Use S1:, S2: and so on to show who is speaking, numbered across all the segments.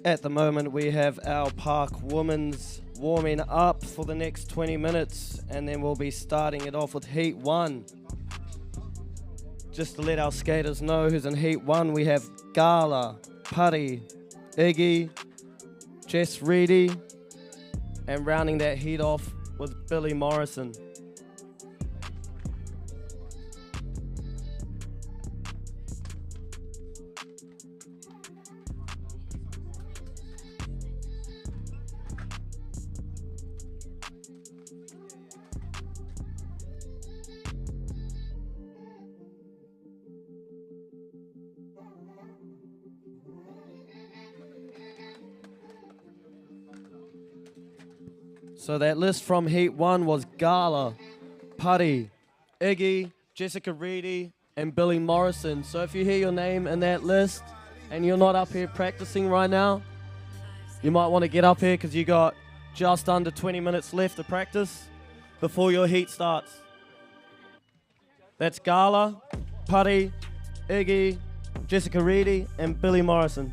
S1: At the moment, we have our park women's warming up for the next 20 minutes, and then we'll be starting it off with Heat 1. Just to let our skaters know who's in Heat 1, we have Gala, Putty, Iggy, Jess Reedy, and rounding that heat off with Billy Morrison. So that list from Heat 1 was Gala, Putty, Iggy, Jessica Reedy, and Billy Morrison. So if you hear your name in that list and you're not up here practicing right now, you might want to get up here because you got just under 20 minutes left to practice before your heat starts. That's Gala, Putty, Iggy, Jessica Reedy, and Billy Morrison.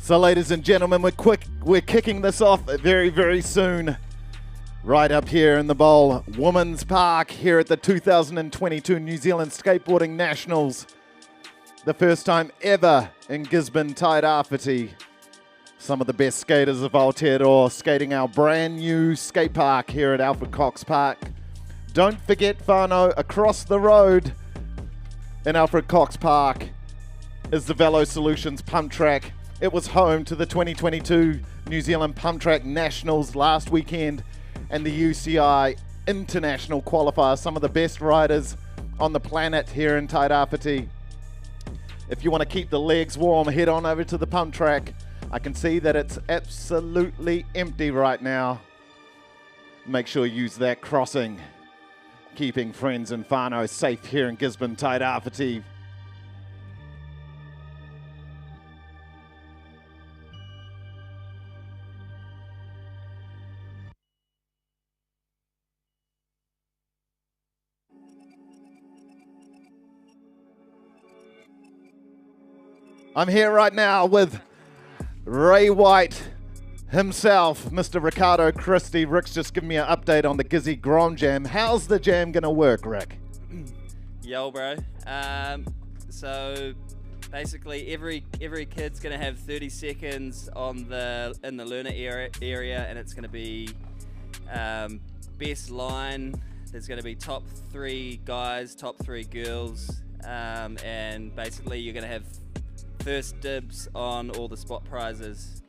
S2: So ladies and gentlemen, we're kicking this off very, very soon. Right up here in the bowl, Women's Park here at the 2022 New Zealand Skateboarding Nationals. The first time ever in Gisborne, Tairāwhiti. Some of the best skaters of Aotearoa skating our brand new skate park here at Alfred Cox Park. Don't forget, whānau, across the road in Alfred Cox Park is the Velo Solutions pump track. It was home to the 2022 New Zealand Pump Track Nationals last weekend and the UCI International Qualifier. Some of the best riders on the planet here in Tairāwhiti. If you want to keep the legs warm, head on over to the pump track. I can see that it's absolutely empty right now. Make sure you use that crossing. Keeping friends and whānau safe here in Gisborne, Tairāwhiti. I'm here right now with Ray White himself, Mr. Ricardo Christie. Rick's just giving me an update on the Gizzy Grom Jam. How's the jam gonna work, Rick?
S3: Yo, bro. So basically, every kid's gonna have 30 seconds in the learner area, and it's gonna be best line. There's gonna be top 3 guys, top 3 girls, and basically you're gonna have first dibs on all the spot prizes.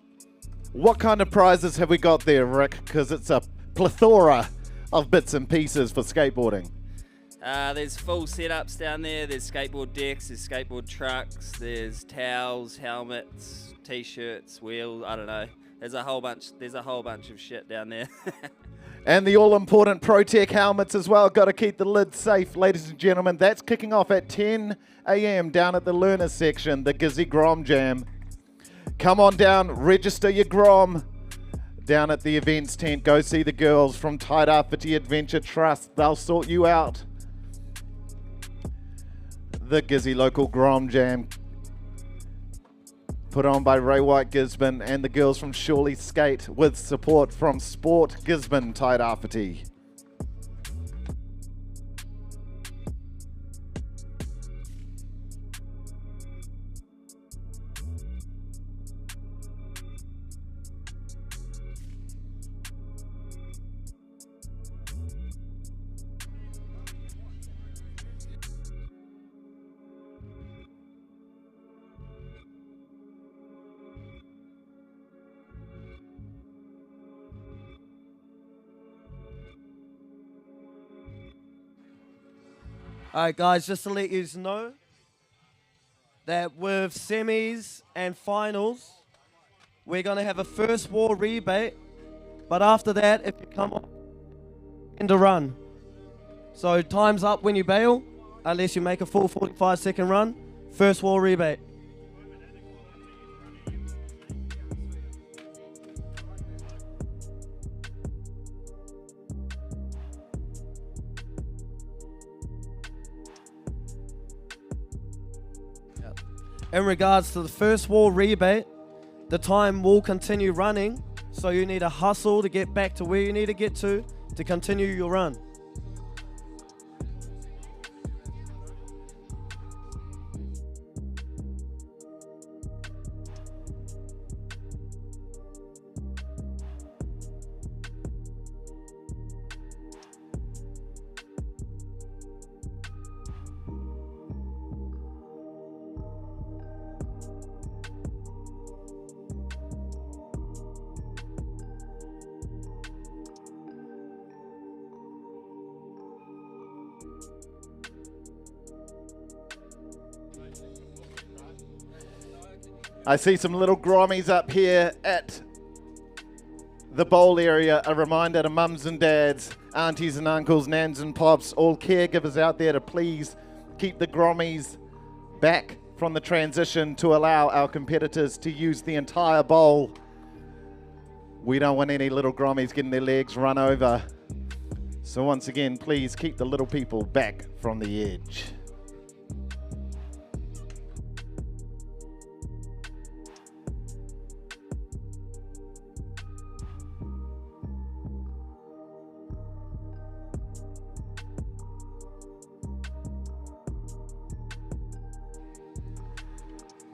S2: What kind of prizes have we got there, Rick? Because it's a plethora of bits and pieces for skateboarding.
S3: There's full setups down there. There's skateboard decks, there's skateboard trucks, there's towels, helmets, t-shirts, wheels, I don't know. There's a whole bunch of shit down there.
S2: And the all-important ProTech helmets as well. Got to keep the lid safe, ladies and gentlemen. That's kicking off at 10 a.m. down at the learner section, the Gizzy Grom Jam. Come on down, register your Grom. Down at the events tent, go see the girls from Tairāwhiti Adventure Trust. They'll sort you out. The Gizzy Local Grom Jam, put on by Ray White Gisborne and the girls from Surely Skate with support from Sport Gisborne Tairāwhiti.
S1: Alright guys, just to let you know that with semis and finals, we're going to have a first wall rebate, but after that, if you come on, end a run. So time's up when you bail, unless you make a full 45-second run. First wall rebate. In regards to the first wall rebate, the time will continue running, so you need to hustle to get back to where you need to get to continue your run.
S2: I see some little grommies up here at the bowl area. A reminder to mums and dads, aunties and uncles, nans and pops, all caregivers out there to please keep the grommies back from the transition to allow our competitors to use the entire bowl. We don't want any little grommies getting their legs run over. So once again, please keep the little people back from the edge.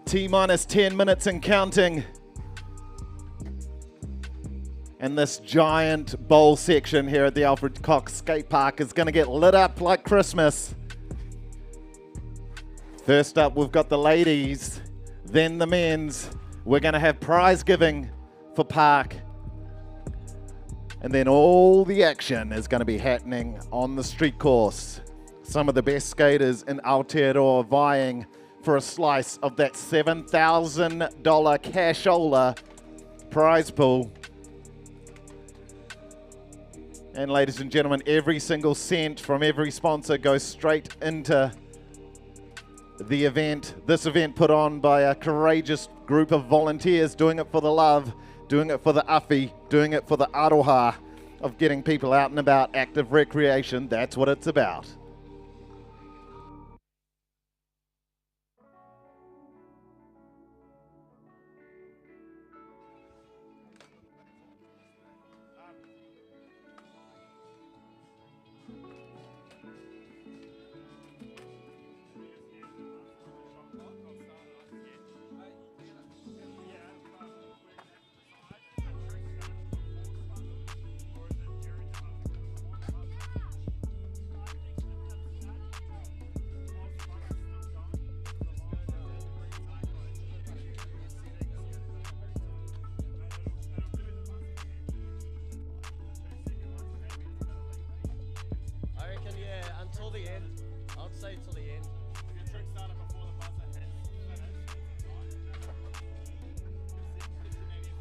S2: T-minus 10 minutes and counting. And this giant bowl section here at the Alfred Cox Skate Park is going to get lit up like Christmas. First up, we've got the ladies, then the men's. We're going to have prize giving for Park. And then all the action is going to be happening on the street course. Some of the best skaters in Aotearoa vying for a slice of that $7,000 cashola prize pool. And ladies and gentlemen, every single cent from every sponsor goes straight into the event. This event put on by a courageous group of volunteers doing it for the love, doing it for the awhi, doing it for the aroha of getting people out and about, active recreation. That's what it's about.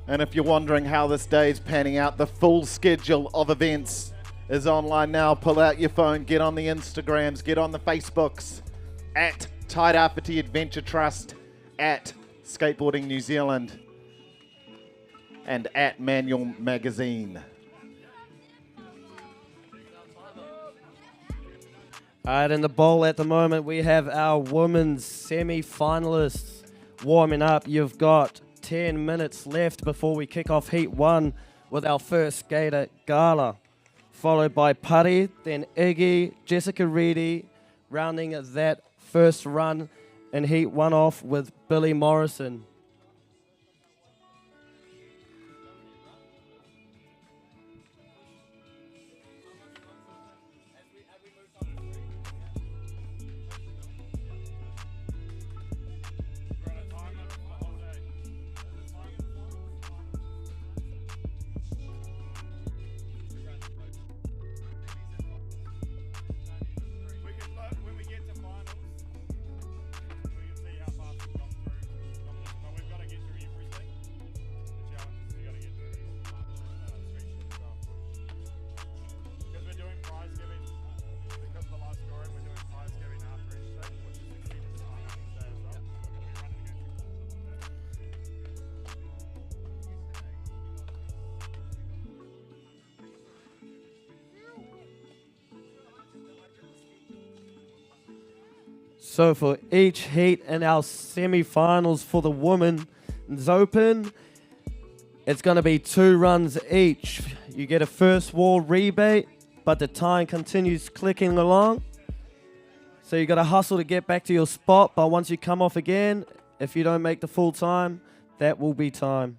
S2: And if you're wondering how this day is panning out, the full schedule of events is online now. Pull out your phone, get on the Instagrams, get on the Facebooks, at Tairāwhiti Adventure Trust, at Skateboarding New Zealand, and at Manual Magazine.
S1: All right, in the bowl at the moment, we have our women's semi-finalists warming up. You've got 10 minutes left before we kick off Heat 1 with our first skater, Gala, followed by Pari, then Iggy, Jessica Reedy, rounding that first run in Heat 1 off with Billy Morrison. So for each heat in our semi-finals for the Women's Open, it's going to be 2 runs each. You get a first wall rebate, but the time continues clicking along. So you got to hustle to get back to your spot, but once you come off again, if you don't make the full time, that will be time.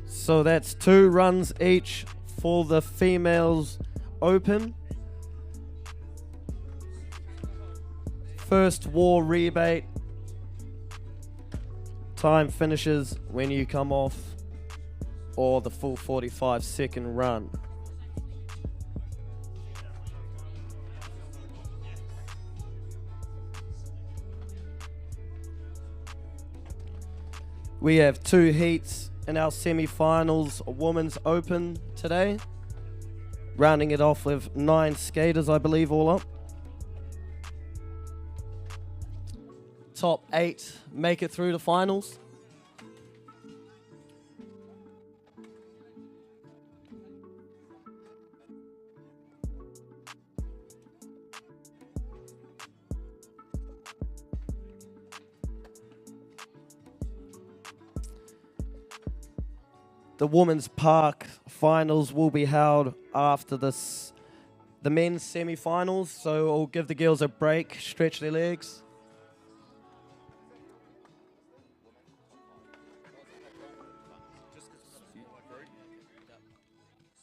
S1: So that's 2 runs each for the Females Open. First war rebate. Time finishes when you come off, or the full 45-second run. We have 2 heats in our semi-finals Women's Open today. Rounding it off with 9 skaters, I believe, all up. Top 8 make it through the finals. The Women's Park finals will be held after the men's semi-finals, so I'll give the girls a break, stretch their legs.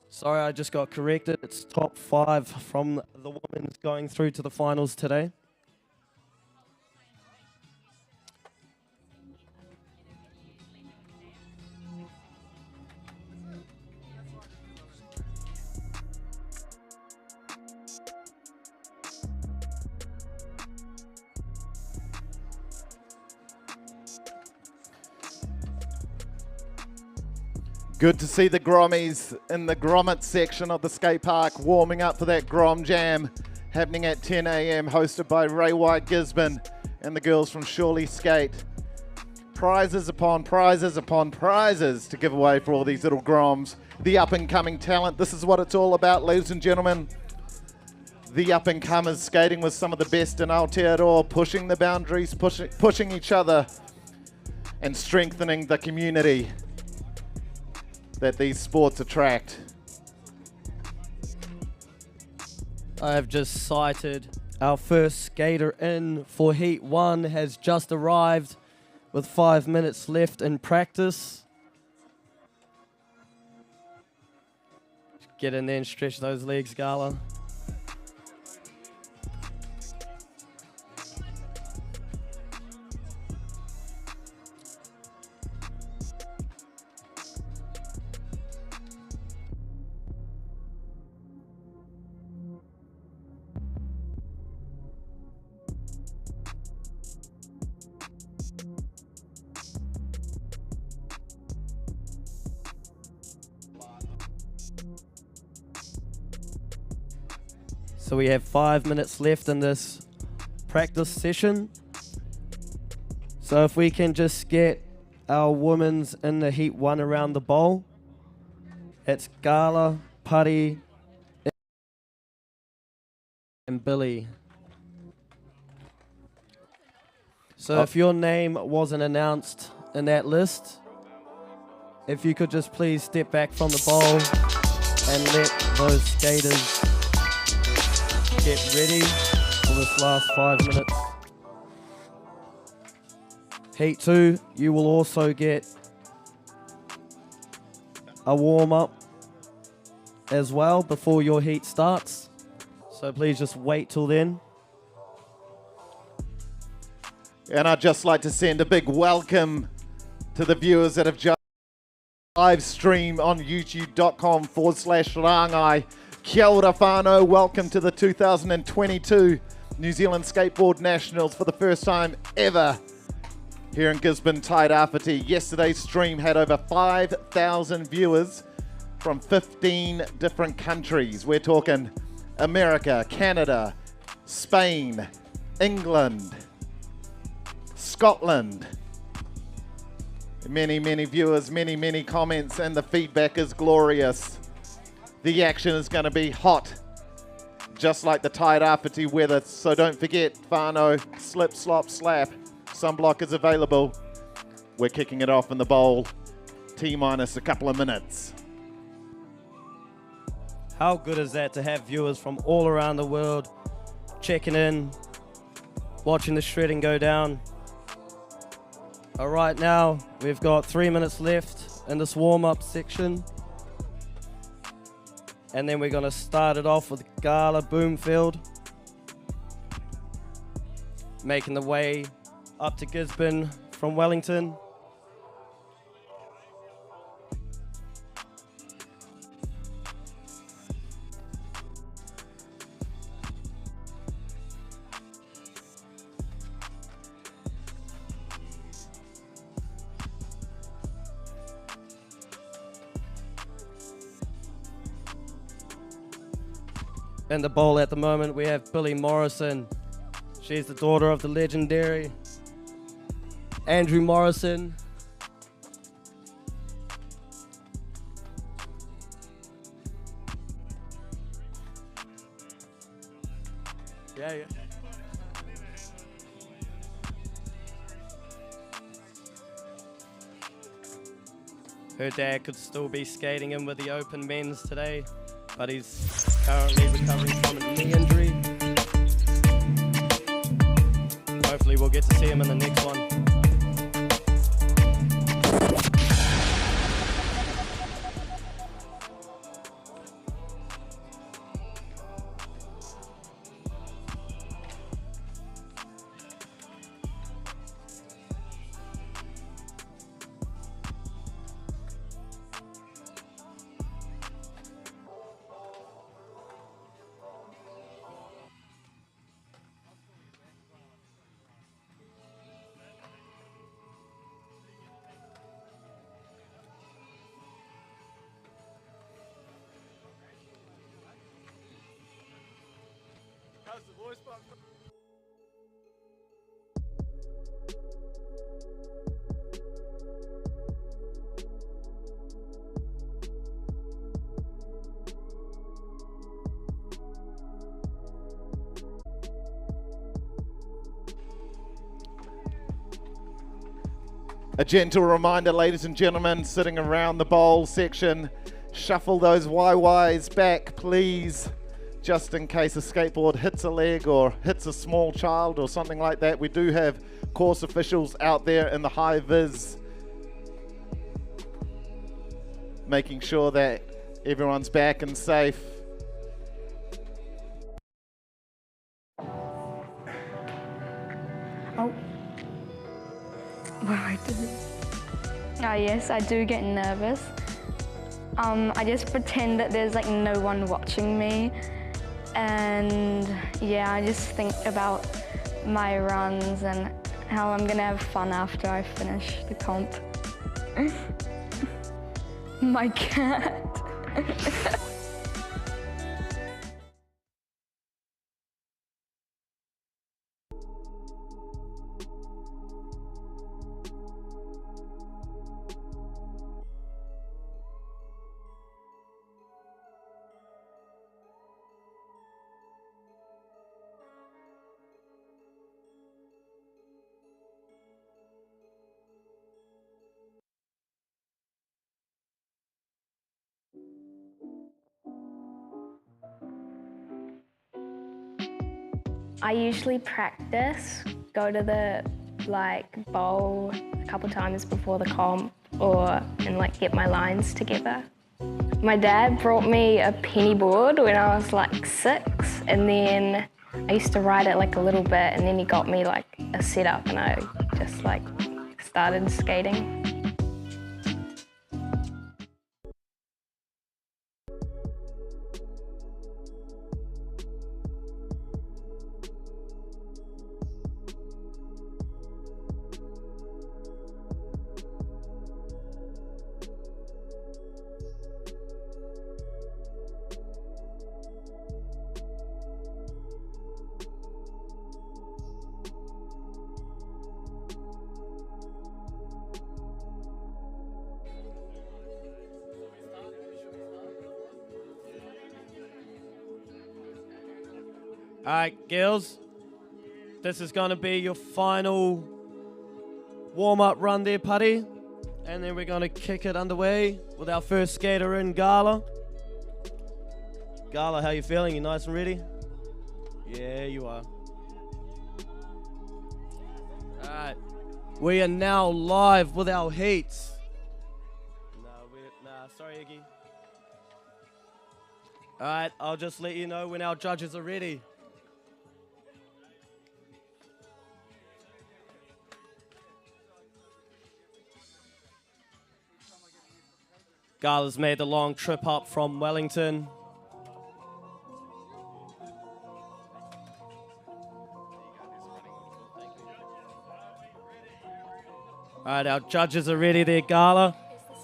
S1: Sorry, I just got corrected. It's top 5 from the women's going through to the finals today.
S2: Good to see the Grommies in the Grommet section of the skate park warming up for that Grom Jam happening at 10 a.m. hosted by Ray White Gisborne and the girls from Surely Skate. Prizes upon prizes upon prizes to give away for all these little Groms. The up-and-coming talent. This is what it's all about, ladies and gentlemen. The up-and-comers skating with some of the best in Aotearoa, pushing the boundaries, pushing each other and strengthening the community that these sports attract.
S1: I have just sighted our first skater in for Heat 1 has just arrived with 5 minutes left in practice. Get in there and stretch those legs, Gala. So we have 5 minutes left in this practice session. So if we can just get our women's in the Heat 1 around the bowl. It's Gala, Putty, and Billy. So if your name wasn't announced in that list, if you could just please step back from the bowl and let those skaters get ready for this last 5 minutes. Heat 2, you will also get a warm-up as well before your heat starts. So please just wait till then.
S2: And I'd just like to send a big welcome to the viewers that have just live stream on youtube.com/rangai. Kia ora whānau, welcome to the 2022 New Zealand Skateboard Nationals for the first time ever here in Gisborne, Tairāwhiti. Yesterday's stream had over 5,000 viewers from 15 different countries. We're talking America, Canada, Spain, England, Scotland. Many, many viewers, many, many comments, and the feedback is glorious. The action is going to be hot, just like the Tairāwhiti weather. So don't forget, whānau, slip, slop, slap. Sunblock is available. We're kicking it off in the bowl. T-minus a couple of minutes.
S1: How good is that to have viewers from all around the world checking in, watching the shredding go down. All right, now we've got 3 minutes left in this warm-up section. And then we're gonna start it off with Gala Boomfield, making the way up to Gisborne from Wellington. In the bowl at the moment, we have Billy Morrison. She's the daughter of the legendary Andrew Morrison. Yeah. Her dad could still be skating in with the open men's today, but he's currently recovering from a knee injury. Hopefully we'll get to see him in the next one.
S2: A gentle reminder, ladies and gentlemen, sitting around the bowl section, shuffle those YYs back, please, just in case a skateboard hits a leg or hits a small child or something like that. We do have course officials out there in the high vis, making sure that everyone's back and safe.
S4: Oh. Wow, I did it. Oh yes, I do get nervous. I just pretend that there's like no one watching me. And yeah, I just think about my runs and how I'm gonna have fun after I finish the comp. My cat. I usually practice, go to the bowl a couple times before the comp and get my lines together. My dad brought me a penny board when I was like 6, and then I used to ride it a little bit, and then he got me a setup, and I just started skating.
S1: All right, girls. This is going to be your final warm-up run there, Putty. And then we're going to kick it underway with our first skater in, Gala. Gala, how you feeling? You nice and ready? Yeah, you are. All right. We are now live with our heats. Sorry, Iggy. All right, I'll just let you know when our judges are ready. Gala's made the long trip up from Wellington. All right, our judges are ready there, Gala.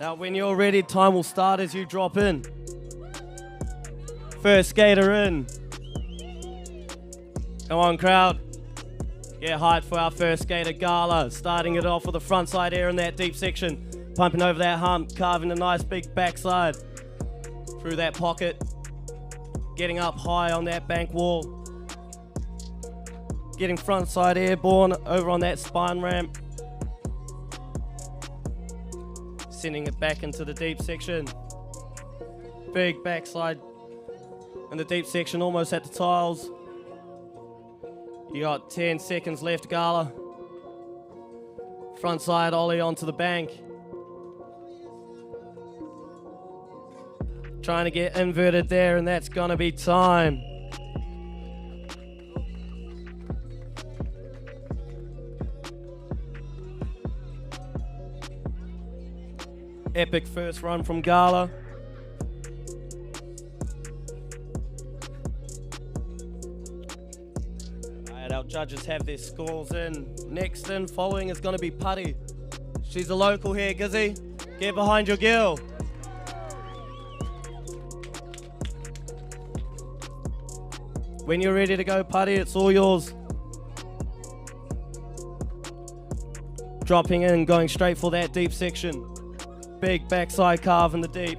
S1: Now, when you're ready, time will start as you drop in. First skater in. Come on, crowd. Get hyped for our first skater, Gala. Starting it off with a frontside air in that deep section. Pumping over that hump, carving a nice big backside through that pocket. Getting up high on that bank wall. Getting frontside airborne over on that spine ramp. Sending it back into the deep section. Big backside in the deep section, almost at the tiles. You got 10 seconds left, Gala. Frontside ollie onto the bank. Trying to get inverted there, and that's gonna be time. Epic first run from Gala. Alright, our judges have their scores in. Next in, following is gonna be Putty. She's a local here, Gizzy. Get behind your girl. When you're ready to go, Putty, it's all yours. Dropping in, going straight for that deep section. Big backside carve in the deep.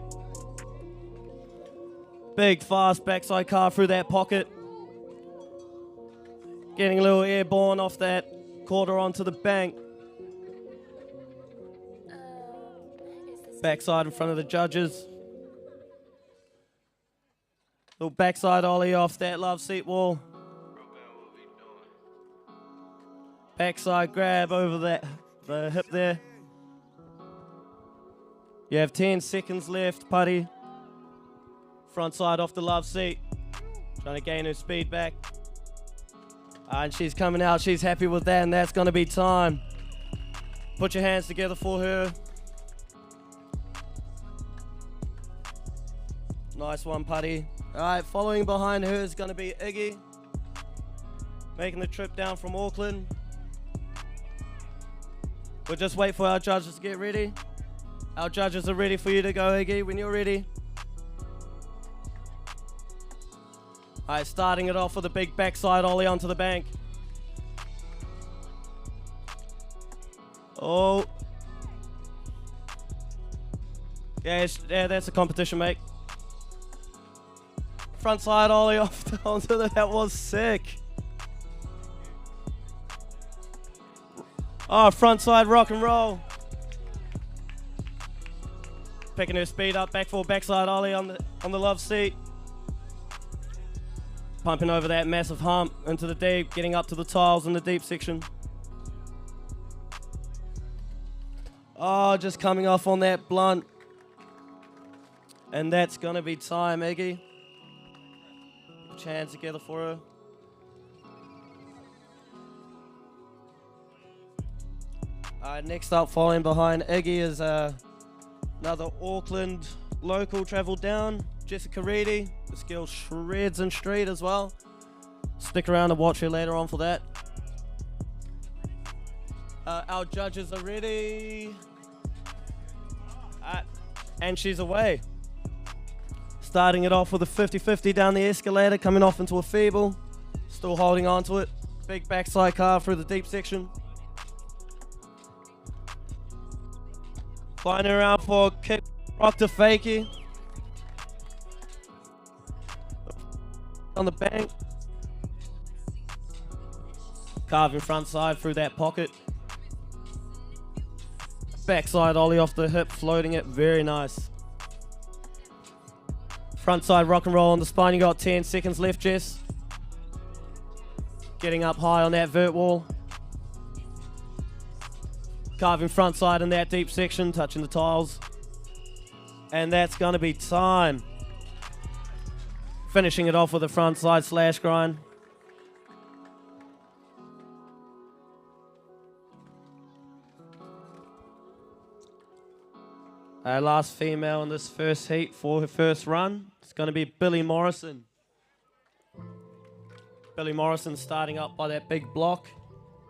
S1: Big fast backside carve through that pocket. Getting a little airborne off that quarter onto the bank. Backside in front of the judges. Little backside ollie off that love seat wall. Backside grab over the hip there. You have 10 seconds left, Putty. Frontside off the love seat. Trying to gain her speed back. And she's coming out, she's happy with that, and that's gonna be time. Put your hands together for her. Nice one, Putty. All right, following behind her is going to be Iggy, making the trip down from Auckland. We'll just wait for our judges to get ready. Our judges are ready for you to go, Iggy, when you're ready. All right, starting it off with a big backside ollie onto the bank. Oh. Yeah, that's a competition, mate. Frontside ollie off onto that was sick. Oh, frontside rock and roll. Picking her speed up, back forward, backside ollie on the love seat. Pumping over that massive hump into the deep, getting up to the tiles in the deep section. Oh, just coming off on that blunt. And that's gonna be time, Iggy. Put your hands together for her. Next up, following behind Iggy is another Auckland local, travelled down, Tairāwhiti. This girl shreds in street as well. Stick around and watch her later on for that. Our judges are ready. And she's away. Starting it off with a 50-50 down the escalator, coming off into a feeble. Still holding on to it. Big backside carve through the deep section. Flying around for a kick, rock to fakie. On the bank. Carving front side through that pocket. Backside ollie off the hip, floating it, very nice. Front side rock and roll on the spine, you got 10 seconds left, Jess. Getting up high on that vert wall. Carving front side in that deep section, touching the tiles. And that's gonna be time. Finishing it off with a front side slash grind. Our last female in this first heat for her first run, it's going to be Billy Morrison. Billy Morrison starting up by that big block.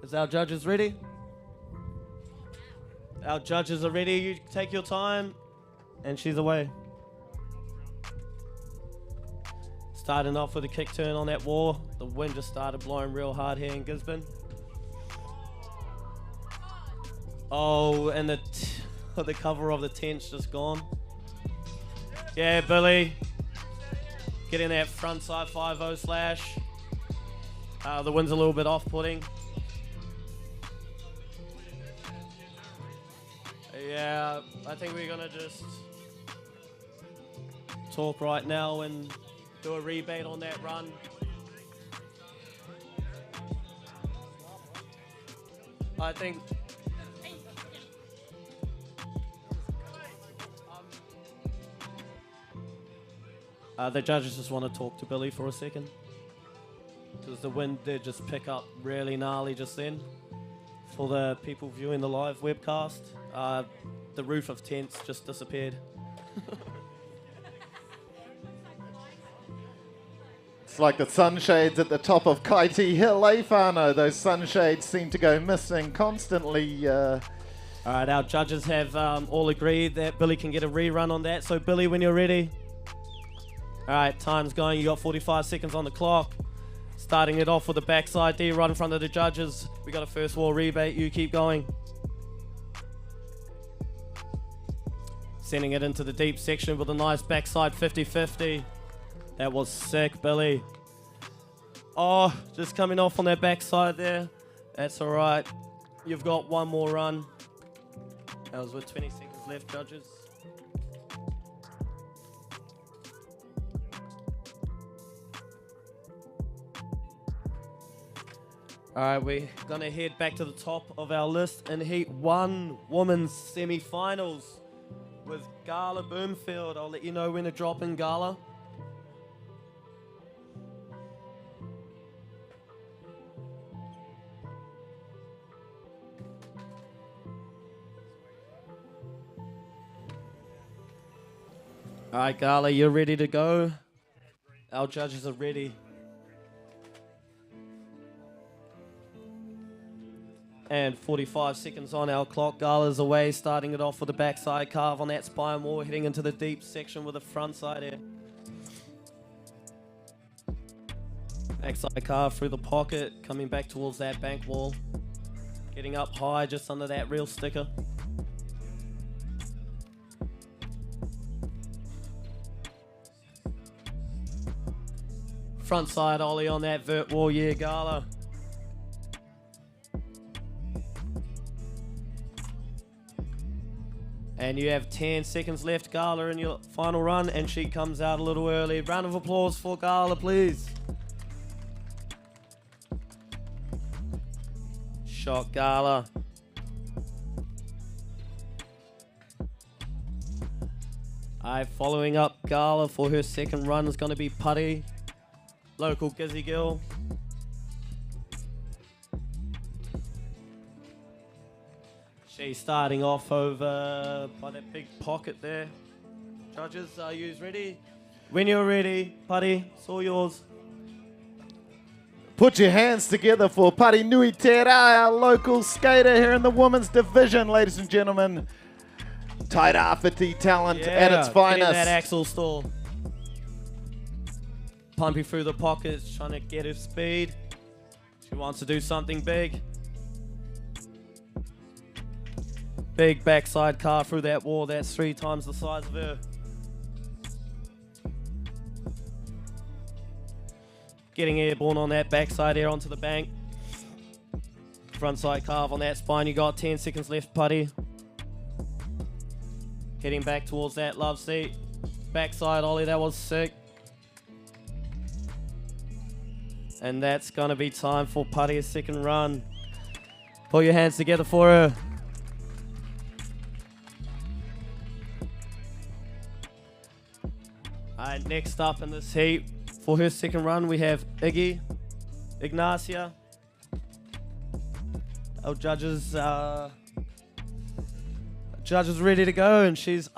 S1: Is our judges ready? Our judges are ready. You take your time, and she's away. Starting off with a kick turn on that wall. The wind just started blowing real hard here in Gisborne. Oh, and the cover of the tent's just gone. Yeah, Billy. Getting that front side 5-0 slash. The wind's a little bit off-putting. Yeah, I think we're gonna just talk right now and do a rebate on that run. I think the judges just want to talk to Billy for a second, because the wind did just pick up really gnarly just then. For the people viewing the live webcast, the roof of tents just disappeared.
S2: It's like the sunshades at the top of Kaiti Hill, eh, Whānau? Those sunshades seem to go missing constantly.
S1: All right, our judges have all agreed that Billy can get a rerun on that. So Billy, when you're ready. All right, time's going. You got 45 seconds on the clock. Starting it off with the backside D right in front of the judges. We got a first wall rebate. You keep going. Sending it into the deep section with a nice backside 50-50. That was sick, Billy. Oh, just coming off on that backside there. That's all right. You've got one more run. That was with 20 seconds left, judges. All right, we're gonna head back to the top of our list in Heat 1, women's semi-finals with Gala Boomfield. I'll let you know when to drop in, Gala. All right, Gala, you're ready to go. Our judges are ready. And 45 seconds on our clock. Gala's away, starting it off with a backside carve on that spine wall, heading into the deep section with a front side air. Backside carve through the pocket, coming back towards that bank wall. Getting up high just under that real sticker. Front side ollie on that vert wall, yeah, Gala. And you have 10 seconds left, Gala, in your final run, and she comes out a little early. Round of applause for Gala, please. Shot, Gala. Alright, following up Gala for her second run is going to be Putty, local Gizzy Gill. She's starting off over by that big pocket there. Judges, are you ready? When you're ready, Putty, it's all yours.
S2: Put your hands together for Pari Nui Tairāwhiti, our local skater here in the women's division, ladies and gentlemen. Tairāwhiti talent at its finest.
S1: That axle stall. Pumping through the pockets, trying to get her speed. She wants to do something big. Big backside car through that wall. That's 3 times the size of her. Getting airborne on that backside air onto the bank. Frontside carve on that spine. You got 10 seconds left, putty. Heading back towards that love seat. Backside ollie, that was sick. And that's going to be time for Putty's second run. Pull your hands together for her. Alright, next up in this heat, for her second run, we have Ignacia. Our judges ready to go, and she's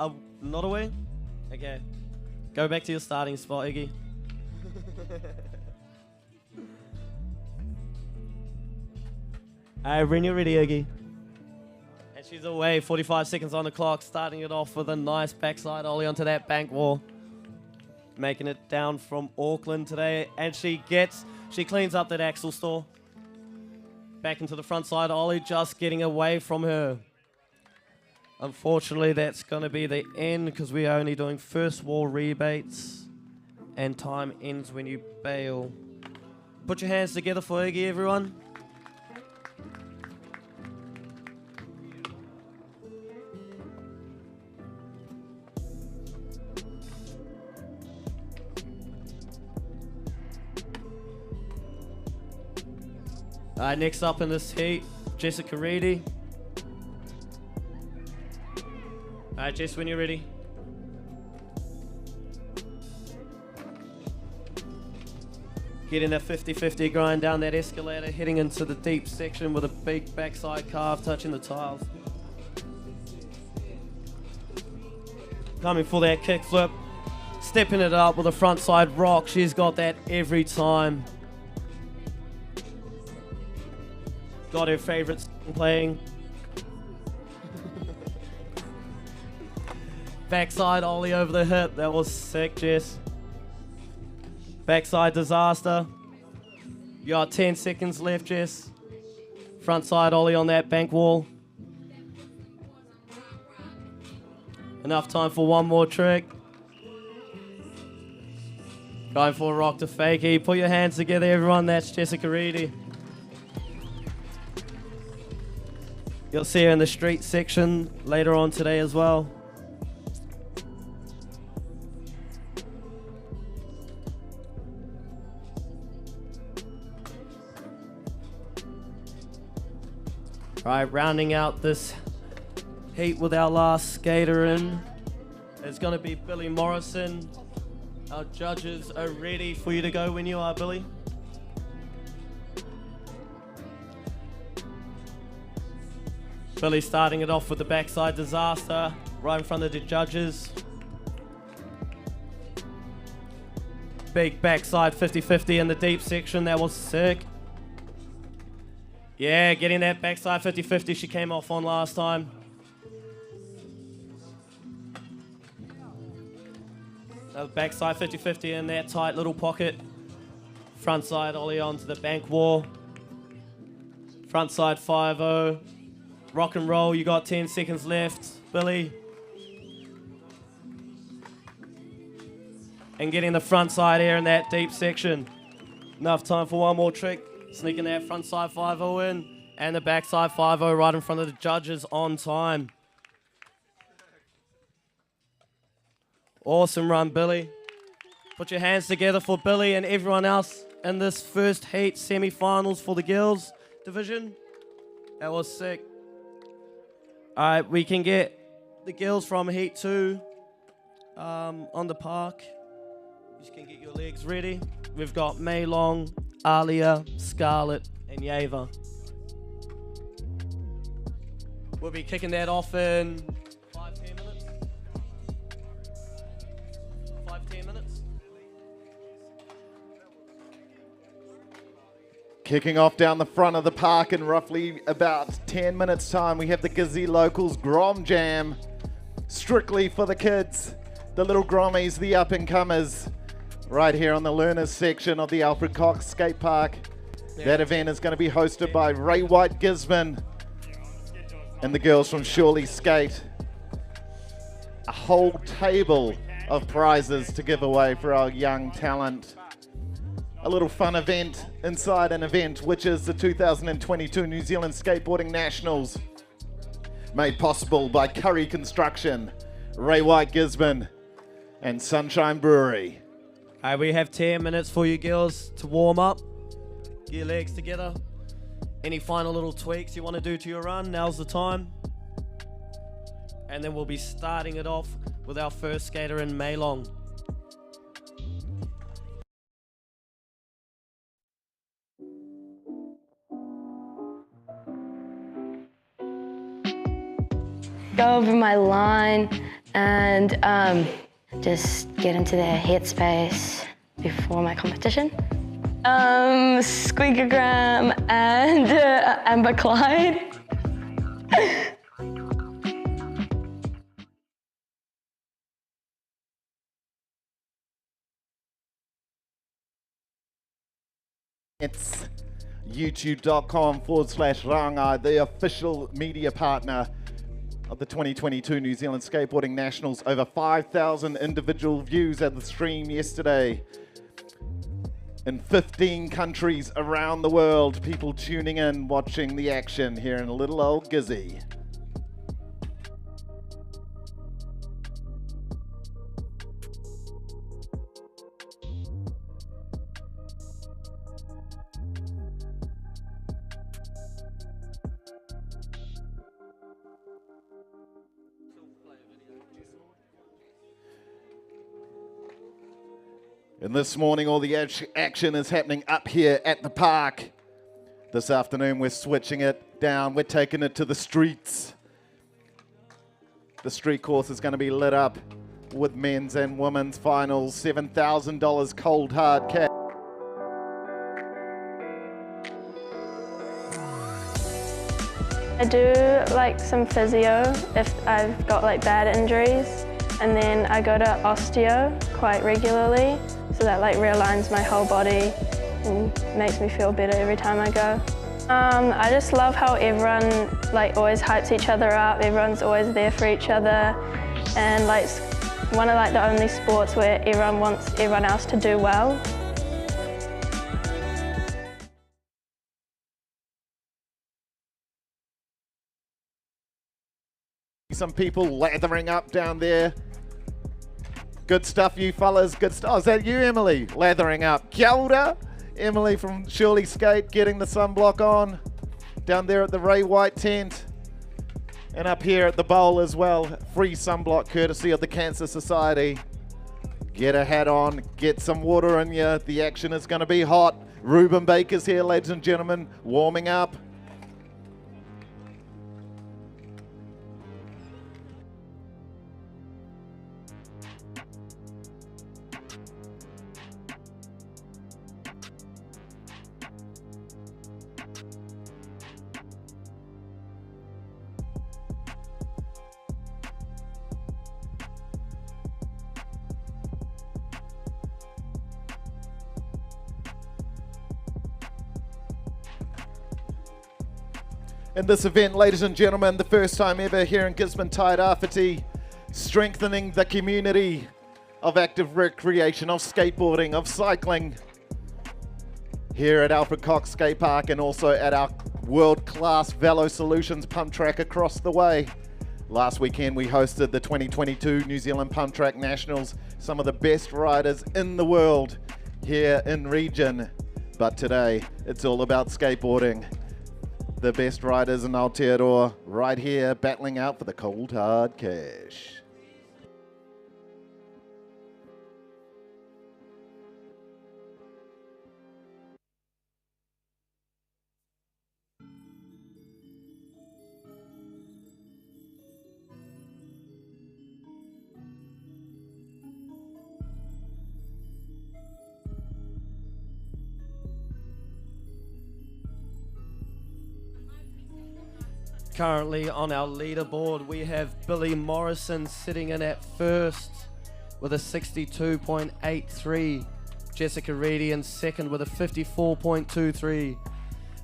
S1: not away. Okay, go back to your starting spot, Iggy. Alright, when you're ready, Iggy. And she's away, 45 seconds on the clock, starting it off with a nice backside ollie onto that bank wall. Making it down from Auckland today, and she cleans up that axle store. Back into the front side ollie, just getting away from her. Unfortunately, that's going to be the end because we are only doing first wall rebates, and time ends when you bail. Put your hands together for Iggy, everyone. Alright, next up in this heat, Jessica Reedy. Alright, Jess, when you're ready. Getting that 50-50 grind down that escalator, heading into the deep section with a big backside carve touching the tiles. Coming for that kickflip, stepping it up with a front side rock. She's got that every time. Got her favourite song playing. Backside ollie over the hip. That was sick, Jess. Backside disaster. You got 10 seconds left, Jess. Front side ollie on that bank wall. Enough time for one more trick. Going for a rock to fakie. Put your hands together, everyone. That's Jessica Reedy. You'll see her in the street section later on today as well. Right, rounding out this heat with our last skater in, it's going to be Billy Morrison. Our judges are ready for you to go when you are, Billy. Billy starting it off with the backside disaster, right in front of the judges. Big backside 50-50 in the deep section, that was sick. Yeah, getting that backside 50-50 she came off on last time. Backside 50-50 in that tight little pocket. Front side ollie onto the bank wall. Front side 5-0. Rock and roll, you got 10 seconds left, Billy. And getting the front side air in that deep section. Enough time for one more trick. Sneaking that front side 5-0 in. And the back side 5-0 right in front of the judges on time. Awesome run, Billy. Put your hands together for Billy and everyone else in this first heat semi-finals for the girls division. That was sick. Alright, we can get the girls from Heat 2 on the park. You can get your legs ready. We've got Mei Long, Alia, Scarlett, and Yava. We'll be kicking that off in 5-10 minutes. 5-10 minutes.
S2: Kicking off down the front of the park in roughly about 10 minutes time, we have the Gizzy Locals Grom Jam. Strictly for the kids, the little Grommies, the up-and-comers, right here on the learners section of the Alfred Cox Skate Park. Yeah. That event is going to be hosted by Ray White Gisborne and the girls from Surely Skate. A whole table of prizes to give away for our young talent a little fun event inside an event, which is the 2022 New Zealand Skateboarding Nationals, made possible by Curry Construction, Ray White Gisborne, and Sunshine Brewery.
S1: We have 10 minutes for you girls to warm up, get your legs together. Any final little tweaks you want to do to your run, now's the time. And then we'll be starting it off with our first skater in Maylong.
S4: Go over my line and just get into the headspace before my competition. Squeakogram and Amber Clyde.
S2: It's youtube.com/Rangai, the official media partner of the 2022 New Zealand Skateboarding Nationals. Over 5,000 individual views at the stream yesterday. In 15 countries around the world, people tuning in, watching the action here in little old Gizzy. And this morning, all the action is happening up here at the park. This afternoon, we're switching it down. We're taking it to the streets. The street course is going to be lit up with men's and women's finals. $7,000 cold hard cash.
S4: I do like some physio if I've got like bad injuries, and then I go to osteo quite regularly, so that like realigns my whole body and makes me feel better every time I go. I just love how everyone like always hypes each other up. Everyone's always there for each other, and like it's one of like the only sports where everyone wants everyone else to do well.
S2: Some people lathering up down there. Good stuff, you fellas. Good stuff. Oh, is that you, Emily? Lathering up. Kia ora. Emily from Shirley Skate getting the sunblock on. Down there at the Ray White tent. And up here at the bowl as well. Free sunblock courtesy of the Cancer Society. Get a hat on. Get some water in you. The action is going to be hot. Ruben Baker's here, ladies and gentlemen, warming up. In this event, ladies and gentlemen, the first time ever here in Gisborne, Tairāwhiti, strengthening the community of active recreation, of skateboarding, of cycling, here at Alfred Cox Skate Park and also at our world-class Velo Solutions pump track across the way. Last weekend, we hosted the 2022 New Zealand Pump Track Nationals, some of the best riders in the world here in region. But today, it's all about skateboarding. The best riders in Aotearoa right here battling out for the cold hard cash.
S1: Currently on our leaderboard, we have Billy Morrison sitting in at first with a 62.83. Jessica Reedy in second with a 54.23.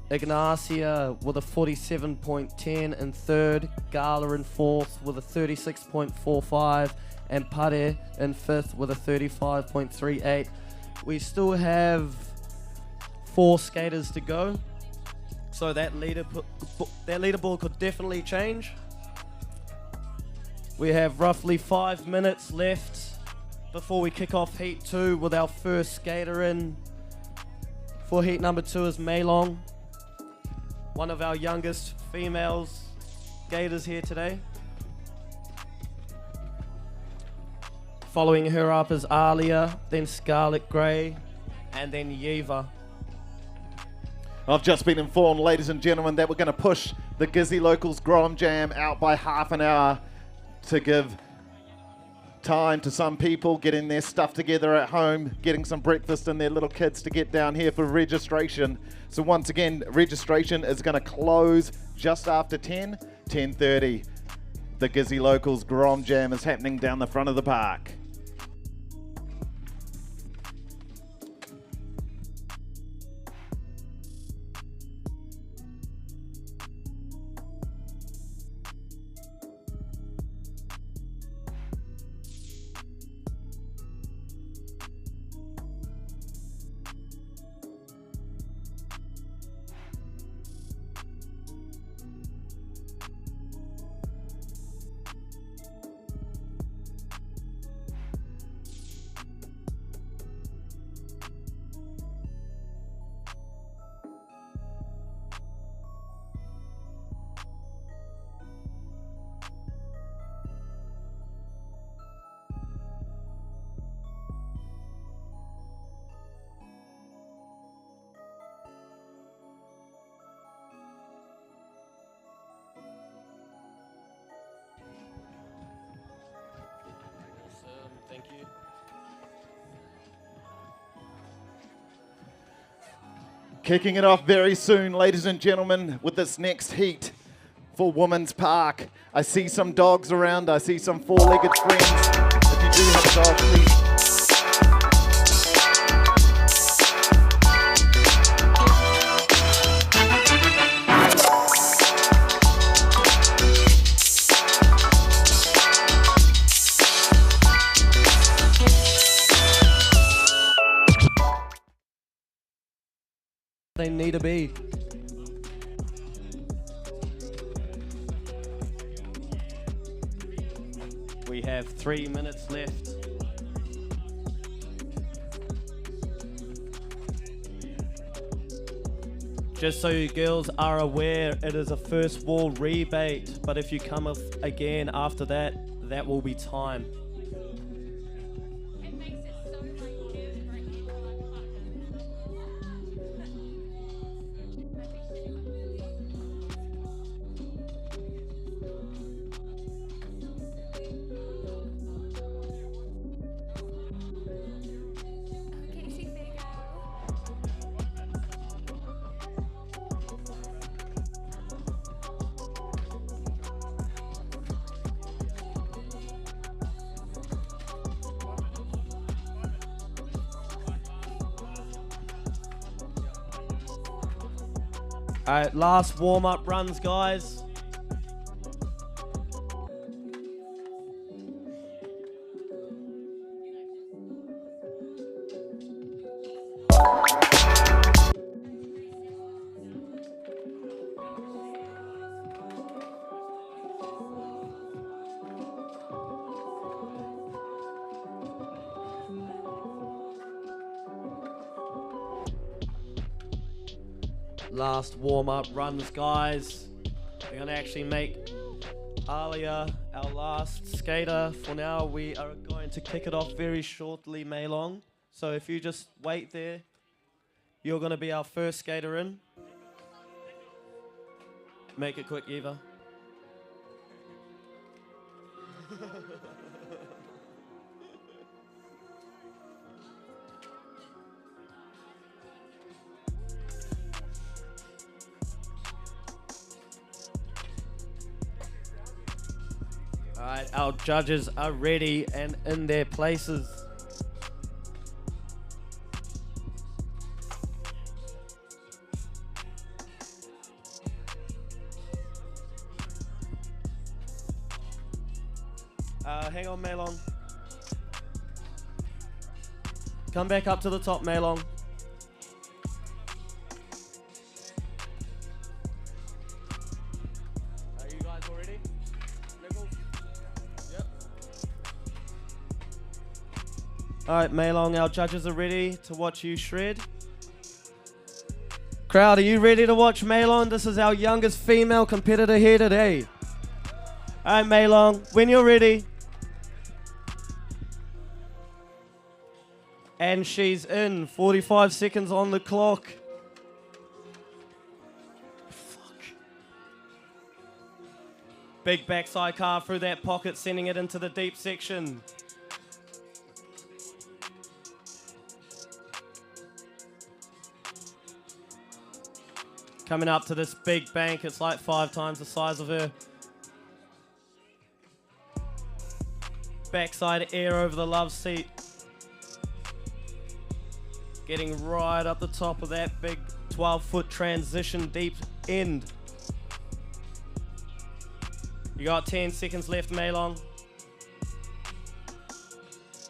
S1: Ignacia with a 47.10 in third. Gala in fourth with a 36.45. And Pare in fifth with a 35.38. We still have 4 skaters to go. So that leaderboard could definitely change. We have roughly 5 minutes left before we kick off Heat 2 with our first skater in. For Heat number 2 is Maylong, one of our youngest females skaters here today. Following her up is Alia, then Scarlet Grey, and then Yeva.
S2: I've just been informed, ladies and gentlemen, that we're going to push the Gizzy Locals Grom Jam out by half an hour to give time to some people getting their stuff together at home, getting some breakfast and their little kids to get down here for registration. So once again, registration is going to close just after 10:30. The Gizzy Locals Grom Jam is happening down the front of the park.
S1: Thank you.
S2: Kicking it off very soon, ladies and gentlemen, with this next heat for Women's Park. I see some dogs around. I see some four-legged friends. If you do have a dog, please.
S1: They need to be. We have 3 minutes left. Just so you girls are aware, it is a first wall rebate, but if you come up again after that, that will be time. Alright, last warm-up runs, guys. Last warm-up runs, guys. We're gonna actually make Alia our last skater. For now, we are going to kick it off very shortly, Maylong. So if you just wait there, you're gonna be our first skater in. Make it quick, Eva. Alright, our judges are ready and in their places. Hang on, Maylong. Come back up to the top, Maylong. All right, Maylong, our judges are ready to watch you shred. Crowd, are you ready to watch Maylong? This is our youngest female competitor here today. All right, Maylong, when you're ready. And she's in. 45 seconds on the clock. Fuck. Big backside carve through that pocket, sending it into the deep section. Coming up to this big bank, it's like 5 times the size of her. Backside air over the love seat. Getting right up the top of that big 12-foot transition deep end. You got 10 seconds left, Maylong.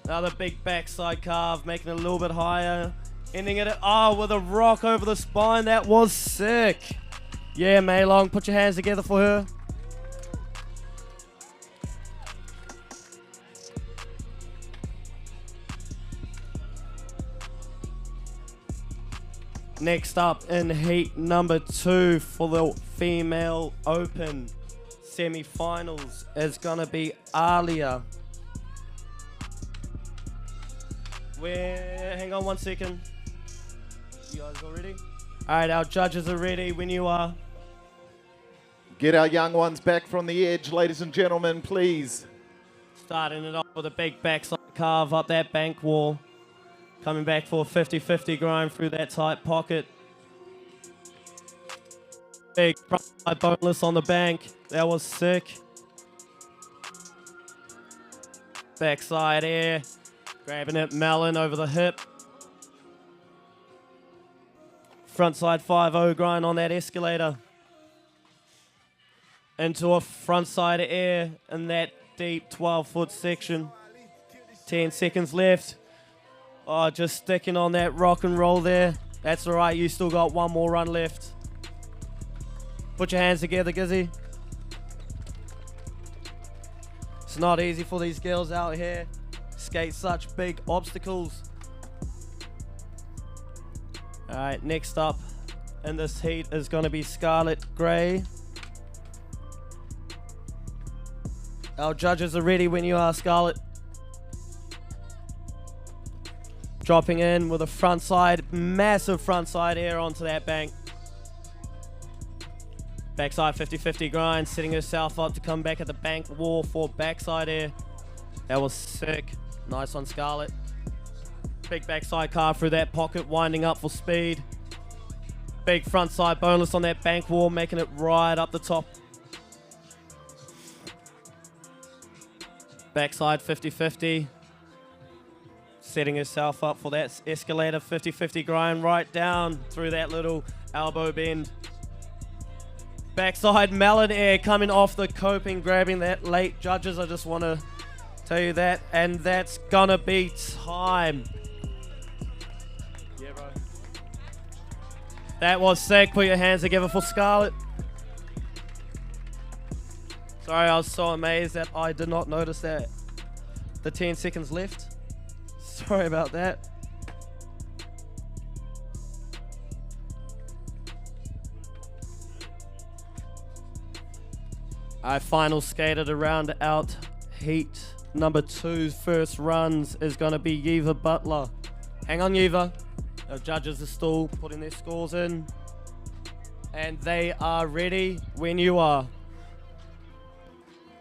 S1: Another big backside carve, making it a little bit higher. Ending it at, with a rock over the spine. That was sick. Yeah, Maylong, put your hands together for her. Next up in heat number 2 for the female open semi-finals is gonna be Alia. Hang on 1 second. You guys all ready? All right, our judges are ready when you are.
S2: Get our young ones back from the edge, ladies and gentlemen, please.
S1: Starting it off with a big backside carve up that bank wall. Coming back for a 50-50 grind through that tight pocket. Big front side boneless on the bank. That was sick. Backside air. Grabbing it melon over the hip. Frontside 5-0 grind on that escalator. Into a frontside air in that deep 12-foot section. 10 seconds left. Oh, just sticking on that rock and roll there. That's all right, you still got one more run left. Put your hands together, Gizzy. It's not easy for these girls out here. Skate such big obstacles. All right, next up in this heat is going to be Scarlet Grey. Our judges are ready when you are, Scarlet. Dropping in with a frontside, massive frontside air onto that bank. Backside 50-50 grind, setting herself up to come back at the bank wall for backside air. That was sick. Nice on Scarlet. Big backside carve through that pocket, winding up for speed. Big frontside boneless on that bank wall, making it right up the top. Backside 50-50. Setting herself up for that escalator 50-50 grind right down through that little elbow bend. Backside melon air coming off the coping, grabbing that late. Judges, I just want to tell you that. And that's gonna be time. Yeah, bro. That was sick. Put your hands together for Scarlet. Sorry, I was so amazed that I did not notice that. The 10 seconds left. Sorry about that. Our final skater to round out heat number 2's first runs is going to be Yeva Butler. Hang on, Yeva. Our judges are still putting their scores in. And they are ready when you are.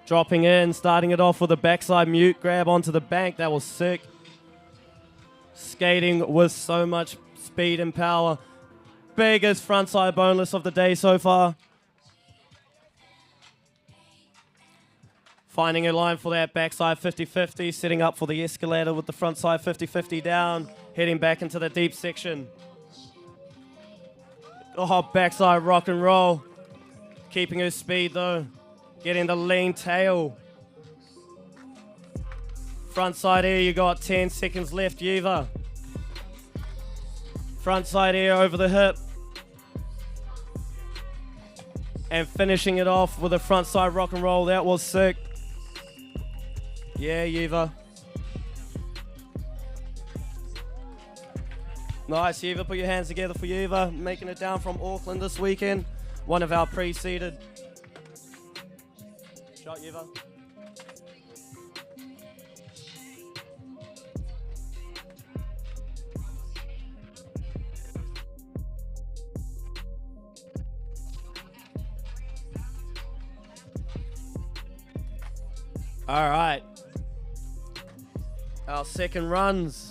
S1: Dropping in, starting it off with a backside mute grab onto the bank. That was sick. Skating with so much speed and power. Biggest frontside boneless of the day so far. Finding a line for that backside 50-50, setting up for the escalator with the frontside 50-50 down, heading back into the deep section. Oh, backside rock and roll. Keeping her speed though. Getting the lean tail. Frontside air, you got 10 seconds left, Yeva. Frontside air over the hip. And finishing it off with a frontside rock and roll. That was sick. Yeah, Yeva. Nice, Eva. Put your hands together for Eva. Making it down from Auckland this weekend. One of our pre-seeded. Shot, Eva. All right. Our second runs.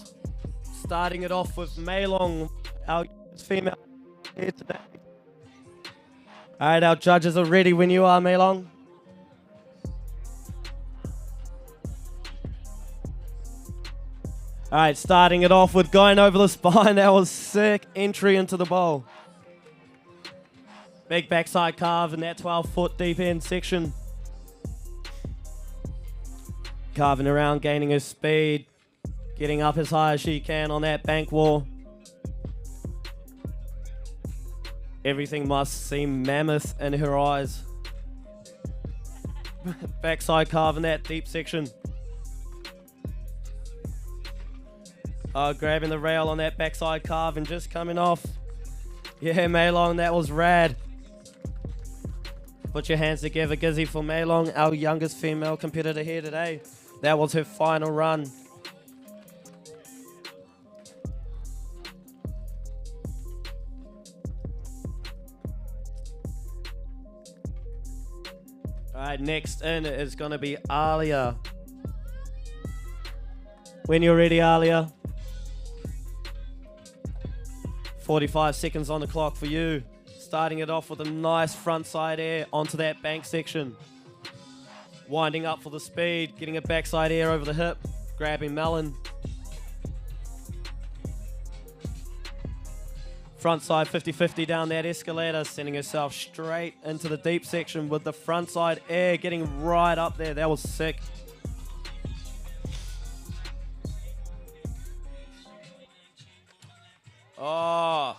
S1: Starting it off with Maylong, our female here today. All right, our judges are ready when you are, Maylong. All right, starting it off with going over the spine. That was sick entry into the bowl. Big backside carve in that 12-foot deep end section. Carving around, gaining her speed. Getting up as high as she can on that bank wall. Everything must seem mammoth in her eyes. Backside carve in that deep section. Grabbing the rail on that backside carve and just coming off. Yeah, Maylong, that was rad. Put your hands together, Gizzy, for Maylong, our youngest female competitor here today. That was her final run. Alright, next in is going to be Alia. When you're ready, Alia. 45 seconds on the clock for you. Starting it off with a nice front side air onto that bank section. Winding up for the speed, getting a backside air over the hip, grabbing melon. Front side 50-50 down that escalator, sending herself straight into the deep section with the front side air getting right up there. That was sick. Oh,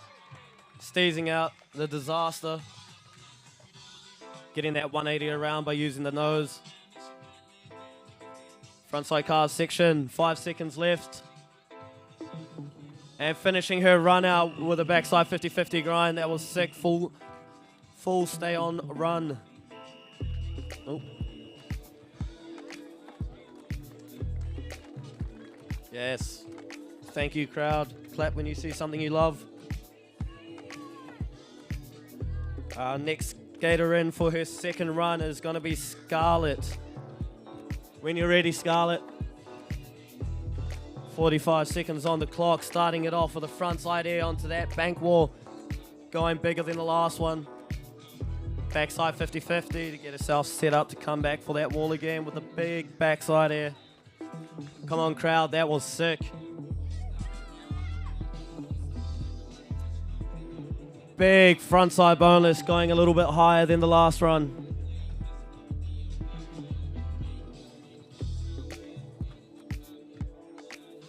S1: steezing out the disaster. Getting that 180 around by using the nose. Frontside carve section, 5 seconds left. And finishing her run out with a backside 50-50 grind. That was sick, full stay on run. Oh. Yes. Thank you, crowd. Clap when you see something you love. Our next skater in for her second run is going to be Scarlett. When you're ready, Scarlett. 45 seconds on the clock, starting it off with a front side air onto that bank wall. Going bigger than the last one. Backside 50-50 to get herself set up to come back for that wall again with a big backside air. Come on, crowd, that was sick. Big frontside boneless, going a little bit higher than the last run.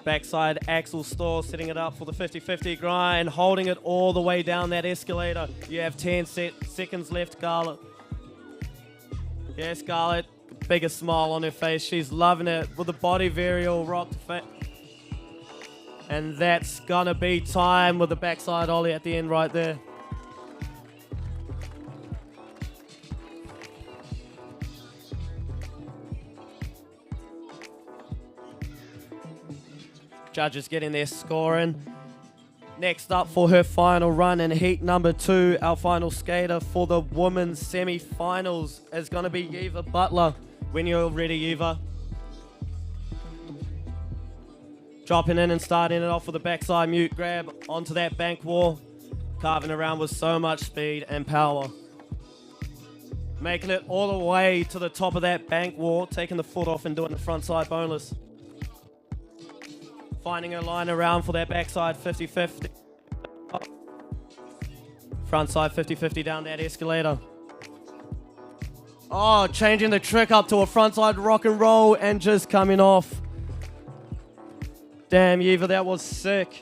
S1: Backside axle store, setting it up for the 50-50 grind, holding it all the way down that escalator. You have 10 seconds left, Scarlett. Yeah, Scarlett, biggest smile on her face. She's loving it with the body varial rocked. And that's gonna be time with the backside ollie at the end right there. Judges getting their score in. Next up for her final run in heat number 2, our final skater for the women's semi-finals is going to be Eva Butler. When you're ready, Eva. Dropping in and starting it off with a backside mute grab onto that bank wall. Carving around with so much speed and power. Making it all the way to the top of that bank wall, taking the foot off and doing the front side boneless. Finding her line around for that backside 50-50. Front side 50-50 down that escalator. Oh, changing the trick up to a frontside rock and roll and just coming off. Damn, Eva, that was sick.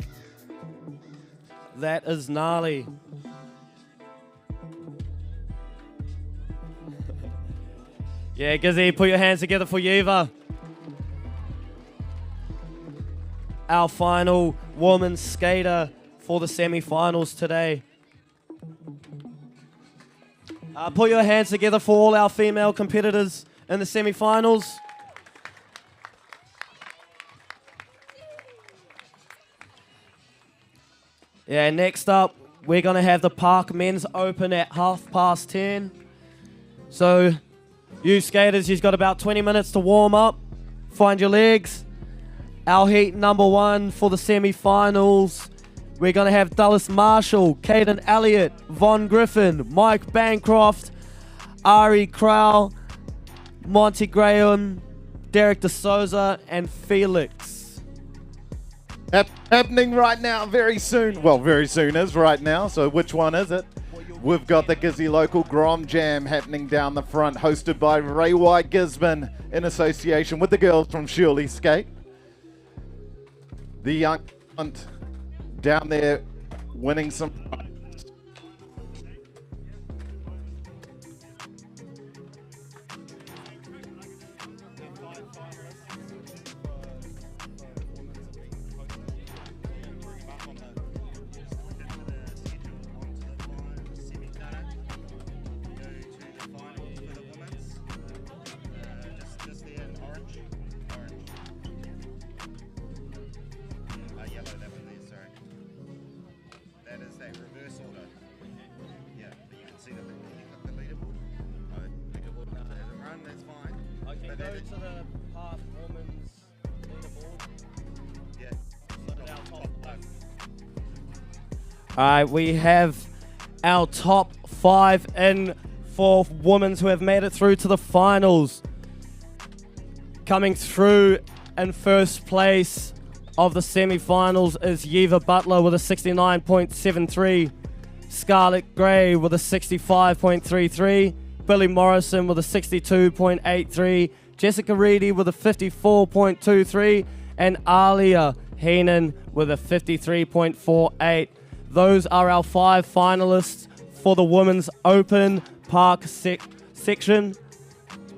S1: That is gnarly. Yeah, Gizzy, put your hands together for Eva. Our final woman skater for the semi-finals today. Put your hands together for all our female competitors in the semi-finals. Yeah, next up, we're going to have the Park Men's Open at 10:30. So, you skaters, you've got about 20 minutes to warm up, find your legs. Our heat number 1 for the semi-finals, we're going to have Dulles Marshall, Caden Elliott, Von Griffin, Mike Bancroft, Ari Crowell, Monty Graham, Derek DeSouza, and Felix.
S2: Happening right now, very soon. Well, very soon is right now, so which one is it? We've got the Gizzy Local Grom Jam happening down the front, hosted by Ray White Gisborne in association with the girls from Shirley Skate. The young hunt down there winning some.
S1: Alright, we have our top 5 in for women who have made it through to the finals. Coming through in first place of the semi-finals is Yeva Butler with a 69.73, Scarlett Gray with a 65.33, Billy Morrison with a 62.83, Jessica Reedy with a 54.23, and Alia Heenan with a 53.48. Those are our 5 finalists for the Women's Open Park section.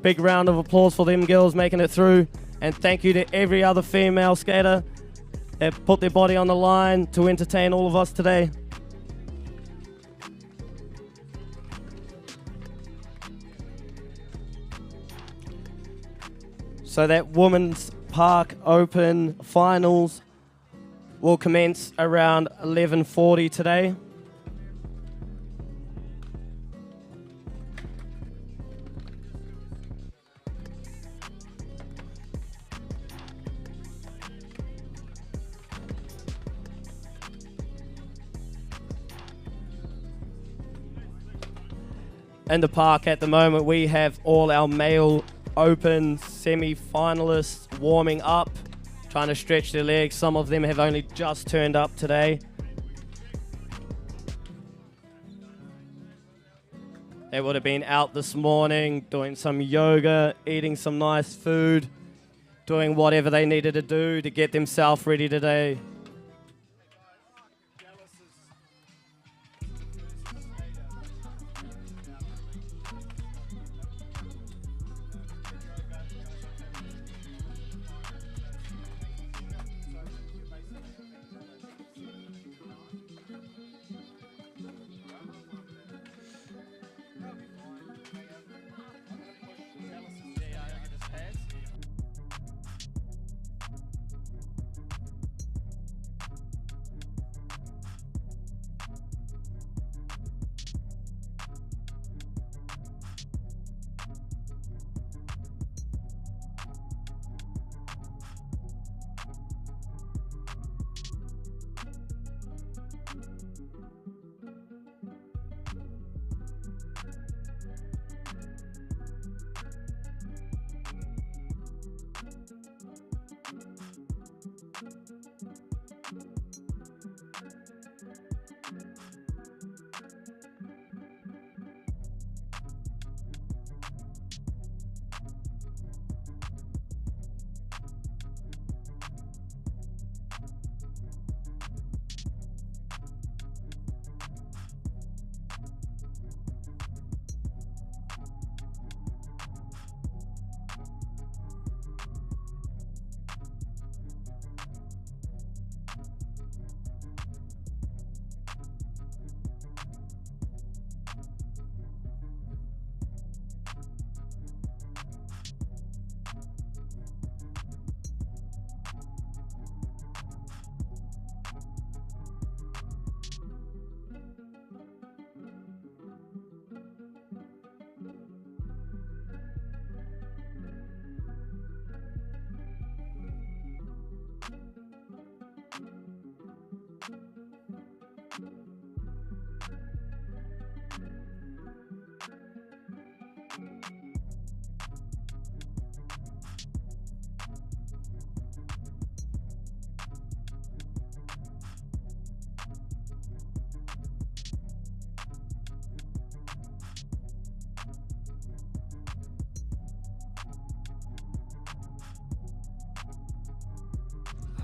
S1: Big round of applause for them girls making it through. And thank you to every other female skater that put their body on the line to entertain all of us today. So that Women's Park Open finals will commence around 11:40 today. In the park at the moment, we have all our male open semi-finalists warming up, trying to stretch their legs. Some of them have only just turned up today. They would have been out this morning doing some yoga, eating some nice food, doing whatever they needed to do to get themselves ready today.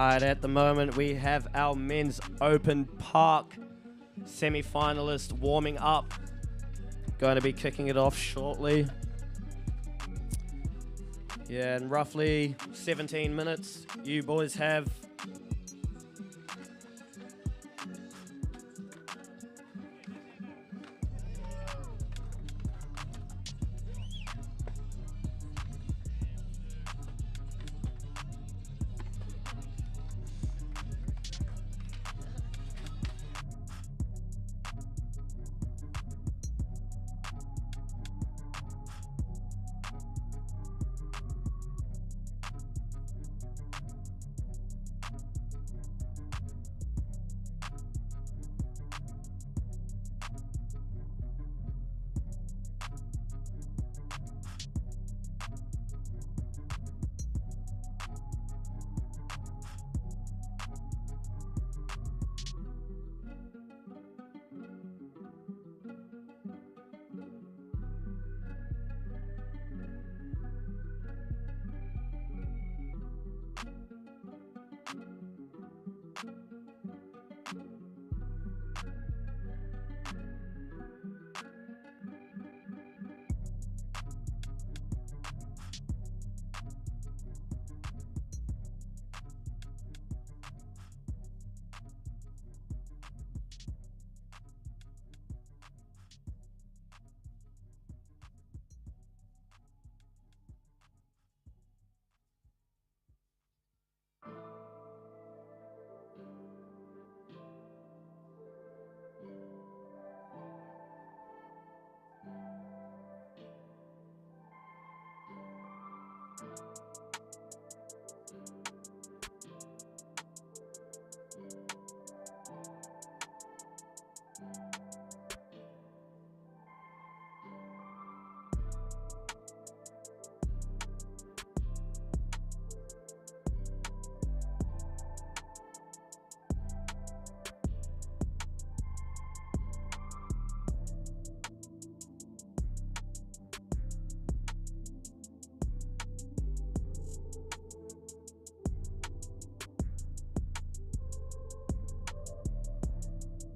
S1: Alright, at the moment we have our men's open park semi-finalist warming up. Going to be kicking it off shortly. Yeah, in roughly 17 minutes, you boys have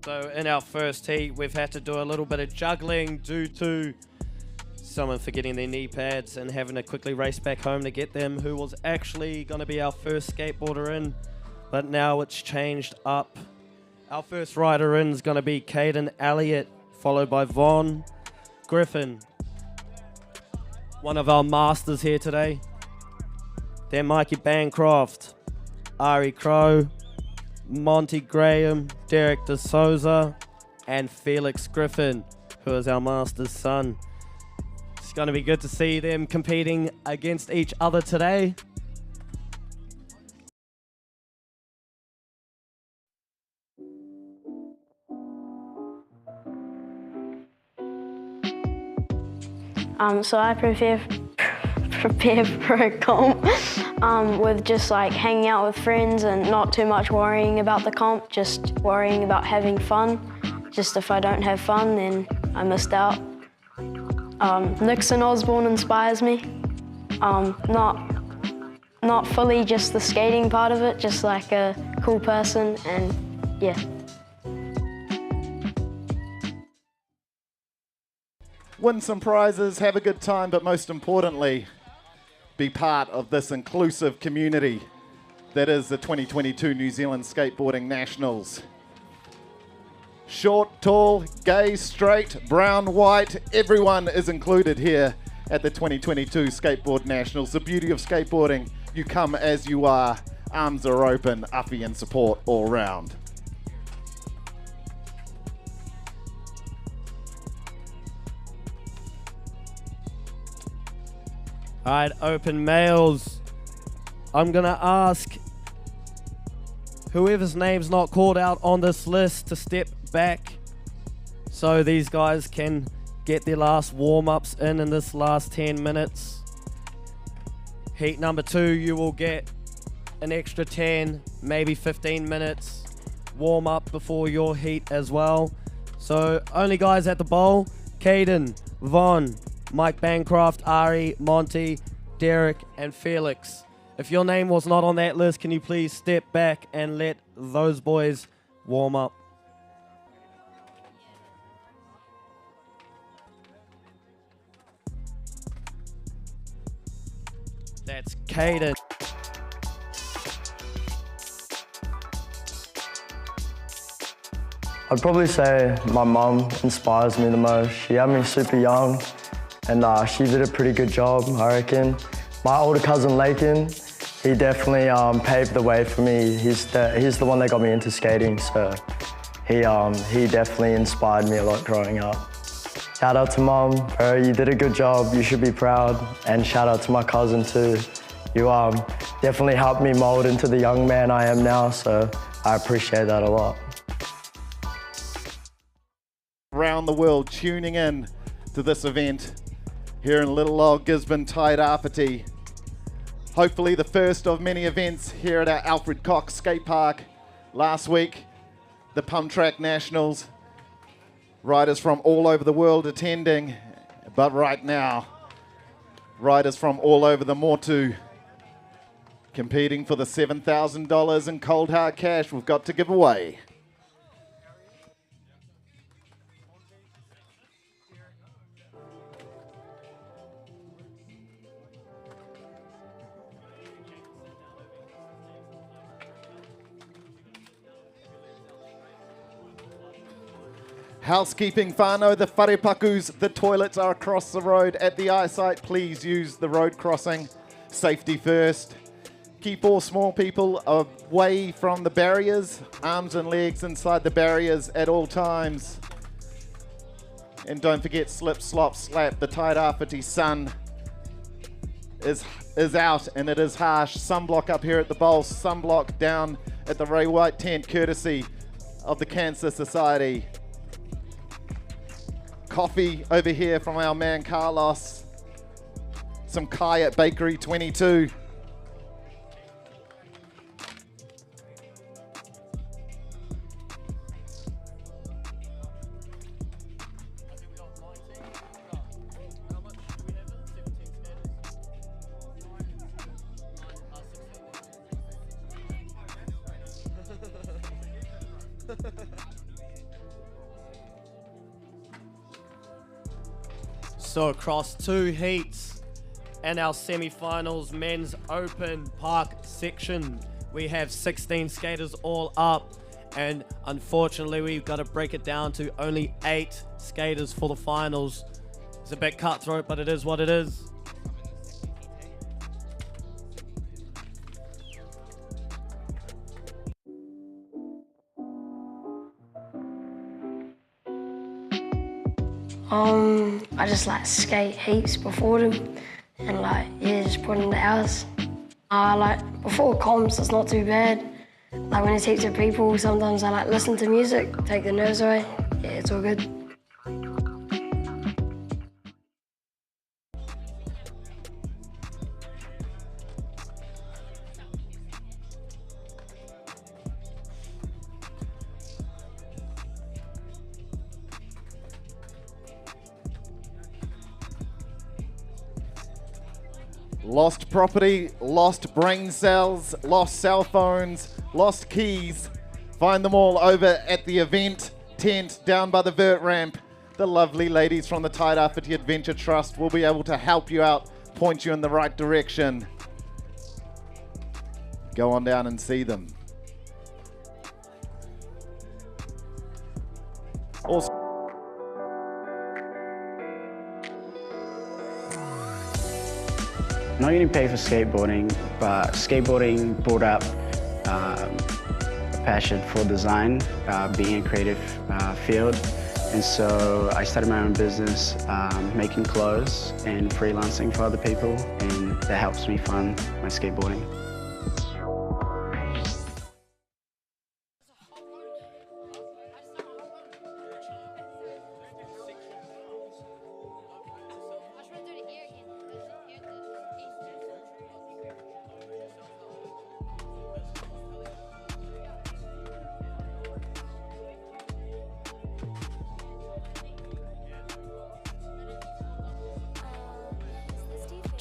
S1: So in our first heat, we've had to do a little bit of juggling due to someone forgetting their knee pads and having to quickly race back home to get them, who was actually going to be our first skateboarder in, but now it's changed up. Our first rider in is going to be Caden Elliott, followed by Von Griffin, one of our masters here today. Then Mikey Bancroft, Ari Crow, Monty Graham, Derek De Souza, and Felix Griffin, who is our master's son. It's going to be good to see them competing against each other today.
S5: So I prepare for a comp with just like hanging out with friends and not too much worrying about the comp, just worrying about having fun. Just if I don't have fun, then I missed out. Nixon Osborne inspires me. Not fully just the skating part of it, just like a cool person, and yeah.
S2: Win some prizes, have a good time, but most importantly, be part of this inclusive community that is the 2022 New Zealand Skateboarding Nationals. Short, tall, gay, straight, brown, white, everyone is included here at the 2022 Skateboard Nationals. The beauty of skateboarding, you come as you are, arms are open, uppy and support all round.
S1: All right, open males. I'm going to ask whoever's name's not called out on this list to step back so these guys can get their last warm-ups in this last 10 minutes. Heat number 2, you will get an extra 10, maybe 15 minutes warm-up before your heat as well. So only guys at the bowl, Caden, Von, Mike Bancroft, Ari, Monty, Derek, and Felix. If your name was not on that list, can you please step back and let those boys warm up? That's Caden.
S6: I'd probably say my mum inspires me the most. She had me super young and she did a pretty good job, I reckon. My older cousin Lakin, he definitely paved the way for me. He's the one that got me into skating, so he definitely inspired me a lot growing up. Shout out to Mum, bro, you did a good job, you should be proud. And shout out to my cousin too. You definitely helped me mold into the young man I am now, so I appreciate that a lot.
S2: Around the world tuning in to this event here in little old Gisborne, Tairāwhiti. Hopefully the first of many events here at our Alfred Cox skate park. Last week, the Pump Track Nationals. Riders from all over the world attending, but right now, riders from all over the Motu competing for the $7,000 in cold hard cash we've got to give away. Housekeeping whānau, the wharepakus, the toilets are across the road at the eyesight. Please use the road crossing. Safety first. Keep all small people away from the barriers. Arms and legs inside the barriers at all times. And don't forget slip, slop, slap. The Tairāwhiti sun is out and it is harsh. Sunblock up here at the bowl. Sunblock down at the Ray White tent courtesy of the Cancer Society. Coffee over here from our man Carlos. Some Kai at Bakery 22.
S1: So across 2 heats and our semi-finals men's open park section, we have 16 skaters all up, and unfortunately we've got to break it down to only 8 skaters for the finals. It's a bit cutthroat, but it is what it is.
S5: I just like skate heaps before them and like, yeah, just put in the hours. Like before comps, it's not too bad. Like when it's heaps of people, sometimes I like listen to music, take the nerves away. Yeah, it's all good.
S2: Lost property, lost brain cells, lost cell phones, lost keys. Find them all over at the event tent down by the vert ramp. The lovely ladies from the Tairāwhiti Adventure Trust will be able to help you out, point you in the right direction. Go on down and see them. Also,
S7: not getting paid for skateboarding, but skateboarding brought up a passion for design, being a creative field. And so I started my own business, making clothes and freelancing for other people, and that helps me fund my skateboarding.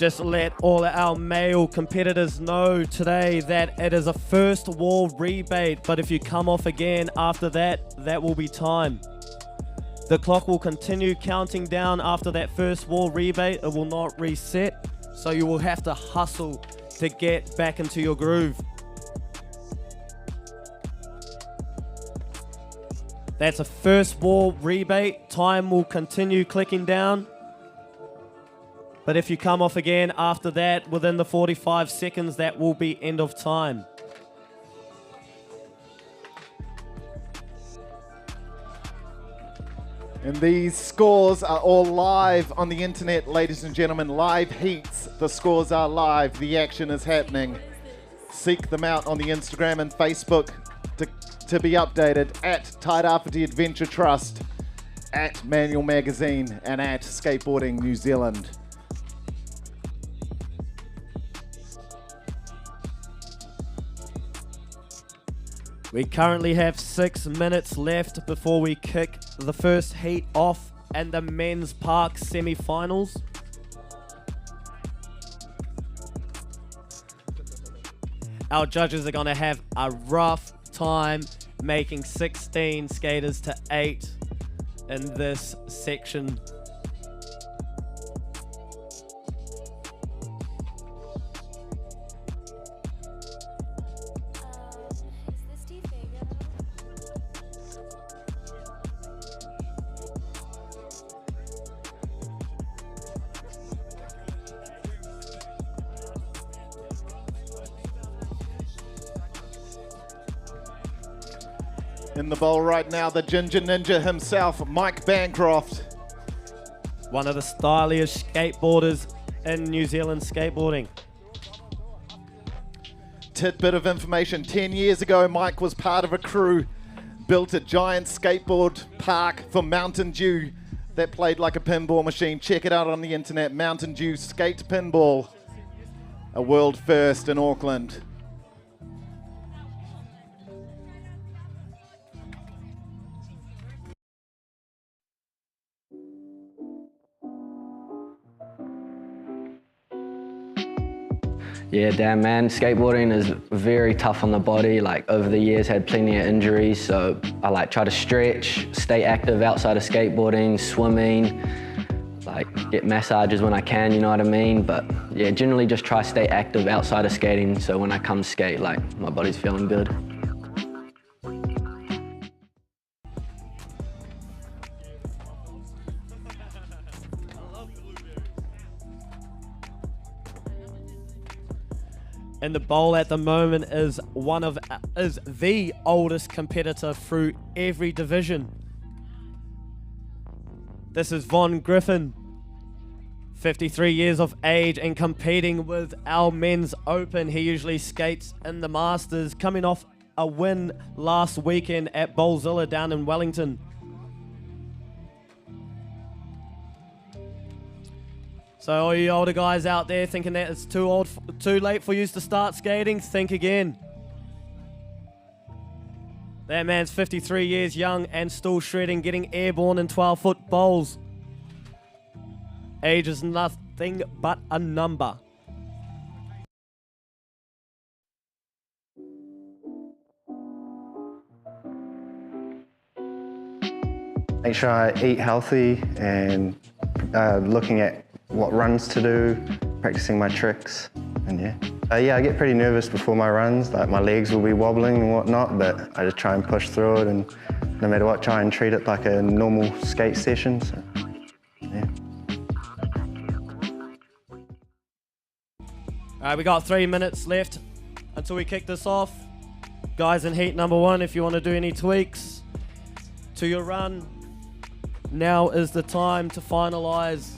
S1: Just let all our male competitors know today that it is a first wall rebate, but if you come off again after that, that will be time. The clock will continue counting down after that first wall rebate. It will not reset, so you will have to hustle to get back into your groove. That's a first wall rebate. Time will continue clicking down. But if you come off again after that, within the 45 seconds, that will be end of time.
S2: And these scores are all live on the internet, ladies and gentlemen. Live heats. The scores are live. The action is happening. Seek them out on the Instagram and Facebook to be updated at Tairāwhiti Adventure Trust, at Manual Magazine, and at Skateboarding New Zealand.
S1: We currently have 6 minutes left before we kick the first heat off and the men's park semi-finals. Our judges are going to have a rough time making 16 skaters to 8 in this section.
S2: In the bowl right now, the Ginger Ninja himself, Mike Bancroft.
S1: One of the styliest skateboarders in New Zealand skateboarding.
S2: Tidbit of information, 10 years ago, Mike was part of a crew, built a giant skateboard park for Mountain Dew that played like a pinball machine. Check it out on the internet, Mountain Dew Skate Pinball. A world first in Auckland.
S8: Yeah, damn man, skateboarding is very tough on the body. Like over the years, had plenty of injuries, so I like try to stretch, stay active outside of skateboarding, swimming, like get massages when I can, you know what I mean? But yeah, generally just try to stay active outside of skating, so when I come skate, like my body's feeling good.
S1: And the bowl at the moment is the oldest competitor through every division. This is Von Griffin, 53 years of age and competing with our men's open. He usually skates in the Masters, coming off a win last weekend at Bowlzilla down in Wellington. So all you older guys out there thinking that it's too late for you to start skating, think again. That man's 53 years young and still shredding, getting airborne in 12-foot bowls. Age is nothing but a number.
S9: Make sure I eat healthy and looking at what runs to do, practicing my tricks, and yeah, I get pretty nervous before my runs, like my legs will be wobbling and whatnot, but I just try and push through it, and no matter what, try and treat it like a normal skate session, so yeah.
S1: Alright, we got 3 minutes left until we kick this off. Guys in heat number 1, if you want to do any tweaks to your run, now is the time to finalize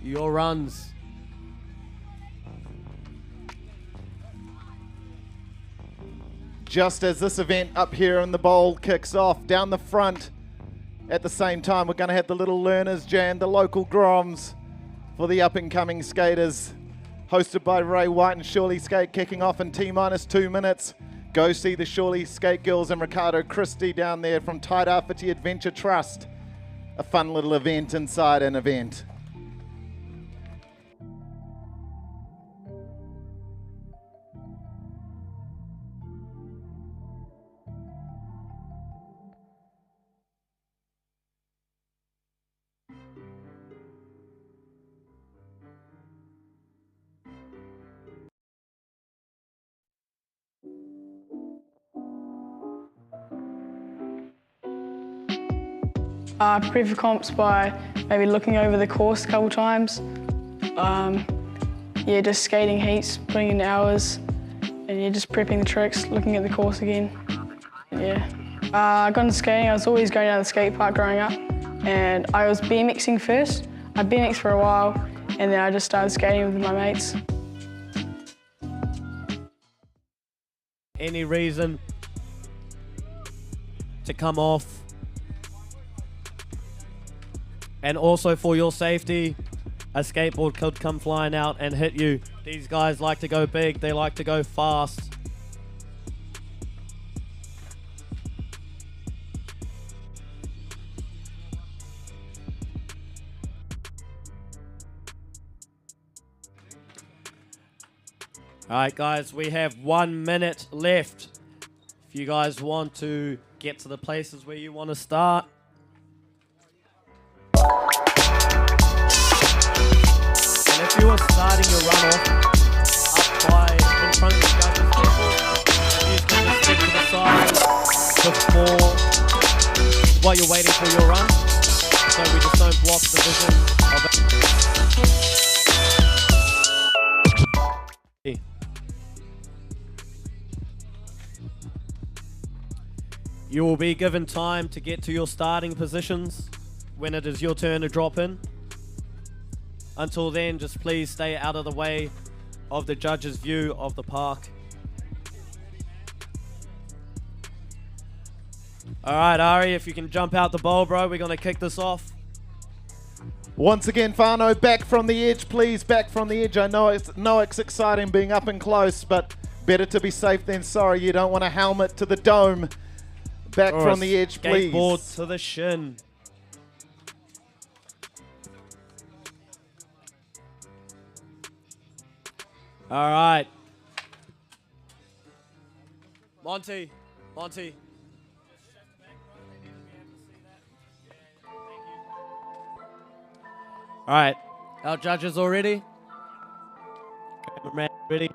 S1: your runs.
S2: Just as this event up here in the bowl kicks off, down the front at the same time, we're going to have the Little Learners Jam, the local Groms for the up-and-coming skaters, hosted by Ray White and Shirley Skate, kicking off in T-minus 2 minutes. Go see the Shirley Skate Girls and Ricardo Christie down there from Tairāwhiti Adventure Trust. A fun little event inside an event.
S10: Prepare for comps by maybe looking over the course a couple times. Yeah, just skating heats, putting in hours, and yeah, just prepping the tricks, looking at the course again. And yeah. I got into skating. I was always going down to the skate park growing up, and I was BMXing first. I BMXed for a while, and then I just started skating with my mates.
S1: Any reason to come off? And also for your safety, a skateboard could come flying out and hit you. These guys like to go big, they like to go fast. Alright guys, we have 1 minute left. If you guys want to get to the places where you want to start. And if you are starting your runoff up by in front of the judges table, you can just step to the side before while you're waiting for your run. So we just don't block the vision of it. You will be given time to get to your starting positions when it is your turn to drop in. Until then, just please stay out of the way of the judge's view of the park. Alright, Ari, if you can jump out the bowl, bro, we're going to kick this off.
S2: Once again, Whānau, back from the edge, please, back from the edge. I know it's exciting being up and close, but better to be safe than sorry. You don't want a helmet to the dome. Back from the edge, please.
S1: Skateboard to the shin. All right. Monty. All right. Our judges all ready? Cameraman ready?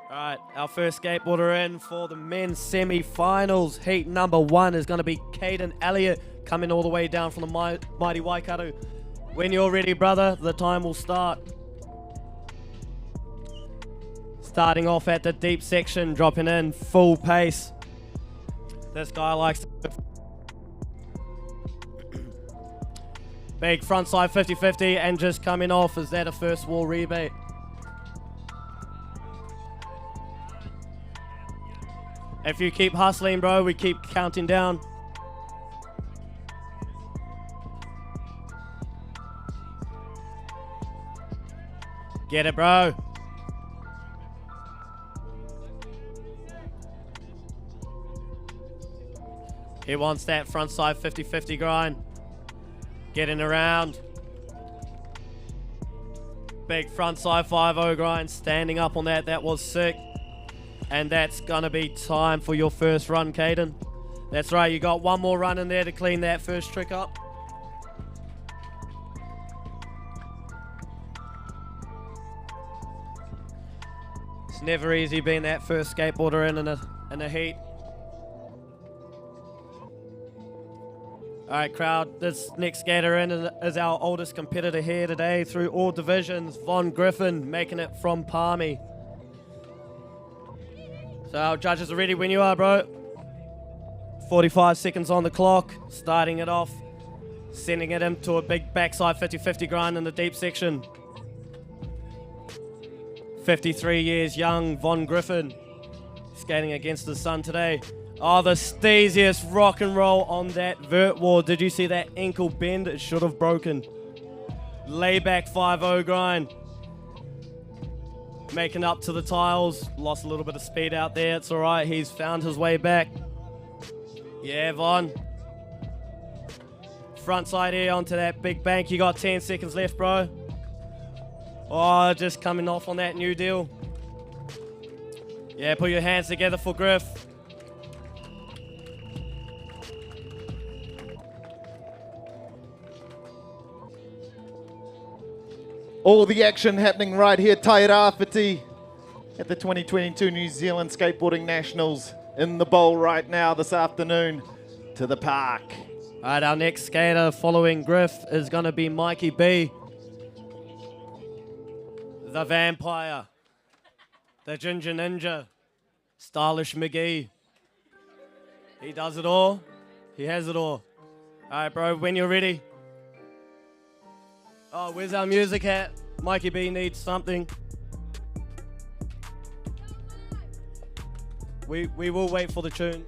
S1: All right, our first skateboarder in for the men's semi-finals. Heat number 1 is going to be Caden Elliott, coming all the way down from the mighty Waikato. When you're ready, brother, the time will start. Starting off at the deep section, dropping in full pace. This guy likes to... Big frontside 50-50, and just coming off, is that a first wall rebate? If you keep hustling, bro, we keep counting down. Get it, bro. He wants that frontside 50-50 grind. Getting around. Big frontside 5-0 grind. Standing up on that. That was sick. And that's going to be time for your first run, Caden. That's right, you got one more run in there to clean that first trick up. It's never easy being that first skateboarder in a heat. All right, crowd, this next skater in is our oldest competitor here today through all divisions, Von Griffin, making it from Palmy. So our judges are ready when you are, bro. 45 seconds on the clock, starting it off, sending it into a big backside 50-50 grind in the deep section. 53 years young, Von Griffin, skating against his son today. Oh, the steeziest rock and roll on that vert wall. Did you see that ankle bend? It should have broken. Layback 5-0 grind. Making up to the tiles. Lost a little bit of speed out there. It's all right. He's found his way back. Yeah, Von. Front side here onto that big bank. You got 10 seconds left, bro. Oh, just coming off on that new deal. Yeah, put your hands together for Griff.
S2: All the action happening right here, Tairāwhiti at the 2022 New Zealand Skateboarding Nationals in the bowl right now this afternoon to the park.
S1: All right, our next skater following Griff is going to be Mikey B. The Vampire. The Ginger Ninja. Stylish McGee. He does it all. He has it all. All right, bro, when you're ready. Oh, where's our music at? Mikey B needs something. We will wait for the tune.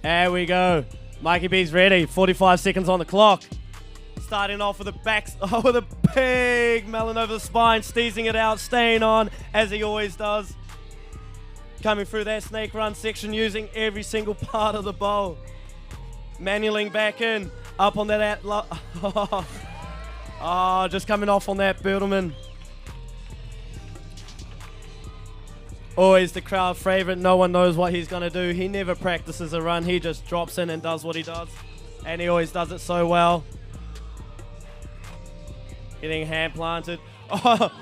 S1: There we go. Mikey B's ready. 45 seconds on the clock. Starting off with with a big melon over the spine, steezing it out, staying on as he always does. Coming through that snake run section using every single part of the bowl. Manualing back in, up on that. Just coming off on that Birdleman. Always the crowd favorite. No one knows what he's going to do. He never practices a run. He just drops in and does what he does. And he always does it so well. Getting hand planted. Oh,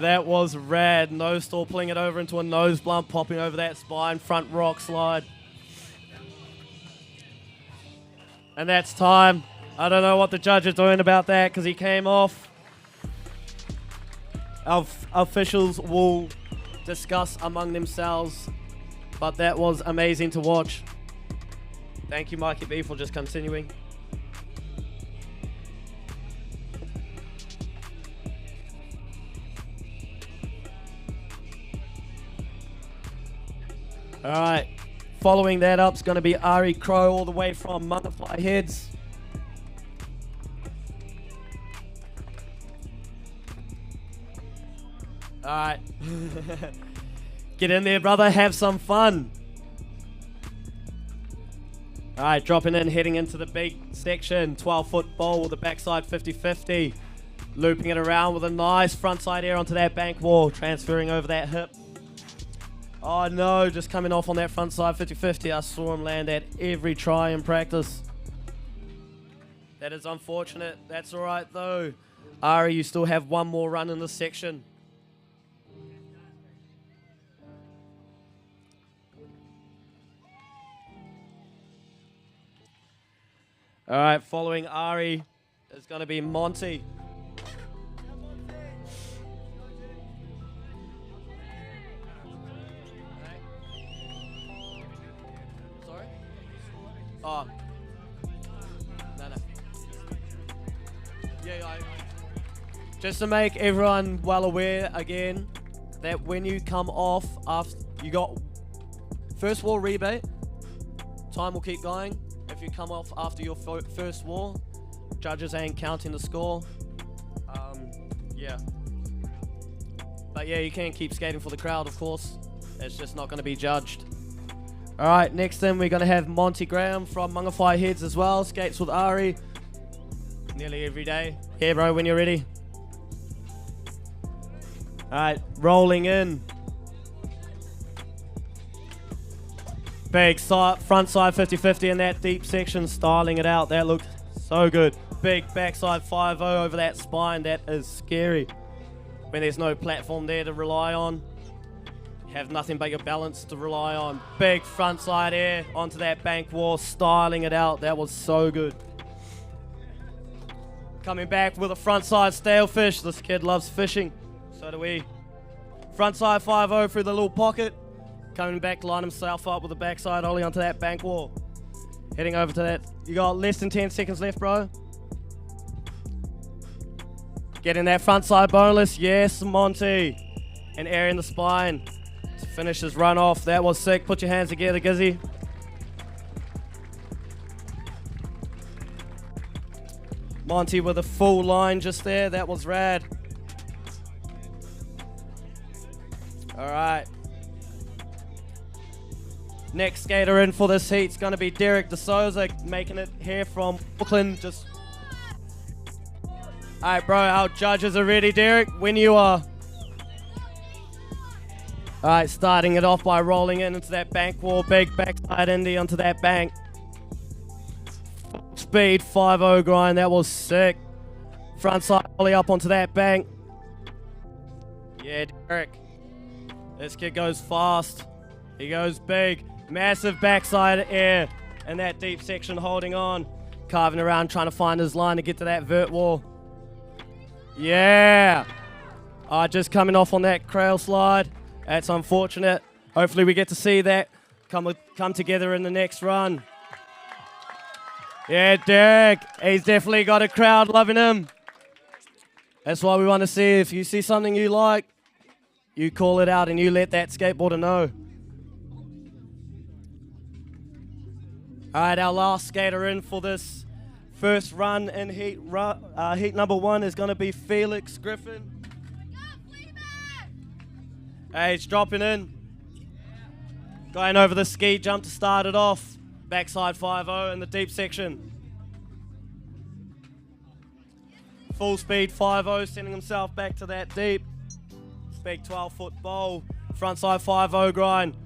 S1: that was rad. Nose stall, pulling it over into a nose blunt, popping over that spine, front rock slide. And that's time. I don't know what the judge is doing about that because he came off. Our officials will discuss among themselves, but that was amazing to watch. Thank you, Mikey B, for just continuing. All right, following that up is going to be Ari Crow all the way from Butterfly Heads. All right. Get in there, brother. Have some fun. All right, dropping in, heading into the big section. 12-foot bowl with the backside 50-50. Looping it around with a nice frontside air onto that bank wall. Transferring over that hip. Oh, no. Just coming off on that frontside 50-50. I saw him land that every try in practice. That is unfortunate. That's all right, though. Ari, you still have one more run in this section. All right, following Ari is going to be Monty. Sorry? Oh. No. Yeah, just to make everyone well aware again that when you come off after you got first wall rebate, time will keep going. If you come off after your first wall, judges ain't counting the score. Yeah. But yeah, you can keep skating for the crowd, of course. It's just not going to be judged. All right, next in we're going to have Monty Graham from Mangawhai Heads as well. Skates with Ari nearly every day. Yeah, bro, when you're ready. All right, rolling in. Big front side 50-50 in that deep section, styling it out. That looked so good. Big backside 5-0 over that spine. That is scary. When there's no platform there to rely on. You have nothing but your balance to rely on. Big front side air onto that bank wall, styling it out. That was so good. Coming back with a front side stale fish. This kid loves fishing. So do we. Front side 5-0 through the little pocket. Coming back to line himself up with the backside ollie onto that bank wall. Heading over to that. You got less than 10 seconds left, bro. Getting that front side boneless. Yes, Monty. And air in the spine to finish his run off. That was sick. Put your hands together, Gizzy. Monty with a full line just there. That was rad. All right. Next skater in for this heat's going to be Derek DeSouza, making it here from Brooklyn. Just. All right, bro, our judges are ready, Derek, when you are. All right, starting it off by rolling in into that bank wall. Big backside Indy onto that bank. Speed 5-0 grind, that was sick. Front side ollie up onto that bank. Yeah, Derek. This kid goes fast. He goes big. Massive backside air in that deep section, holding on, carving around, trying to find his line to get to that vert wall. Yeah. Just coming off on that crail slide. That's unfortunate. Hopefully we get to see that come together in the next run. Yeah, Derek, he's definitely got a crowd loving him. That's why we want to see if you see something you like, you call it out and you let that skateboarder know. All right, our last skater in for this first run in heat number 1 is going to be Felix Griffin. Hey, he's dropping in. Going over the ski jump to start it off. Backside 5-0 in the deep section. Full speed 5-0, sending himself back to that deep. Big 12-foot bowl. Frontside 5-0 grind.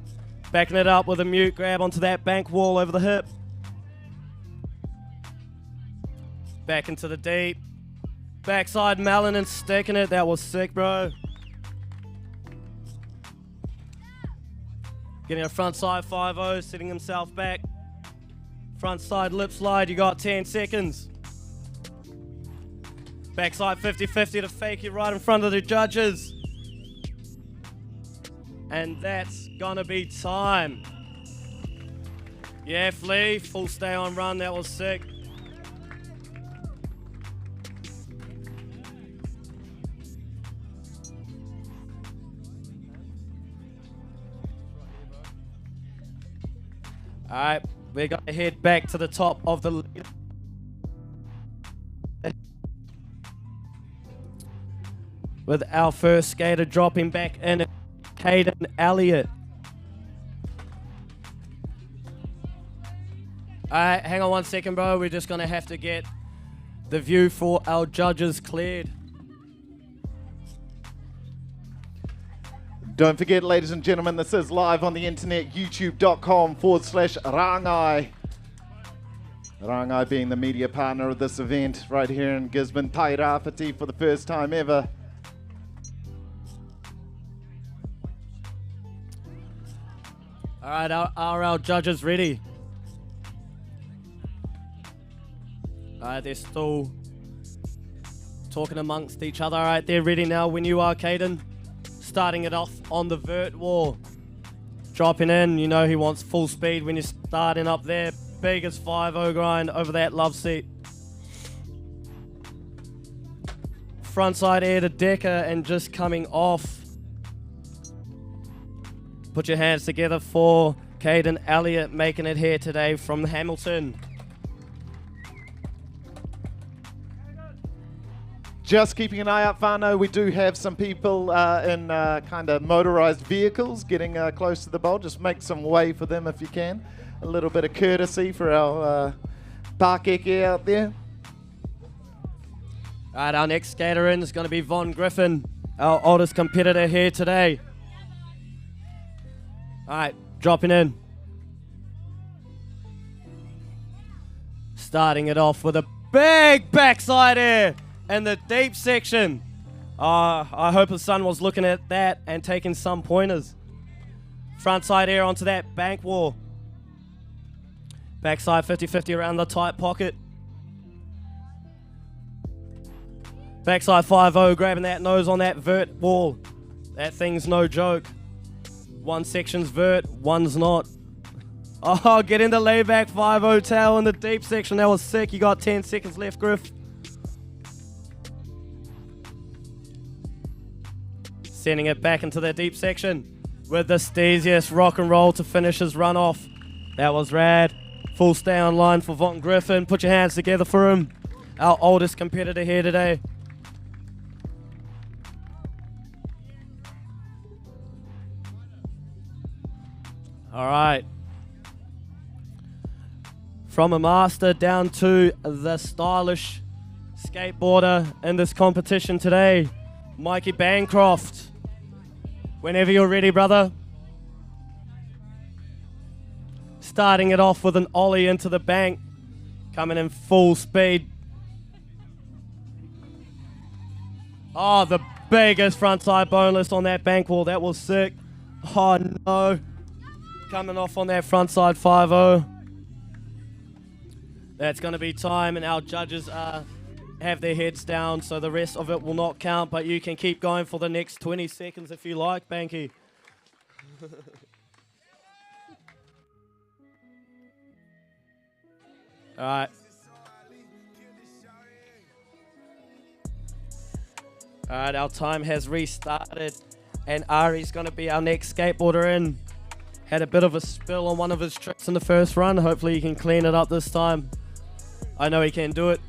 S1: Backing it up with a mute grab onto that bank wall over the hip. Back into the deep. Backside melon and sticking it. That was sick, bro. Getting a frontside 5-0, sitting himself back. Frontside lip slide, you got 10 seconds. Backside 50-50 to fake it right in front of the judges. And that's gonna be time. Yeah, Flea, full stay on run, that was sick. All right, we're going to head back to the top of the lead. With our first skater dropping back in, Caden Elliott. All right, hang on one second, bro. We're just going to have to get the view for our judges cleared.
S2: Don't forget, ladies and gentlemen, this is live on the internet, youtube.com/Rangai. Rangai being the media partner of this event right here in Gisborne, Tairāwhiti for the first time ever.
S1: All right, are our judges ready? All right, they're still talking amongst each other. All right, they're ready now when you are, Caden. Starting it off on the vert wall. Dropping in, you know he wants full speed when you're starting up there. Biggest 5-0 grind over that love seat. Frontside air to decker and just coming off. Put your hands together for Caden Elliott making it here today from Hamilton.
S2: Just keeping an eye out, Whānau, we do have some people in kind of motorised vehicles getting close to the bowl. Just make some way for them if you can. A little bit of courtesy for our Pākeke out there.
S1: All right, our next skater in is going to be Von Griffin, our oldest competitor here today. All right, dropping in. Starting it off with a big backside air in the deep section. I hope his son was looking at that and taking some pointers. Frontside air onto that bank wall. Backside 50-50 around the tight pocket. Backside 5-0, grabbing that nose on that vert wall. That thing's no joke. One section's vert, one's not. Oh, get in the layback 5-0 tail in the deep section. That was sick. You got 10 seconds left, Griff. Sending it back into the deep section with the steeziest rock and roll to finish his run off. That was rad. Full stay on line for Von Griffin. Put your hands together for him. Our oldest competitor here today. All right. From a master down to the stylish skateboarder in this competition today, Mikey Bancroft. Whenever you're ready, brother. Starting it off with an ollie into the bank. Coming in full speed. Oh, the biggest frontside boneless on that bank wall. That was sick. Oh, no. Coming off on that frontside 5-0. That's going to be time, and our judges have their heads down, so the rest of it will not count, but you can keep going for the next 20 seconds if you like, Banky. All right. All right, our time has restarted, and Ari's going to be our next skateboarder in. Had a bit of a spill on one of his tricks in the first run. Hopefully he can clean it up this time. I know he can do it.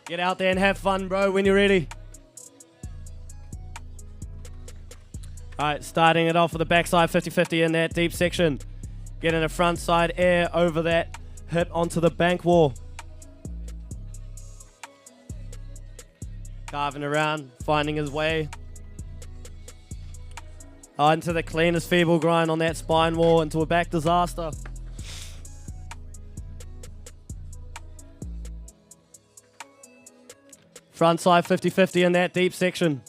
S1: Get out there and have fun, bro, when you're ready. All right, starting it off with a backside 50-50 in that deep section. Getting a front side air over that hip onto the bank wall. Carving around, finding his way. Into the cleanest feeble grind on that spine wall, into a back disaster. Front side 50-50 in that deep section.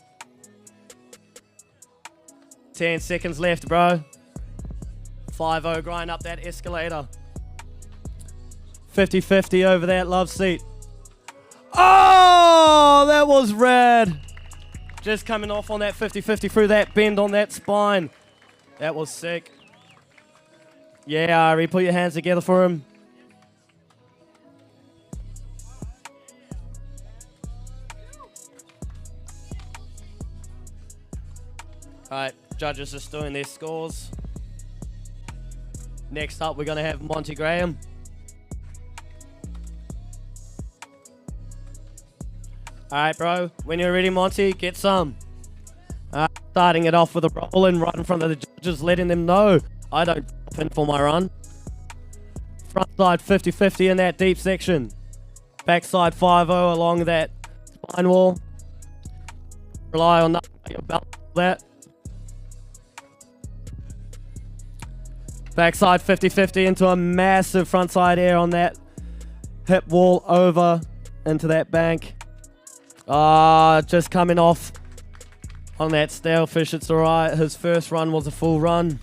S1: 10 seconds left, bro. 5-0 grind up that escalator. 50-50 over that love seat. Oh, that was rad. Just coming off on that 50-50 through that bend on that spine. That was sick. Yeah, Ari, put your hands together for him. All right, judges just doing their scores. Next up, we're going to have Monty Graham. All right, bro, when you're ready, Monty, get some. Starting it off with a roll in right in front of the judges, letting them know I don't drop in for my run. Front side 50-50 in that deep section. Backside 5-0 along that spine wall. Rely on that. Backside 50-50 into a massive frontside air on that hip wall over into that bank. Just coming off on that stale fish, it's alright. His first run was a full run.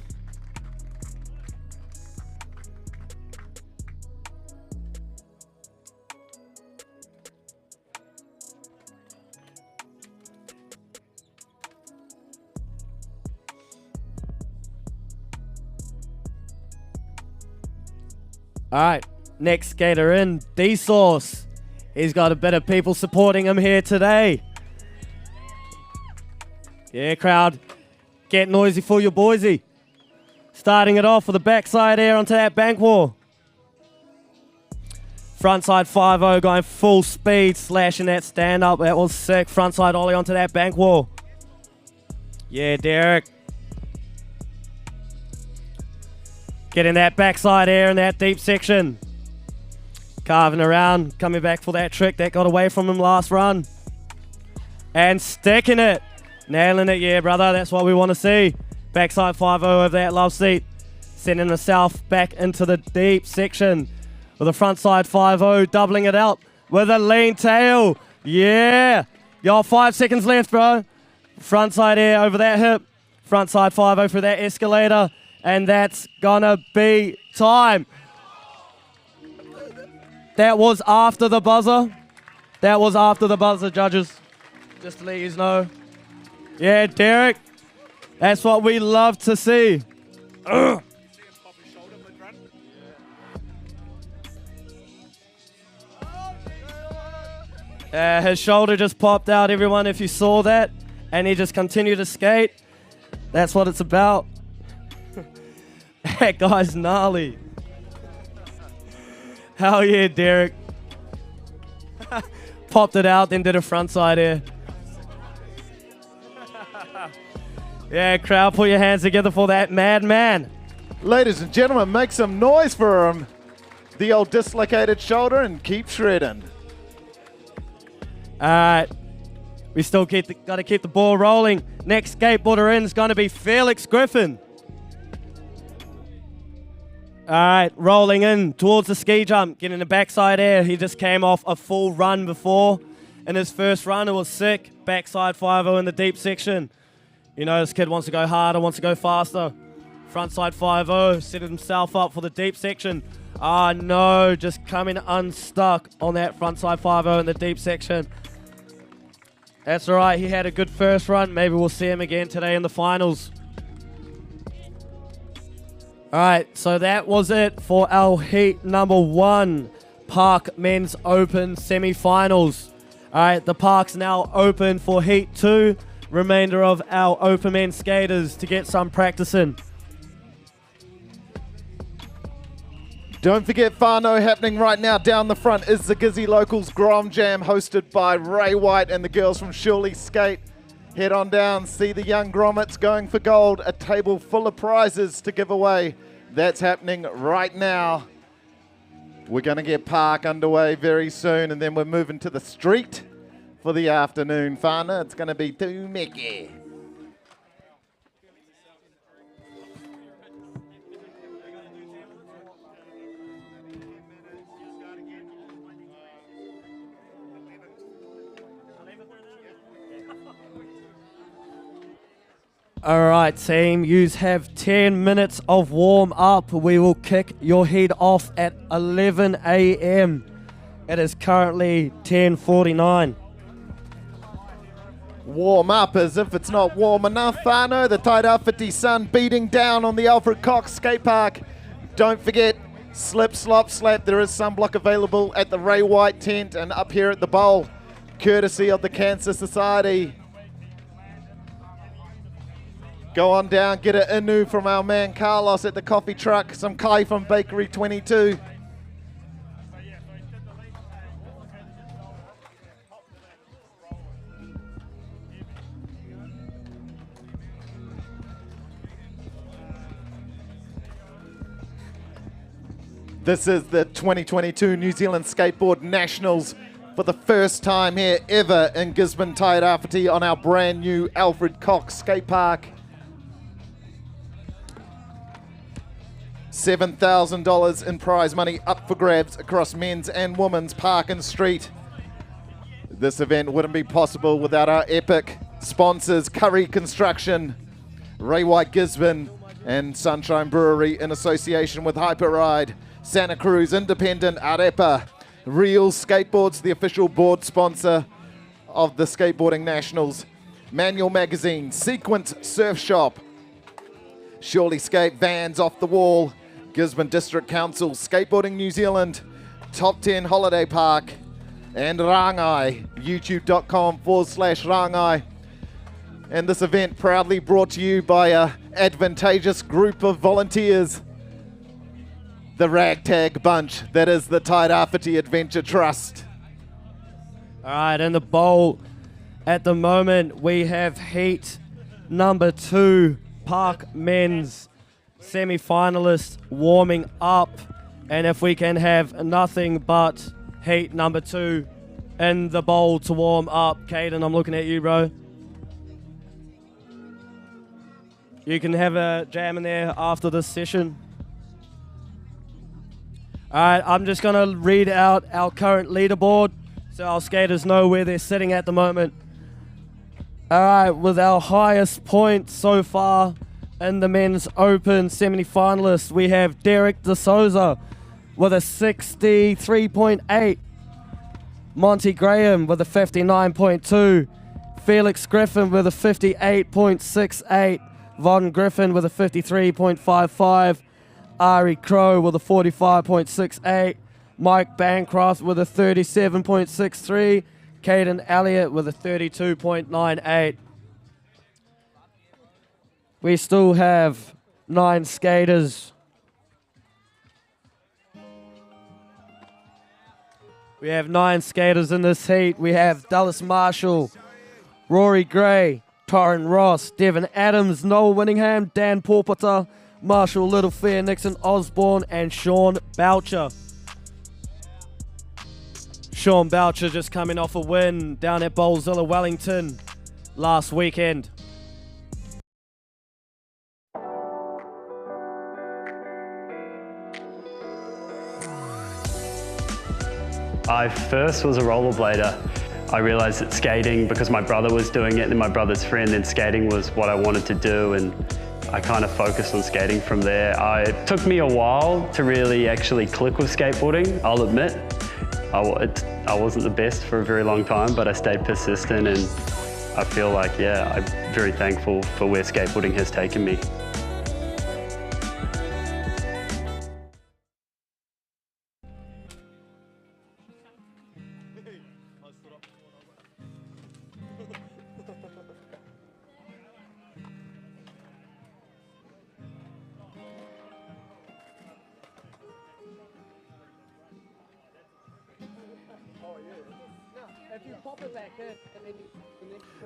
S1: Alright, next skater in, D-Sauce. He's got a bit of people supporting him here today. Yeah, crowd, get noisy for your boysy. Starting it off with a backside air onto that bank wall. Frontside 5-0 going full speed, slashing that stand up. That was sick. Frontside ollie onto that bank wall. Yeah, Derek. Getting that backside air in that deep section. Carving around, coming back for that trick that got away from him last run. And sticking it. Nailing it, yeah, brother. That's what we want to see. Backside 5-0 over that love seat. Sending himself back into the deep section. With a frontside 5-0, doubling it out with a lean tail. Yeah. Yo, 5 seconds left, bro. Frontside air over that hip. Frontside 5-0 for that escalator. And that's gonna be time. That was after the buzzer. That was after the buzzer, judges. Just to let you know. Yeah, Derek. That's what we love to see. His shoulder just popped out, everyone, if you saw that. And he just continued to skate. That's what it's about. That guy's gnarly. Hell yeah, Derek. Popped it out, then did a frontside air. Yeah, crowd, put your hands together for that madman.
S2: Ladies and gentlemen, make some noise for him. The old dislocated shoulder, and keep shredding.
S1: All right. We still got to keep the ball rolling. Next skateboarder in is going to be Felix Griffin. All right, rolling in towards the ski jump, getting a backside air. He just came off a full run before. In his first run, it was sick. Backside 5-0 in the deep section. You know, this kid wants to go harder, wants to go faster. Frontside 5-0, set himself up for the deep section. Ah, no, just coming unstuck on that frontside 5-0 in the deep section. That's all right, he had a good first run. Maybe we'll see him again today in the finals. All right, so that was it for our heat number 1, Park Men's Open semi-finals. All right, the park's now open for heat 2. Remainder of our open men skaters to get some practice in.
S2: Don't forget whānau happening right now. Down the front is the Gizzy Locals Grom Jam hosted by Ray White and the girls from Surely Skate. Head on down, see the young grommets going for gold. A table full of prizes to give away. That's happening right now. We're going to get park underway very soon, and then we're moving to the street for the afternoon whānau. It's going to be too Mickey.
S1: All right, team, you have 10 minutes of warm up. We will kick your heat off at 11 a.m. It is currently 10:49.
S2: Warm up as if it's not warm enough, whānau. The Tairāwhiti sun beating down on the Alfred skate park. Don't forget, slip, slop, slap. There is sunblock available at the Ray White tent and up here at the bowl, courtesy of the Cancer Society. Go on down, get an inu from our man Carlos at the coffee truck, some kai from Bakery 22. This is the 2022 New Zealand Skateboard Nationals for the first time here ever in Gisborne, Tairāwhiti on our brand new Alfred Cox skate park. $7,000 in prize money up for grabs across men's and women's park and street. This event wouldn't be possible without our epic sponsors, Curry Construction, Ray White Gisborne, and Sunshine Brewery in association with Hyperride, Santa Cruz Independent, Arepa, Real Skateboards, the official board sponsor of the Skateboarding Nationals, Manual Magazine, Sequence Surf Shop, Surely Skate, Vans Off the Wall, Gisborne District Council, Skateboarding New Zealand, Top 10 Holiday Park, and Rangai, youtube.com/Rangai. And this event proudly brought to you by an advantageous group of volunteers, the ragtag bunch that is the Tairāwhiti Adventure Trust.
S1: All right, in the bowl at the moment, we have heat number 2, Park Men's semi-finalists warming up. And if we can have nothing but heat number 2 in the bowl to warm up. Caden, I'm looking at you, bro. You can have a jam in there after this session. All right, I'm just going to read out our current leaderboard so our skaters know where they're sitting at the moment. All right, with our highest point so far in the men's open semi-finalists, we have Derek De Souza with a 63.8. Monty Graham with a 59.2. Felix Griffin with a 58.68. Von Griffin with a 53.55. Ari Crow with a 45.68. Mike Bancroft with a 37.63. Caden Elliott with a 32.98. We still have 9 skaters. We have 9 skaters in this heat. We have Dallas Marshall, Rory Gray, Torrin Ross, Devin Adams, Noel Winningham, Dan Porpota, Marshall Littlefair, Nixon Osborne, and Sean Boucher. Sean Boucher just coming off a win down at Bowlzilla Wellington last weekend.
S11: I first was a rollerblader. I realized that skating, because my brother was doing it and my brother's friend, and skating was what I wanted to do, and I kind of focused on skating from there. It took me a while to really actually click with skateboarding, I'll admit. I wasn't the best for a very long time, but I stayed persistent, and I feel like, yeah, I'm very thankful for where skateboarding has taken me.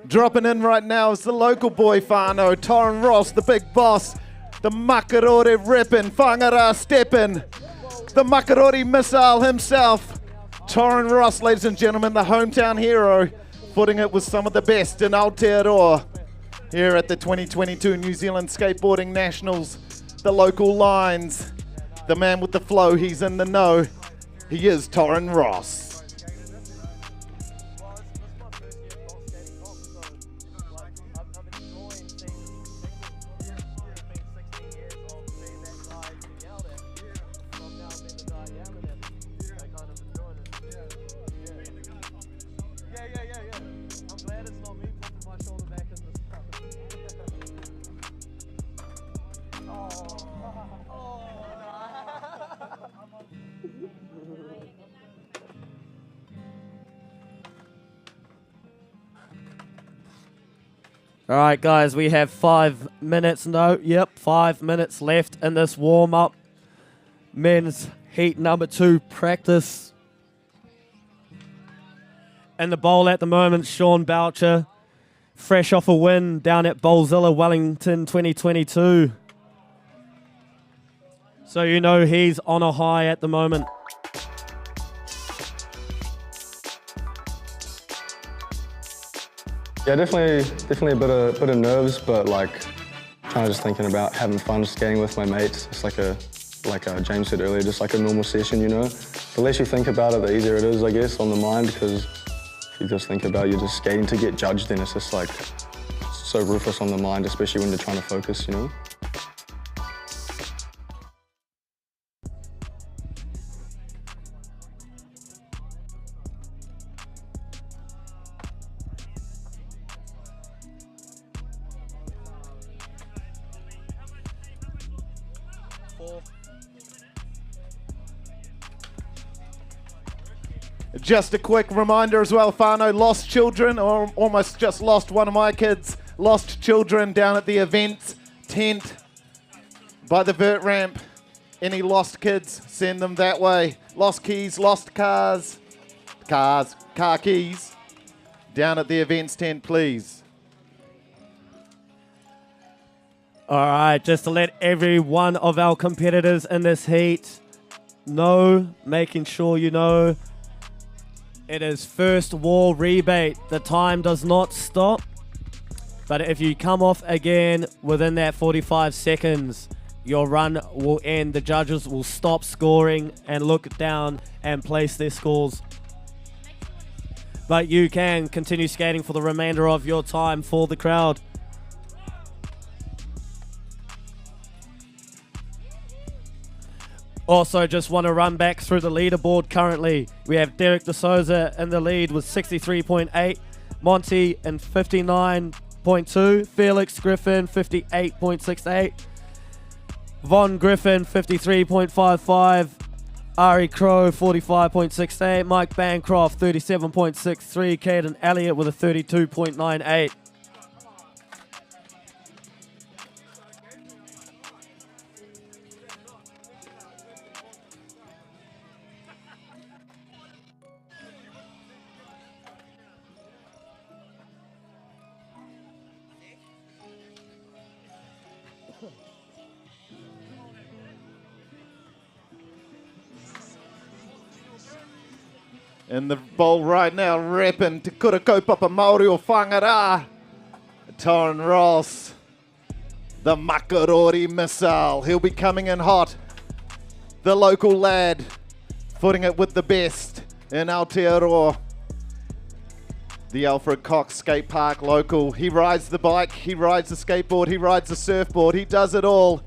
S2: Dropping in right now is the local boy whānau, Torrin Ross, the big boss, the Makarori rippin', whangara steppin', the Makarori missile himself. Torrin Ross, ladies and gentlemen, the hometown hero, footing it with some of the best in Aotearoa here at the 2022 New Zealand Skateboarding Nationals. The local lines, the man with the flow, he's in the know. He is Torrin Ross.
S1: All right, guys, we have 5 minutes. 5 minutes left in this warm-up. Men's heat number 2 practice. In the bowl at the moment, Sean Boucher, fresh off a win down at Bowlzilla, Wellington 2022. So you know he's on a high at the moment.
S6: Yeah, definitely a bit of nerves, but like kind of just thinking about having fun skating with my mates. It's like James said earlier, just like a normal session, you know. The less you think about it, the easier it is, I guess, on the mind, because if you just think about you're just skating to get judged, then it's just like so ruthless on the mind, especially when you're trying to focus, you know.
S2: Just a quick reminder as well, whānau, lost children, or almost just lost one of my kids, lost children down at the event tent by the vert ramp. Any lost kids, send them that way. Lost keys, lost car keys, down at the events tent, please.
S1: All right, just to let every one of our competitors in this heat know, making sure you know, it is first wall rebate. The time does not stop, but if you come off again within that 45 seconds, your run will end. The judges will stop scoring and look down and place their scores. But you can continue skating for the remainder of your time for the crowd. Also, just want to run back through the leaderboard currently. We have Derek De Souza in the lead with 63.8, Monty in 59.2, Felix Griffin 58.68, Von Griffin 53.55, Ari Crow 45.68, Mike Bancroft 37.63, Caden Elliott with a 32.98.
S2: In the bowl right now, repping Te Kura Kaupapa Māori o Whangara, Torrin Ross, the Makarori missile. He'll be coming in hot. The local lad, footing it with the best in Aotearoa. the Alfred Cox Skate Park local. He rides the bike, he rides the skateboard, he rides the surfboard, he does it all.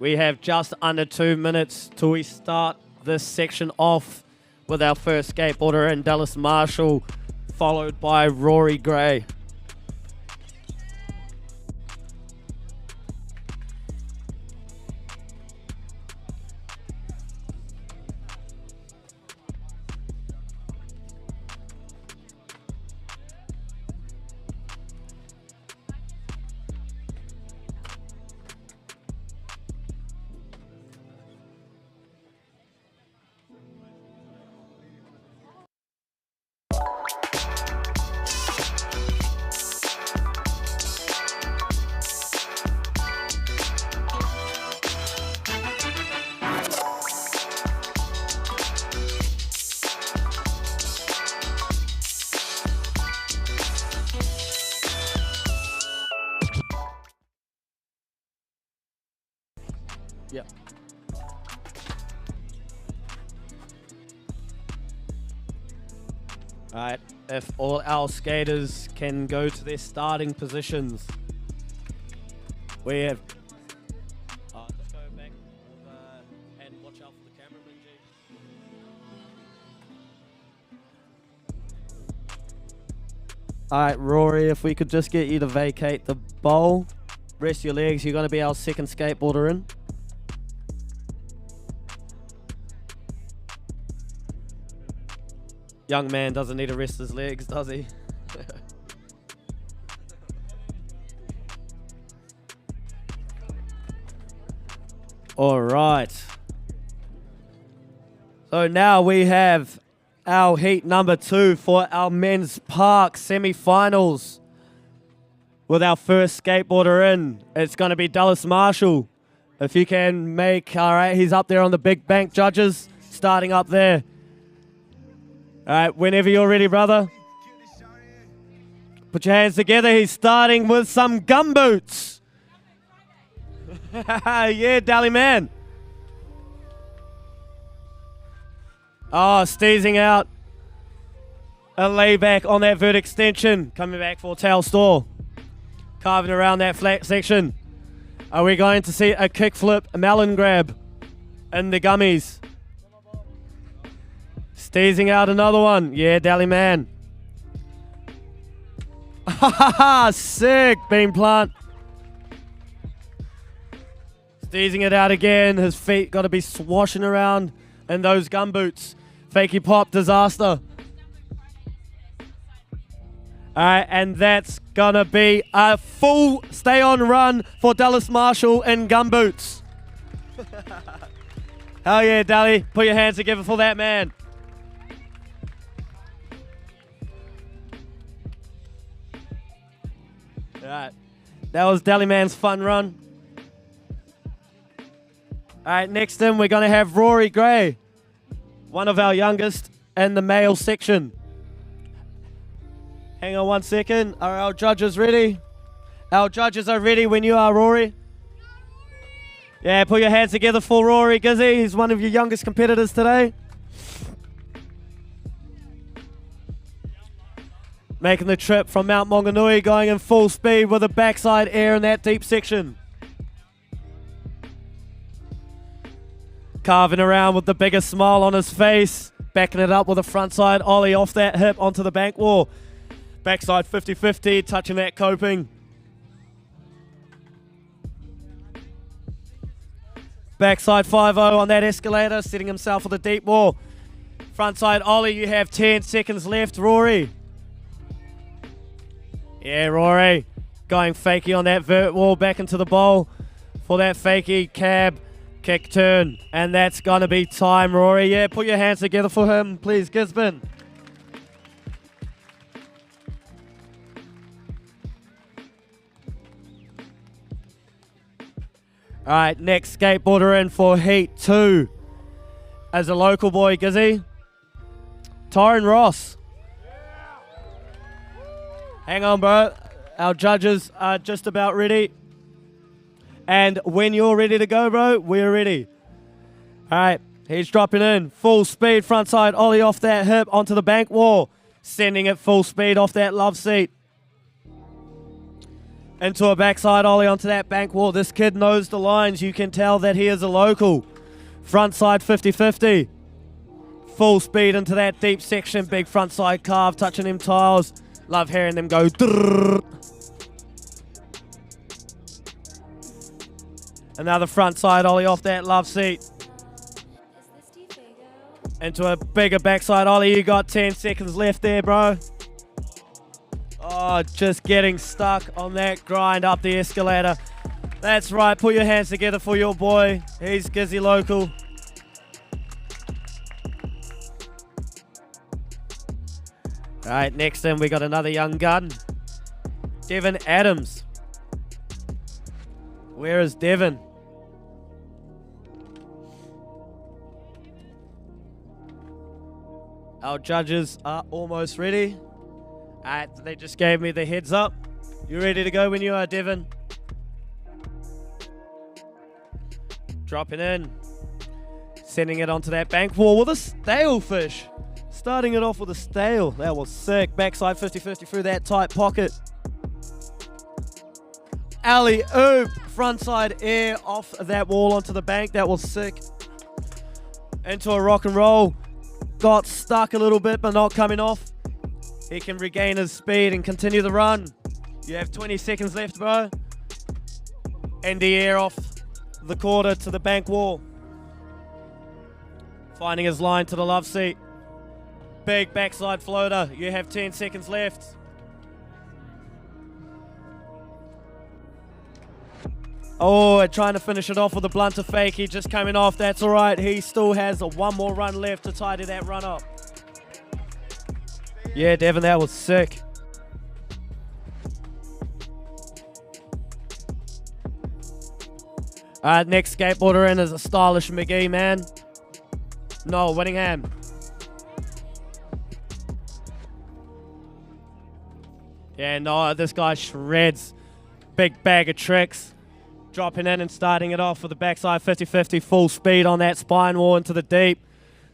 S1: We have just under 2 minutes till we start this section off with our first skateboarder in Dallas Marshall, followed by Rory Gray. Yep. Alright, if all our skaters can go to their starting positions. We have... just go back and watch out for the cameraman, G. Alright, Rory, if we could just get you to vacate the bowl. Rest your legs, you're going to be our second skateboarder in. Young man doesn't need to rest his legs, does he? All right. So now we have our heat number 2 for our men's park semi-finals. With our first skateboarder in, it's going to be Dallas Marshall. If you can make, all right, he's up there on the big bank judges, starting up there. All right, whenever you're ready, brother. Put your hands together. He's starting with some gumboots. Yeah, Dally man. Oh, steezing out. A layback on that vert extension. Coming back for tail store. Carving around that flat section. Are we going to see a kickflip, a melon grab in the gummies? Steezing out another one. Yeah, Dally man. Sick beam plant. Steezing it out again. His feet got to be swashing around in those gumboots. Fakey pop disaster. Alright, and that's gonna be a full stay on run for Dallas Marshall in gumboots. Hell yeah, Dally. Put your hands together for that man. Alright, that was Dally Man's fun run. Alright, next in we're going to have Rory Gray, one of our youngest in the male section. Hang on 1 second, are our judges ready? Our judges are ready when you are, Rory. Yeah, put your hands together for Rory Gizzy, he's one of your youngest competitors today. Making the trip from Mount Maunganui, going in full speed with a backside air in that deep section. Carving around with the biggest smile on his face. Backing it up with a frontside ollie off that hip onto the bank wall. Backside 50-50, touching that coping. Backside 5-0 on that escalator, setting himself for the deep wall. Frontside ollie, you have 10 seconds left, Rory. Yeah, Rory, going fakie on that vert wall, back into the bowl for that fakie cab, kick turn, and that's going to be time, Rory. Yeah, put your hands together for him, please, Gisborne. All right, next skateboarder in for heat 2. As a local boy, Gizzy. Tyron Ross. Hang on, bro. Our judges are just about ready. And when you're ready to go, bro, we're ready. All right, he's dropping in. Full speed, frontside ollie off that hip onto the bank wall. Sending it full speed off that love seat. Into a backside ollie onto that bank wall. This kid knows the lines. You can tell that he is a local. Frontside 50-50. Full speed into that deep section. Big frontside carve, touching them tiles. Love hearing them go. Drrr. Another frontside ollie off that love seat. Into a bigger backside ollie. You got 10 seconds left there, bro. Oh, just getting stuck on that grind up the escalator. That's right, put your hands together for your boy. He's Gizzy local. All right, next in we got another young gun. Devin Adams. Where is Devin? Our judges are almost ready. They just gave me the heads up. You ready to go when you are, Devin? Dropping in. Sending it onto that bank wall with a stale fish. Starting it off with a stale. That was sick. Backside 50-50 through that tight pocket. Alley-oop. Frontside air off that wall onto the bank. That was sick. Into a rock and roll. Got stuck a little bit, but not coming off. He can regain his speed and continue the run. You have 20 seconds left, bro. And the air off the quarter to the bank wall. Finding his line to the love seat. Big backside floater. You have 10 seconds left. Oh, trying to finish it off with a blunter fake. He just coming off. That's all right. He still has one more run left to tidy that run up. Yeah, Devin, that was sick. All right, next skateboarder in is a stylish McGee, man. No, Whittingham. Yeah, no, this guy shreds. Big bag of tricks. Dropping in and starting it off with the backside 50-50, full speed on that spine wall into the deep.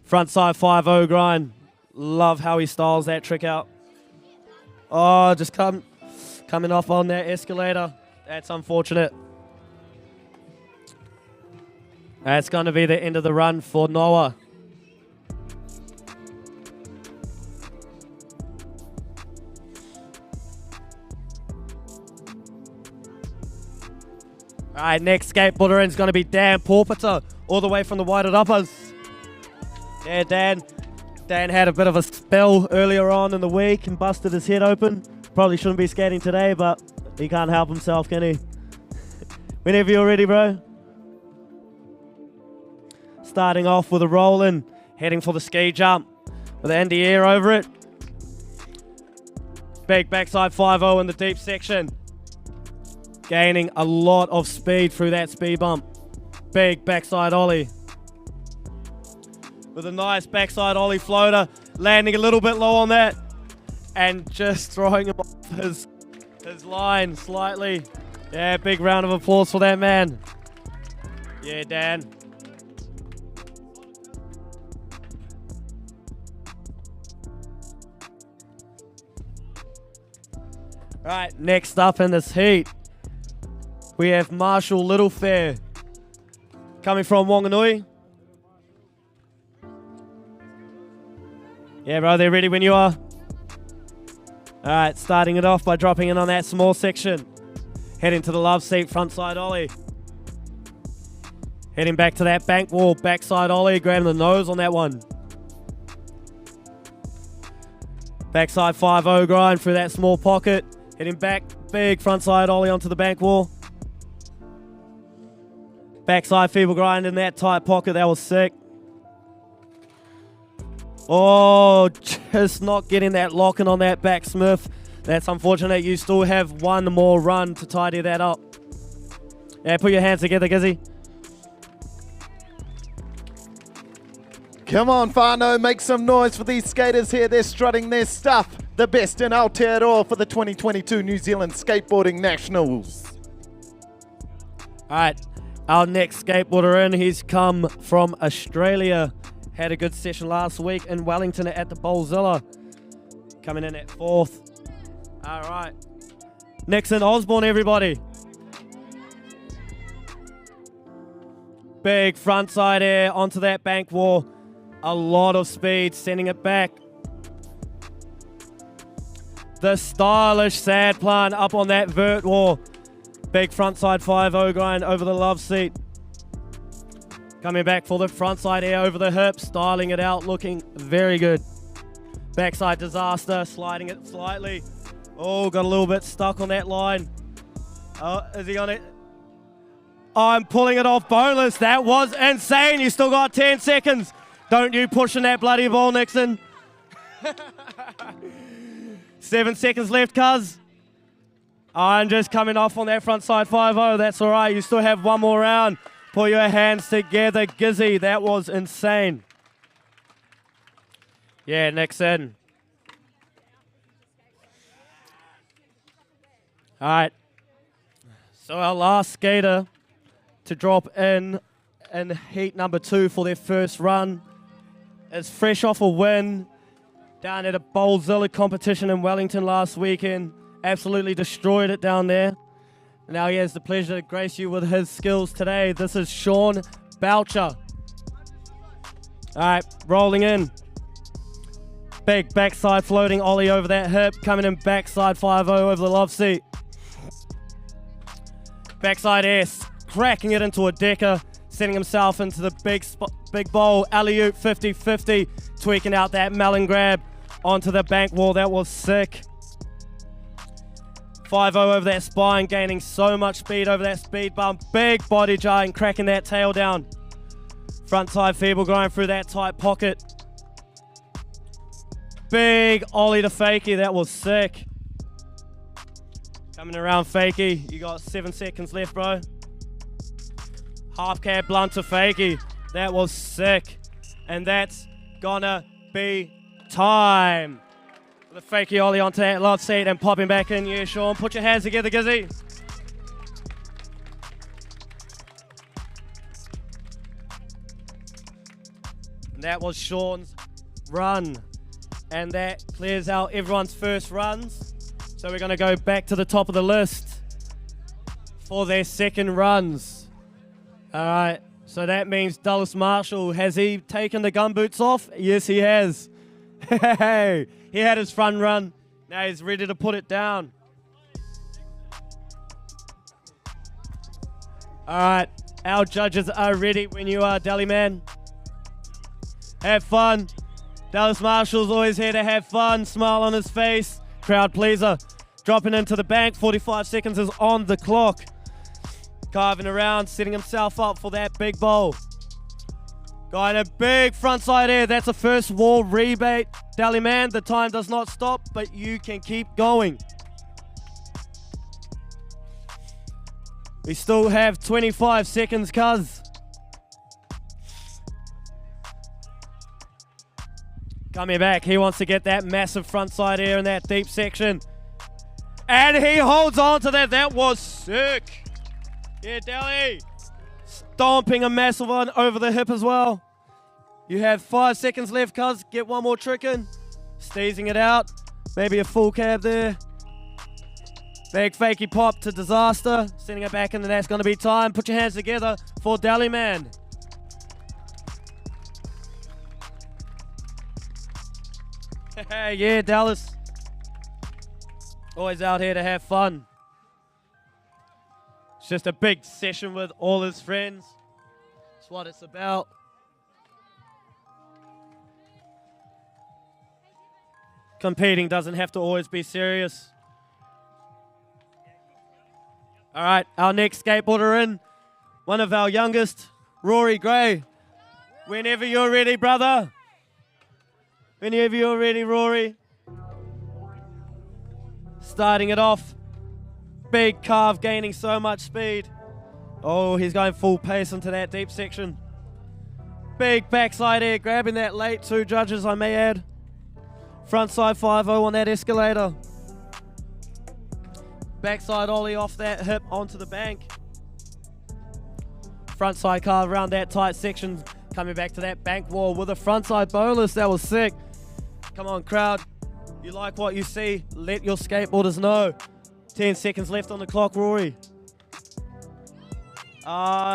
S1: Frontside 5-0 grind. Love how he styles that trick out. Oh, just coming off on that escalator. That's unfortunate. That's going to be the end of the run for Noah. All right, next skateboarder in is going to be Dan Porpiter, all the way from the Whited Uppers. Yeah, Dan had a bit of a spell earlier on in the week and busted his head open. Probably shouldn't be skating today, but he can't help himself, can he? Whenever you're ready, bro. Starting off with a roll in, heading for the ski jump with the Indy air over it. Big backside 5-0 in the deep section. Gaining a lot of speed through that speed bump. Big backside ollie. With a nice backside ollie floater, landing a little bit low on that and just throwing him off his line slightly. Yeah, big round of applause for that man. Yeah, Dan. Right, next up in this heat, we have Marshall Littlefair coming from Wanganui. Yeah, bro, they're ready when you are. All right, starting it off by dropping in on that small section. Heading to the love seat, frontside ollie. Heading back to that bank wall, backside ollie, grabbing the nose on that one. Backside 5-0 grind through that small pocket. Heading back, big frontside ollie onto the bank wall. Backside feeble grind in that tight pocket, that was sick. Oh, just not getting that locking on that back Smith. That's unfortunate. You still have one more run to tidy that up. Yeah, put your hands together, Gizzy.
S2: Come on, whānau, make some noise for these skaters here. They're strutting their stuff. The best in Aotearoa for the 2022 New Zealand Skateboarding Nationals.
S1: All right, our next skateboarder in, he's come from Australia. Had a good session last week in Wellington at the Bowlzilla. Coming in at 4th. All right. Next in Osborne, everybody. Big frontside air onto that bank wall. A lot of speed, sending it back. The stylish sad plant up on that vert wall. Big frontside 5-0 grind over the love seat. Coming back for the frontside air over the hip, styling it out, looking very good. Backside disaster, sliding it slightly. Oh, got a little bit stuck on that line. Oh, is he on it? Oh, I'm pulling it off boneless. That was insane. You still got 10 seconds. Don't you pushing that bloody ball, Nixon. 7 seconds left, cuz. I'm just coming off on that front side 5-0. That's all right. You still have one more round. Put your hands together, Gizzy. That was insane. Yeah, Nixon. All right. So our last skater to drop in heat number 2 for their first run is fresh off a win down at a Bowlzilla competition in Wellington last weekend. Absolutely destroyed it down there. Now he has the pleasure to grace you with his skills today. This is Sean Boucher. All right, rolling in. Big backside floating ollie over that hip. Coming in backside 5-0 over the love seat. Backside S, cracking it into a decker. Setting himself into the big bowl. Alley-oop 50-50. Tweaking out that melon grab onto the bank wall. That was sick. 5-0 over that spine, gaining so much speed over that speed bump. Big body jar and cracking that tail down. Front side feeble grind through that tight pocket. Big ollie to fakie, that was sick. Coming around fakie, you got 7 seconds left, bro. Half cab blunt to fakie, that was sick. And that's gonna be time. The fakie ollie onto that love seat and popping back in. Yeah, Sean, put your hands together, Gizzy. And that was Sean's run. And that clears out everyone's first runs. So we're going to go back to the top of the list for their second runs. All right, so that means Dallas Marshall. Has he taken the gumboots off? Yes, he has. Hey. He had his front run. Now he's ready to put it down. All right, our judges are ready when you are, Dally Man. Have fun. Dallas Marshall's always here to have fun. Smile on his face. Crowd pleaser. Dropping into the bank. 45 seconds is on the clock. Carving around, setting himself up for that big bowl. Got a big frontside air. That's a first wall rebate. Dally Man, the time does not stop, but you can keep going. We still have 25 seconds, cuz. Coming back, he wants to get that massive frontside air in that deep section. And he holds on to that. That was sick. Yeah, Dally. Stomping a massive one over the hip as well. You have 5 seconds left, cuz. Get one more trick in. Steezing it out. Maybe a full cab there. Big fakey pop to disaster. Sending it back in, and that's going to be time. Put your hands together for Dally Man. Yeah, Dallas. Always out here to have fun. It's just a big session with all his friends. That's what it's about. Competing doesn't have to always be serious. All right, our next skateboarder in, one of our youngest, Rory Gray. Whenever you're ready, brother. Whenever you're ready, Rory. Starting it off. Big carve, gaining so much speed. Oh, he's going full pace into that deep section. Big backside air, grabbing that late, 2 judges, I may add. Frontside 5-0 on that escalator. Backside ollie off that hip onto the bank. Frontside carve around that tight section, coming back to that bank wall with a frontside bonus. That was sick. Come on, crowd. You like what you see, let your skateboarders know. 10 seconds left on the clock, Rory.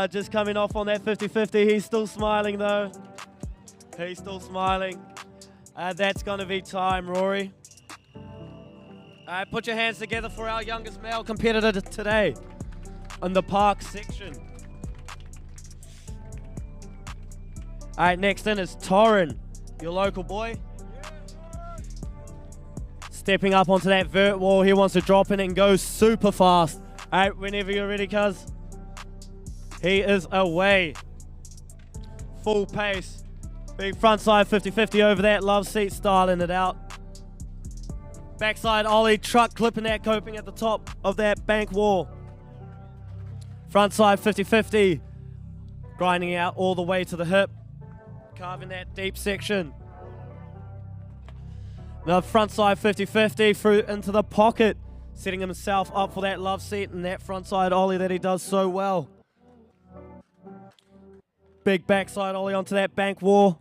S1: Just coming off on that 50-50. He's still smiling though. He's still smiling. That's gonna be time, Rory. Put your hands together for our youngest male competitor today in the park section. All right, next in is Torrin, your local boy. Stepping up onto that vert wall, he wants to drop in and go super fast. All right, whenever you're ready, cuz. He is away. Full pace. Big frontside 50-50 over that love seat, styling it out. Backside ollie, truck clipping that coping at the top of that bank wall. Frontside 50-50. Grinding out all the way to the hip. Carving that deep section. Now frontside 50-50 through into the pocket. Setting himself up for that love seat and that frontside ollie that he does so well. Big backside ollie onto that bank wall.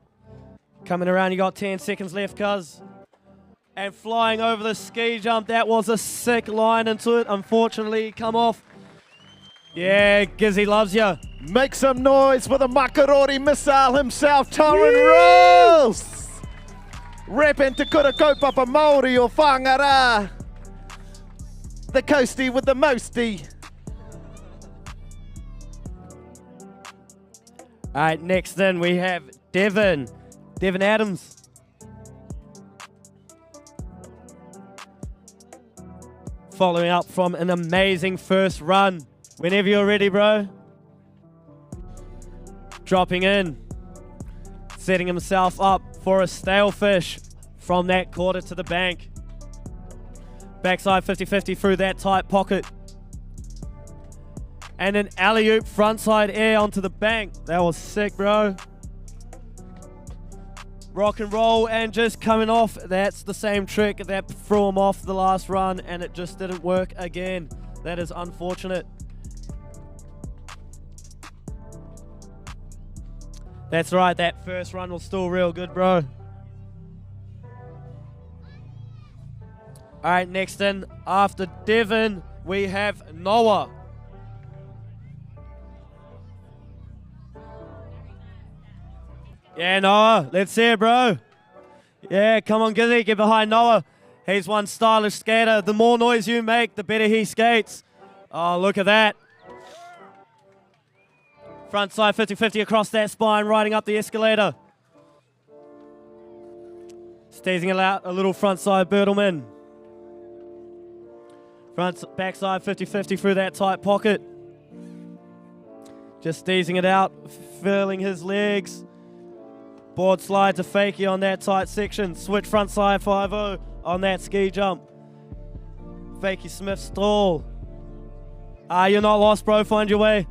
S1: Coming around, you got 10 seconds left, cuz. And flying over the ski jump, that was a sick line into it. Unfortunately, come off. Yeah, Gizzy loves you.
S2: Make some noise for the Makarori missile himself, Torrin Rose! Repping Te Kura Kaupapa Māori o Whangara. The coastie with the mostie.
S1: All right, next in we have Devin Adams. Following up from an amazing first run. Whenever you're ready, bro. Dropping in. Setting himself up for a stale fish from that quarter to the bank. Backside 50-50 through that tight pocket. And an alley-oop frontside air onto the bank. That was sick, bro. Rock and roll and just coming off. That's the same trick that threw him off the last run and it just didn't work again. That is unfortunate. That's right, that first run was still real good, bro. All right, next in, after Devin, we have Noah. Yeah, Noah, let's see it, bro. Yeah, come on, Gizzy, get behind Noah. He's one stylish skater. The more noise you make, the better he skates. Oh, look at that. Front side 50-50 across that spine, riding up the escalator. Staging it out, a little front side Bertelman. Backside 50-50 through that tight pocket. Just teasing it out, filling his legs. Board slide to fakie on that tight section. Switch front side 5-0 on that ski jump. Fakie Smith stall. You're not lost, bro. Find your way.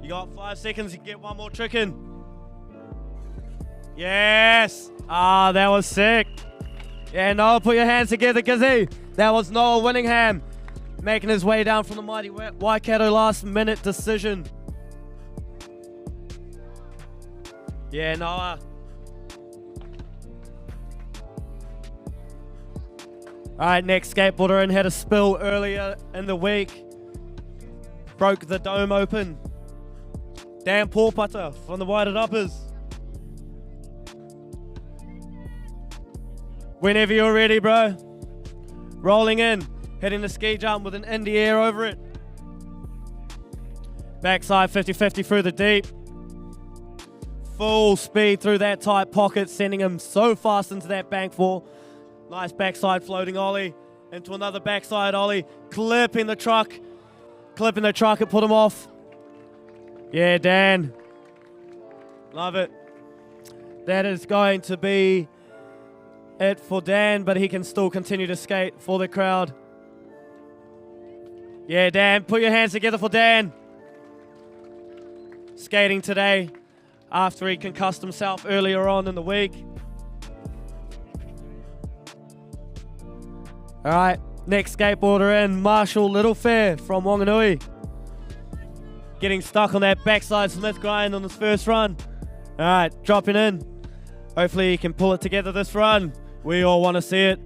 S1: You got 5 seconds. You can get one more trick in. Yes. That was sick. Yeah, Noah, put your hands together, Gizzy. That was Noah Winningham making his way down from the mighty Waikato last minute decision. Yeah, Noah. All right, next skateboarder in had a spill earlier in the week. Broke the dome open. Dan Pōpata from the Whited Uppers. Whenever you're ready, bro. Rolling in, hitting the ski jump with an indie air over it. Backside 50-50 through the deep. Full speed through that tight pocket, sending him so fast into that bank wall. Nice backside floating ollie into another backside ollie, clipping the truck. It put him off. Yeah, Dan. Love it. That is going to be it for Dan, but he can still continue to skate for the crowd. Yeah, Dan, put your hands together for Dan. skating today after he concussed himself earlier on in the week. All right, next skateboarder in, Marshall Littlefair from Wanganui. Getting stuck on that backside Smith grind on his first run. All right, dropping in. Hopefully he can pull it together this run. We all want to see it.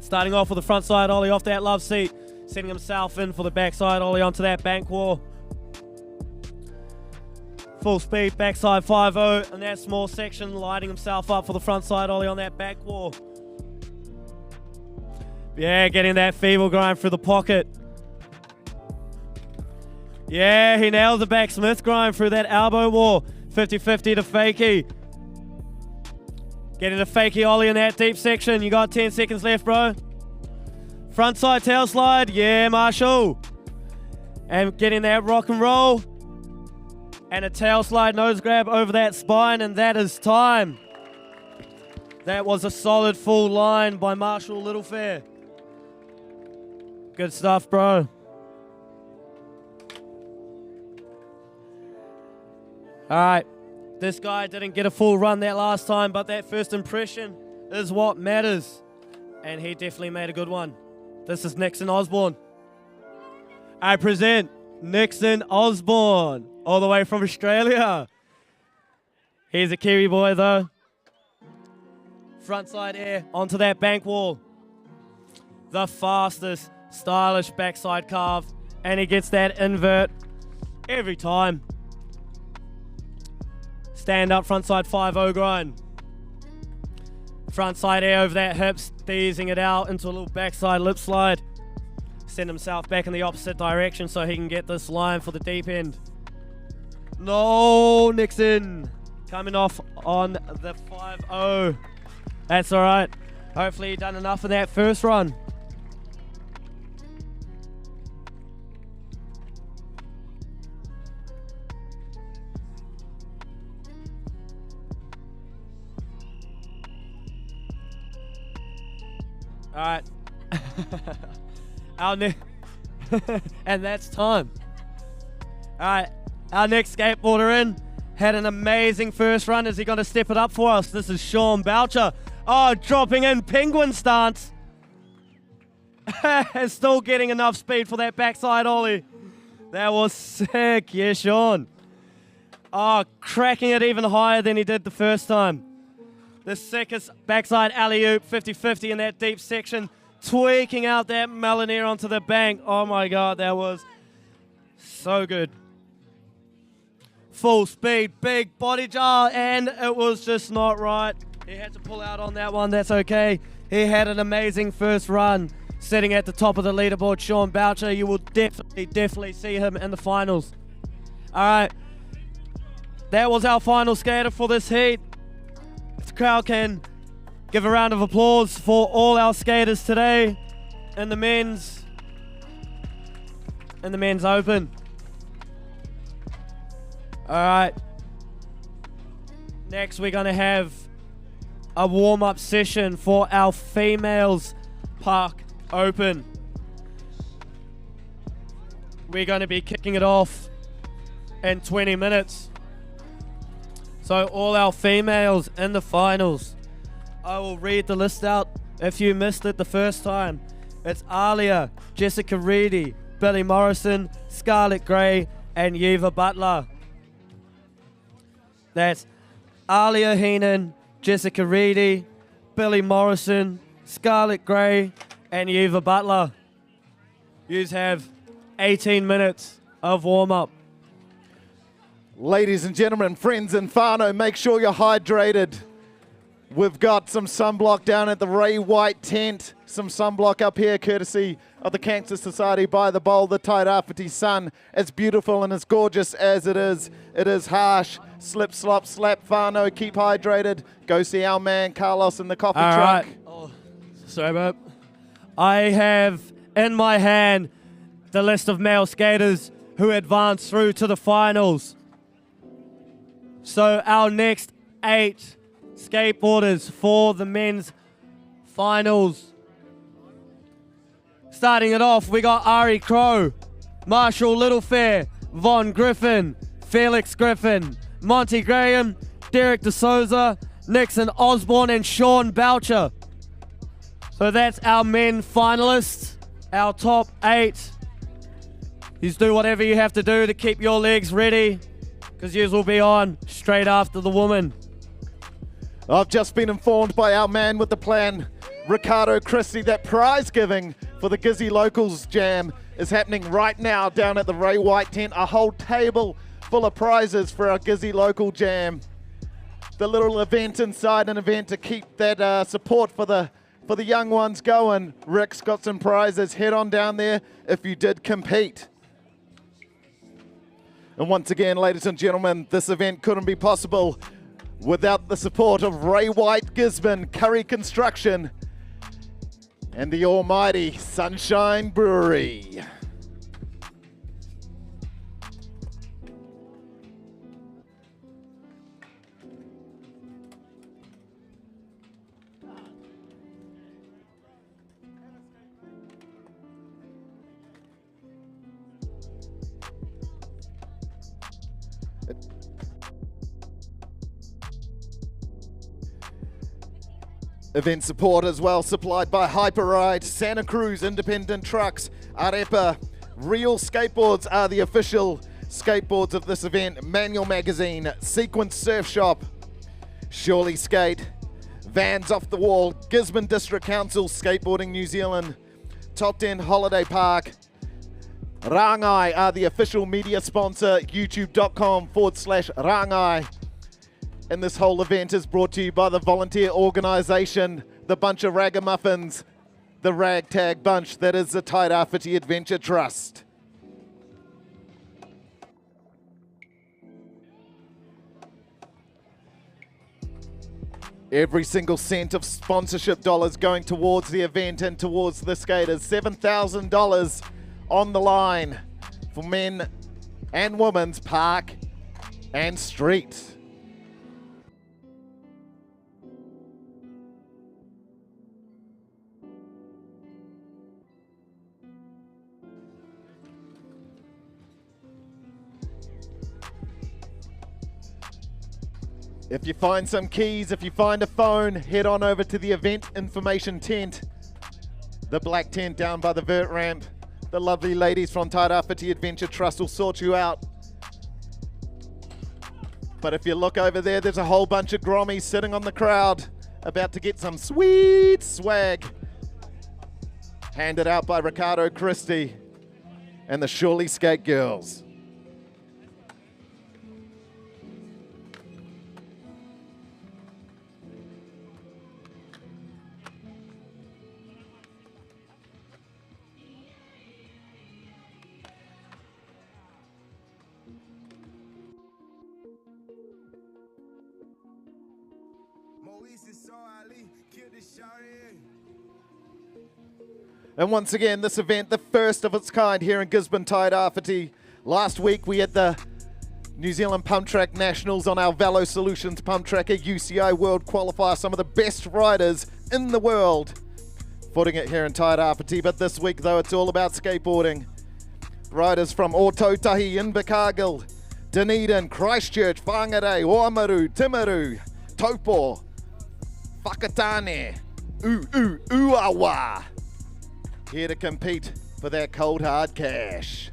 S1: Starting off with the front side ollie off that love seat. Setting himself in for the backside ollie onto that bank wall. Full speed backside 5-0 in that small section, lighting himself up for the front side ollie on that back wall. Yeah, getting that feeble grind through the pocket. Yeah, he nailed the back Smith grind through that elbow wall. 50-50 to fakie. Getting a fakie ollie in that deep section. You got 10 seconds left, bro. Front side tail slide. Yeah, Marshall. And getting that rock and roll. And a tail slide nose grab over that spine, and that is time. That was a solid full line by Marshall Littlefair. Good stuff, bro. All right, this guy didn't get a full run that last time, but that first impression is what matters. And he definitely made a good one. This is Nixon Osborne. I present Nixon Osborne, all the way from Australia. He's a Kiwi boy though. Frontside air onto that bank wall. The fastest, stylish backside carve. And he gets that invert every time. Stand up frontside 5-0 grind. Frontside air over that hips, teasing it out into a little backside lip slide. Send himself back in the opposite direction so he can get this line for the deep end. No, Nixon. Coming off on the 5-0. That's all right. Hopefully he done enough in that first run. All right. And that's time. All right. Our next skateboarder in had an amazing first run. Is he going to step it up for us? This is Sean Boucher. Oh, dropping in penguin stance. And still getting enough speed for that backside ollie. That was sick. Yeah, Sean. Oh, cracking it even higher than he did the first time. The sickest backside alley-oop, 50-50 in that deep section, tweaking out that melon onto the bank. Oh my God, that was so good. Full speed, big body jar, and it was just not right. He had to pull out on that one, that's okay. He had an amazing first run, sitting at the top of the leaderboard. Sean Boucher, you will definitely see him in the finals. All right, that was our final skater for this heat. If the crowd can give a round of applause for all our skaters today in the men's open. All right. Next, we're going to have a warm-up session for our females park open. We're going to be kicking it off in 20 minutes. So all our females in the finals. I will read the list out if you missed it the first time. It's Alia, Jessica Reedy, Billy Morrison, Scarlett Gray, and Yeva Butler. That's Alia Heenan, Jessica Reedy, Billy Morrison, Scarlett Gray, and Yeva Butler. You have 18 minutes of warm-up.
S2: Ladies and gentlemen, friends and whānau, make sure you're hydrated. We've got some sunblock down at the Ray White tent, some sunblock up here courtesy of the Cancer Society by the bowl. The Tairāwhiti sun, as beautiful and as gorgeous as it is harsh. Slip, slop, slap, whānau, keep hydrated. Go see our man Carlos in the coffee truck.
S1: Right. Oh, sorry, bro. I have in my hand the list of male skaters who advanced through to the finals. So our next 8 skateboarders for the men's finals. Starting it off, we got Ari Crow, Marshall Littlefair, Von Griffin, Felix Griffin, Monty Graham, Derek D'Souza, Nixon Osborne, and Sean Boucher. So that's our men finalists, our top 8. You do whatever you have to do to keep your legs ready, because yours will be on straight after the woman.
S2: I've just been informed by our man with the plan, Ricardo Christie, that prize giving for the Gizzy Locals Jam is happening right now down at the Ray White tent. A whole table full of prizes for our Gizzy Local Jam. The little event inside an event to keep that support for the young ones going. Rick's got some prizes. Head on down there if you did compete. And once again, ladies and gentlemen, this event couldn't be possible without the support of Ray White, Gisborne, Curry Construction, and the almighty Sunshine Brewery. Event support as well supplied by Hyperride, Santa Cruz Independent Trucks, Arepa. Real Skateboards are the official skateboards of this event. Manual Magazine, Sequence Surf Shop, Surely Skate, Vans Off the Wall, Gisborne District Council, Skateboarding New Zealand, Top 10 Holiday Park. Rangai are the official media sponsor, youtube.com/Rangai. And this whole event is brought to you by the volunteer organisation, the bunch of ragamuffins, the ragtag bunch that is the Tairāwhiti Adventure Trust. Every single cent of sponsorship dollars going towards the event and towards the skaters. $7,000 on the line for men and women's park and street. If you find some keys, if you find a phone, head on over to the event information tent. The black tent down by the vert ramp. The lovely ladies from Tairāwhiti Adventure Trust will sort you out. But if you look over there, there's a whole bunch of grommies sitting on the crowd, about to get some sweet swag handed out by Ricardo Christie and the Surely Skate Girls. And once again, this event, the first of its kind here in Gisborne, Tairāwhiti. Last week we had the New Zealand Pump Track Nationals on our Velo Solutions Pump Track, a UCI World Qualifier, some of the best riders in the world footing it here in Tairāwhiti. But this week, though, it's all about skateboarding. Riders from Ōtautahi, Invercargill, Dunedin, Christchurch, Whangarei, Oamaru, Timaru, Taupo, Whakatane, Uawa. Here to compete for that cold hard cash.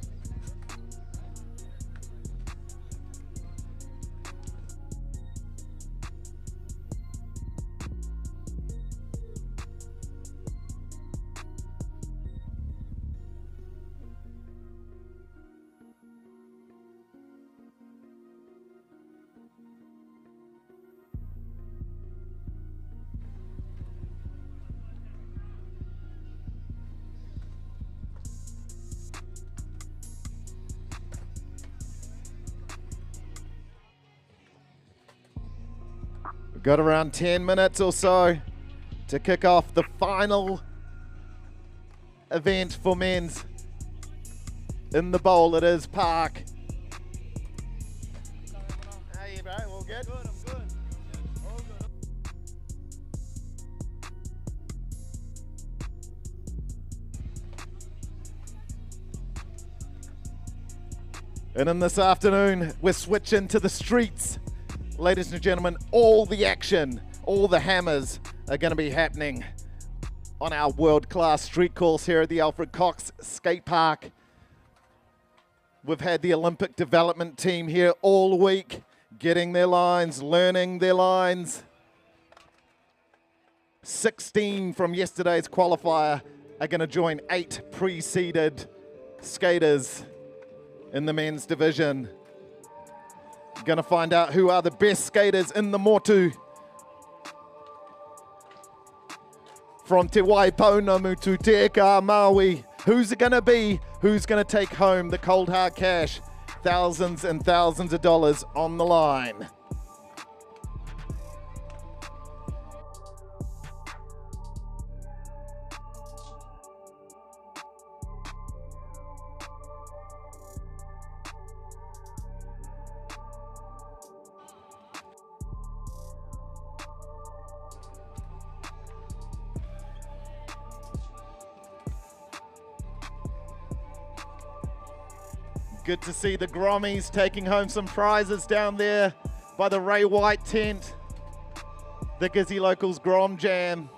S2: Got around 10 minutes or so to kick off the final event for men's. In the bowl, it is Park. How are you, bro? All good? Good, I'm good. All good. And in this afternoon, we're switching to the streets. Ladies and gentlemen, all the action, all the hammers are going to be happening on our world-class street course here at the Alfred Cox Skate Park. We've had the Olympic development team here all week, getting their lines, learning their lines. 16 from yesterday's qualifier are going to join 8 pre-seeded skaters in the men's division. Going to find out who are the best skaters in the motu. From Te Waipounamu to Te Ka Maui, who's it going to be? Who's going to take home the cold hard cash? Thousands and thousands of dollars on the line. Good to see the Grommies taking home some prizes down there by the Ray White tent. The Gizzy Locals Grom Jam.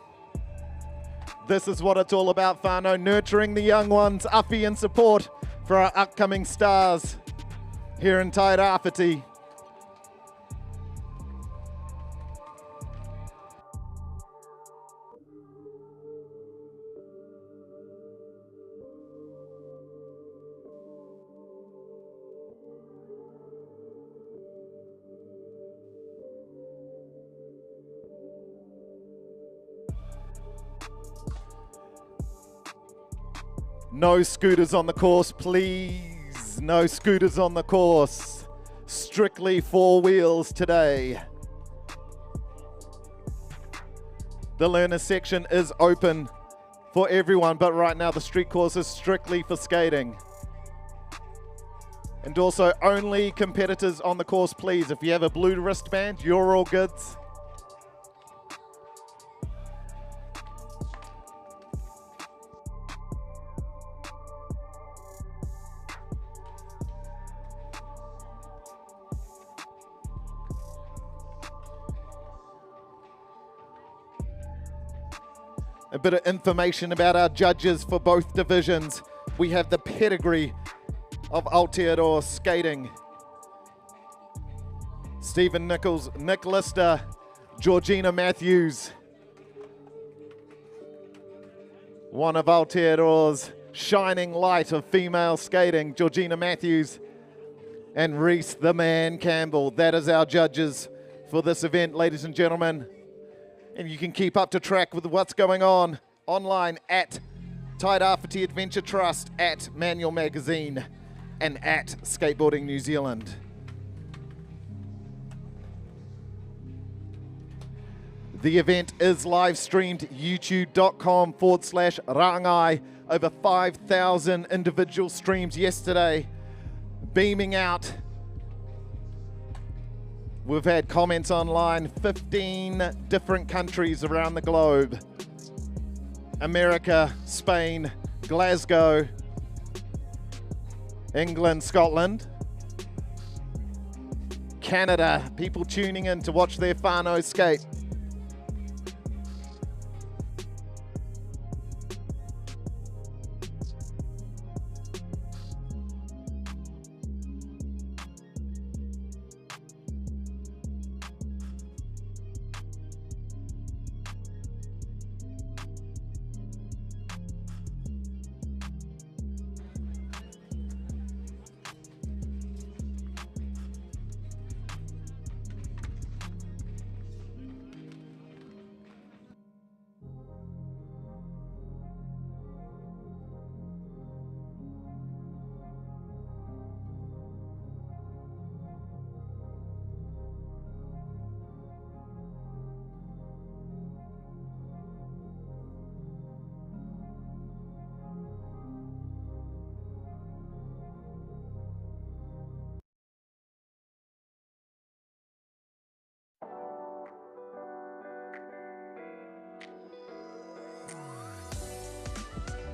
S2: This is what it's all about, whānau, nurturing the young ones, awhi and support for our upcoming stars here in Tairāwhiti. No scooters on the course, please. No scooters on the course. Strictly 4 wheels today. The learner section is open for everyone, but right now the street course is strictly for skating. And also only competitors on the course, please. If you have a blue wristband, you're all goods. A bit of information about our judges for both divisions. We have the pedigree of Aotearoa skating. Stephen Nichols, Nick Lister, Georgina Matthews. One of Aotearoa's shining light of female skating, Georgina Matthews and Reese the Man Campbell. That is our judges for this event, ladies and gentlemen. And you can keep up to track with what's going on online at Tairāwhiti Adventure Trust, at Manual Magazine, and at Skateboarding New Zealand. The event is live streamed youtube.com/rangai. Over 5,000 individual streams yesterday, beaming out. We've had comments online, 15 different countries around the globe. America, Spain, Glasgow, England, Scotland, Canada, people tuning in to watch their whānau skate.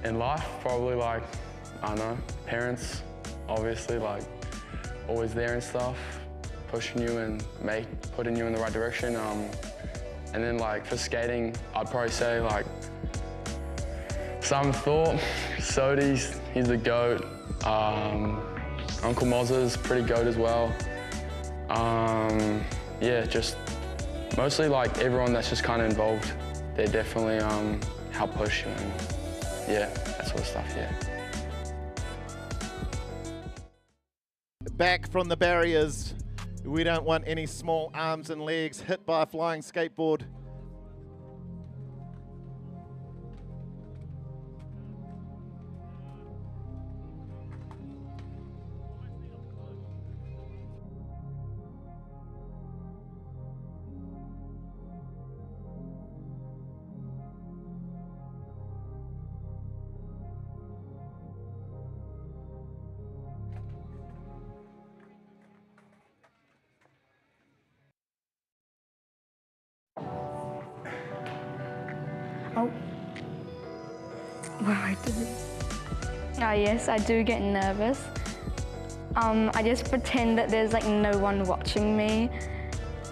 S12: In life, probably like, I don't know, parents, obviously, like always there and stuff, pushing you and putting you in the right direction. And then like for skating, I'd probably say like Simon Thorpe, Sodi's, he's the GOAT. Uncle Mozza's pretty GOAT as well. Yeah, just mostly like everyone that's just kind of involved. They definitely help push you and yeah, that sort of stuff, yeah.
S2: Back from the barriers. We don't want any small arms and legs hit by a flying skateboard.
S4: Oh yes, I do get nervous. I just pretend that there's like no one watching me,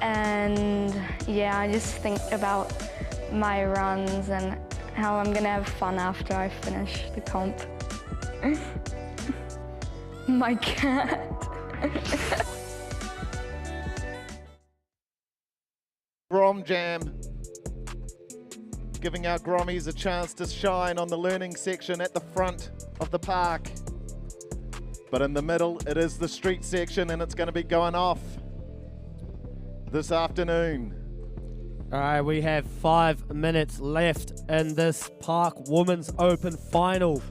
S4: and yeah, I just think about my runs and how I'm gonna have fun after I finish the comp. My cat.
S2: Grom Jam. Giving our Grommies a chance to shine on the learning section at the front of the park. But in the middle, it is the street section, and it's going to be going off this afternoon.
S1: All right, we have 5 minutes left in this Park Women's Open final.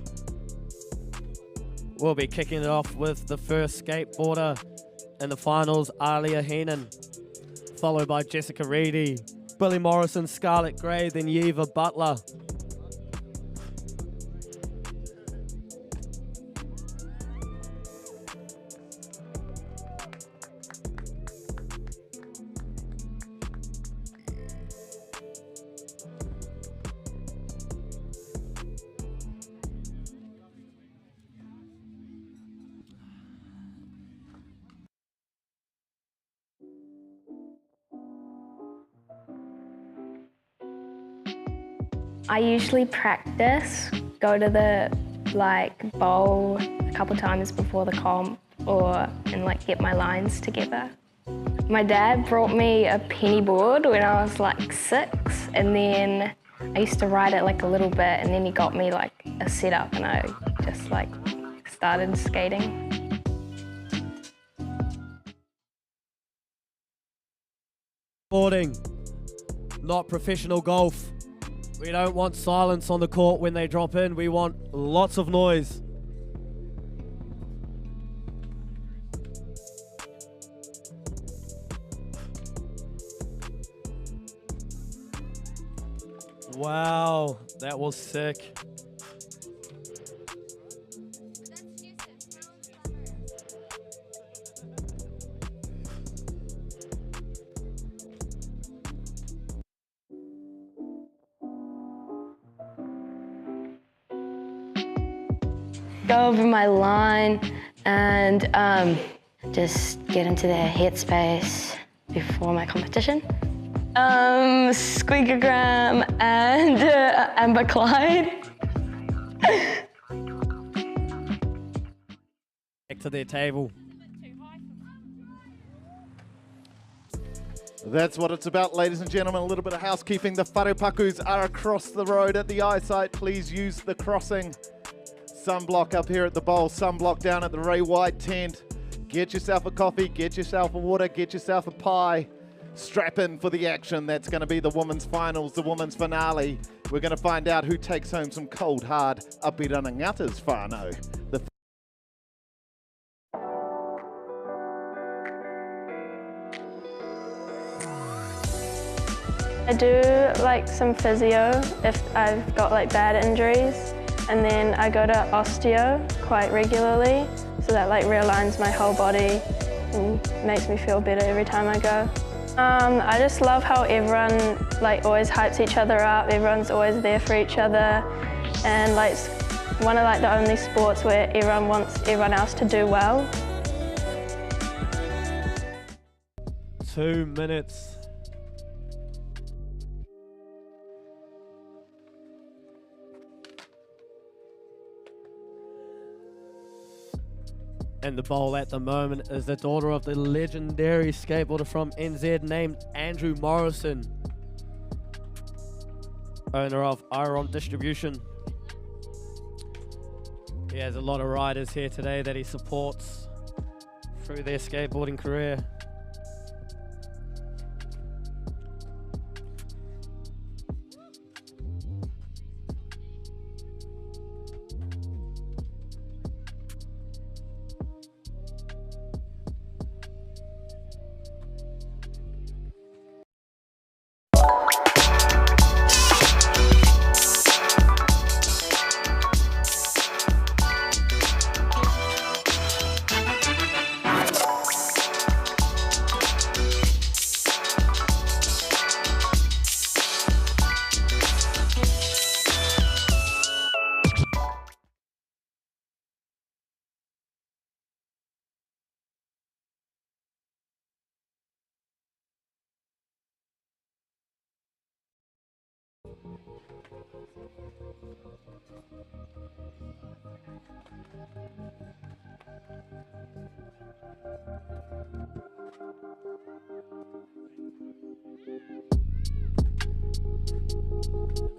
S1: We'll be kicking it off with the first skateboarder in the finals, Alia Heenan, followed by Jessica Reedy, Billy Morrison, Scarlett Gray, then Yeva Butler.
S4: I usually practice, go to the bowl a couple times before the comp and get my lines together. My dad brought me a penny board when I was like 6, and then I used to ride it like a little bit, and then he got me like a setup, and I just started skating.
S1: Boarding, not professional golf. We don't want silence on the court when they drop in. We want lots of noise. Wow, that was sick.
S5: Go over my line and just get into the headspace before my competition. Squeakogram and Amber Clyde.
S1: Back to their table.
S2: That's what it's about, ladies and gentlemen. A little bit of housekeeping. The wharepakus are across the road at the eyesight. Please use the crossing. Sunblock up here at the bowl, sunblock down at the Ray White tent. Get yourself a coffee, get yourself a water, get yourself a pie. Strap in for the action. That's going to be the women's finals, the women's finale. We're going to find out who takes home some cold, hard Apirana Ngata's whānau.
S10: I do some physio if I've got bad injuries. And then I go to osteo quite regularly, so that realigns my whole body and makes me feel better every time I go. I just love how everyone always hypes each other up. Everyone's always there for each other, and it's one of the only sports where everyone wants everyone else to do well.
S1: 2 minutes. And the bowl at the moment is the daughter of the legendary skateboarder from NZ named Andrew Morrison, owner of Iron Distribution. He has a lot of riders here today that he supports through their skateboarding career.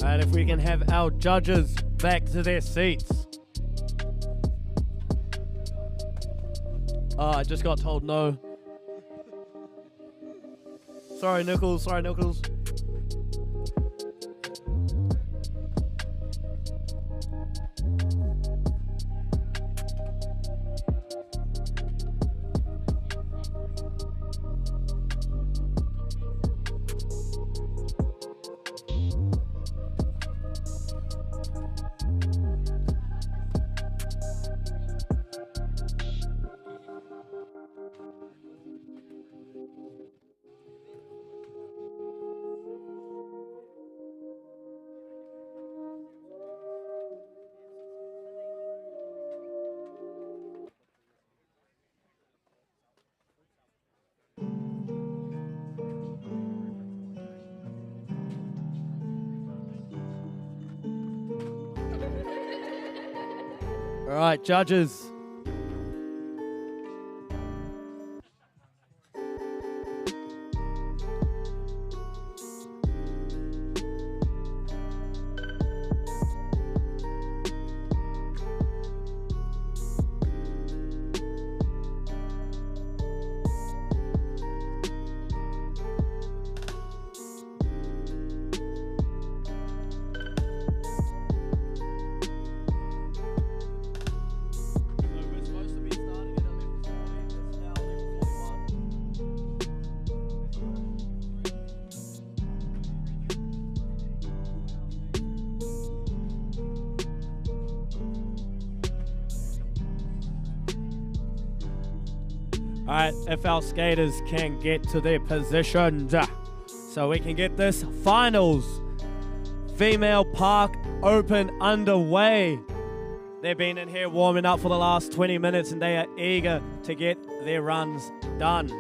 S1: And if we can have our judges back to their seats. Oh, I just got told no. Sorry, Nichols. Sorry, Nichols. All right, judges. All right, if our skaters can get to their positions, so we can get this finals female park open underway. They've been in here warming up for the last 20 minutes and they are eager to get their runs done.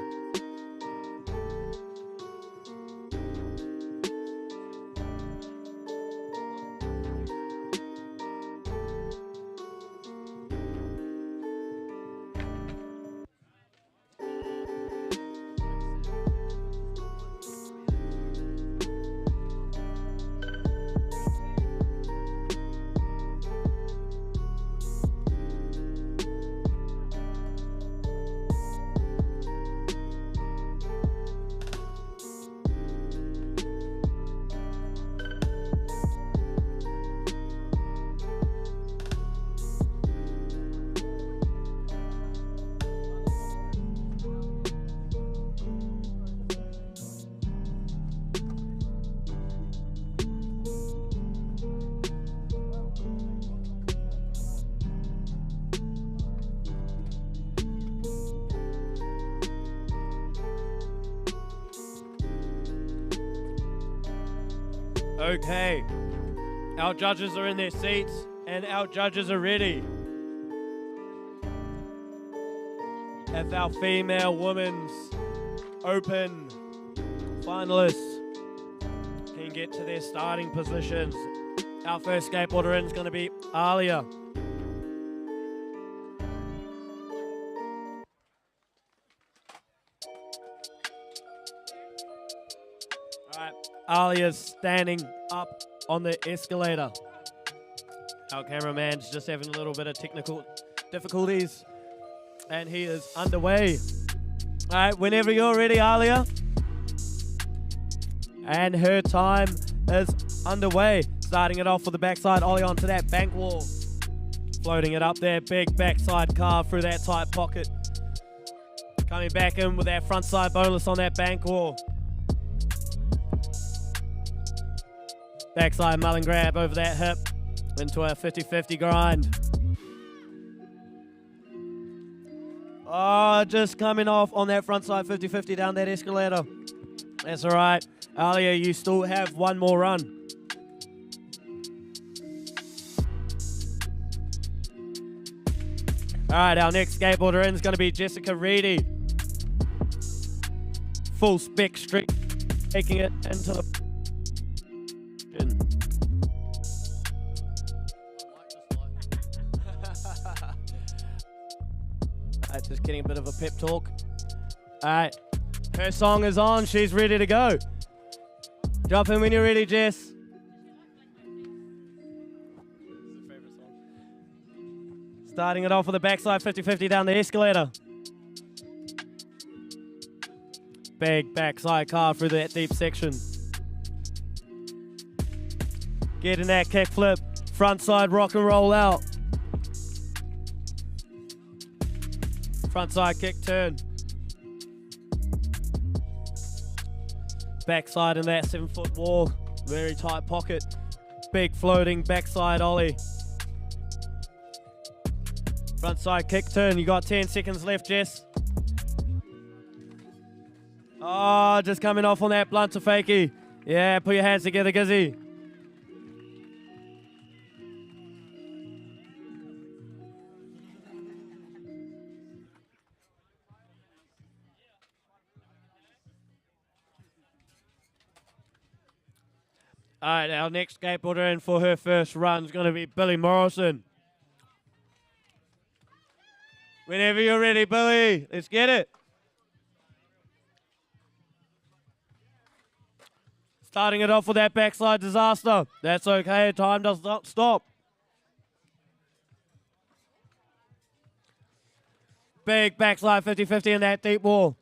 S1: Okay, our judges are in their seats and our judges are ready. If our female women's Open finalists can get to their starting positions. Our first skateboarder in is going to be Alia. Alright, Alia's standing up on the escalator. Our cameraman's just having a little bit of technical difficulties, and he is underway. Alright, whenever you're ready, Alia. And her time is underway. Starting it off with the backside ollie onto that bank wall. Floating it up there, big backside carve through that tight pocket. Coming back in with that front side boneless on that bank wall. Backside mulling grab over that hip into a 50-50 grind. Oh, just coming off on that front side 50-50 down that escalator. That's all right. Alia, you still have one more run. All right, our next skateboarder in is going to be Tairāwhiti. Full spec streak, taking it into the... Just getting a bit of a pep talk. All right, her song is on. She's ready to go. Drop in when you're ready, Jess. Starting it off with the backside 50-50 down the escalator. Big backside carve through that deep section. Getting that kickflip, front side rock and roll out. Front side kick turn. Backside in that 7-foot wall. Very tight pocket. Big floating backside ollie. Front side kick turn. You got 10 seconds left, Jess. Oh, just coming off on that blunter fakie. Yeah, put your hands together, Gizzy. All right, our next skateboarder in for her first run is going to be Billy Morrison. Whenever you're ready, Billy, let's get it. Starting it off with that backside disaster. That's okay, time does not stop. Big backside 50-50 in that deep wall.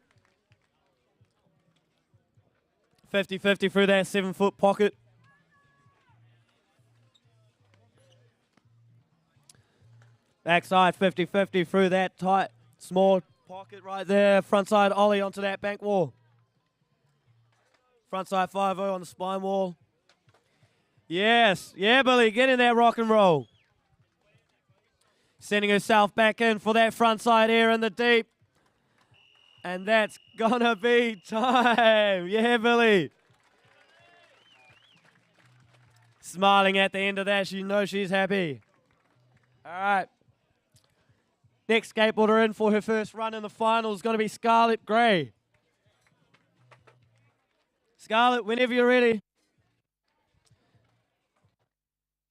S1: 50-50 through that 7-foot pocket. Backside 50-50 through that tight, small pocket right there. Frontside ollie onto that bank wall. Frontside 5-0 on the spine wall. Yes, yeah, Billy, get in that rock and roll. Sending herself back in for that frontside air in the deep. And that's gonna be time. Yeah, Billy. Smiling at the end of that, you know she's happy. All right. Next skateboarder in for her first run in the final is going to be Scarlett Gray. Scarlett, whenever you're ready.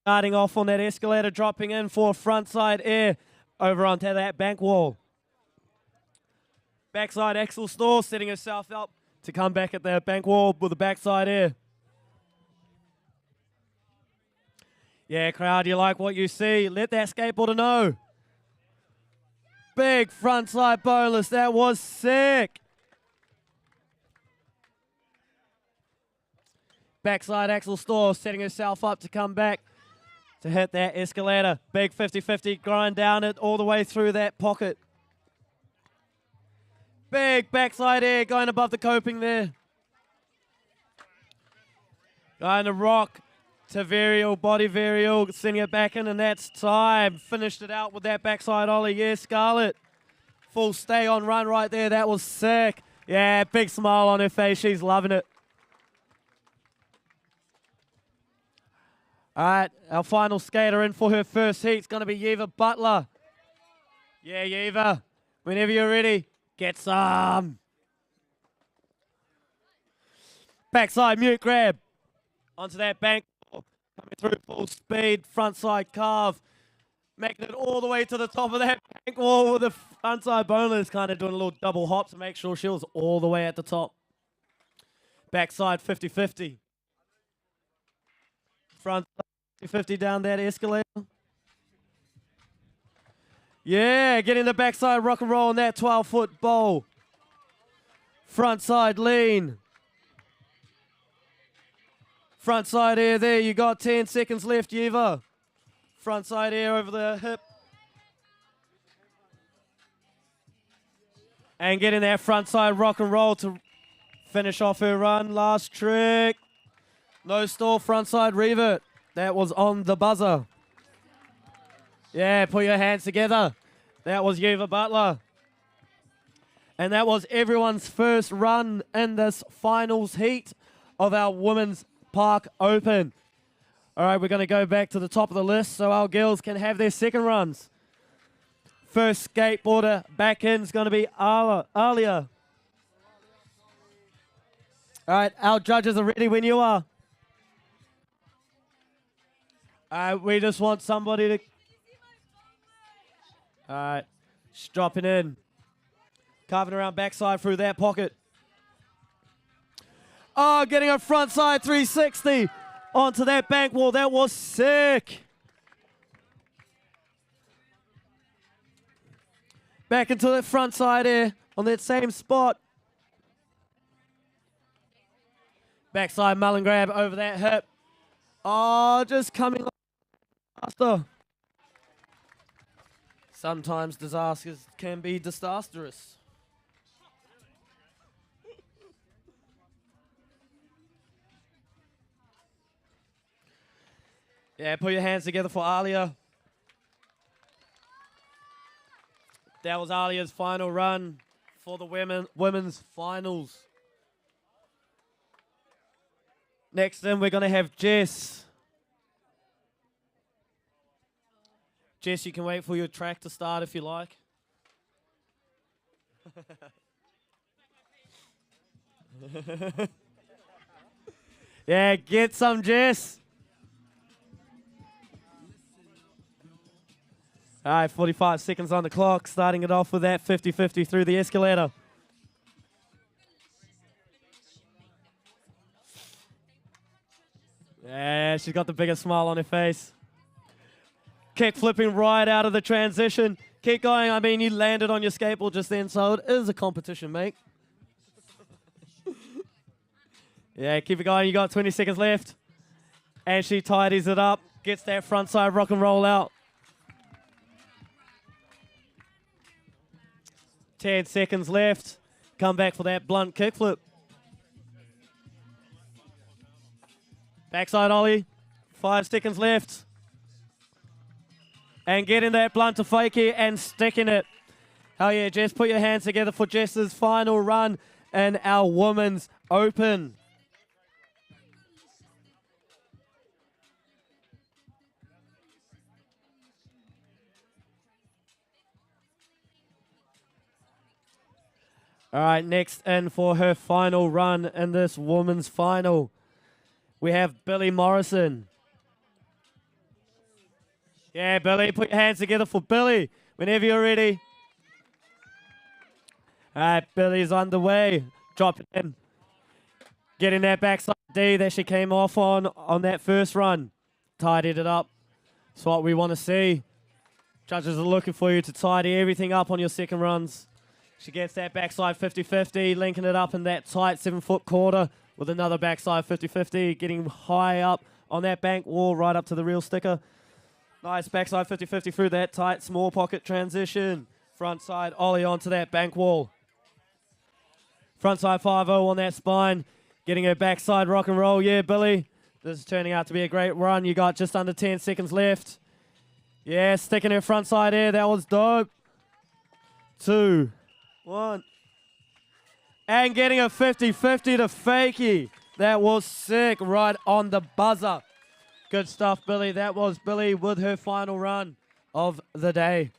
S1: Starting off on that escalator, dropping in for frontside air over onto that bank wall. Backside axle store, setting herself up to come back at the bank wall with the backside air. Yeah, crowd, you like what you see? Let that skateboarder know. Big frontside boneless, that was sick. Backside axle store, setting herself up to come back to hit that escalator. Big 50-50 grind down it all the way through that pocket. Big backside air going above the coping there. Going to rock to varial, body varial, sending it back in, and that's time. Finished it out with that backside ollie. Yeah, Scarlett. Full stay on run right there. That was sick. Yeah, big smile on her face. She's loving it. All right, our final skater in for her first heat is going to be Yeva Butler. Yeah, Yeva, whenever you're ready, get some. Backside mute grab. Onto that bank. Coming through full speed. Frontside carve. Making it all the way to the top of that bank wall with the frontside boneless kind of doing a little double hop to make sure she was all the way at the top. Backside 50-50. Front 50-50 down that escalator. Yeah, getting the backside rock and roll on that 12-foot bowl. Frontside lean. Frontside air there. You got 10 seconds left, Eva. Frontside air over the hip. And getting that frontside rock and roll to finish off her run. Last trick. No stall, frontside revert. That was on the buzzer. Yeah, put your hands together. That was Eva Butler. And that was everyone's first run in this finals heat of our Women's Park Open. All right, we're going to go back to the top of the list so our girls can have their second runs. First skateboarder back in is going to be Alia. All right, our judges are ready when you are. We just want somebody to... All right, just dropping in. Carving around backside through that pocket. Oh, getting a frontside 360 onto that bank wall. That was sick. Back into the frontside air on that same spot. Backside mullen grab over that hip. Oh, just coming faster. Sometimes disasters can be disastrous. Yeah, put your hands together for Alia. That was Alia's final run for the women's finals. Next in, we're going to have Jess. Jess, you can wait for your track to start if you like. Yeah, get some, Jess. All right, 45 seconds on the clock, starting it off with that 50-50 through the escalator. Yeah, she's got the biggest smile on her face. Kick flipping right out of the transition. Keep going. I mean, you landed on your skateboard just then, so it is a competition, mate. Yeah, keep it going. You got 20 seconds left. And she tidies it up, gets that frontside rock and roll out. 10 seconds left. Come back for that blunt kickflip. Backside ollie. 5 seconds left. And getting that blunt to fakie and sticking it. Hell yeah, Jess, put your hands together for Jess's final run in our Women's Open. All right, next in for her final run in this women's final, we have Billy Morrison. Yeah, Billy, put your hands together for Billy whenever you're ready. All right, Billy's underway. Drop it in. Getting that backside D that she came off on that first run. Tidied it up. That's what we want to see. Judges are looking for you to tidy everything up on your second runs. She gets that backside 50-50, linking it up in that tight 7-foot quarter with another backside 50-50, getting high up on that bank wall right up to the real sticker. Nice backside 50-50 through that tight small pocket transition. Front side ollie onto that bank wall. Front side 5-0 on that spine, getting her backside rock and roll. Yeah, Billy, this is turning out to be a great run. You got just under 10 seconds left. Yeah, sticking her front side air. That was dope. 2, 1. And getting a 50-50 to fakie. That was sick, right on the buzzer. Good stuff, Billy. That was Billy with her final run of the day.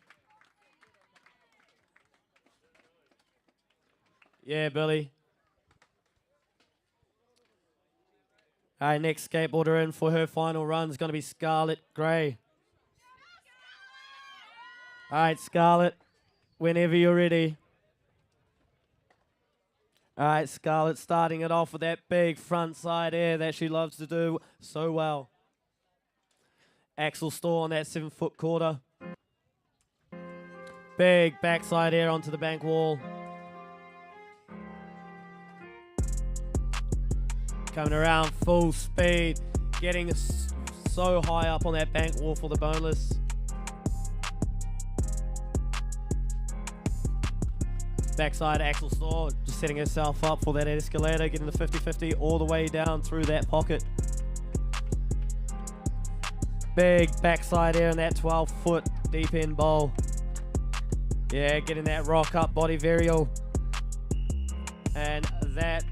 S1: Yeah, Billy. All right, next skateboarder in for her final run is going to be Scarlett Gray. All right, Scarlett, whenever you're ready. All right, Scarlett starting it off with that big front side air that she loves to do so well. Axel store on that 7-foot quarter. Big backside air onto the bank wall. Coming around full speed, getting so high up on that bank wall for the boneless. Backside axle store, just setting herself up for that escalator, getting the 50-50 all the way down through that pocket. Big backside air in that 12-foot deep end bowl. Yeah, getting that rock up body varial. And that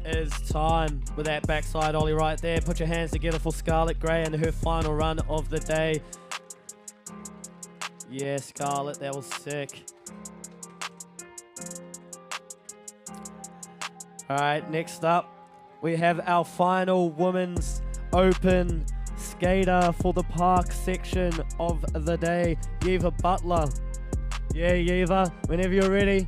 S1: is time with that backside ollie right there. Put your hands together for Scarlett Gray and her final run of the day. Yeah, Scarlett, that was sick. All right, next up, we have our final women's open skater for the park section of the day, Yeva Butler. Yeah, Yeva, whenever you're ready.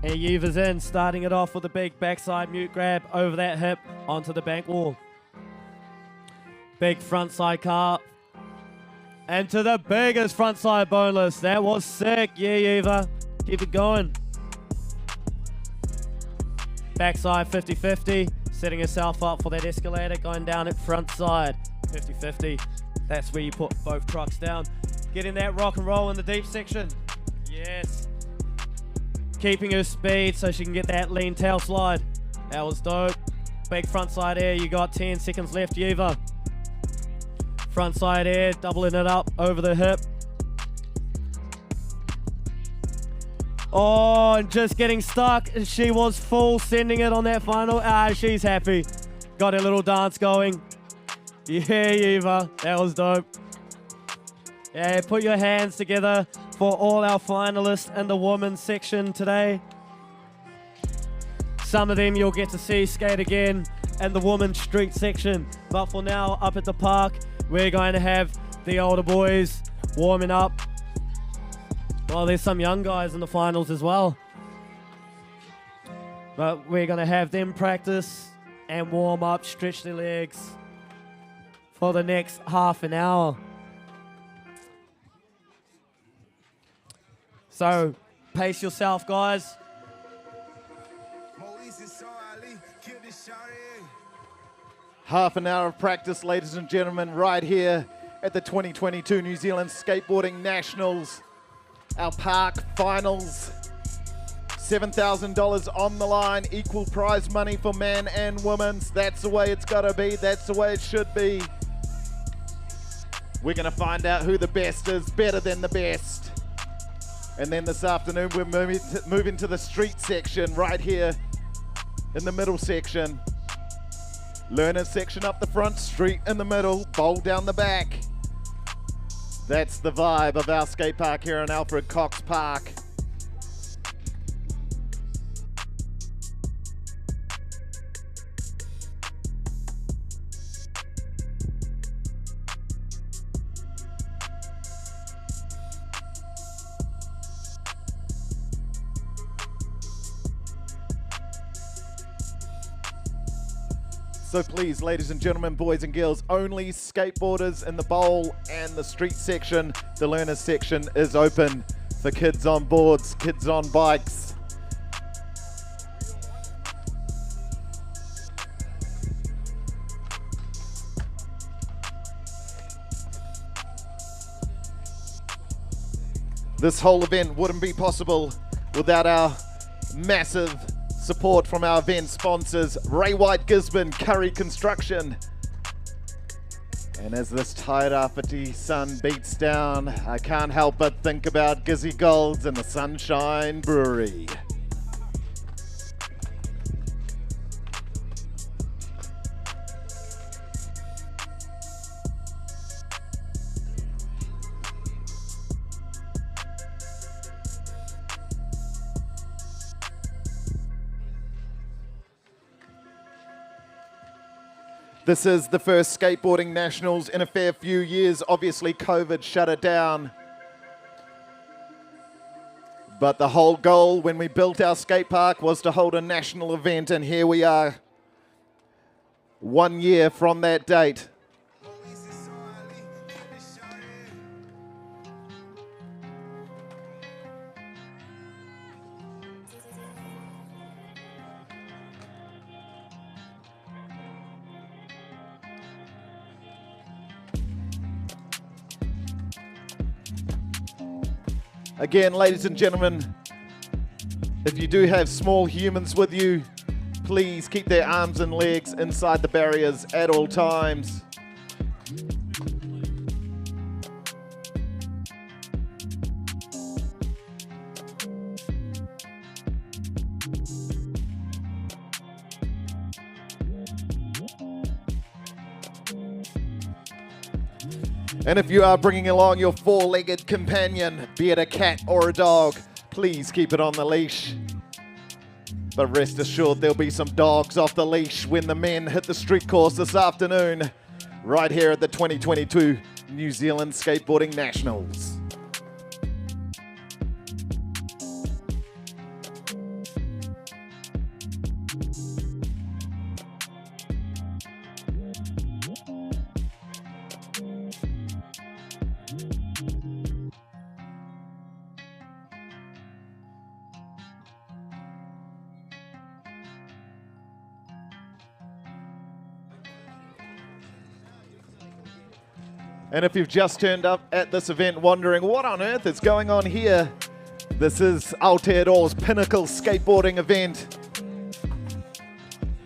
S1: And Yeva's in, starting it off with a big backside mute grab over that hip onto the bank wall. Big front side car. And to the biggest front side boneless. That was sick. Yeah, Yeva. Keep it going. Backside 50-50. Setting herself up for that escalator. Going down at front side. 50-50. That's where you put both trucks down. Getting that rock and roll in the deep section. Yes. Keeping her speed so she can get that lean tail slide. That was dope. Big front side air. You got 10 seconds left, Yeva. Front side air, doubling it up over the hip. Oh, and just getting stuck. She was full sending it on that final. Ah, she's happy. Got a little dance going. Yeah, Yeva. That was dope. Yeah, put your hands together for all our finalists in the women's section today. Some of them you'll get to see skate again in the women's street section. But for now, up at the park, we're going to have the older boys warming up. Well, there's some young guys in the finals as well. But we're going to have them practice and warm up, stretch their legs for the next half an hour. So, pace yourself, guys.
S2: Half an hour of practice, ladies and gentlemen, right here at the 2022 New Zealand Skateboarding Nationals. Our park finals. $7,000 on the line, equal prize money for men and women's. That's the way it's gotta be, that's the way it should be. We're gonna find out who the best is, better than the best. And then this afternoon, we're moving to the street section right here in the middle section. Learner section up the front, street in the middle, bowl down the back. That's the vibe of our skate park here in Alfred Cox Park. So please, ladies and gentlemen, boys and girls, only skateboarders in the bowl and the street section. The learners section is open for kids on boards, kids on bikes. This whole event wouldn't be possible without our massive support from our event sponsors, Ray White Gisborne, Curry Construction. And as this Tairāwhiti sun beats down, I can't help but think about Gizzy Golds and the Sunshine Brewery. This is the first skateboarding nationals in a fair few years. Obviously, COVID shut it down. But the whole goal when we built our skate park was to hold a national event, and here we are, 1 year from that date. Again, ladies and gentlemen, if you do have small humans with you, please keep their arms and legs inside the barriers at all times. And if you are bringing along your four-legged companion, be it a cat or a dog, please keep it on the leash. But rest assured there'll be some dogs off the leash when the men hit the street course this afternoon, right here at the 2022 New Zealand Skateboarding Nationals. And if you've just turned up at this event wondering what on earth is going on here, this is Aotearoa's pinnacle skateboarding event.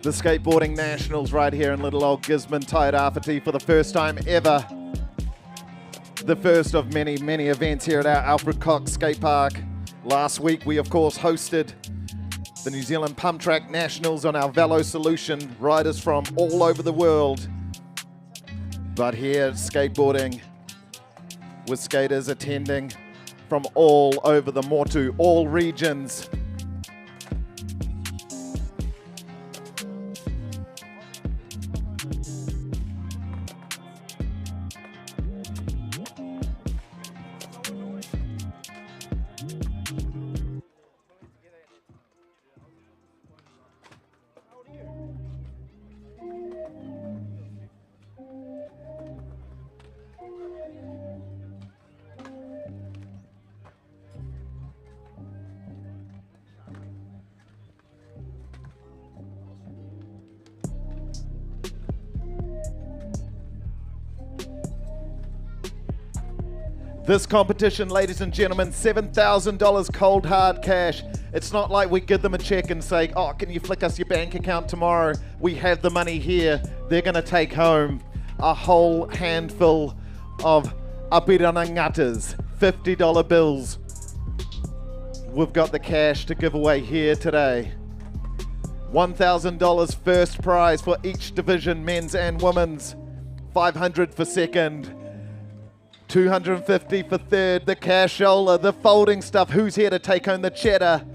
S2: The Skateboarding Nationals right here in little old Gisborne, Tairāwhiti for the first time ever. The first of many, many events here at our Alfred Skate Park. Last week we of course hosted the New Zealand Pump Track Nationals on our Velo solution, riders from all over the world. But here, skateboarding, with skaters attending from all over the Motu, all regions. This competition, ladies and gentlemen, $7,000 cold hard cash. It's not like we give them a check and say, oh, can you flick us your bank account tomorrow? We have the money here. They're gonna take home a whole handful of apirana ngatas, $50 bills. We've got the cash to give away here today. $1,000 first prize for each division, men's and women's. $500 for second. $250 for third, the cashola, the folding stuff. Who's here to take home the cheddar?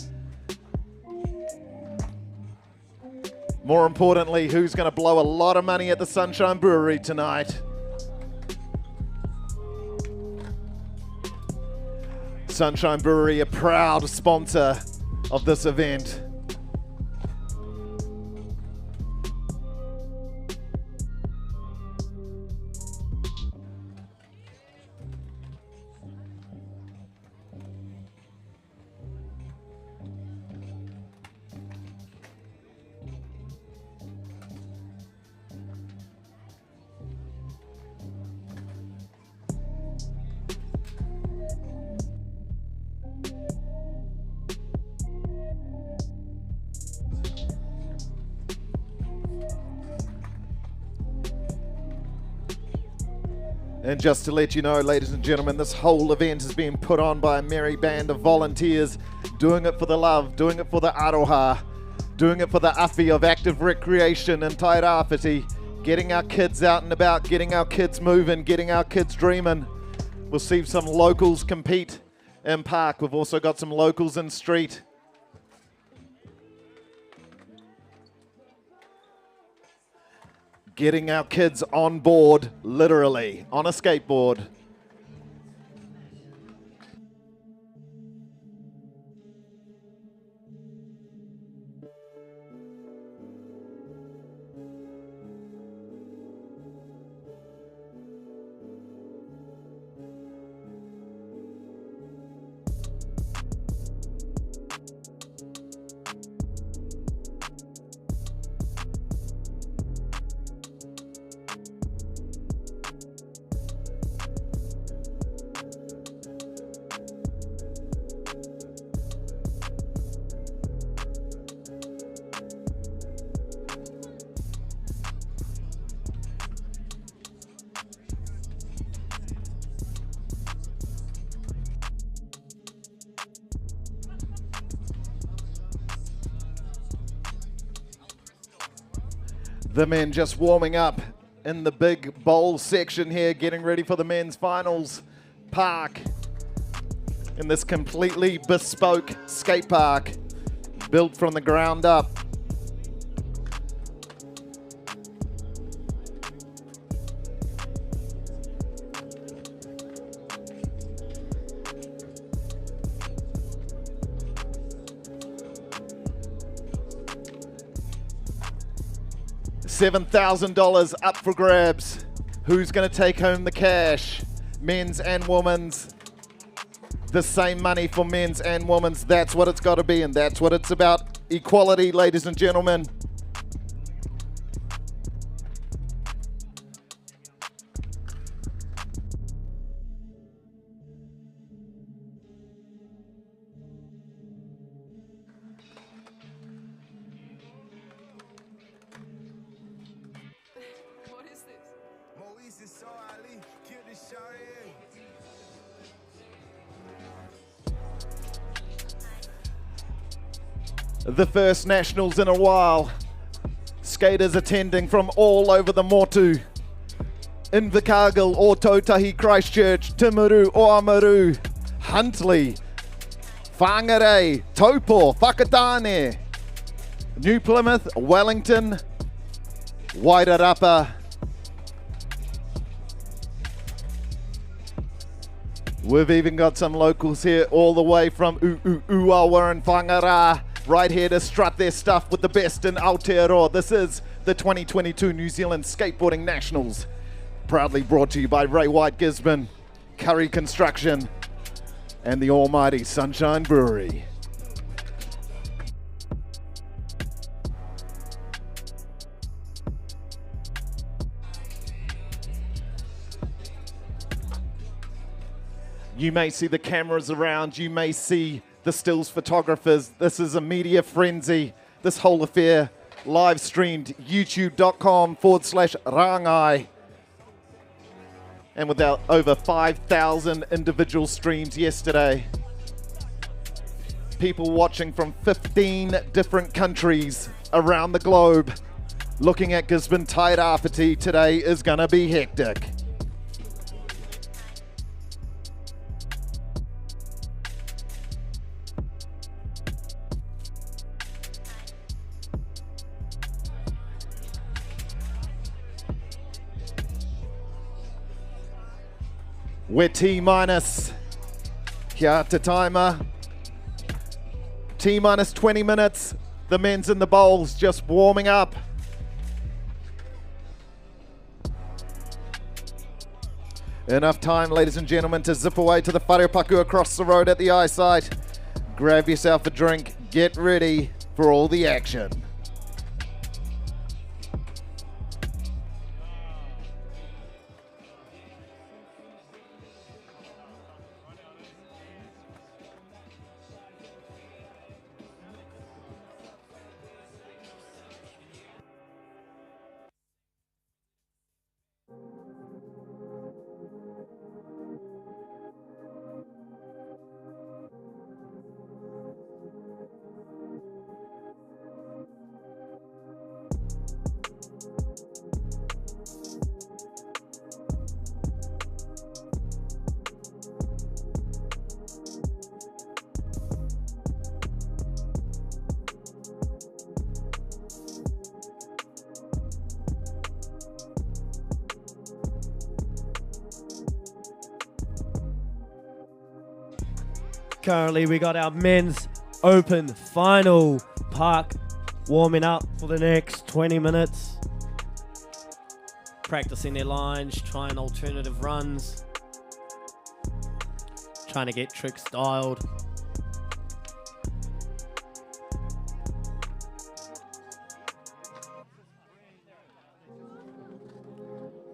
S2: More importantly, who's going to blow a lot of money at the Sunshine Brewery tonight? Sunshine Brewery, a proud sponsor of this event. And just to let you know, ladies and gentlemen, this whole event is being put on by a merry band of volunteers, doing it for the love, doing it for the aroha, doing it for the awhi of active recreation in Tairāwhiti, getting our kids out and about, getting our kids moving, getting our kids dreaming. We'll see some locals compete in park. We've also got some locals in street. Getting our kids on board, literally, on a skateboard. The men just warming up in the big bowl section here, getting ready for the men's finals park in this completely bespoke skate park built from the ground up. $7,000 up for grabs. Who's going to take home the cash? Men's and women's. The same money for men's and women's. That's what it's got to be, and that's what it's about. Equality, ladies and gentlemen. The first nationals in a while. Skaters attending from all over the Motu. Invercargill, Ōtautahi, Christchurch, Timaru, Oamaru, Huntly, Whangarei, Taupo, Whakatane, New Plymouth, Wellington, Wairarapa. We've even got some locals here all the way from Uawa and Whangara, right here to strut their stuff with the best in Aotearoa. This is the 2022 New Zealand Skateboarding Nationals, proudly brought to you by Ray White Gisborne, Curry Construction, and the almighty Sunshine Brewery. You may see the cameras around, you may see the stills photographers. This is a media frenzy. This whole affair live streamed youtube.com/rangai. And with our over 5,000 individual streams yesterday. People watching from 15 different countries around the globe. Looking at Gisborne Tairāwhiti today is gonna be hectic. We're T-minus here to timer. T-minus 20 minutes. The men's in the bowls just warming up. Enough time, ladies and gentlemen, to zip away to the wharepaku across the road at the eyesight. Grab yourself a drink. Get ready for all the action.
S1: Currently, we got our men's open final park warming up for the next 20 minutes. Practicing their lines, trying alternative runs, trying to get tricks dialed.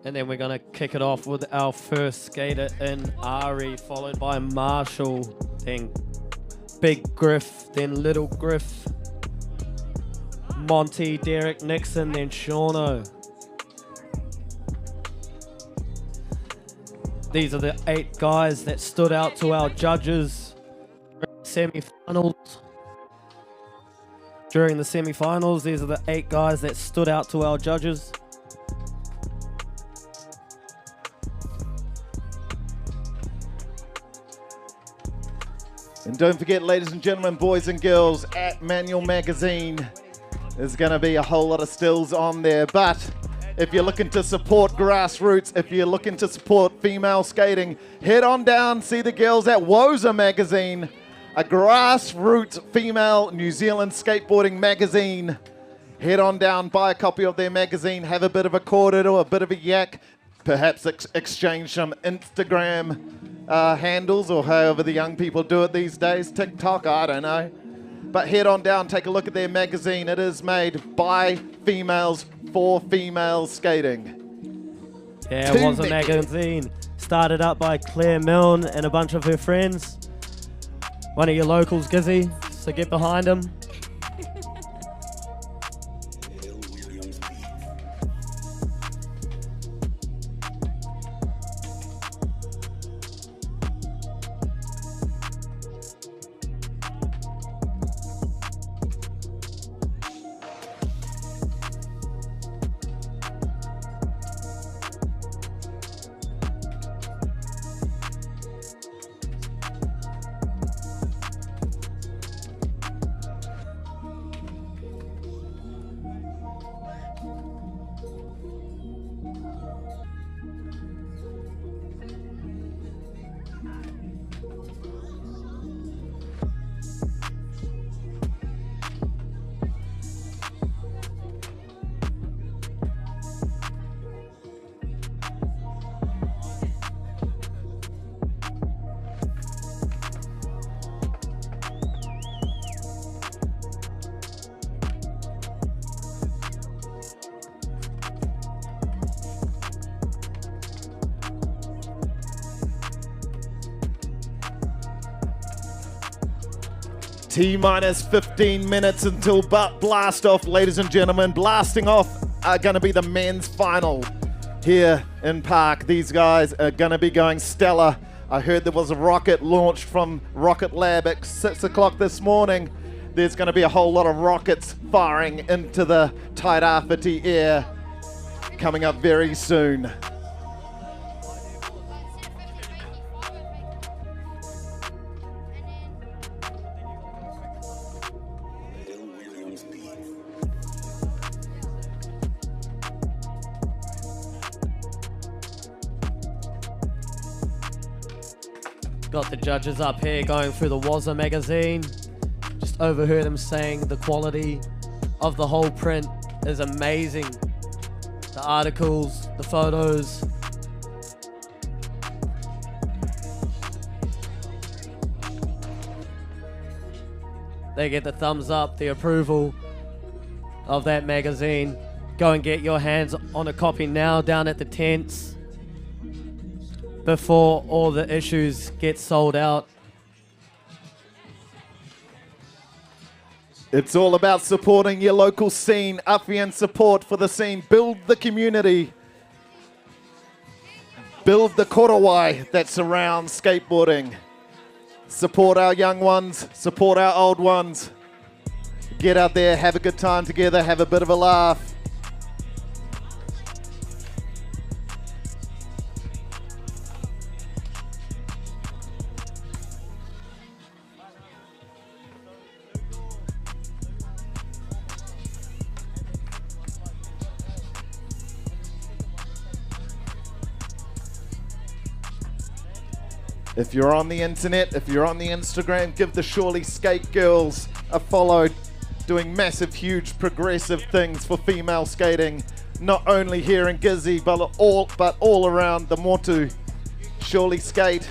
S1: And then we're gonna kick it off with our first skater in Ari, followed by Marshall, then Big Griff, then Little Griff, Monty, Derek Nixon, then Shauno. These are the 8 guys that stood out to our judges semi-finals. During the semi-finals, these are the 8 guys that stood out to our judges.
S2: And don't forget, ladies and gentlemen, boys and girls, at Manual Magazine, there's going to be a whole lot of stills on there. But if you're looking to support grassroots, if you're looking to support female skating, head on down, see the girls at Woza Magazine, a grassroots female New Zealand skateboarding magazine. Head on down, buy a copy of their magazine, have a bit of a cordial, a bit of a yak, perhaps exchange some Instagram handles, or however the young people do it these days. TikTok, I don't know. But head on down, take a look at their magazine. It is made by females for females skating.
S1: Yeah, it was a magazine. Started up by Claire Milne and a bunch of her friends. One of your locals, Gizzy, so get behind him.
S2: T-minus 15 minutes until blast off, ladies and gentlemen. Blasting off are going to be the men's final here in Park. These guys are going to be going stellar. I heard there was a rocket launched from Rocket Lab at 6 o'clock this morning. There's going to be a whole lot of rockets firing into the Tairāwhiti air coming up very soon.
S1: Got the judges up here going through the Woza magazine. Just overheard them saying the quality of the whole print is amazing. The articles, the photos. They get the thumbs up, the approval of that magazine. Go and get your hands on a copy now down at the tents before all the issues get sold out.
S2: It's all about supporting your local scene. Afian support for the scene. Build the community. Build the korowai that surrounds skateboarding. Support our young ones. Support our old ones. Get out there, have a good time together, have a bit of a laugh. If you're on the internet, if you're on the Instagram, give the Surely Skate Girls a follow. Doing massive, huge, progressive things for female skating, not only here in Gizzy, but all around the Motu. Surely Skate.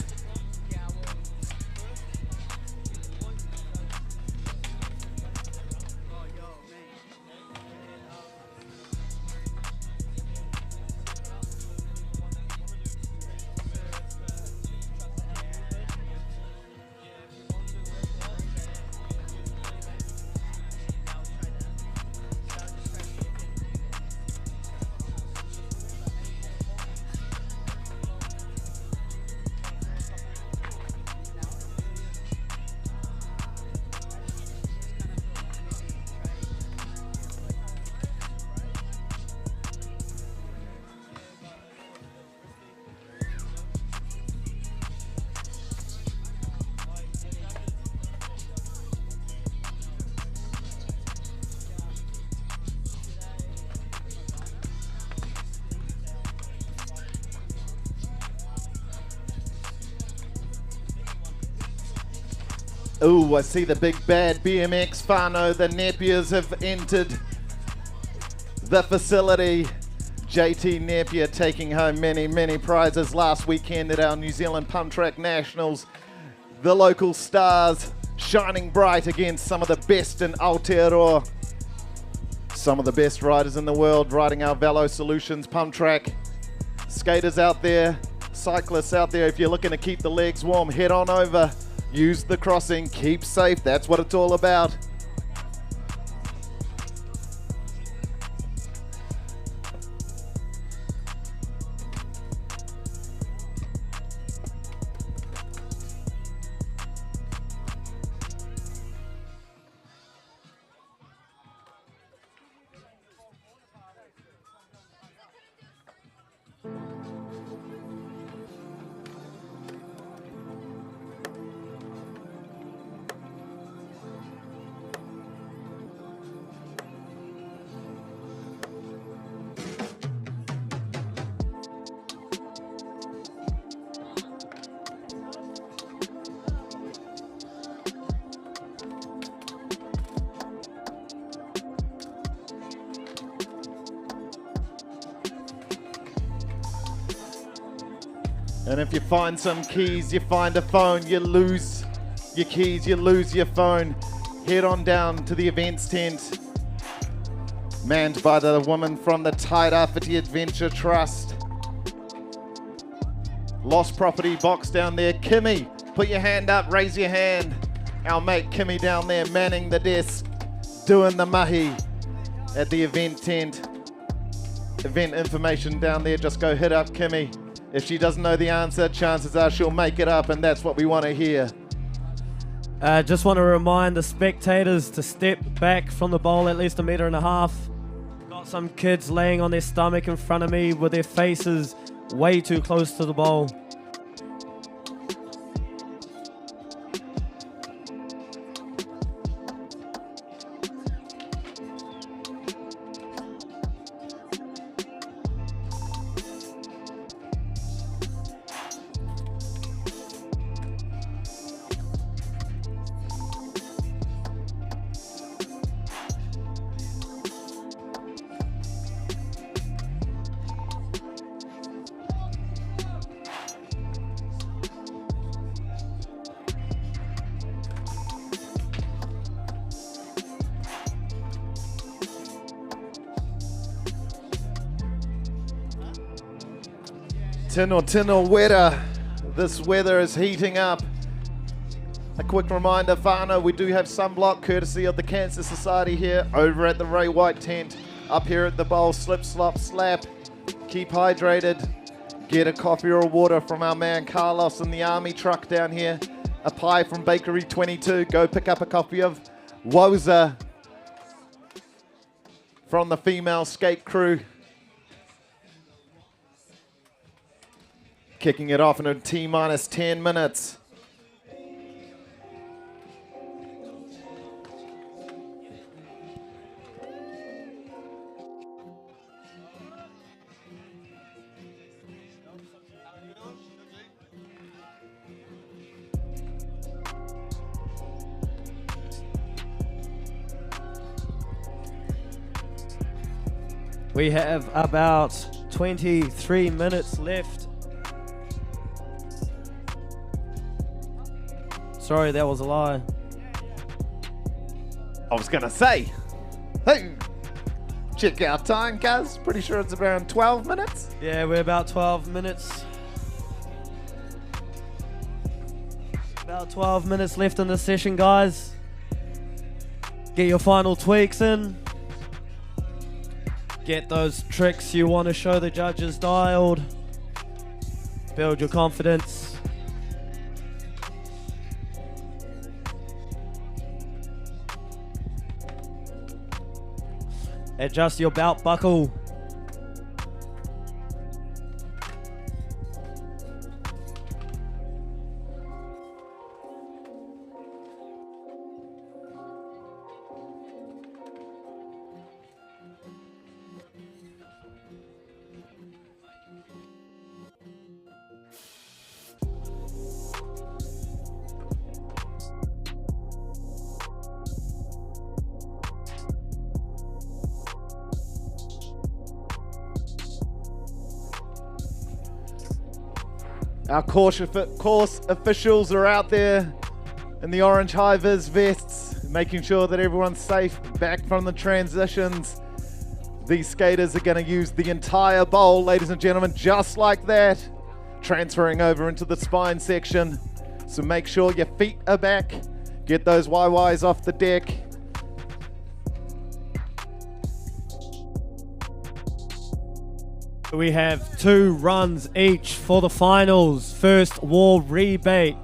S2: Ooh, I see the big bad BMX whānau. The Napiers have entered the facility. JT Napier taking home many, many prizes last weekend at our New Zealand Pump Track Nationals. The local stars shining bright against some of the best in Aotearoa. Some of the best riders in the world riding our Velo Solutions Pump Track. Skaters out there, cyclists out there, if you're looking to keep the legs warm, head on over. Use the crossing, keep safe, that's what it's all about. And if you find some keys, you find a phone, you lose your keys, you lose your phone, head on down to the events tent, manned by the woman from the Tairāwhiti Adventure Trust. Lost property box down there. Kimmy, put your hand up, raise your hand. Our mate Kimmy down there manning the desk, doing the mahi at the event tent. Event information down there, just go hit up Kimmy. If she doesn't know the answer, chances are she'll make it up, and that's what we want to hear.
S1: Just want to remind the spectators to step back from the bowl at least 1.5 meters. Got some kids laying on their stomach in front of me with their faces way too close to the bowl.
S2: Tino weather. This weather is heating up. A quick reminder, whānau, we do have sunblock courtesy of the Cancer Society here over at the Ray White tent. Up here at the bowl, slip, slop, slap. Keep hydrated. Get a coffee or water from our man Carlos in the army truck down here. A pie from Bakery 22. Go pick up a copy of Woza from the female skate crew. Kicking it off in a T-minus 10 minutes.
S1: We have about 23 minutes left. Sorry, that was a lie.
S2: I was gonna say, hey, check our time, guys. Pretty sure it's around 12 minutes.
S1: Yeah, we're about 12 minutes. About 12 minutes left in the session, guys. Get your final tweaks in. Get those tricks you want to show the judges dialed. Build your confidence. Adjust your belt buckle.
S2: Our course officials are out there in the orange high-vis vests, making sure that everyone's safe back from the transitions. These skaters are going to use the entire bowl, ladies and gentlemen, just like that, transferring over into the spine section. So make sure your feet are back, get those YYs off the deck.
S1: We have 2 runs each for the finals. First wall rebate.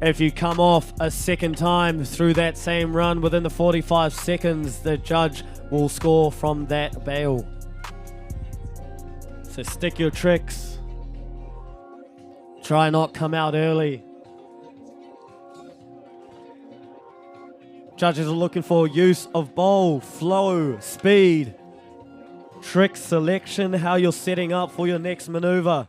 S1: If you come off a second time through that same run within the 45 seconds, the judge will score from that bail. So stick your tricks. Try not come out early. Judges are looking for use of bowl, flow, speed, trick selection, how you're setting up for your next maneuver.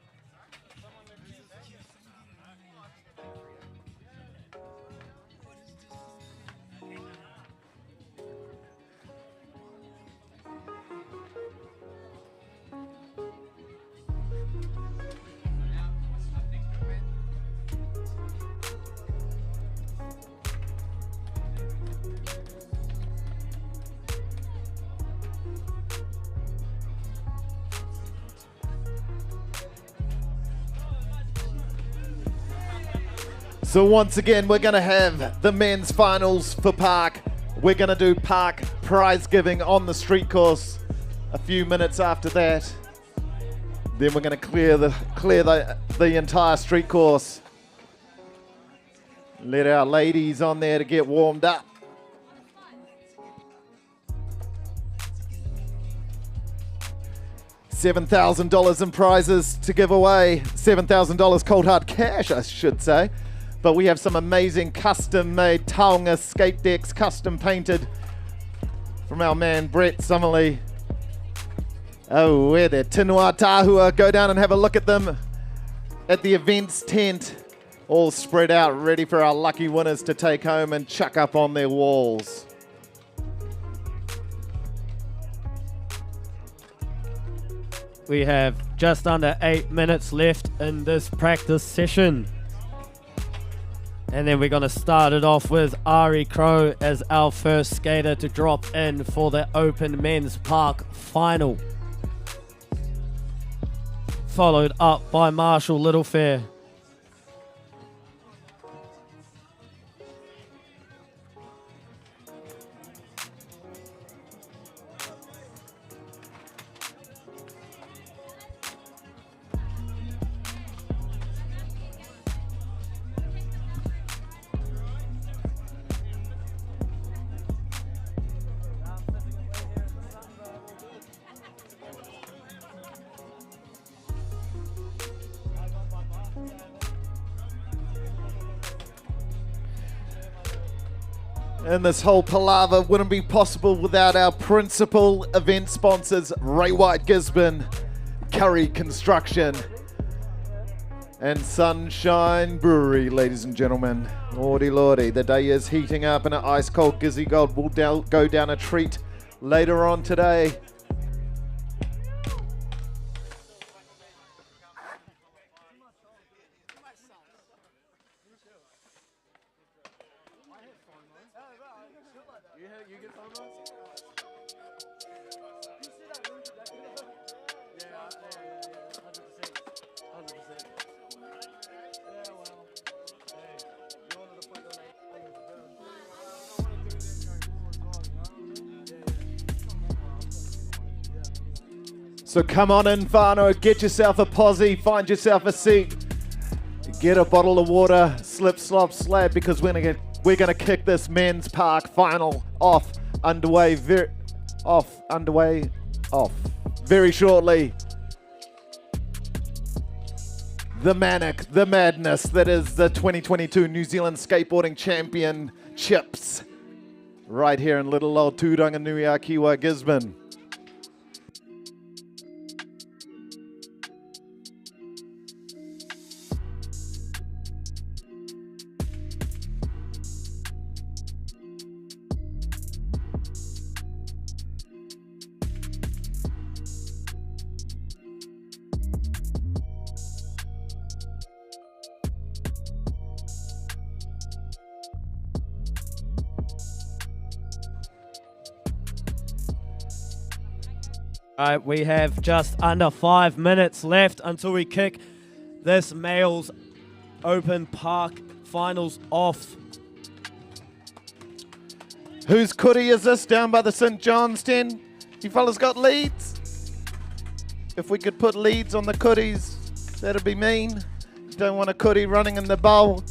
S2: So once again, we're going to have the men's finals for Park. We're going to do Park prize giving on the street course a few minutes after that. Then we're going to clear the entire street course. Let our ladies on there to get warmed up. $7,000 in prizes to give away. $7,000 cold hard cash, I should say. But we have some amazing custom-made taonga skate decks, custom painted from our man Brett Summerly. Oh, where they're Tinua Tahua. Go down and have a look at them at the events tent, all spread out, ready for our lucky winners to take home and chuck up on their walls.
S1: We have just under 8 minutes left in this practice session. And then we're going to start it off with Ari Crow as our first skater to drop in for the Open Men's Park Final. Followed up by Marshall Littlefair.
S2: And this whole palaver wouldn't be possible without our principal event sponsors, Ray White Gisborne, Curry Construction, and Sunshine Brewery, ladies and gentlemen. Lordy, lordy, the day is heating up and an ice cold Gizzy Gold will go down a treat later on today.
S1: You get FOMO?
S2: So come on in, whānau, get yourself a posse, find yourself a seat, get a bottle of water, slip, slop, slab, because we're gonna kick this men's park final off very shortly. The manic, the madness that is the 2022 New Zealand Skateboarding Championships right here in little old Tūranganui-a-Kiwa, Gisborne.
S1: Alright, we have just under 5 minutes left until we kick this male's open park finals off.
S2: Whose kuri is this down by the St. John's Den? You fellas got leads? If we could put leads on the kuris, that'd be mean. Don't want a kuri running in the bowl.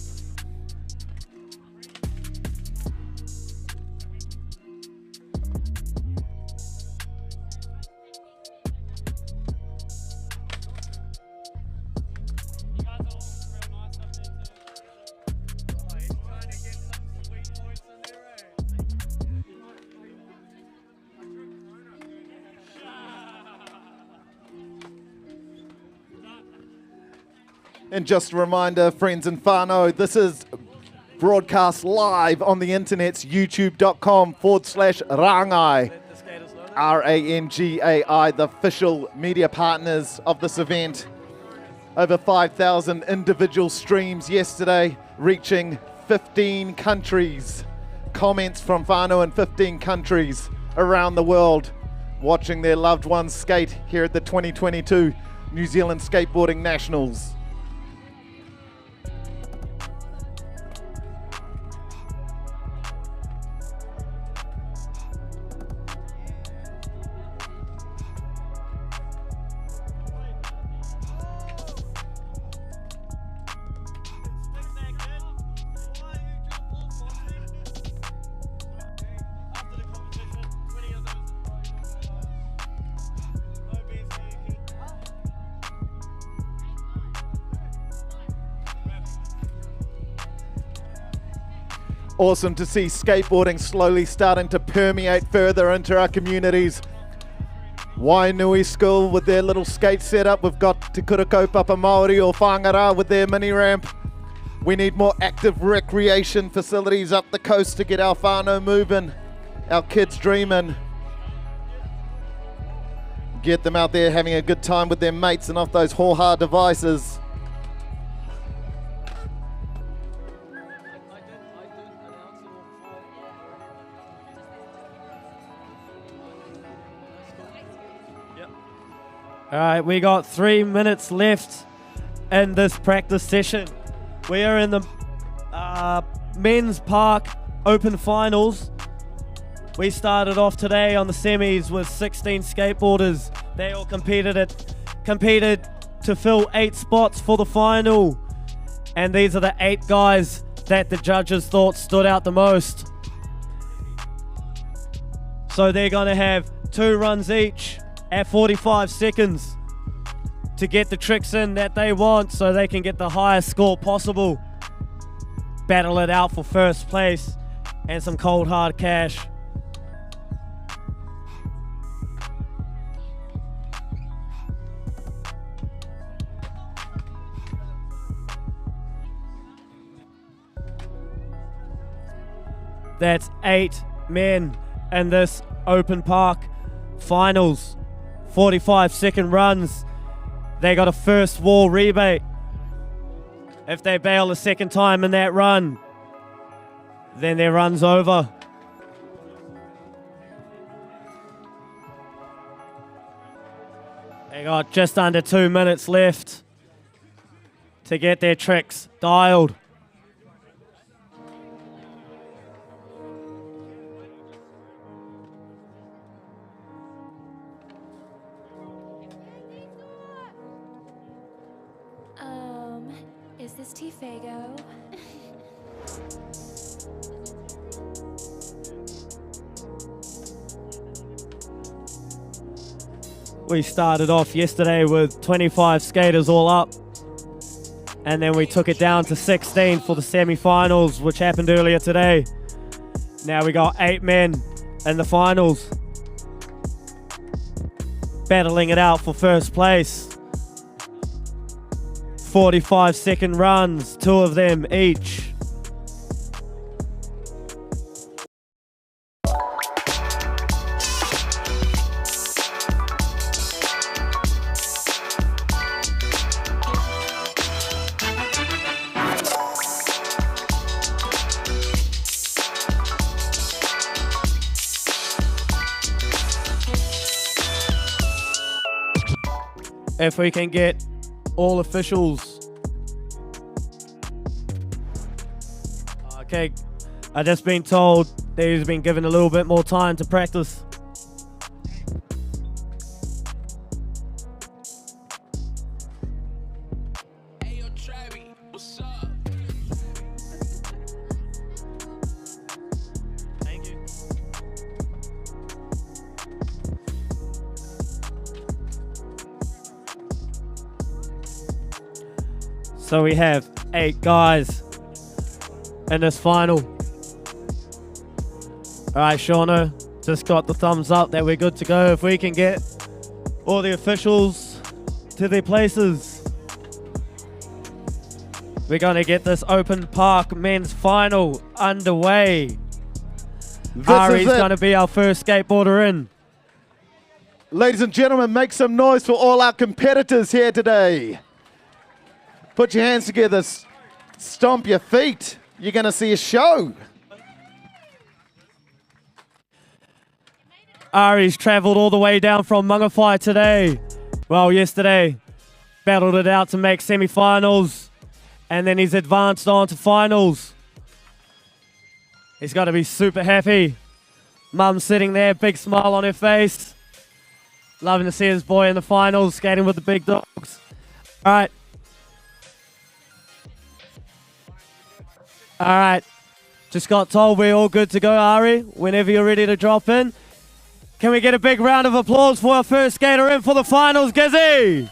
S2: And just a reminder, friends and whānau, this is broadcast live on the internet's youtube.com/rangai. RANGAI, the official media partners of this event. Over 5,000 individual streams yesterday, reaching 15 countries. Comments from whānau in 15 countries around the world, watching their loved ones skate here at the 2022 New Zealand Skateboarding Nationals. Awesome to see skateboarding slowly starting to permeate further into our communities. Wainui School with their little skate setup. We've got Te Kurakaupapa Māori or Whangara with their mini ramp. We need more active recreation facilities up the coast to get our whānau moving, our kids dreaming. Get them out there having a good time with their mates and off those hōhā devices.
S1: All right, we got 3 minutes left in this practice session. We are in the men's park open finals. We started off today on the semis with 16 skateboarders. They all competed to fill 8 spots for the final. And these are the 8 guys that the judges thought stood out the most. So they're gonna have 2 runs each at 45 seconds to get the tricks in that they want so they can get the highest score possible. Battle it out for first place and some cold hard cash. That's 8 men in this open park finals. 45-second runs. They got a first wall rebate. If they bail a second time in that run, then their run's over. They got just under 2 minutes left to get their tricks dialed.
S13: Is this T-Fago?
S1: We started off yesterday with 25 skaters all up, and then we took it down to 16 for the semi-finals, which happened earlier today. Now we got 8 men in the finals, battling it out for first place. 45-second runs, 2 of them each. If we can get all officials. Okay, I've just been told that he's been given a little bit more time to practice. So we have 8 guys in this final. All right, Shauno, just got the thumbs up that we're good to go. If we can get all the officials to their places, we're going to get this open park men's final underway. Ari's going to be our first skateboarder in.
S2: Ladies and gentlemen, make some noise for all our competitors here today. Put your hands together, stomp your feet. You're going to see a show.
S1: Ari's travelled all the way down from Mangawhai today. Well, yesterday, battled it out to make semi-finals, and then he's advanced on to finals. He's got to be super happy. Mum's sitting there, big smile on her face. Loving to see his boy in the finals, skating with the big dogs. All right. All right, just got told we're all good to go, Ari, whenever you're ready to drop in. Can we get a big round of applause for our first skater in for the finals, Gizzy?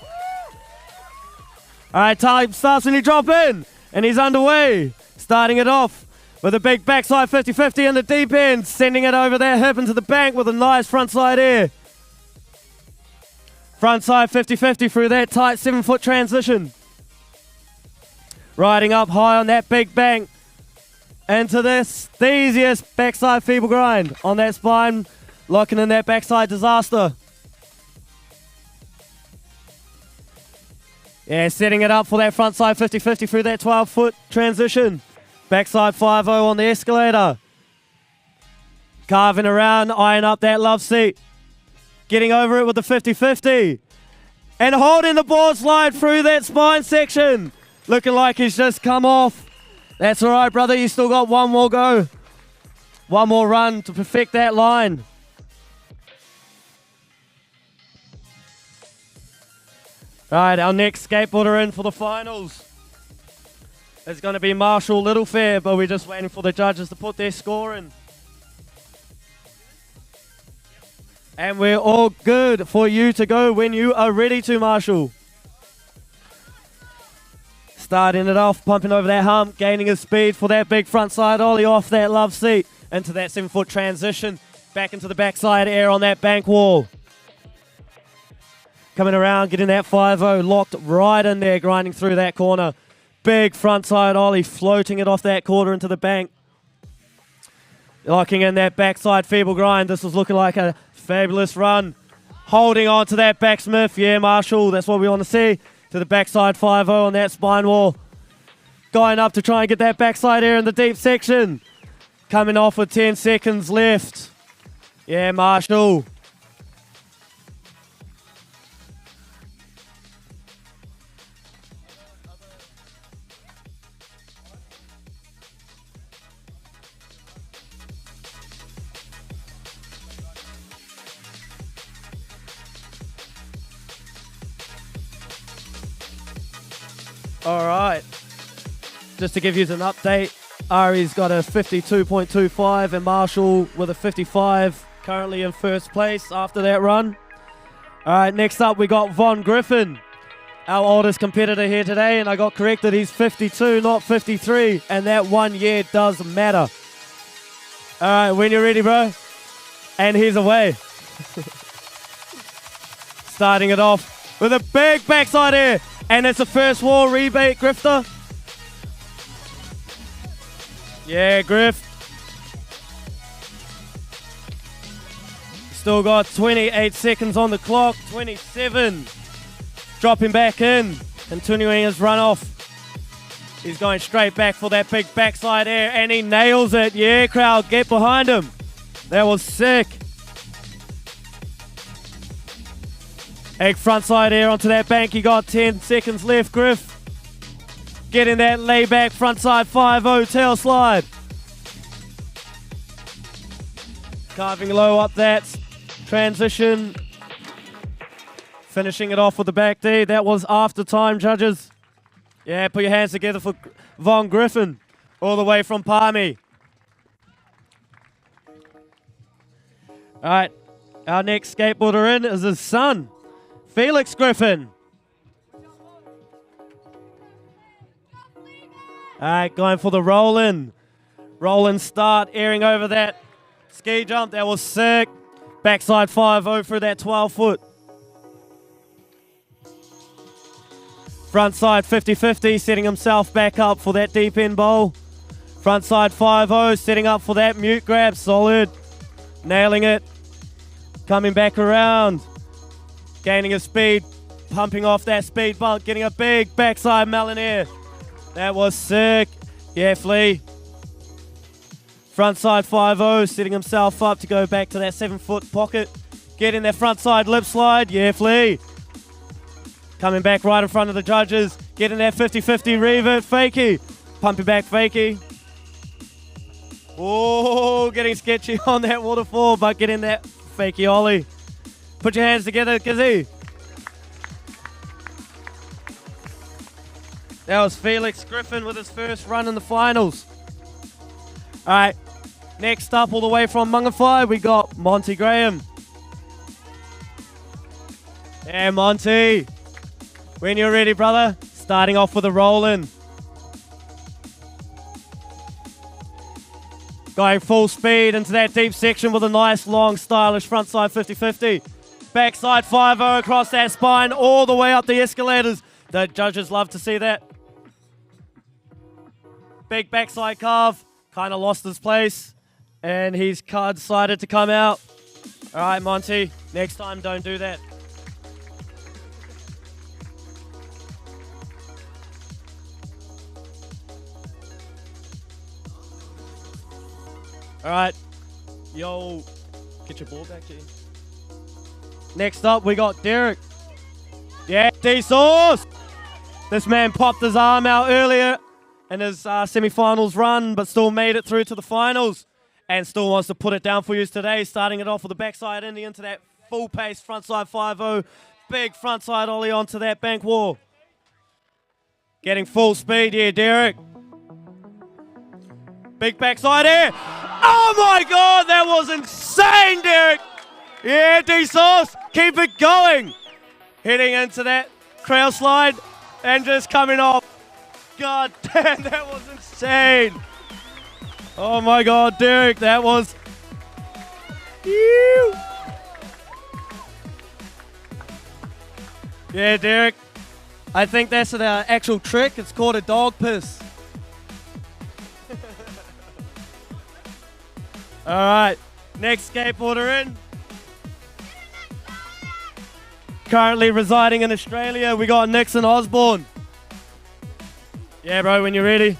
S1: All right, time starts when you drop in, and he's underway. Starting it off with a big backside 50-50 in the deep end, sending it over that hip into the bank with a nice frontside air. Frontside 50-50 through that tight 7-foot transition. Riding up high on that big bank. Into this, the easiest backside feeble grind on that spine, locking in that backside disaster. Yeah, setting it up for that frontside 50-50 through that 12-foot transition. Backside 5-0 on the escalator. Carving around, eyeing up that love seat. Getting over it with the 50-50. And holding the board slide through that spine section. Looking like he's just come off. That's all right, brother. You still got one more go. One more run to perfect that line. All right, our next skateboarder in for the finals is going to be Marshall Littlefair, but we're just waiting for the judges to put their score in. And we're all good for you to go when you are ready to, Marshall. Starting it off, pumping over that hump, gaining his speed for that big front side ollie off that love seat into that 7-foot transition, back into the backside air on that bank wall. Coming around, getting that 5-0 locked right in there, grinding through that corner. Big front side ollie, floating it off that quarter into the bank. Locking in that backside feeble grind. This was looking like a fabulous run. Holding on to that backsmith. Yeah, Marshall, that's what we want to see. To the backside 5-0 on that spine wall. Going up to try and get that backside air in the deep section. Coming off with 10 seconds left. Yeah, Marshall. All right. Just to give you an update, Ari's got a 52.25 and Marshall with a 55, currently in first place after that run. All right, next up we got Von Griffin, our oldest competitor here today, and I got corrected, he's 52, not 53, and that 1 year does matter. All right, when you're ready, bro. And he's away. Starting it off with a big backside air, and it's a first wall rebate, Grifter. Yeah, Griff. Still got 28 seconds on the clock, 27. Dropping back in, continuing his run off. He's going straight back for that big backside air, and he nails it. Yeah, crowd, get behind him. That was sick. Egg frontside air onto that bank. He got 10 seconds left, Griff. Getting that layback frontside 5-0 tail slide. Carving low up that transition. Finishing it off with the back D. That was after time, judges. Yeah, put your hands together for Von Griffin, all the way from Palmy. All right, our next skateboarder in is his son, Felix Griffin. All right, going for the roll-in. Roll-in start, airing over that ski jump. That was sick. Backside 5-0 through that 12-foot. Frontside 50-50, setting himself back up for that deep end bowl. Frontside 5-0, setting up for that mute grab. Solid. Nailing it. Coming back around. Gaining his speed. Pumping off that speed bump. Getting a big backside melon air. That was sick. Yeah, Flea. Frontside 5-0, setting himself up to go back to that 7-foot pocket. Getting that frontside lip slide. Yeah, Flea. Coming back right in front of the judges. Getting that 50-50 revert. Fakie. Pumping back Fakie. Oh, getting sketchy on that waterfall, but getting that Fakie ollie. Put your hands together, Kizzy. That was Felix Griffin with his first run in the finals. All right, next up all the way from Mungafai, we got Monty Graham. Yeah, Monty. When you're ready, brother. Starting off with a roll-in. Going full speed into that deep section with a nice, long, stylish frontside 50-50. Backside 5-0 across that spine, all the way up the escalators. The judges love to see that. Big backside carve. Kind of lost his place. And he's decided to come out. All right, Monty. Next time, don't do that. All right, yo, get your ball back, G. Next up, we got Derek. Yeah, D-Sauce. This man popped his arm out earlier in his semi-finals run, but still made it through to the finals and still wants to put it down for you today, starting it off with the backside indie into that full-pace frontside 5-0, big frontside ollie onto that bank wall. Getting full speed here, Derek. Big backside air. Oh my God, that was insane, Derek. Yeah, D-Sauce, keep it going. Heading into that crowd slide and just coming off. God damn, that was insane. Oh my God, Derek, that was... Ew. Yeah, Derek, I think that's an actual trick. It's called a dog piss. All right, next skateboarder in. Currently residing in Australia, we got Nixon Osborne. Yeah, bro, when you're ready.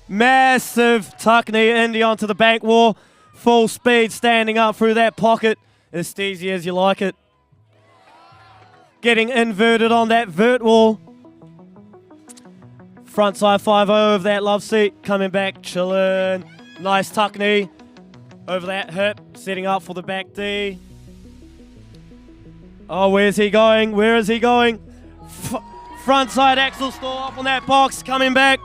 S1: Massive tuck knee indie onto the bank wall. Full speed standing up through that pocket. As steezy as you like it. Getting inverted on that vert wall. Frontside 5-0 of that love seat. Coming back, chilling. Nice tuck knee over that hip. Setting up for the back D. Oh, where's he going? Where is he going? Front side axle store up on that box, coming back.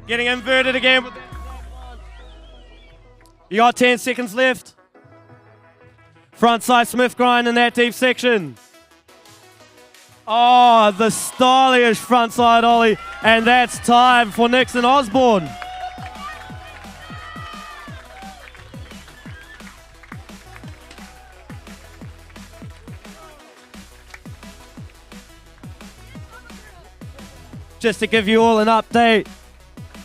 S1: Getting inverted again. With that. You got 10 seconds left. Front side Smith grind in that deep section. Oh, the stylish front side ollie. And that's time for Nixon Osborne. Just to give you all an update,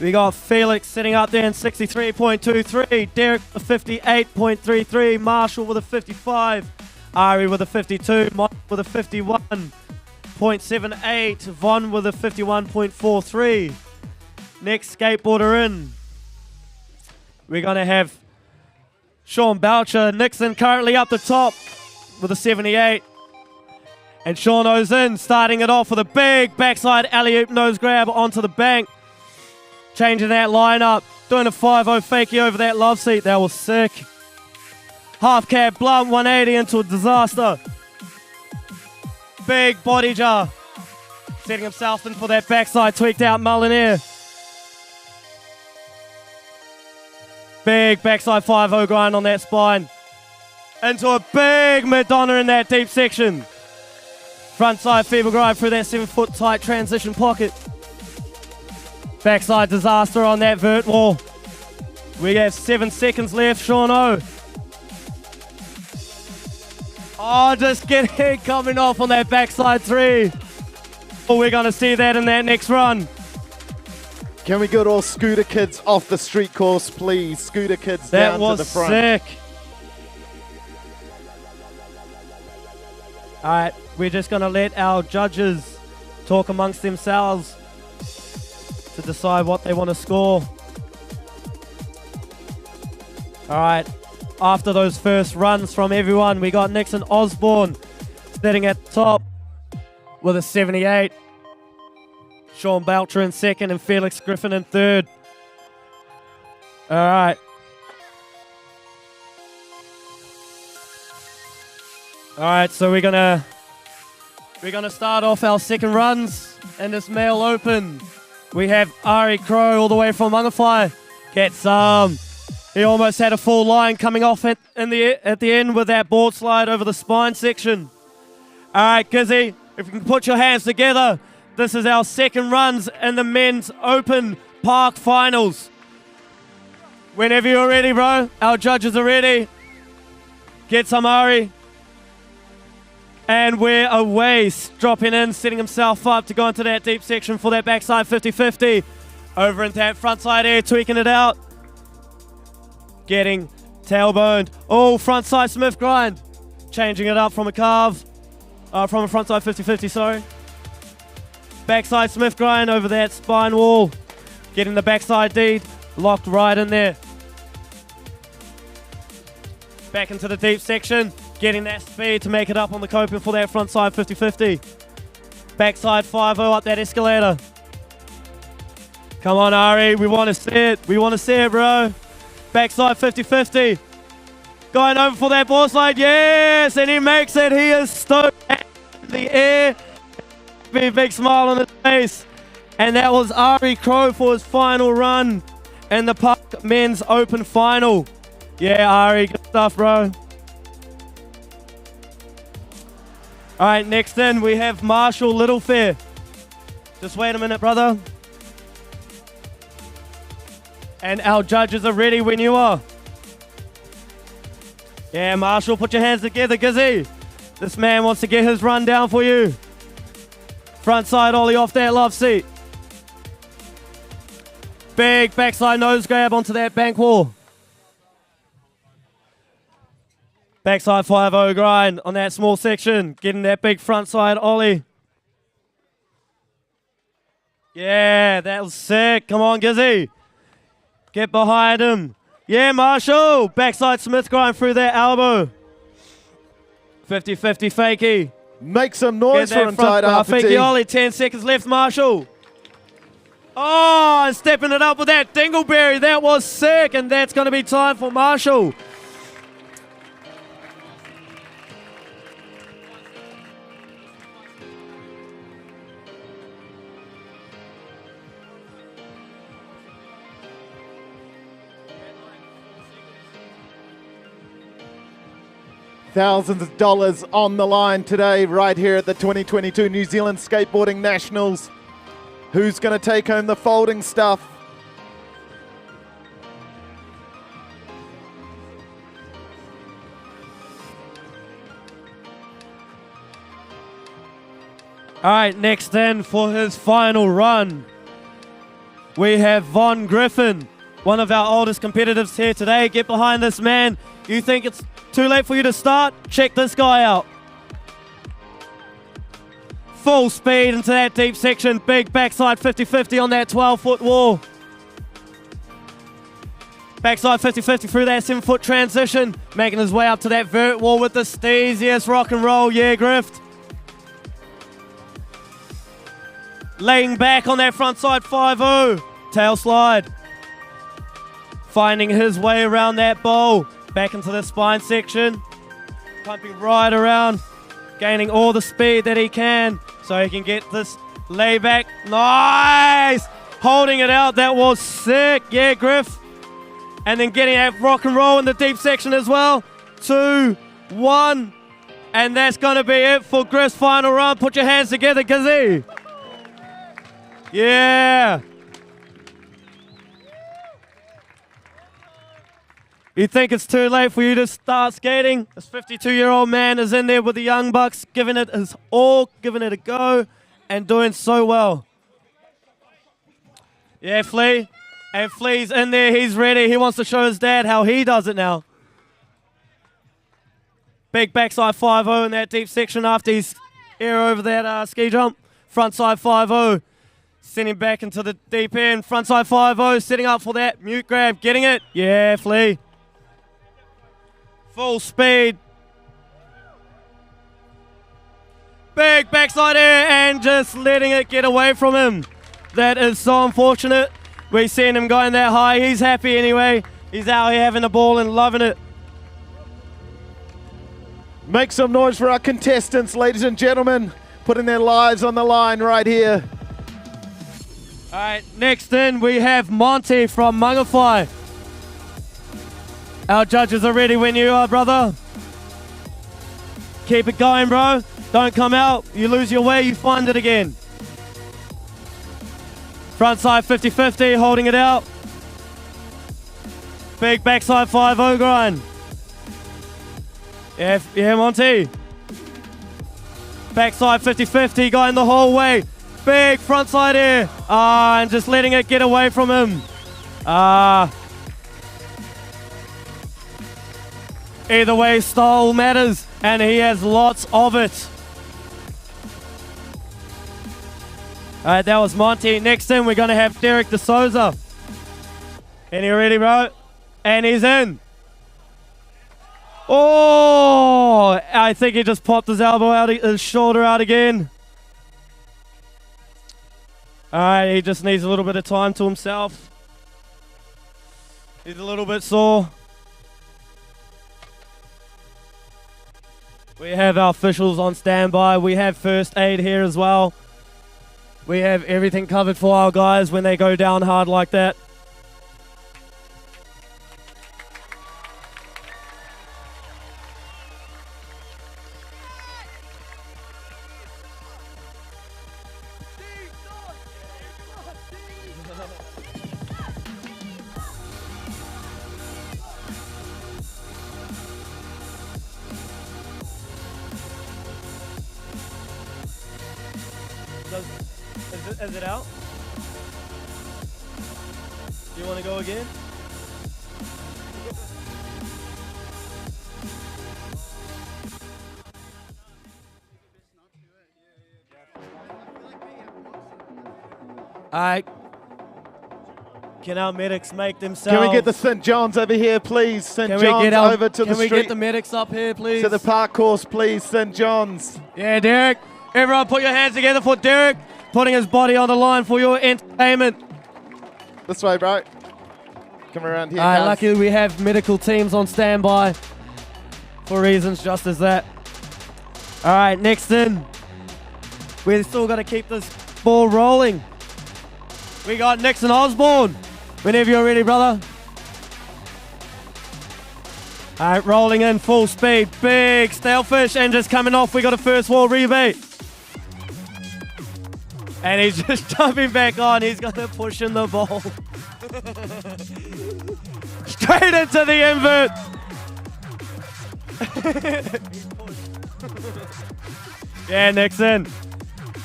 S1: we got Felix sitting up there in 63.23, Derek with a 58.33, Marshall with a 55, Ari with a 52, Mike with a 51.78, Von with a 51.43. Next skateboarder in, we're going to have Sean Boucher. Nixon currently up the top with a 78. And Sean O's in, starting it off with a big backside alley-oop nose grab onto the bank. Changing that lineup, doing a 5-0 fakie over that love seat. That was sick. Half cab blunt 180 into a disaster. Big body jar. Setting himself in for that backside tweaked out Mullinair. Big backside 5-0 grind on that spine. Into a big Madonna in that deep section. Front side feeble grind through that 7-foot tight transition pocket. Backside disaster on that vert wall. We have 7 seconds left, Sean O. Oh, just getting coming off on that backside 3. Oh, we're going to see that in that next run.
S2: Can we get all scooter kids off the street course, please? Scooter kids down to the front.
S1: That was sick. All right, we're just going to let our judges talk amongst themselves to decide what they want to score. All right, after those first runs from everyone, we got Nixon Osborne sitting at the top with a 78. Sean Boucher in second and Felix Griffin in third. All right. All right, so we're gonna start off our second runs in this male open. We have Ari Crow all the way from Mangawhai. Gets he almost had a full line coming off at the end with that board slide over the spine section. All right, Gizzy, if you can put your hands together, this is our second runs in the men's open park finals. Whenever you're ready, bro, our judges are ready. Get some Ari. And we're away, dropping in, setting himself up to go into that deep section for that backside 50-50. Over into that front side air, tweaking it out. Getting tailboned. Oh, front side Smith grind. Changing it up from a carve. From a front side 50-50, sorry. Backside Smith grind over that spine wall. Getting the backside deed, locked right in there. Back into the deep section. Getting that speed to make it up on the coping for that front side 50-50. Backside 5-0 up that escalator. Come on, Ari. We want to see it. We want to see it, bro. Backside 50-50. Going over for that board slide. Yes, and he makes it. He is stoked in the air. Big smile on his face. And that was Ari Crow for his final run in the Park Men's Open Final. Yeah, Ari, good stuff, bro. All right, next in we have Marshall Littlefair. Just wait a minute, brother. And our judges are ready when you are. Yeah, Marshall, put your hands together, Gizzy. This man wants to get his run down for you. Front side ollie off that love seat. Big backside nose grab onto that bank wall. Backside 5-0 grind on that small section. Getting that big front side ollie. Yeah, that was sick. Come on, Gizzy. Get behind him. Yeah, Marshall. Backside Smith grind through that elbow. 50-50 fakie.
S2: Make some noise for him, Tairāwhiti.
S1: Fakie ollie, 10 seconds left, Marshall. Oh, and stepping it up with that dingleberry. That was sick, and that's going to be time for Marshall.
S2: Thousands of dollars on the line today, right here at the 2022 New Zealand Skateboarding Nationals. Who's going to take home the folding stuff?
S1: All right, next in for his final run, we have Von Griffin, one of our oldest competitors here today. Get behind this man. You think it's too late for you to start? Check this guy out. Full speed into that deep section. Big backside 50-50 on that 12-foot wall. Backside 50-50 through that 7-foot transition. Making his way up to that vert wall with the steez. Yes, rock and roll. Yeah, Grift. Laying back on that front side 5-0. Tail slide. Finding his way around that bowl. Back into the spine section. Pumping right around. Gaining all the speed that he can so he can get this layback. Nice! Holding it out. That was sick. Yeah, Griff. And then getting that rock and roll in the deep section as well. 2, 1. And that's going to be it for Griff's final run. Put your hands together, Gizzy. Yeah. You think it's too late for you to start skating? This 52-year-old man is in there with the young bucks, giving it his all, giving it a go, and doing so well. Yeah, Flea. And Flea's in there. He's ready. He wants to show his dad how he does it now. Big backside 5-0 in that deep section after he's air over that ski jump. Front side 5-0. Sending back into the deep end. Front side 5-0. Setting up for that mute grab. Getting it. Yeah, Flea. Full speed. Big backside air and just letting it get away from him. That is so unfortunate. We've seen him going that high. He's happy anyway. He's out here having the ball and loving it.
S2: Make some noise for our contestants, ladies and gentlemen, putting their lives on the line right here.
S1: All right, next in we have Monty from Mangawhai. Our judges are ready when you are, brother. Keep it going, bro. Don't come out. You lose your way, you find it again. Front side 50-50, holding it out. Big backside 5-0 grind. Yeah, Monty. Backside 50-50, going the whole way. Big front side air. And just letting it get away from him. Either way, style matters, and he has lots of it. All right, that was Monty. Next in, we're going to have Derek D'Souza. And you ready, bro? And he's in. Oh, I think he just popped his elbow out, his shoulder out again. All right, he just needs a little bit of time to himself. He's a little bit sore. We have our officials on standby. We have first aid here as well. We have everything covered for our guys when they go down hard like that. Is it out? Do you want to go again? Alright. Can our medics make themselves?
S2: Can we get the St. John's over here, please? St. John's over to the street.
S1: Can we get the medics up here, please?
S2: To the park course, please, St. John's.
S1: Yeah, Derek. Everyone put your hands together for Derek, putting his body on the line for your entertainment.
S2: This way, bro. Come around here,
S1: guys. Luckily we have medical teams on standby for reasons just as that. All right, next in. We've still got to keep this ball rolling. We got Nixon Osborne. Whenever you're ready, brother. All right, rolling in full speed. Big stalefish and just coming off. We got a first wall rebate. And he's just jumping back on. He's going to push in the ball. Straight into the invert. Yeah, Nixon.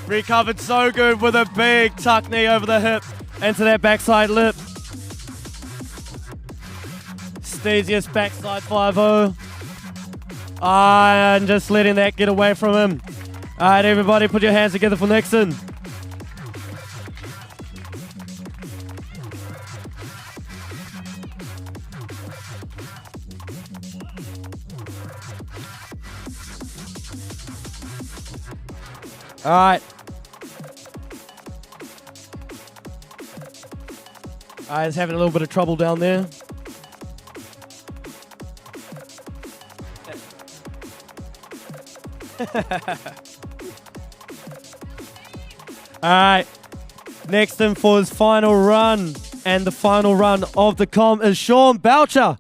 S1: Recovered so good with a big tuck knee over the hip into that backside lip. Steeziest backside 5-0. And just letting that get away from him. All right, everybody, put your hands together for Nixon. All right. I was having a little bit of trouble down there. All right. Next in for his final run, and the final run of the comp is Sean Boucher.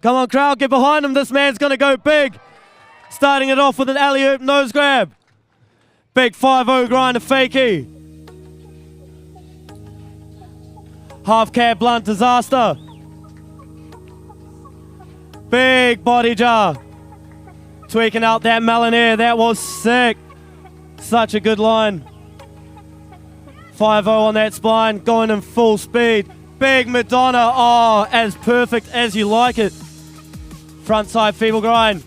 S1: Come on, crowd, get behind him. This man's going to go big. Starting it off with an alley-oop nose grab. Big 5-0 grinder fakie. Half cab blunt disaster. Big body jar. Tweaking out that melon air. That was sick. Such a good line. 5-0 on that spine. Going in full speed. Big Madonna. Oh, as perfect as you like it. Front side feeble grind.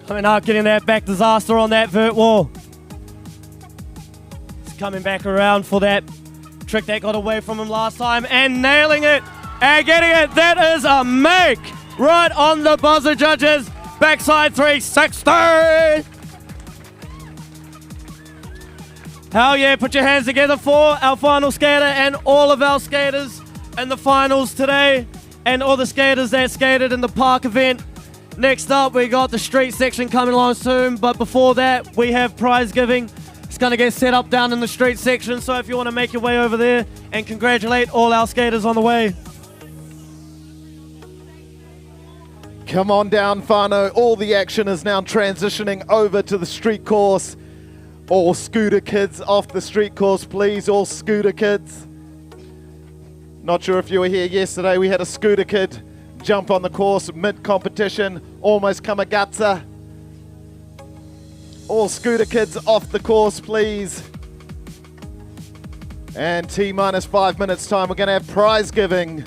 S1: Coming up, getting that back disaster on that vert wall. He's coming back around for that trick that got away from him last time and nailing it and getting it. That is a make right on the buzzer, judges. Backside 360. Hell yeah, put your hands together for our final skater and all of our skaters in the finals today and all the skaters that skated in the park event. Next up, we got the street section coming along soon, but before that, we have prize giving. It's going to get set up down in the street section, so if you want to make your way over there and congratulate all our skaters on the way.
S2: Come on down, whānau. All the action is now transitioning over to the street course. All scooter kids off the street course, please. All scooter kids. Not sure if you were here yesterday. We had a scooter kid jump on the course mid-competition, almost Kamagatsa. All scooter kids off the course, please. And T-minus 5 minutes time, we're gonna have prize giving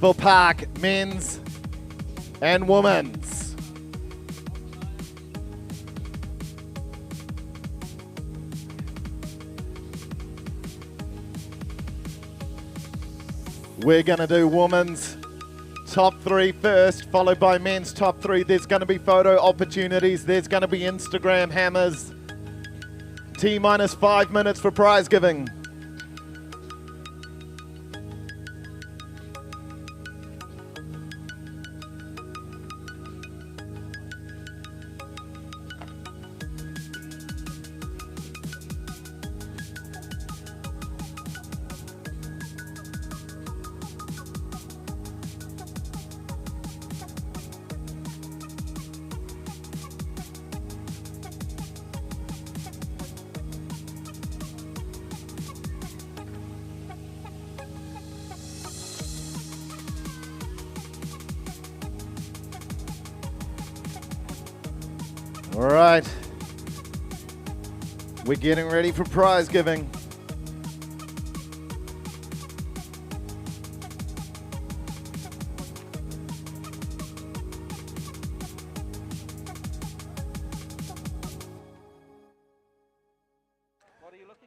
S2: for park men's and women's. We're gonna do women's top 3 first, followed by men's top 3. There's gonna be photo opportunities. There's gonna be Instagram hammers. T-minus 5 minutes for prize giving. All right, we're getting ready for prize giving.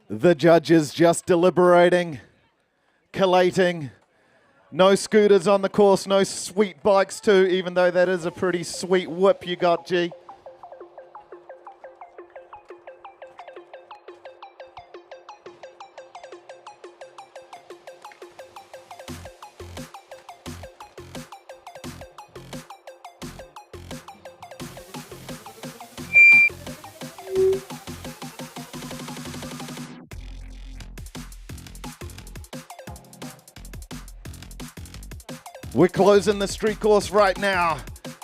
S2: The judges just deliberating, collating. No scooters on the course, no sweet bikes too, even though that is a pretty sweet whip you got, G. We're closing the street course right now.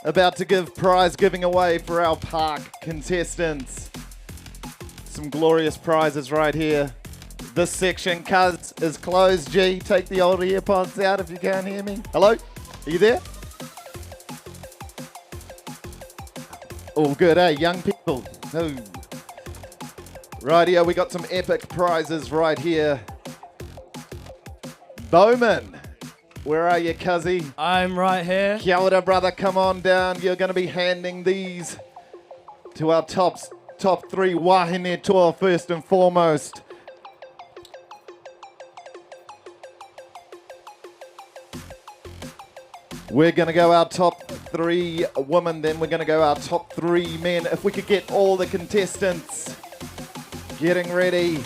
S2: About to give prize giving away for our park contestants. Some glorious prizes right here. This section, cuz, is closed. G, take the old earpods out if you can't hear me. Hello? Are you there? All good, eh? Young people. No. Rightio, we got some epic prizes right here. Bowman, where are you, cuzzy?
S1: I'm right here.
S2: Kia ora, brother, come on down. You're going to be handing these to our top three wahine tour first and foremost. We're going to go our top 3 women, then we're going to go our top 3 men. If we could get all the contestants getting ready.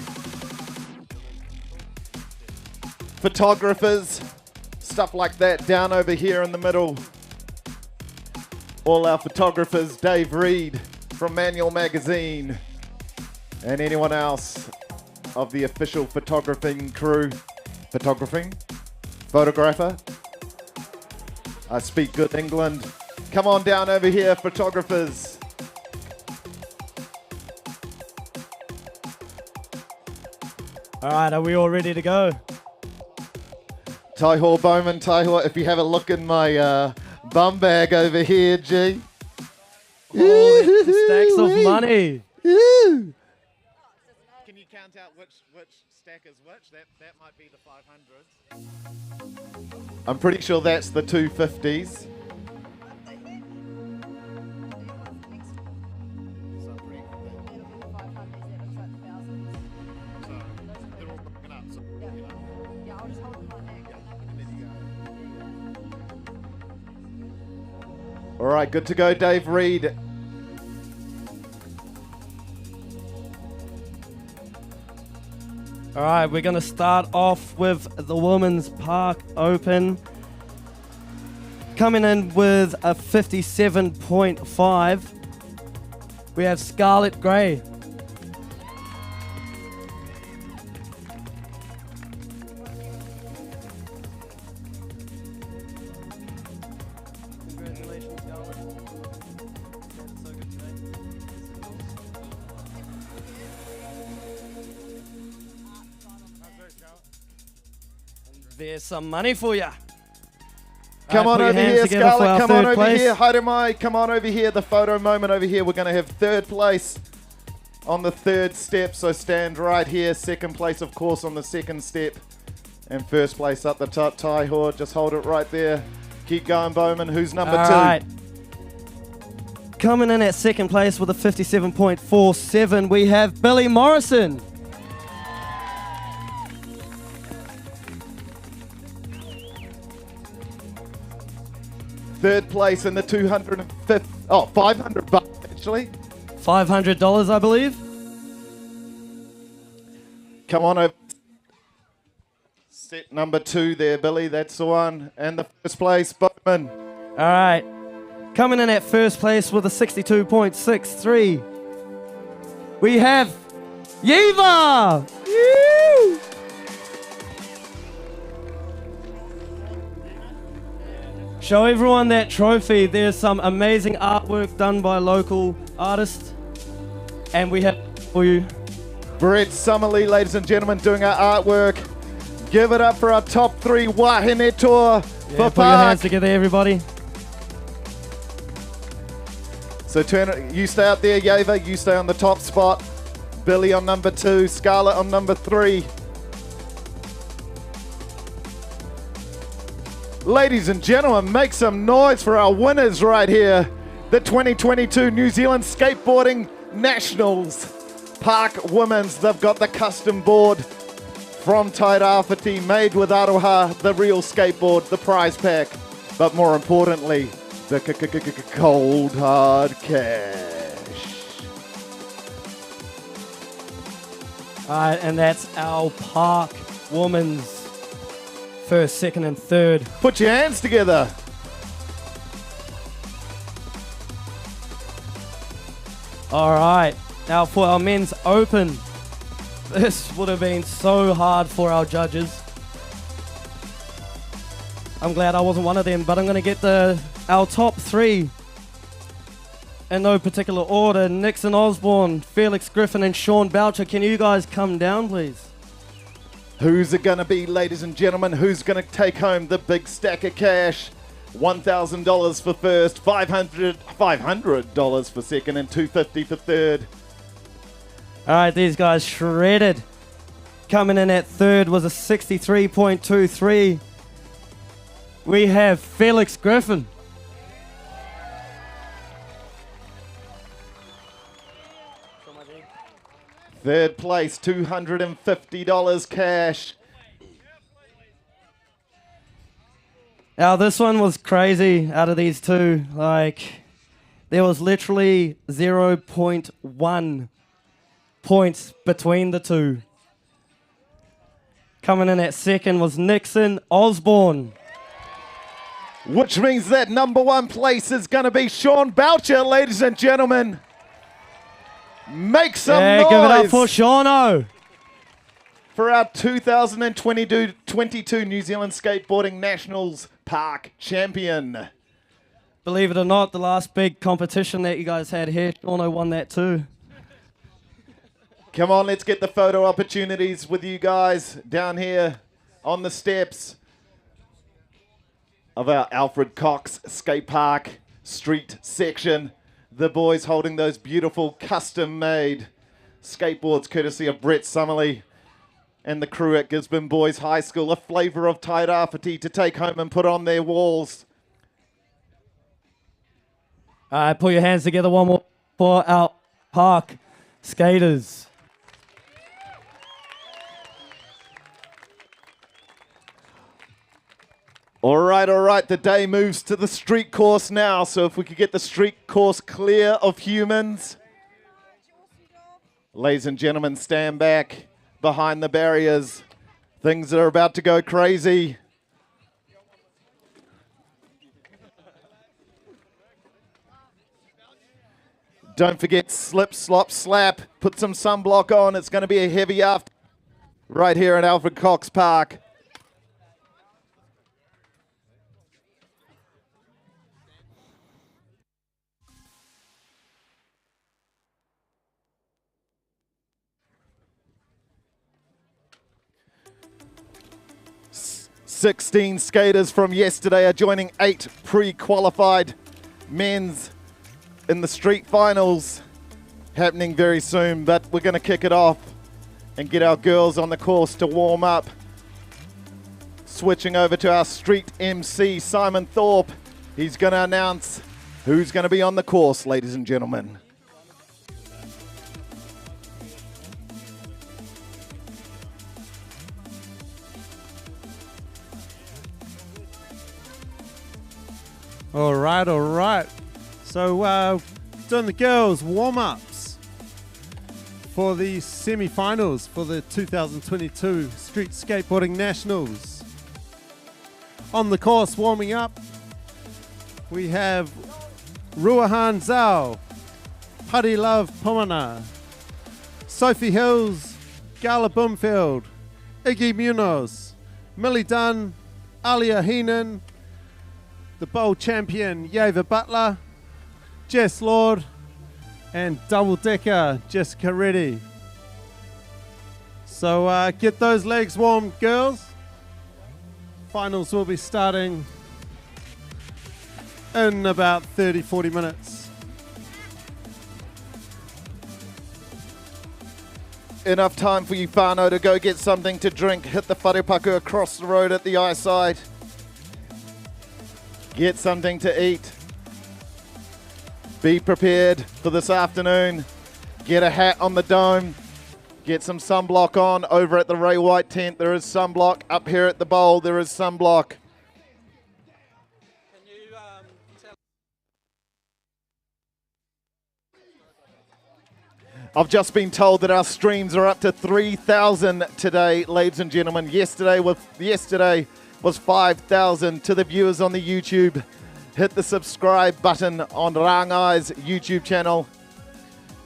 S2: Photographers, stuff like that down over here in the middle. All our photographers, Dave Reed from Manual Magazine, and anyone else of the official photographing crew. Photographer. I speak good England. Come on down over here, photographers.
S1: All right, are we all ready to go?
S2: Tairāwhiti Bowman, Tairāwhiti, if you have a look in my bum bag over here, G.
S1: Oh, the stacks of money.
S2: Can you count out which stack is which? That might be the 500s. I'm pretty sure that's the 250s. All right, good to go, Dave Reed.
S1: All right, we're going to start off with the Women's Park Open. Coming in with a 57.5, we have Scarlett Gray. Congratulations, Scarlett. That's so good today. There's some money for you.
S2: Come on over here, Scarlett. Come on over here. Haidamai, come on over here. The photo moment over here. We're going to have third place on the third step. So stand right here. Second place, of course, on the second step. And first place up the top. Tairāwhiti, just hold it right there. Keep going, Bowman. Who's number 2?
S1: Right. Coming in at second place with a 57.47, we have Billy Morrison.
S2: Third place in the 500 bucks actually.
S1: $500, I believe.
S2: Come on over. Set number 2 there, Billy. That's the one. And the first place, Bowman.
S1: All right. Coming in at first place with a 62.63, we have Yiva. Woo! Show everyone that trophy. There's some amazing artwork done by local artists, and we have for you.
S2: Brett Summerlee, ladies and gentlemen, doing our artwork. Give it up for our top 3 wahine tour for
S1: Put your
S2: park.
S1: hands together, everybody.
S2: So you stay up there, Yava. You stay on the top spot. Billy on number 2. Scarlett on number 3. Ladies and gentlemen, make some noise for our winners right here. The 2022 New Zealand Skateboarding Nationals Park Women's. They've got the custom board from Tairāwhiti, made with Aroha, the real skateboard, the prize pack, but more importantly, the cold hard cash.
S1: All right, and that's our Park Women's first, second, and third.
S2: Put your hands together.
S1: All right, now for our Men's Open. This would have been so hard for our judges. I'm glad I wasn't one of them, but I'm going to get our top three in no particular order. Nixon Osborne, Felix Griffin, and Sean Boucher. Can you guys come down, please?
S2: Who's it going to be, ladies and gentlemen? Who's going to take home the big stack of cash? $1,000 for first, $500 for second, and $250 for third.
S1: All right, these guys shredded. Coming in at third was a 63.23. We have Felix Griffin.
S2: Third place, $250 cash.
S1: Now, this one was crazy out of these two. Like, there was literally 0.1 points between the two. Coming in at second was Nixon Osborne.
S2: Which means that number one place is going to be Sean Boucher, ladies and gentlemen. Make some noise.
S1: Give it up for Shauno.
S2: For our 2022 New Zealand Skateboarding Nationals Park champion.
S1: Believe it or not, the last big competition that you guys had here, Shauno won that too.
S2: Come on, let's get the photo opportunities with you guys down here on the steps of our Alfred Cox Skate Park street section. The boys holding those beautiful custom-made skateboards courtesy of Brett Summerly and the crew at Gisborne Boys High School. A flavour of Tairāwhiti to take home and put on their walls.
S1: All right, put your hands together one more for our park skaters.
S2: All right, the day moves to the street course now, so if we could get the street course clear of humans. Ladies and gentlemen, stand back behind the barriers. Things are about to go crazy. Don't forget, slip, slop, slap. Put some sunblock on. It's going to be a heavy after right here at Alfred Cox Park. Sixteen skaters from yesterday are joining 8 pre-qualified men's in the street finals happening very soon, but we're going to kick it off and get our girls on the course to warm up. Switching over to our street MC, Simon Thorpe. He's going to announce who's going to be on the course, ladies and gentlemen.
S14: All right. So doing the girls' warm-ups for the semi-finals for the 2022 Street Skateboarding Nationals. On the course warming up, we have Ruahan Zhao, Putty Love Pomana, Sophie Hills, Gala Bumfield, Iggy Munoz, Millie Dunn, Alia Heenan, the bowl champion Yava Butler, Jess Lord, and double decker Jessica Reddy. So get those legs warm, girls. Finals will be starting in about 30-40 minutes.
S2: Enough time for you, whānau, to go get something to drink. Hit the wharepaku across the road at the eyesight. Get something to eat. Be prepared for this afternoon. Get a hat on the dome. Get some sunblock on. Over at the Ray White tent, there is sunblock. Up here at the bowl, there is sunblock. I've just been told that our streams are up to 3,000 today, ladies and gentlemen. Yesterday was 5,000. To the viewers on the YouTube, hit the subscribe button on Rangai's YouTube channel.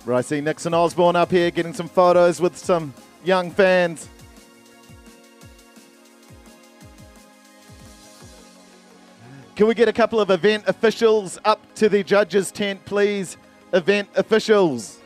S2: Where I see Nixon Osborne up here getting some photos with some young fans. Can we get a couple of event officials up to the judges' tent, please? Event officials.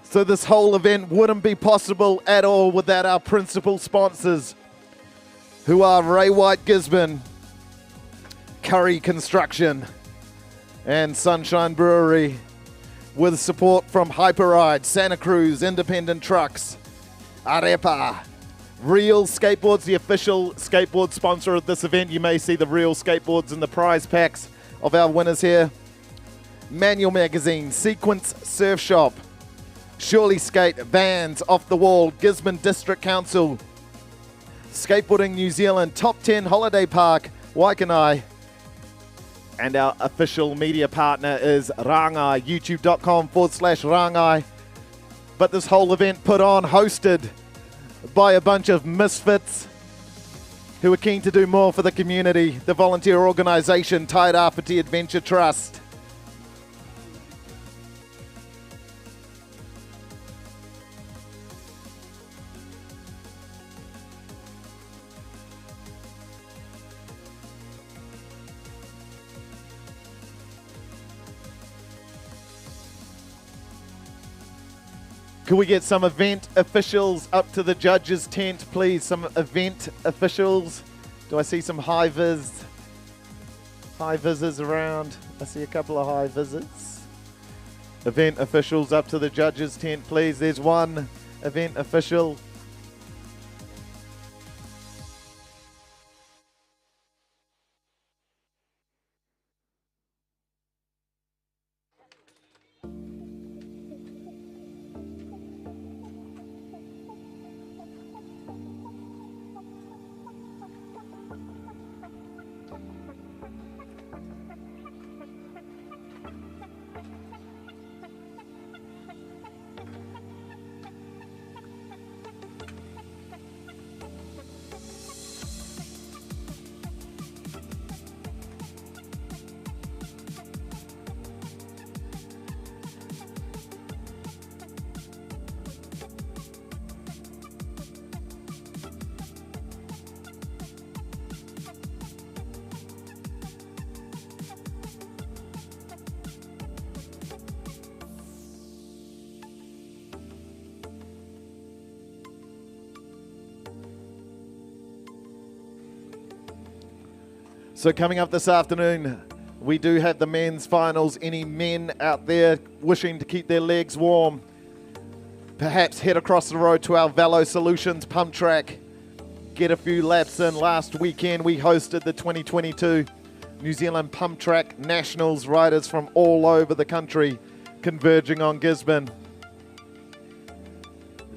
S2: So this whole event wouldn't be possible at all without our principal sponsors, who are Ray White Gisborne, Curry Construction, and Sunshine Brewery, with support from Hyperride, Santa Cruz, Independent Trucks, Arepa, Real Skateboards, the official skateboard sponsor of this event. You may see the Real Skateboards in the prize packs of our winners here. Manual Magazine, Sequence Surf Shop, Surely Skate, Vans, Off the Wall, Gisborne District Council, Skateboarding New Zealand, Top 10 Holiday Park, Waikanai, and our official media partner is Rangai, youtube.com/Rangai. But this whole event put on, hosted by a bunch of misfits who are keen to do more for the community, the volunteer organisation Tairāwhiti Adventure Trust. Can we get some event officials up to the judges' tent, please? Some event officials. Do I see some high visors around? I see a couple of high visors. Event officials up to the judges' tent, please. There's one event official. So coming up this afternoon, we do have the men's finals. Any men out there wishing to keep their legs warm, perhaps head across the road to our Velo Solutions pump track, get a few laps in. Last weekend we hosted the 2022 New Zealand Pump Track Nationals, riders from all over the country converging on Gisborne.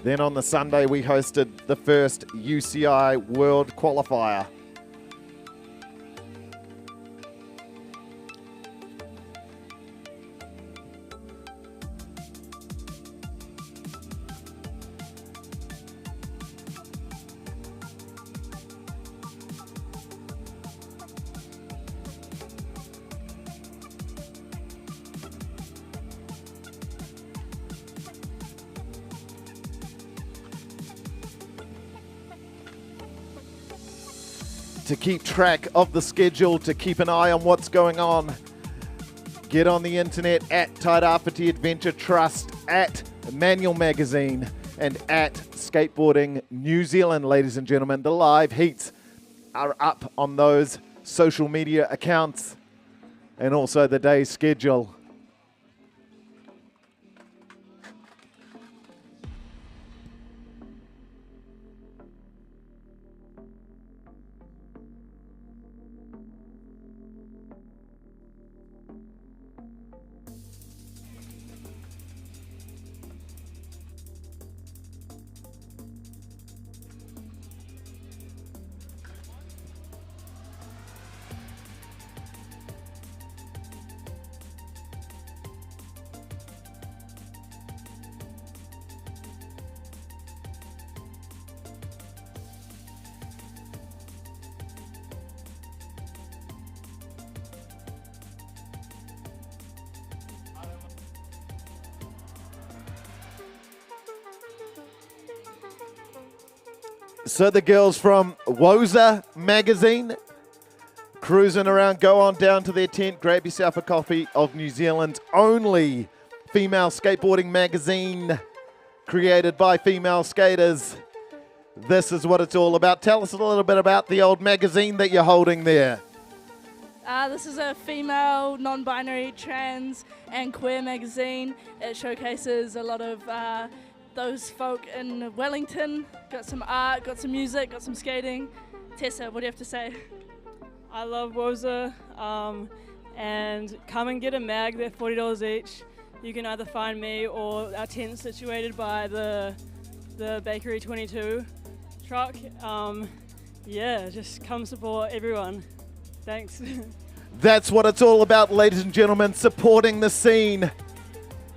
S2: Then on the Sunday we hosted the first UCI World Qualifier. To keep track of the schedule, to keep an eye on what's going on, get on the internet at Tairāwhiti Adventure Trust, at Manual Magazine, and at Skateboarding New Zealand, ladies and gentlemen. The live heats are up on those social media accounts and also the day's schedule. So the girls from Woza magazine cruising around, go on down to their tent, grab yourself a copy of New Zealand's only female skateboarding magazine created by female skaters. This is what it's all about. Tell us a little bit about the old magazine that you're holding there.
S15: This is a female, non-binary, trans and queer magazine. It showcases a lot of those folk in Wellington. Got some art, got some music, got some skating. Tessa, what do you have to say?
S16: I love Woza, and come and get a mag. They're $40 each. You can either find me or our tent situated by the Bakery 22 truck. Yeah, just come support everyone. Thanks.
S2: That's what it's all about, ladies and gentlemen, supporting the scene,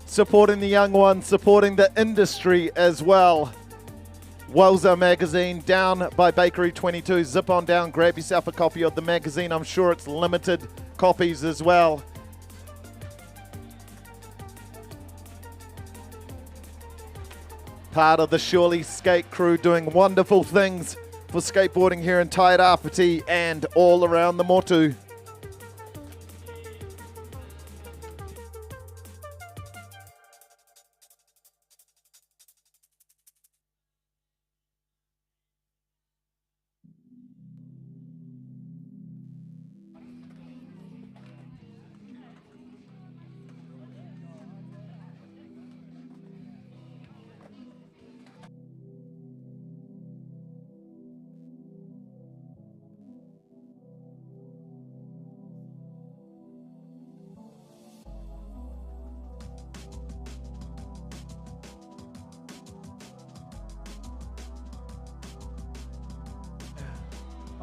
S2: supporting the young ones, supporting the industry as well. Woza magazine down by Bakery 22. Zip on down, grab yourself a copy of the magazine. I'm sure it's limited copies as well. Part of the Surely Skate crew doing wonderful things for skateboarding here in Tairāwhiti and all around the motu.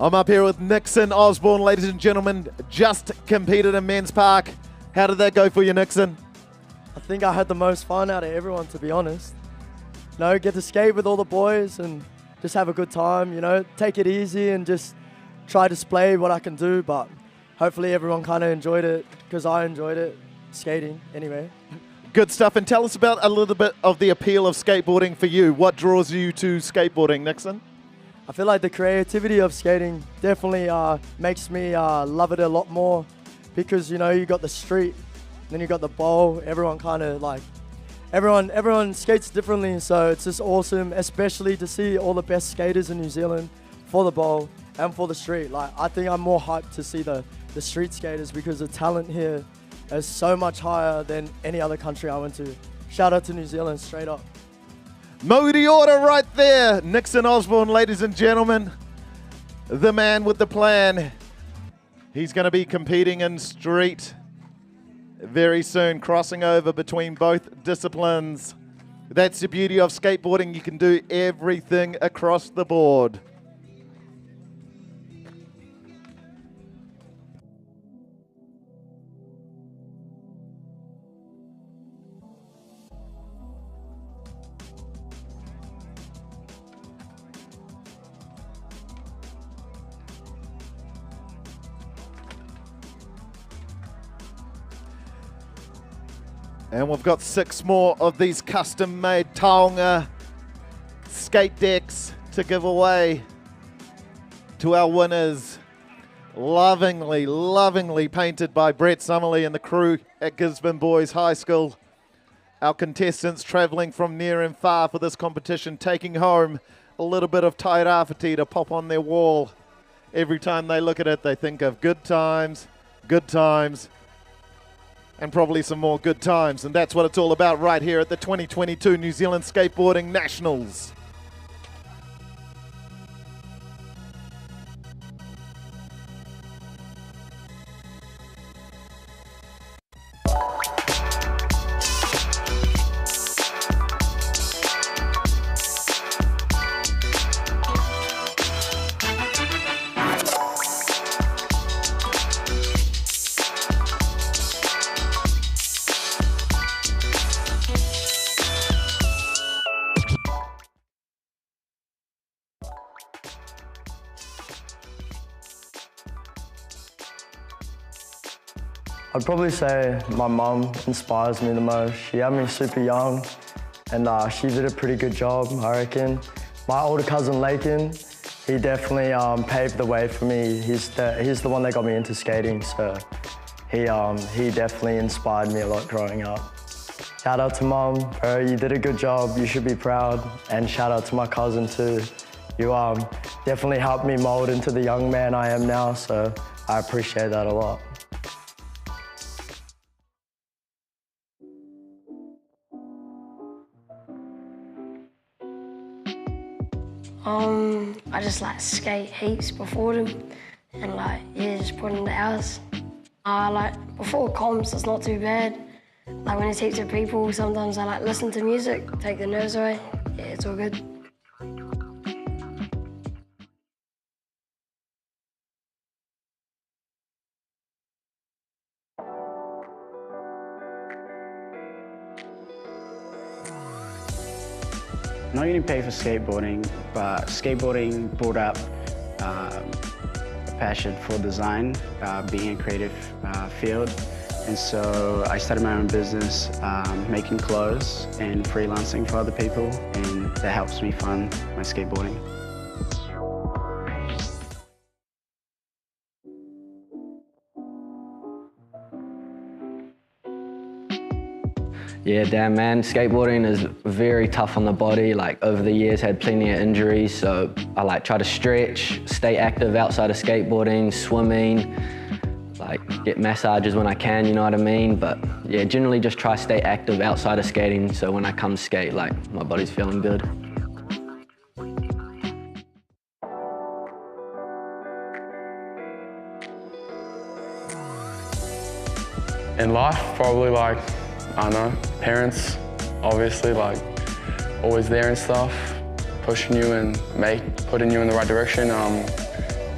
S2: I'm up here with Nixon Osborne, ladies and gentlemen, just competed in Men's Park. How did that go for you, Nixon?
S1: I think I had the most fun out of everyone, to be honest. You know, get to skate with all the boys and just have a good time, you know, take it easy and just try to display what I can do, but hopefully everyone kind of enjoyed it because I enjoyed it, skating anyway.
S2: Good stuff, and tell us about a little bit of the appeal of skateboarding for you. What draws you to skateboarding, Nixon?
S1: I feel like the creativity of skating definitely makes me love it a lot more because, you know, you got the street, then you got the bowl. Everyone kind of like, everyone skates differently, so it's just awesome, especially to see all the best skaters in New Zealand for the bowl and for the street. Like, I think I'm more hyped to see the street skaters because the talent here is so much higher than any other country I went to. Shout out to New Zealand, straight up.
S2: Modi order right there. Nixon Osborne, ladies and gentlemen. The man with the plan. He's going to be competing in street very soon, crossing over between both disciplines. That's the beauty of skateboarding. You can do everything across the board. And we've got 6 more of these custom-made taonga skate decks to give away to our winners. Lovingly, lovingly painted by Brett Summerley and the crew at Gisborne Boys High School. Our contestants travelling from near and far for this competition, taking home a little bit of Tairāwhiti to pop on their wall. Every time they look at it, they think of good times, and probably some more good times. And that's what it's all about right here at the 2022 New Zealand Skateboarding Nationals.
S6: I'd probably say my mum inspires me the most. She had me super young and she did a pretty good job, I reckon. My older cousin Lakin, he definitely paved the way for me. He's the one that got me into skating, so he definitely inspired me a lot growing up. Shout out to Mom, bro, you did a good job, you should be proud. And shout out to my cousin too. You definitely helped me mold into the young man I am now, so I appreciate that a lot.
S5: I just like skate heaps before them and like, yeah, just put in the hours. Like before comps, it's not too bad. Like when it's heaps of people, sometimes I like listen to music, take the nerves away. Yeah, it's all good.
S7: I'm not getting paid for skateboarding, but skateboarding brought up a passion for design, being a creative field. And so I started my own business, making clothes and freelancing for other people, and that helps me fund my skateboarding.
S8: Yeah, damn man, skateboarding is very tough on the body. Like over the years, had plenty of injuries, so I like try to stretch, stay active outside of skateboarding, swimming, like get massages when I can, you know what I mean? But yeah, generally just try to stay active outside of skating, so when I come skate, like my body's feeling good.
S12: In life, probably like, I don't know, parents, obviously, like, always there and stuff, pushing you and putting you in the right direction. And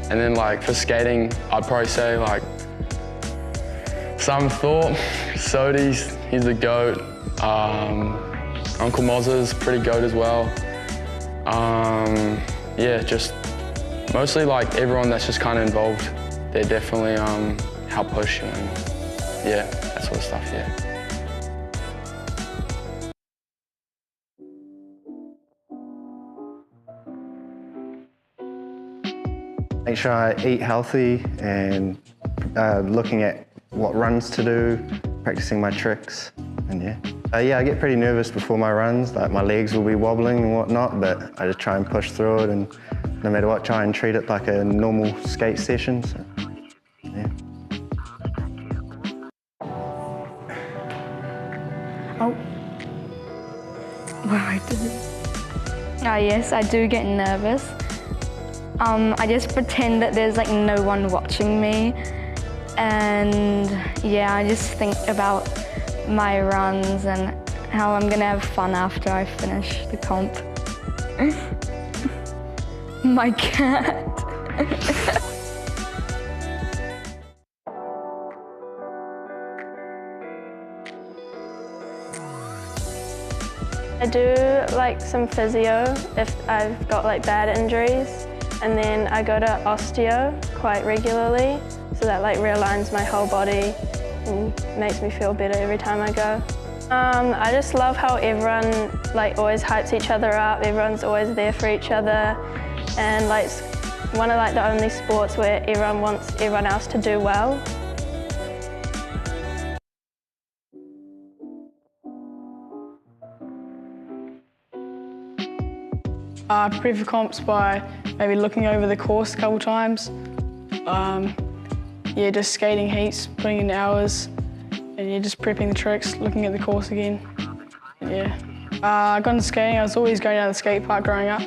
S12: then, like, for skating, I'd probably say, like, Simon Thorpe, Sodi's, he's the GOAT. Uncle Mozza's pretty GOAT as well. Yeah, just mostly, like, everyone that's just kind of involved, they definitely help push you and, yeah, that sort of stuff, yeah.
S9: Make sure I eat healthy and looking at what runs to do, practicing my tricks, and yeah. Yeah, I get pretty nervous before my runs, like my legs will be wobbling and whatnot, but I just try and push through it and no matter what, try and treat it like a normal skate session, so yeah.
S4: Oh. Well, I did. Oh yes, I do get nervous. I just pretend that there's like no one watching me, and yeah, I just think about my runs and how I'm gonna have fun after I finish the comp. My cat.
S5: I do like some physio if I've got like bad injuries, and then I go to osteo quite regularly, so that like realigns my whole body and makes me feel better every time I go. I just love how everyone like always hypes each other up. Everyone's always there for each other, and like it's one of like the only sports where everyone wants everyone else to do well.
S10: I prepare for comps by maybe looking over the course a couple times. Yeah, just skating heaps, putting in hours, and yeah, just prepping the tricks, looking at the course again. Yeah. I got into skating, I was always going down to the skate park growing up,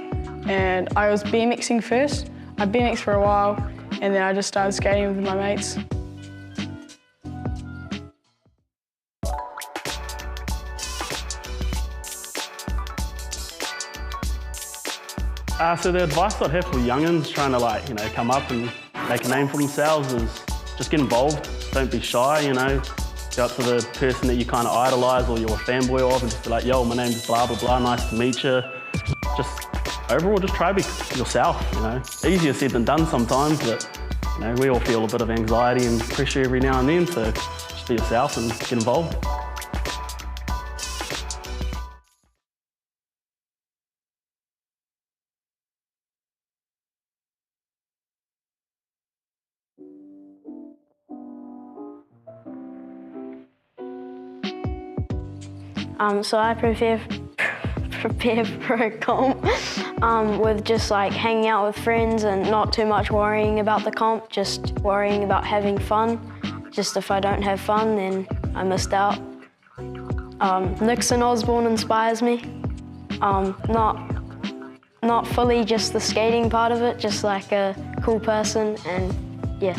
S10: and I was BMXing first. I BMXed for a while, and then I just started skating with my mates.
S11: So the advice I'd have for youngins trying to like, you know, come up and make a name for themselves is just get involved. Don't be shy, you know. Go up to the person that you kind of idolise or you're a fanboy of and just be like, yo, my name's blah, blah, blah, nice to meet you. Just overall, just try to be yourself, you know. Easier said than done sometimes, but you know, we all feel a bit of anxiety and pressure every now and then, so just be yourself and get involved.
S5: So I prepare for a comp with just like hanging out with friends and not too much worrying about the comp, just worrying about having fun. Just if I don't have fun, then I missed out. Nixon Osborne inspires me. Not fully just the skating part of it, just like a cool person, and yeah.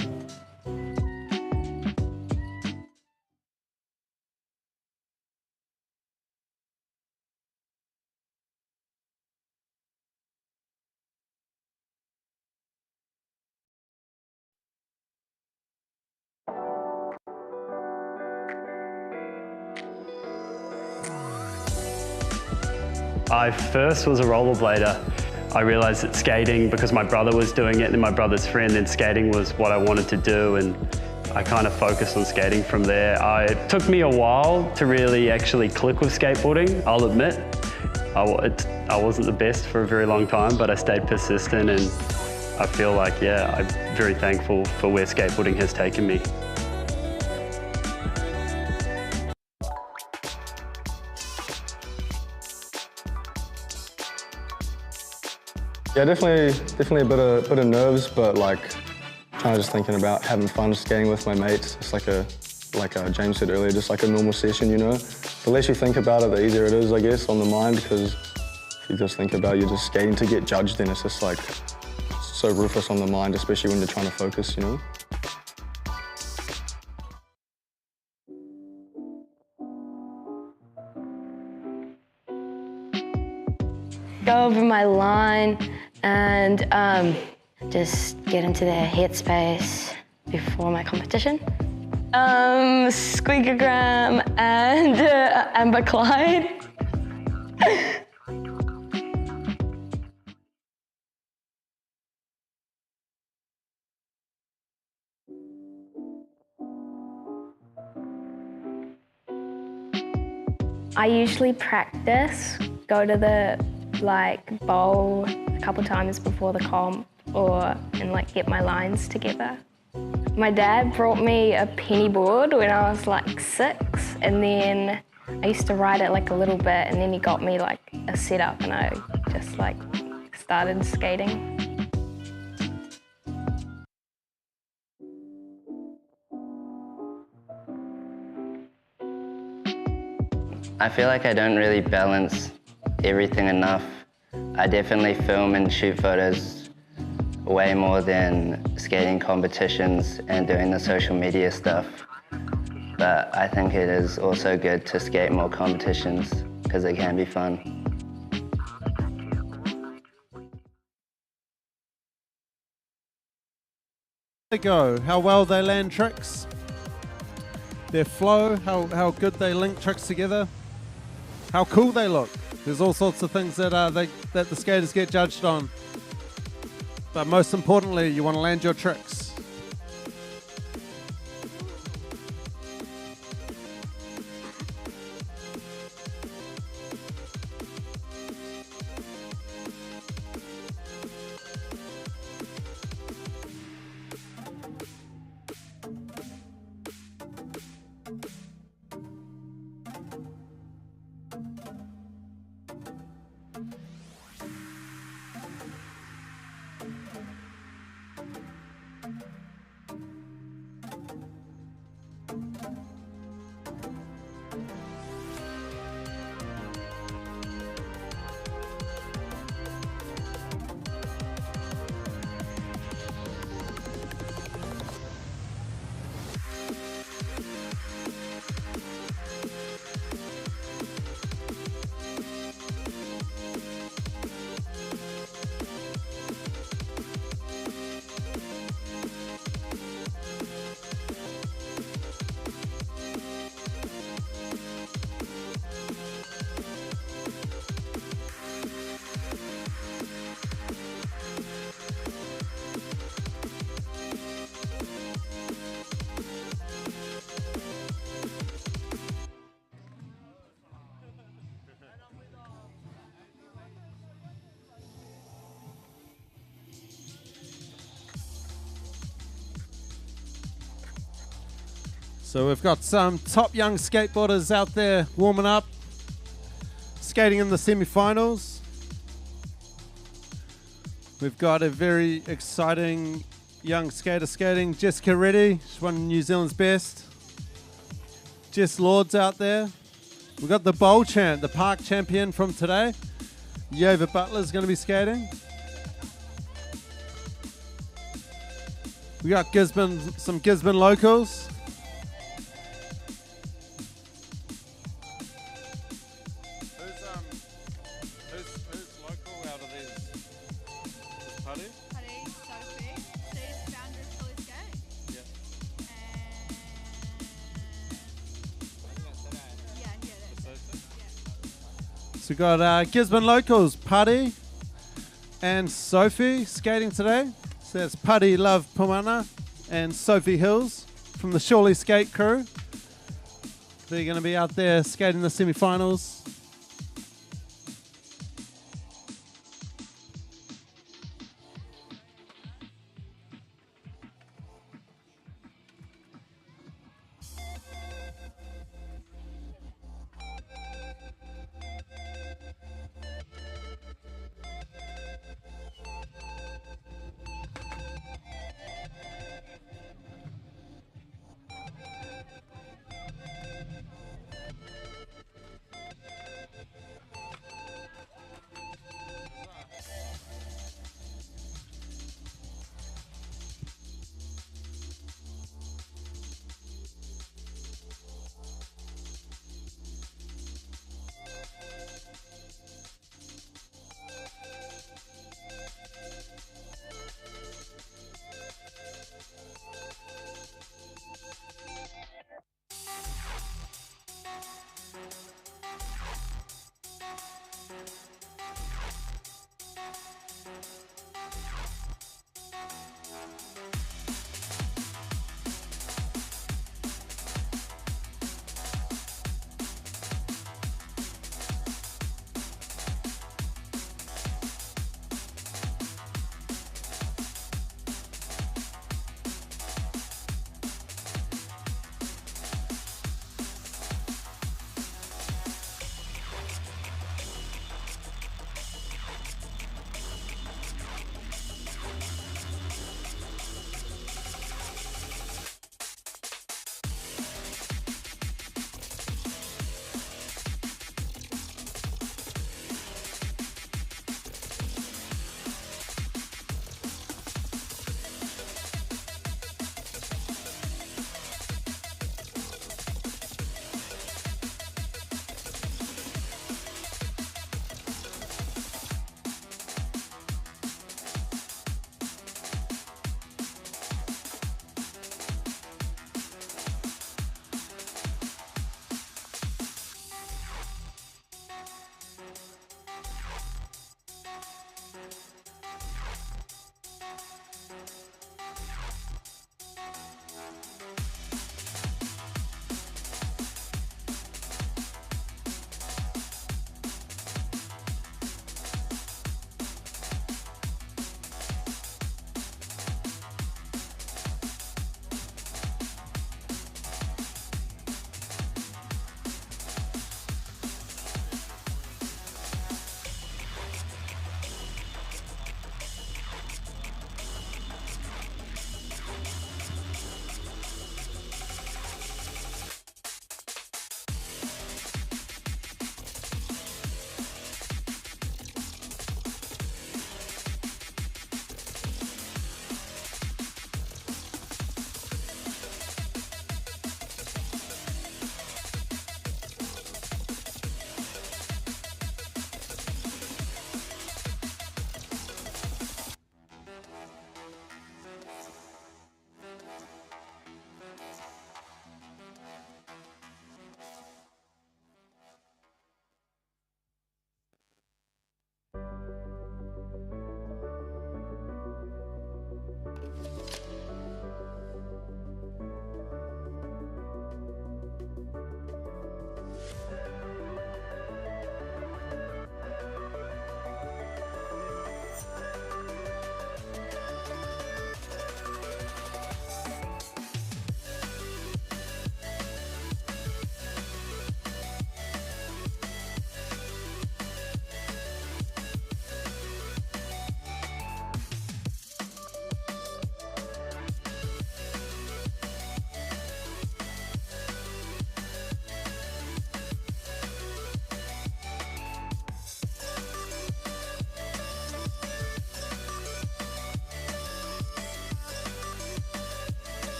S11: I first was a rollerblader. I realized that skating, because my brother was doing it and my brother's friend, then skating was what I wanted to do, and I kind of focused on skating from there. It took me a while to really actually click with skateboarding, I'll admit. I wasn't the best for a very long time, but I stayed persistent, and I feel like, yeah, I'm very thankful for where skateboarding has taken me.
S6: Yeah, definitely a bit of nerves, but like kind of just thinking about having fun skating with my mates. It's like James said earlier, just like a normal session, you know. The less you think about it, the easier it is, I guess, on the mind, because if you just think about you're just skating to get judged, then it's just like so ruthless on the mind, especially when you're trying to focus, you know.
S17: Go over my line and just get into the headspace before my competition. Squeakogram and Amber Clyde.
S4: I usually practice, go to the bowl a couple times before the comp and get my lines together. My dad brought me a penny board when I was like 6, and then I used to ride it like a little bit, and then he got me like a setup, and I just started skating.
S18: I feel like I don't really balance everything enough. I definitely film and shoot photos way more than skating competitions and doing the social media stuff. But I think it is also good to skate more competitions because it can be fun.
S14: They go, how well they land tricks, their flow, how good they link tricks together, how cool they look. There's all sorts of things that that the skaters get judged on. But most importantly, you want to land your tricks. So we've got some top young skateboarders out there warming up. skating in the semi-finals. We've got a very exciting young skater skating, Jessica Reddy. She's one of New Zealand's best. Jess Lord's out there. We've got the bowl champ, the park champion from today. Yova Butler's going to be skating. We got Gisborne, some Gisborne locals. Who's local out of these? Paddy?
S19: Paddy, Sophie, she's founder of Fully Skate.
S14: Yeah. So we got Gisborne locals, Paddy and Sophie skating today. So that's Paddy Love Pumana and Sophie Hills from the Surely Skate crew. They're going to be out there skating the semi-finals.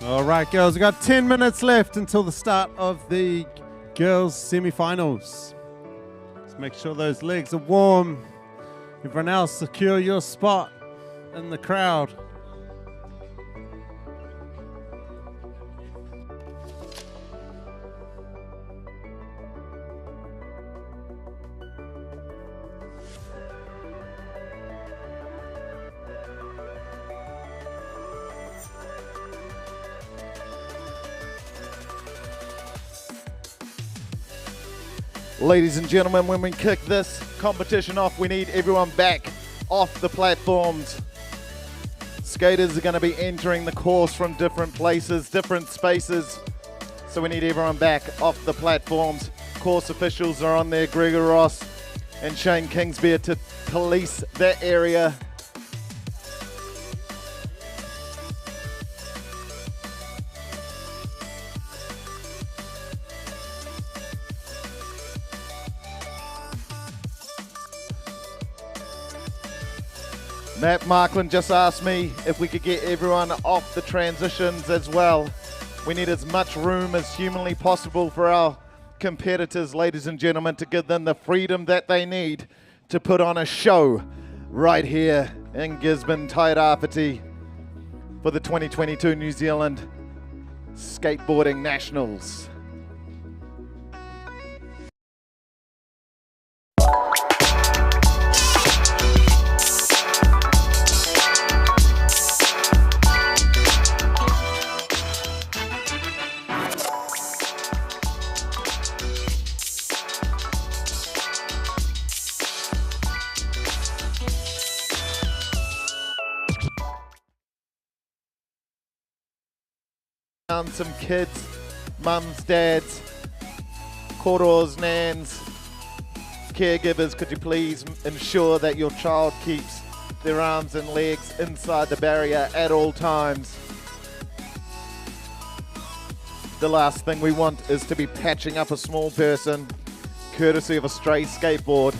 S14: All right, girls, we've got 10 minutes left until the start of the girls' semi-finals. Let's make sure those legs are warm. Everyone else, secure your spot in the crowd.
S2: Ladies and gentlemen, when we kick this competition off, we need everyone back off the platforms. Skaters are going to be entering the course from different places, different spaces. So we need everyone back off the platforms. Course officials are on there, Gregor Ross and Shane Kingsbeard, to police that area. Matt Markland just asked me if we could get everyone off the transitions as well. We need as much room as humanly possible for our competitors, ladies and gentlemen, to give them the freedom that they need to put on a show right here in Gisborne, Tairāwhiti, for the 2022 New Zealand Skateboarding Nationals. Some kids, mums, dads, koros, nans, caregivers, could you please ensure that your child keeps their arms and legs inside the barrier at all times? The last thing we want is to be patching up a small person courtesy of a stray skateboard.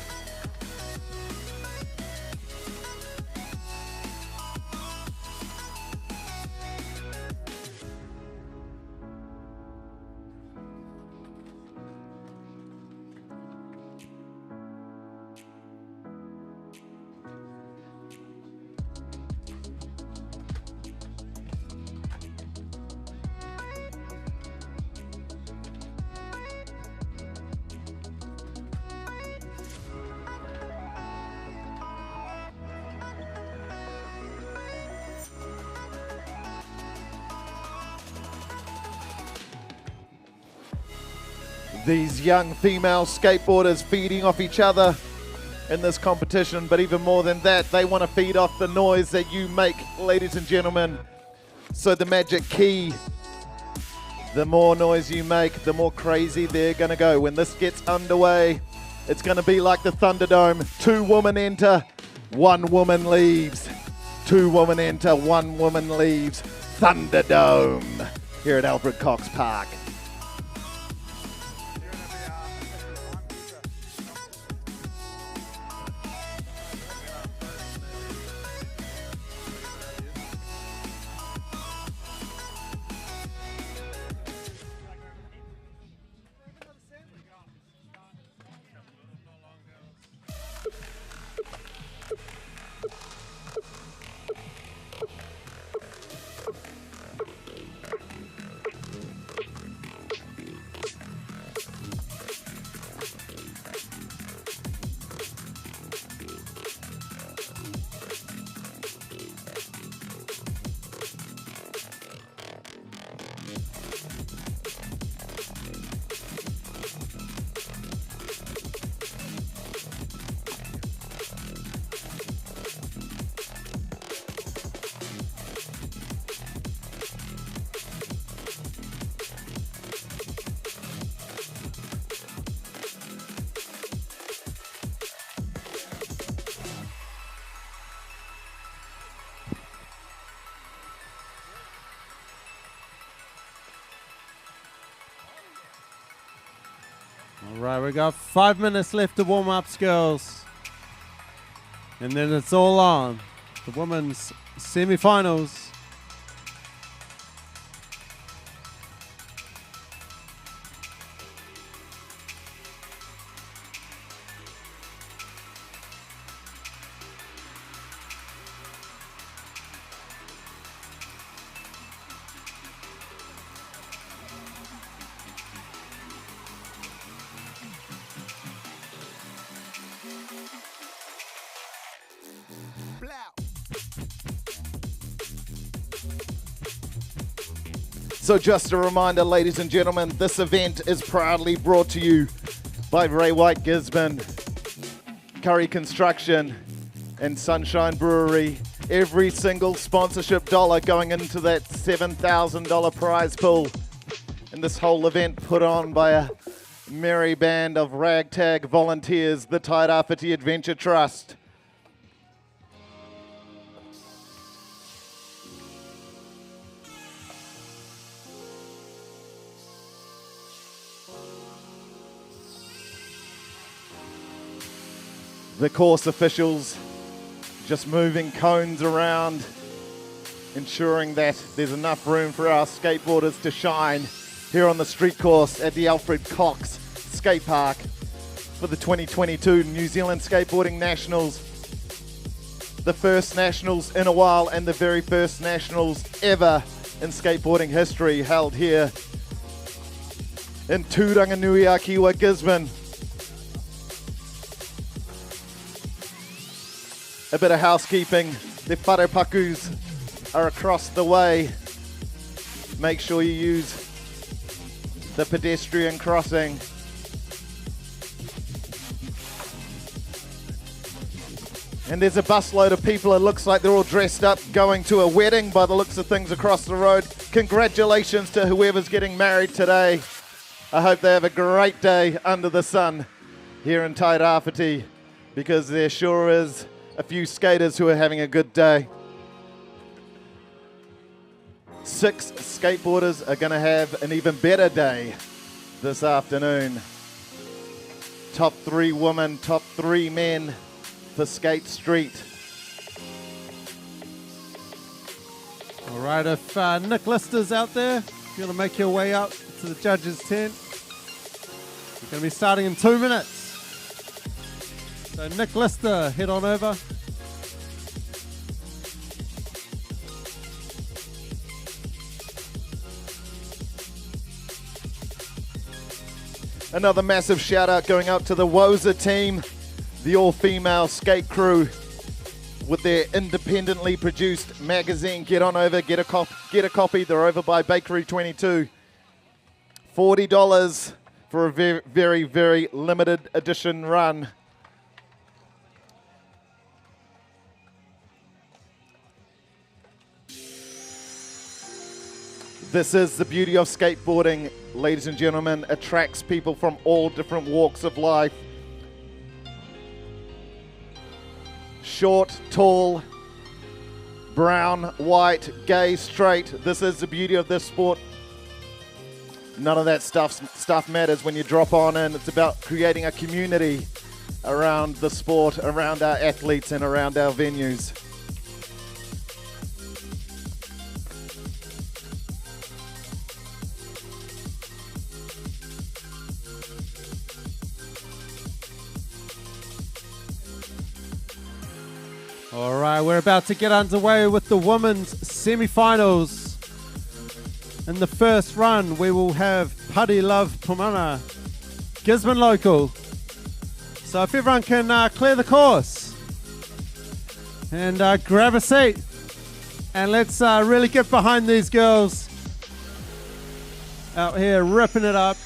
S2: These young female skateboarders feeding off each other in this competition, but even more than that, they want to feed off the noise that you make, ladies and gentlemen. So the magic key, the more noise you make, the more crazy they're going to go. When this gets underway, it's going to be like the Thunderdome. 2 women enter, 1 woman leaves. 2 women enter, 1 woman leaves. Thunderdome here at Alfred Cox Park.
S14: All right, we got 5 minutes left to warm up, girls. And then it's all on. The women's semi-finals.
S2: So just a reminder, ladies and gentlemen, this event is proudly brought to you by Ray White Gisborne, Curry Construction, and Sunshine Brewery. Every single sponsorship dollar going into that $7,000 prize pool. And this whole event put on by a merry band of ragtag volunteers, the Tairāwhiti Adventure Trust. The course officials just moving cones around, ensuring that there's enough room for our skateboarders to shine here on the street course at the Alfred Cox Skate Park for the 2022 New Zealand Skateboarding Nationals. The first Nationals in a while and the very first Nationals ever in skateboarding history held here in Tūranganuiakiwa, Gisborne. A bit of housekeeping. The wharepakus are across the way. Make sure you use the pedestrian crossing. And there's a busload of people. It looks like they're all dressed up going to a wedding by the looks of things across the road. Congratulations to whoever's getting married today. I hope they have a great day under the sun here in Tairāwhiti, because there sure is a few skaters who are having a good day. 6 skateboarders are going to have an even better day this afternoon. Top 3 women, top 3 men for Skate Street.
S14: All right, if Nick Lister's out there, if you want to make your way up to the judges' tent, we're going to be starting in 2 minutes. So Nick Lister, head on over.
S2: Another massive shout out going out to the Woza team, the all-female skate crew with their independently produced magazine. Get on over, get a copy. They're over by Bakery 22. $40 for a very, very, very limited edition run. This is the beauty of skateboarding, ladies and gentlemen. Attracts people from all different walks of life. Short, tall, brown, white, gay, straight. This is the beauty of this sport. None of that stuff matters when you drop on in. It's about creating a community around the sport, around our athletes, and around our venues.
S14: All right, we're about to get underway with the women's semi-finals. In the first run, we will have Puddy Love Pumana, Gisborne local. So if everyone can clear the course and grab a seat, and let's really get behind these girls out here ripping it up,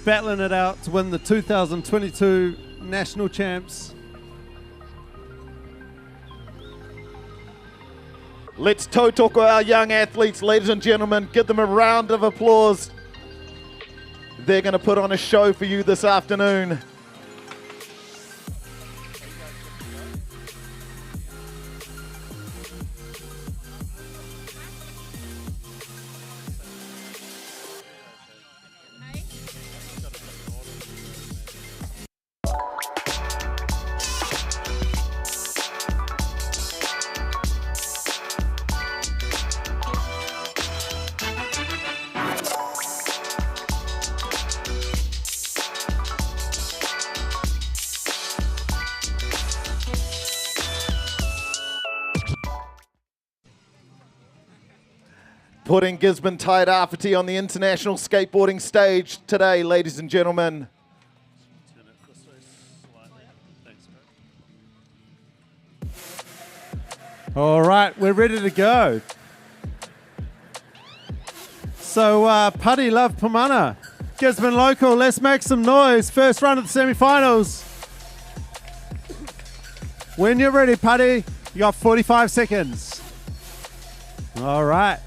S14: battling it out to win the 2022 national champs.
S2: Let's tautoko our young athletes, ladies and gentlemen. Give them a round of applause. They're going to put on a show for you this afternoon. Putting Gisborne Tairāwhiti on the international skateboarding stage today, ladies and gentlemen.
S14: All right, we're ready to go. So, Putty Love Pomana, Gisborne local, let's make some noise. First run of the semi-finals. When you're ready, Putty, you got 45 seconds. All right,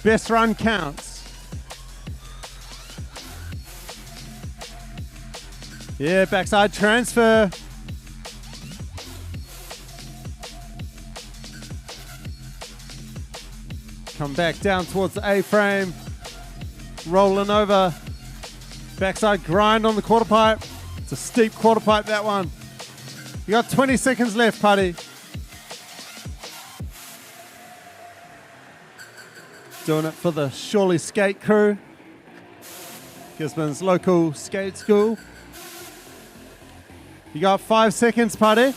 S14: best run counts. Yeah, backside transfer. Come back down towards the A-frame. Rolling over. Backside grind on the quarter pipe. It's a steep quarter pipe, that one. You got 20 seconds left, Putty. Doing it for the Surely Skate crew. Gisborne's local skate school. You got 5 seconds, Putty.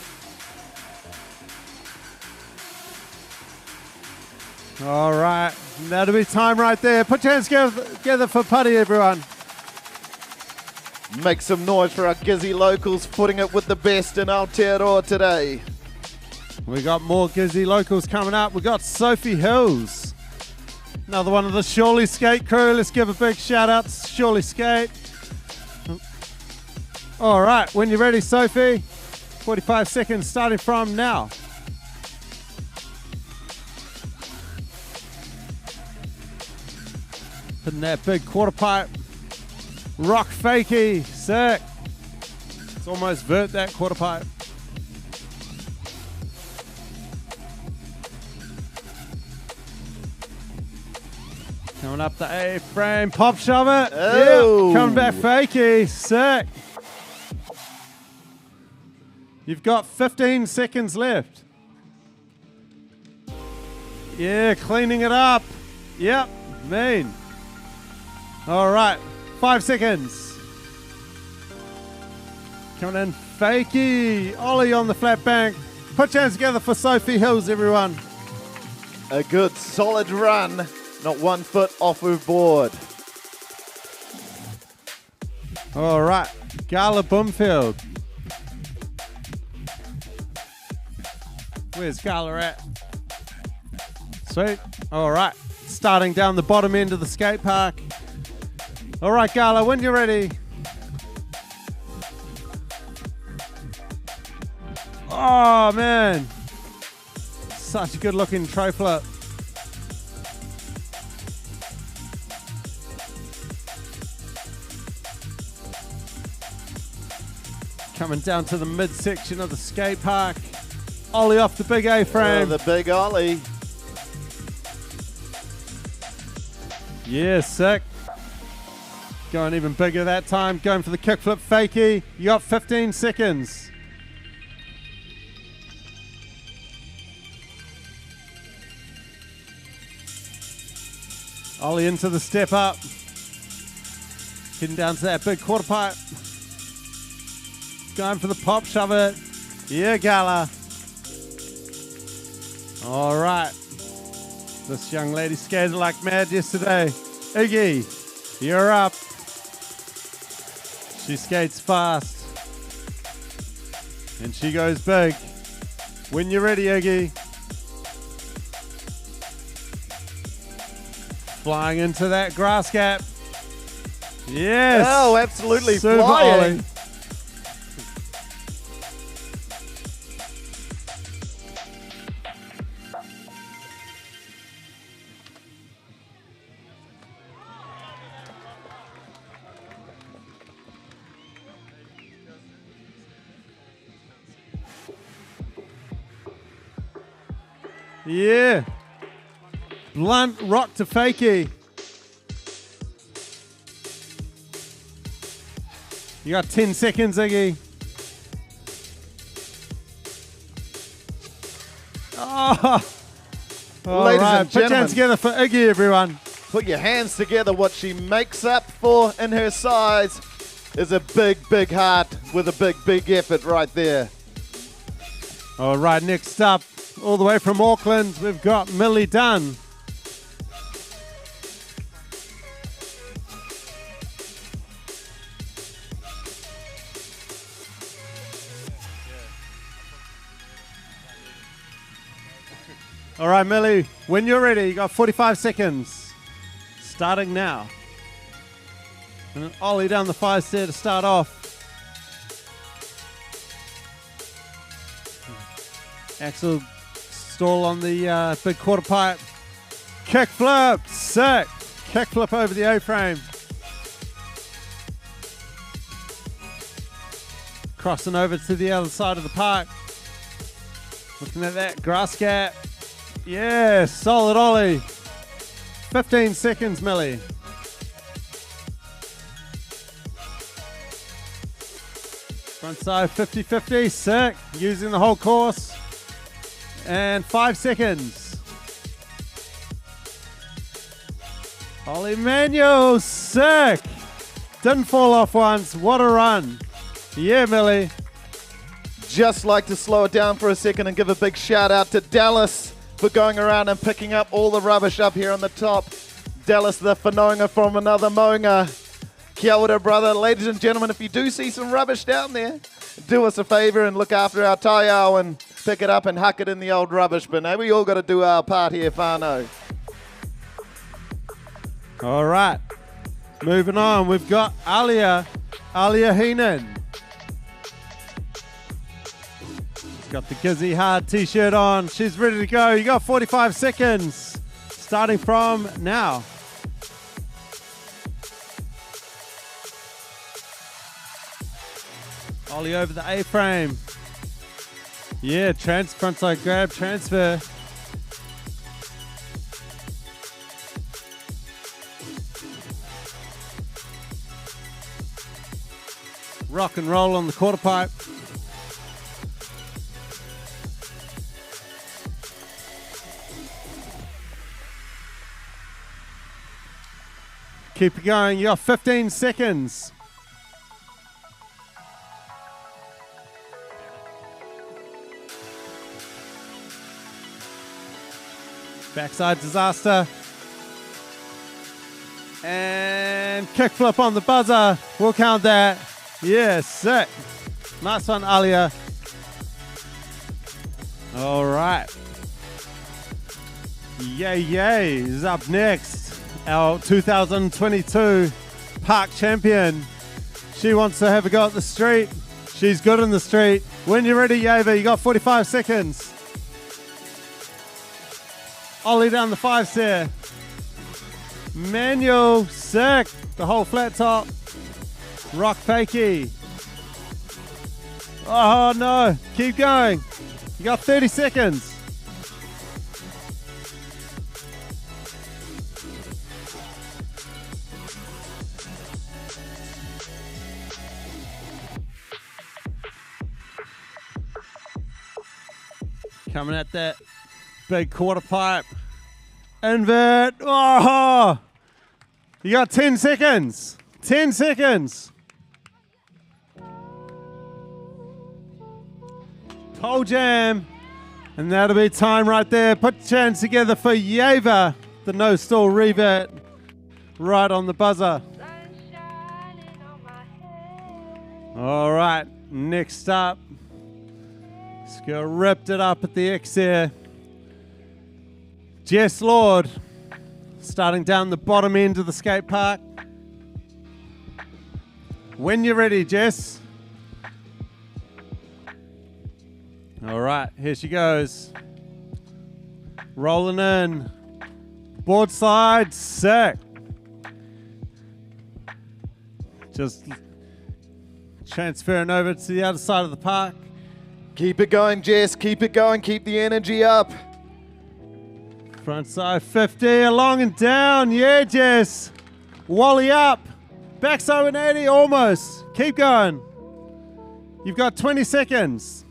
S14: All right, that'll be time right there. Put your hands together for Putty, everyone.
S2: Make some noise for our Gizzy locals, putting it with the best in Aotearoa today.
S14: We got more Gizzy locals coming up. We got Sophie Hills, another one of the Surely Skate crew. Let's give a big shout out to Surely Skate. All right, when you're ready, Sophie, 45 seconds starting from now. Putting that big quarter pipe. Rock fakie, sick. It's almost vert, that quarter pipe. Coming up the A-frame, pop shove it.
S2: Oh.
S14: Yep. Coming back fakie, sick. You've got 15 seconds left. Yeah, cleaning it up. Yep, mean. All right, 5 seconds. Coming in, fakie. Ollie on the flat bank. Put your hands together for Sophie Hills, everyone.
S2: A good solid run, not 1 foot off her board.
S14: All right, Gala Bumfield. Where's Gala at? Sweet. All right, starting down the bottom end of the skate park. All right, Gala, when you're ready. Oh, man. Such a good looking tray flip. Coming down to the midsection of the skate park. Ollie off the big A-frame.
S2: Oh, the big Ollie.
S14: Yeah, sick. Going even bigger that time. Going for the kickflip fakie. You got 15 seconds. Ollie into the step up. Heading down to that big quarter pipe. Going for the pop shove it. Yeah, Gala. All right. This young lady skated like mad yesterday. Iggy, you're up. She skates fast. And she goes big. When you're ready, Iggy. Flying into that grass gap. Yes.
S2: Oh, absolutely
S14: Super
S2: flying.
S14: Ollie. Yeah. Blunt rock to fakie. You got 10 seconds, Iggy. Oh. All
S2: Ladies
S14: right.
S2: and
S14: Put your
S2: gentlemen.
S14: hands together for Iggy, everyone.
S2: Put your hands together. What she makes up for in her size is a big, big heart with a big, big effort right there.
S14: All right, next up, all the way from Auckland, we've got Millie Dunn. All right, Millie, when you're ready, you got 45 seconds. starting now. And an ollie down the 5 stair to start off. Axel stall on the big quarter pipe. Kick flip, sick. Kick flip over the A-frame. Crossing over to the other side of the park. Looking at that grass gap. Yeah, solid ollie. 15 seconds, Millie. Front side 50-50, sick. Using the whole course. And 5 seconds. Ollie manual, sick. Didn't fall off once. What a run. Yeah, Millie.
S2: Just like to slow it down for a second and give a big shout out to Dallas for going around and picking up all the rubbish up here on the top. Dallas, the whanaunga from another maunga. Kia ora, brother. Ladies and gentlemen, if you do see some rubbish down there, do us a favor and look after our taiao and pick it up and huck it in the old rubbish bin. Eh? We all got to do our part here, whānau.
S14: All right. Moving on, we've got Alia Heenan. Got the Gizzy Hard t-shirt on. She's ready to go. You got 45 seconds. Starting from now. Ollie over the A-frame. Yeah, frontside grab, transfer. Rock and roll on the quarter pipe. Keep it going. You got 15 seconds. Backside disaster. And kickflip on the buzzer. We'll count that. Yeah, sick. Nice one, Alia. All right. Yay is up next. Our 2022 park champion. She wants to have a go at the street. She's good in the street. When you're ready, Yava, you got 45 seconds. Ollie down the 5 stair. Manual, sick. The whole flat top. Rock fakie. Oh no, keep going. You got 30 seconds. Coming at that big quarter pipe. Invert. Oh, you got 10 seconds. 10 seconds. Pole jam. And that'll be time right there. Put your hands together for Yava, the no stall revert. Right on the buzzer. All right, next up. This girl ripped it up at the X there. Jess Lord, starting down the bottom end of the skate park. When you're ready, Jess. All right, here she goes. Rolling in. Board slide, sick. Just transferring over to the other side of the park.
S2: Keep it going, Jess. Keep it going. Keep the energy up.
S14: Front side 50, along and down. Yeah, Jess. Wally up. Backside 180, almost. Keep going. You've got 20 seconds.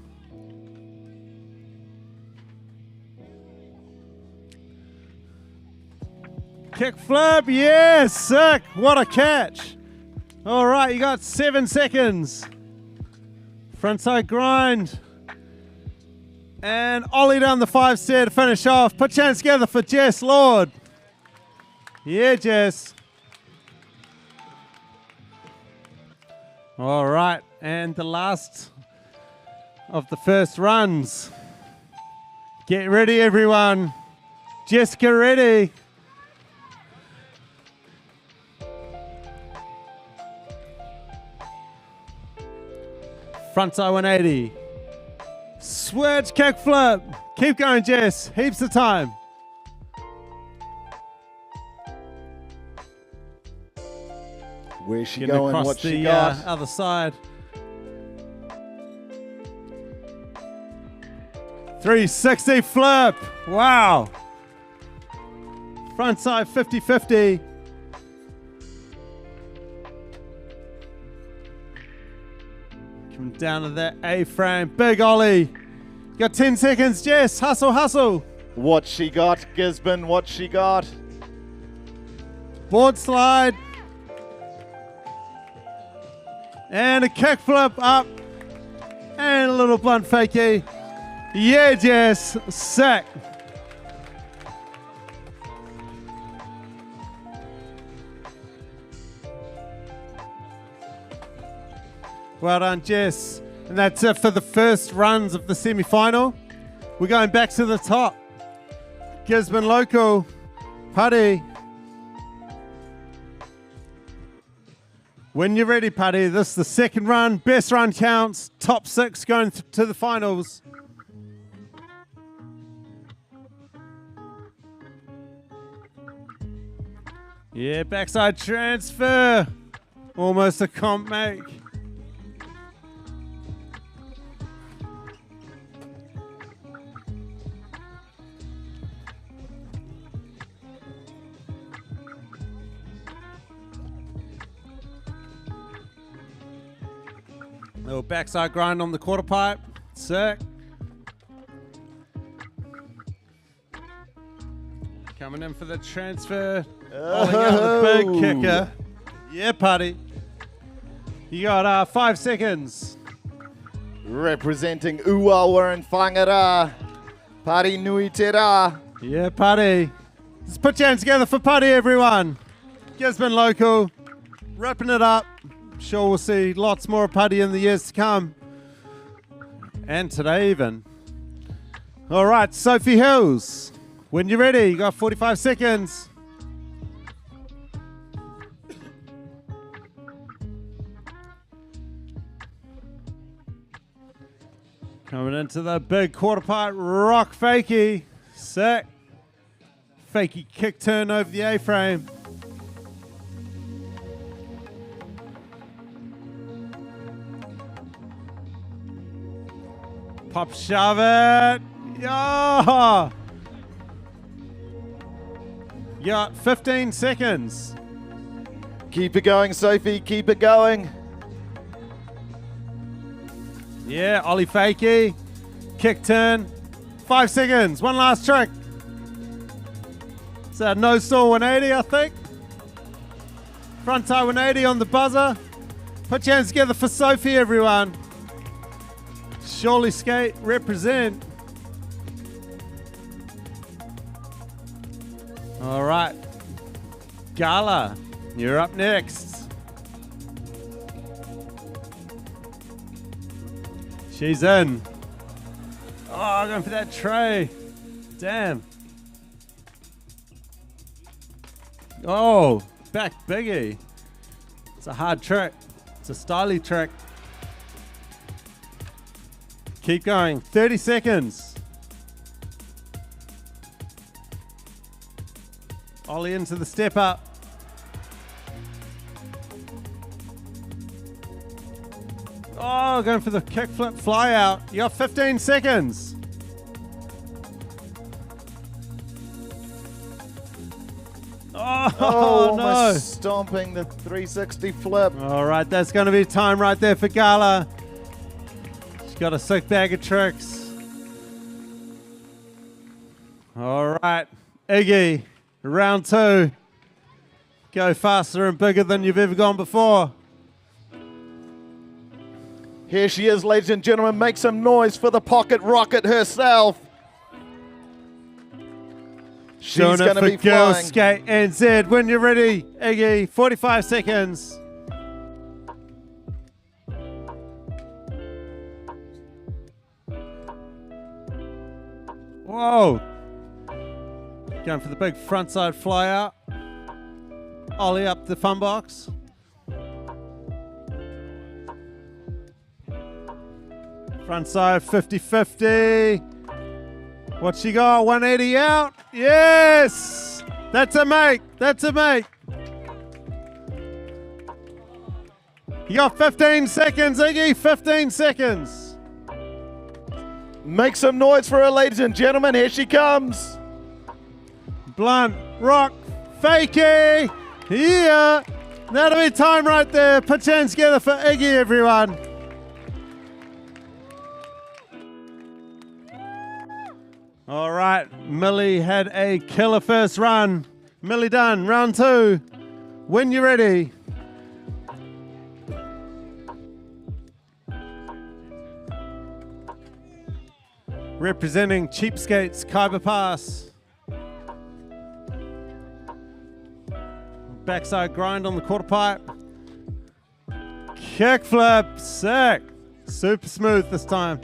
S14: Kick flip, yeah, sick. What a catch. All right, you got 7 seconds. Frontside grind. And ollie down the 5 stair to finish off. Put your hands together for Jess Lord. Yeah, Jess. All right, and the last of the first runs. Get ready, everyone. Jessica ready. Frontside 180. Switch, kick flip. Keep going, Jess. Heaps of time.
S2: Where's she
S14: Getting
S2: going?
S14: across
S2: What's
S14: the
S2: she got?
S14: other side. 360 flip. Wow. Frontside 50-50. Come down to that A-frame. Big ollie. You got 10 seconds, Jess. Hustle, hustle.
S2: What she got, Gisborne? What she got?
S14: Board slide. And a kickflip up. And a little blunt fakie. Yeah, Jess. Sick. Well done, Jess. And that's it for the first runs of the semi-final. We're going back to the top. Gisborne local. Paddy. When you're ready, Paddy, this is the second run. Best run counts. Top 6 going to the finals. Yeah, backside transfer. Almost a comp make. Little backside grind on the quarter pipe. Sick. Coming in for the transfer. Pulling out the big kicker. Yeah, Paddy. You got 5 seconds.
S2: Representing Uawa and Whangara. Paddy Nui Te Rā.
S14: Yeah, Paddy. Let's put your hands together for Paddy, everyone. Gisborne local. Ripping it up. Sure we'll see lots more of Paddy in the years to come. And today even. All right, Sophie Hills. When you're ready, you got 45 seconds. Coming into the big quarter pipe rock fakie. Sick. Fakie kick turn over the A-frame. Pop shove it. Yeah. You got 15 seconds.
S2: Keep it going, Sophie. Keep it going.
S14: Yeah, ollie fakie. Kick turn. 5 seconds. One last trick. It's a no stall 180, I think. Front tie 180 on the buzzer. Put your hands together for Sophie, everyone. Surely Skate represent. All right. Gala, you're up next. She's in. Oh, going for that tray. Damn. Oh, back biggie. It's a hard trick. It's a styly trick. Keep going. 30 seconds. Ollie into the step up. Oh, going for the kickflip fly out. You got 15 seconds. Oh,
S2: almost
S14: no.
S2: stomping the 360 flip.
S14: All right, that's going to be time right there for Gala. She's got a sick bag of tricks. All right, Iggy, round 2. Go faster and bigger than you've ever gone before.
S2: Here she is, ladies and gentlemen. Make some noise for the pocket rocket herself. She's going to be
S14: Girls
S2: flying.
S14: Skate NZ. When you're ready, Iggy, 45 seconds. Whoa. Going for the big frontside fly out. Ollie up the fun box. Front side 50-50. What she got? 180 out. Yes! That's a make. That's a make. You got 15 seconds, Iggy. 15 seconds.
S2: Make some noise for her, ladies and gentlemen. Here she comes.
S14: Blunt, rock, fakie. Yeah. That'll be time right there. Put your hands together for Iggy, everyone. All right, Millie had a killer first run. Millie done, round 2. When you're ready. Representing Cheapskates, Khyber Pass. Backside grind on the quarter pipe. Kickflip, sick. Super smooth this time.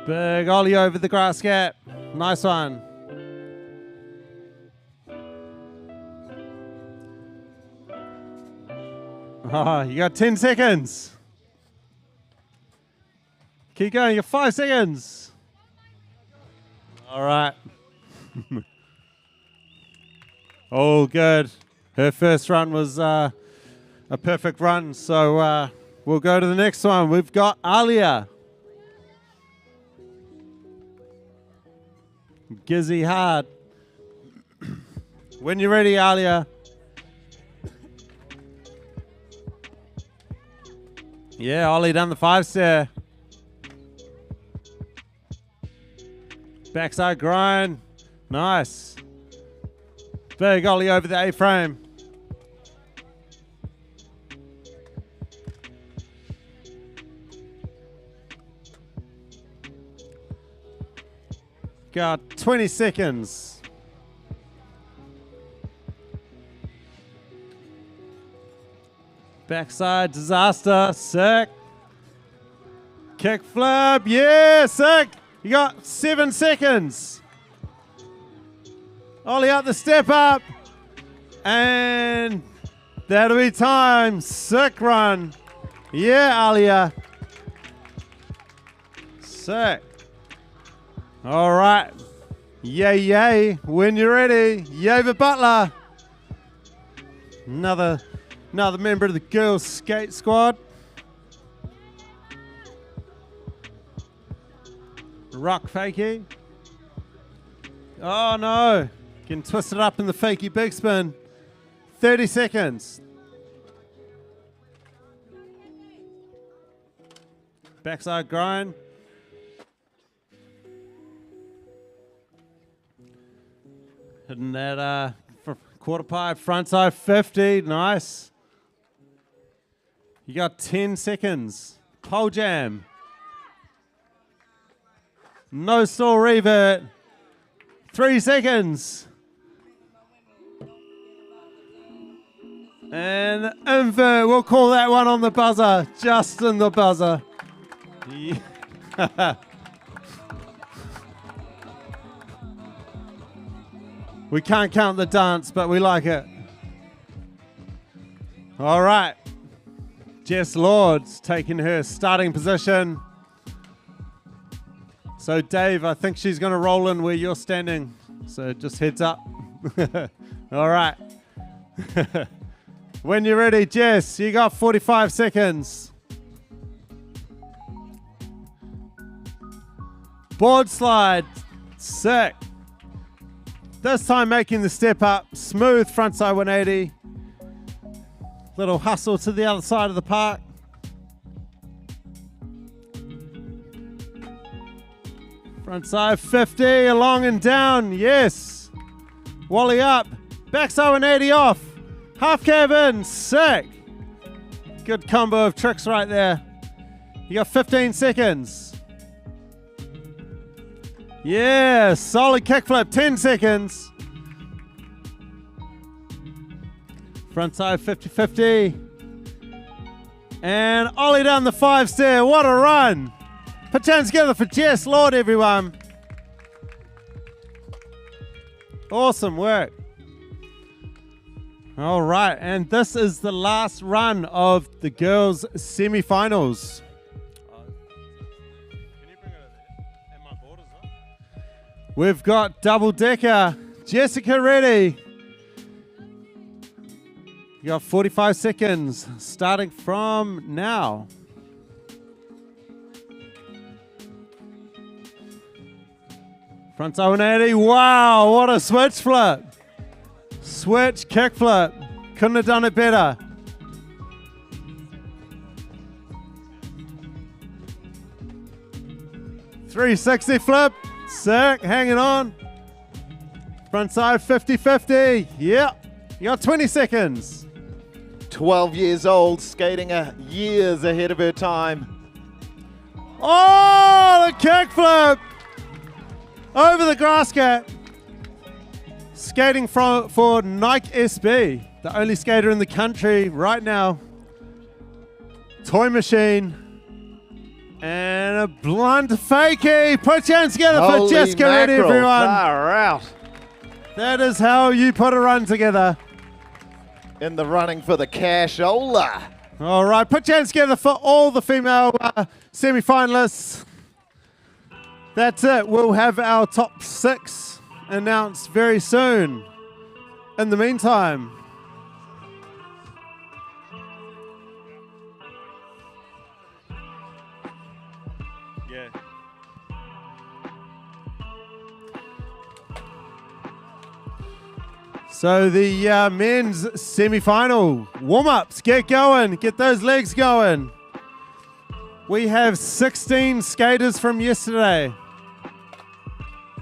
S14: Big ollie over the grass gap. Nice one. Oh, you got 10 seconds. Keep going, you got 5 seconds. All right. All good. Her first run was a perfect run, so we'll go to the next one. We've got Alia. Gizzy hard. When you're ready, Alia. Yeah, Ollie done the 5-stair. Backside grind. Nice. Big Ollie over the A-frame. Got 20 seconds. Backside disaster, sick. Kick flip, yeah, sick. You got 7 seconds. Ollie up the step up. And that'll be time. Sick run. Yeah, Alia. Sick. All right. Yay, yay. When you're ready. Yava Butler. Another member of the girls' skate squad. Rock fakie. Oh no. Getting twisted up in the fakie big spin. 30 seconds. Backside grind. Hitting that quarter pipe, front side 50, nice. You got 10 seconds. Pole jam. No stall revert. 3 seconds. And invert, we'll call that one on the buzzer. Just in the buzzer. Yeah. We can't count the dance, but we like it. All right. Jess Lord's taking her starting position. So Dave, I think she's going to roll in where you're standing. So just heads up. All right. When you're ready, Jess, you got 45 seconds. Board slide. Sick. This time making the step up. Smooth frontside 180. Little hustle to the other side of the park. Frontside 50, along and down. Yes. Wally up. Backside 180 off. Half cab in. Sick. Good combo of tricks right there. You got 15 seconds. Yeah, solid kickflip, 10 seconds. Frontside 50-50. And Ollie down the 5-stair, what a run. Put your hands together for Jess Lord, everyone. Awesome work. All right, and this is the last run of the girls' semi-finals. We've got double decker. Jessica ready. You got 45 seconds starting from now. Front 180. Wow, what a switch flip. Switch kick flip. Couldn't have done it better. .360 flip. Sick, hanging on. Front side 50-50. Yep. You got 20 seconds.
S2: 12 years old, skating years ahead of her time.
S14: Oh, the kick flip. Over the grass cat. Skating for Nike SB, the only skater in the country right now. Toy machine. And a blunt fakie. Put your hands together for Jessica Ready, everyone.
S2: Far out.
S14: That is how you put a run together.
S2: In the running for the cashola.
S14: All right, put your hands together for all the female semi-finalists. That's it. We'll have our top 6 announced very soon. In the meantime, so the men's semi-final warm-ups, get going, get those legs going. We have 16 skaters from yesterday.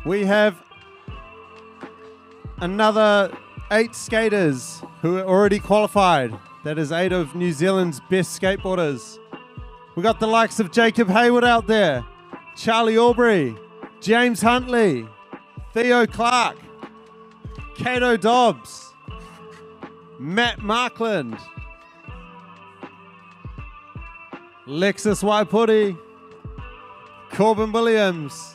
S14: We have another 8 skaters who are already qualified. That is 8 of New Zealand's best skateboarders. We got the likes of Jacob Hayward out there, Charlie Aubrey, James Huntley, Theo Clark, Cato Dobbs, Matt Markland, Lexus Waipuri, Corbin Williams.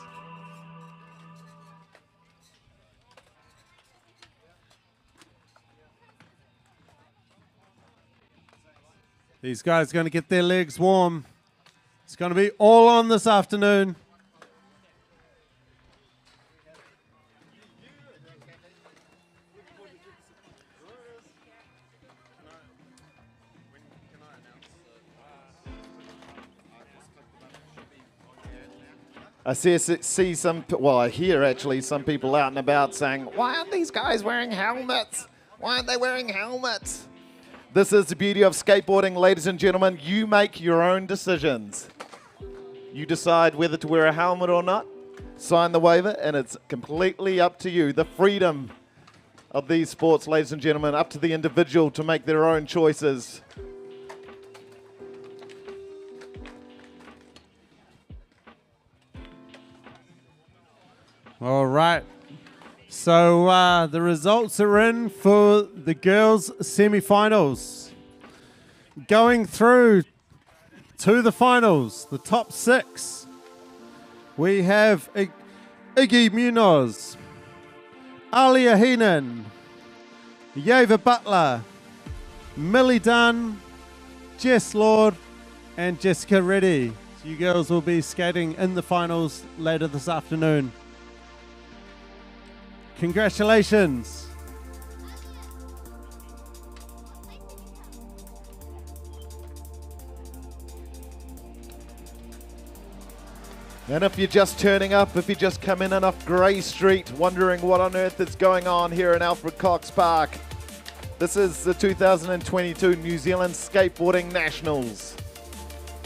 S14: These guys are going to get their legs warm. It's going to be all on this afternoon.
S2: I see some, well, I hear actually some people out and about saying, why aren't these guys wearing helmets? Why aren't they wearing helmets? This is the beauty of skateboarding, ladies and gentlemen. You make your own decisions. You decide whether to wear a helmet or not, sign the waiver, and it's completely up to you. The freedom of these sports, ladies and gentlemen, up to the individual to make their own choices.
S14: All right. So the results are in for the girls' semi-finals. Going through to the finals, the top 6. We have Iggy Munoz, Alia Heenan, Yeva Butler, Millie Dunn, Jess Lord, and Jessica Reddy. So you girls will be skating in the finals later this afternoon. Congratulations.
S2: And if you're just turning up, if you just come in off Grey Street, wondering what on earth is going on here in Alfred Cox Park, this is the 2022 New Zealand Skateboarding Nationals.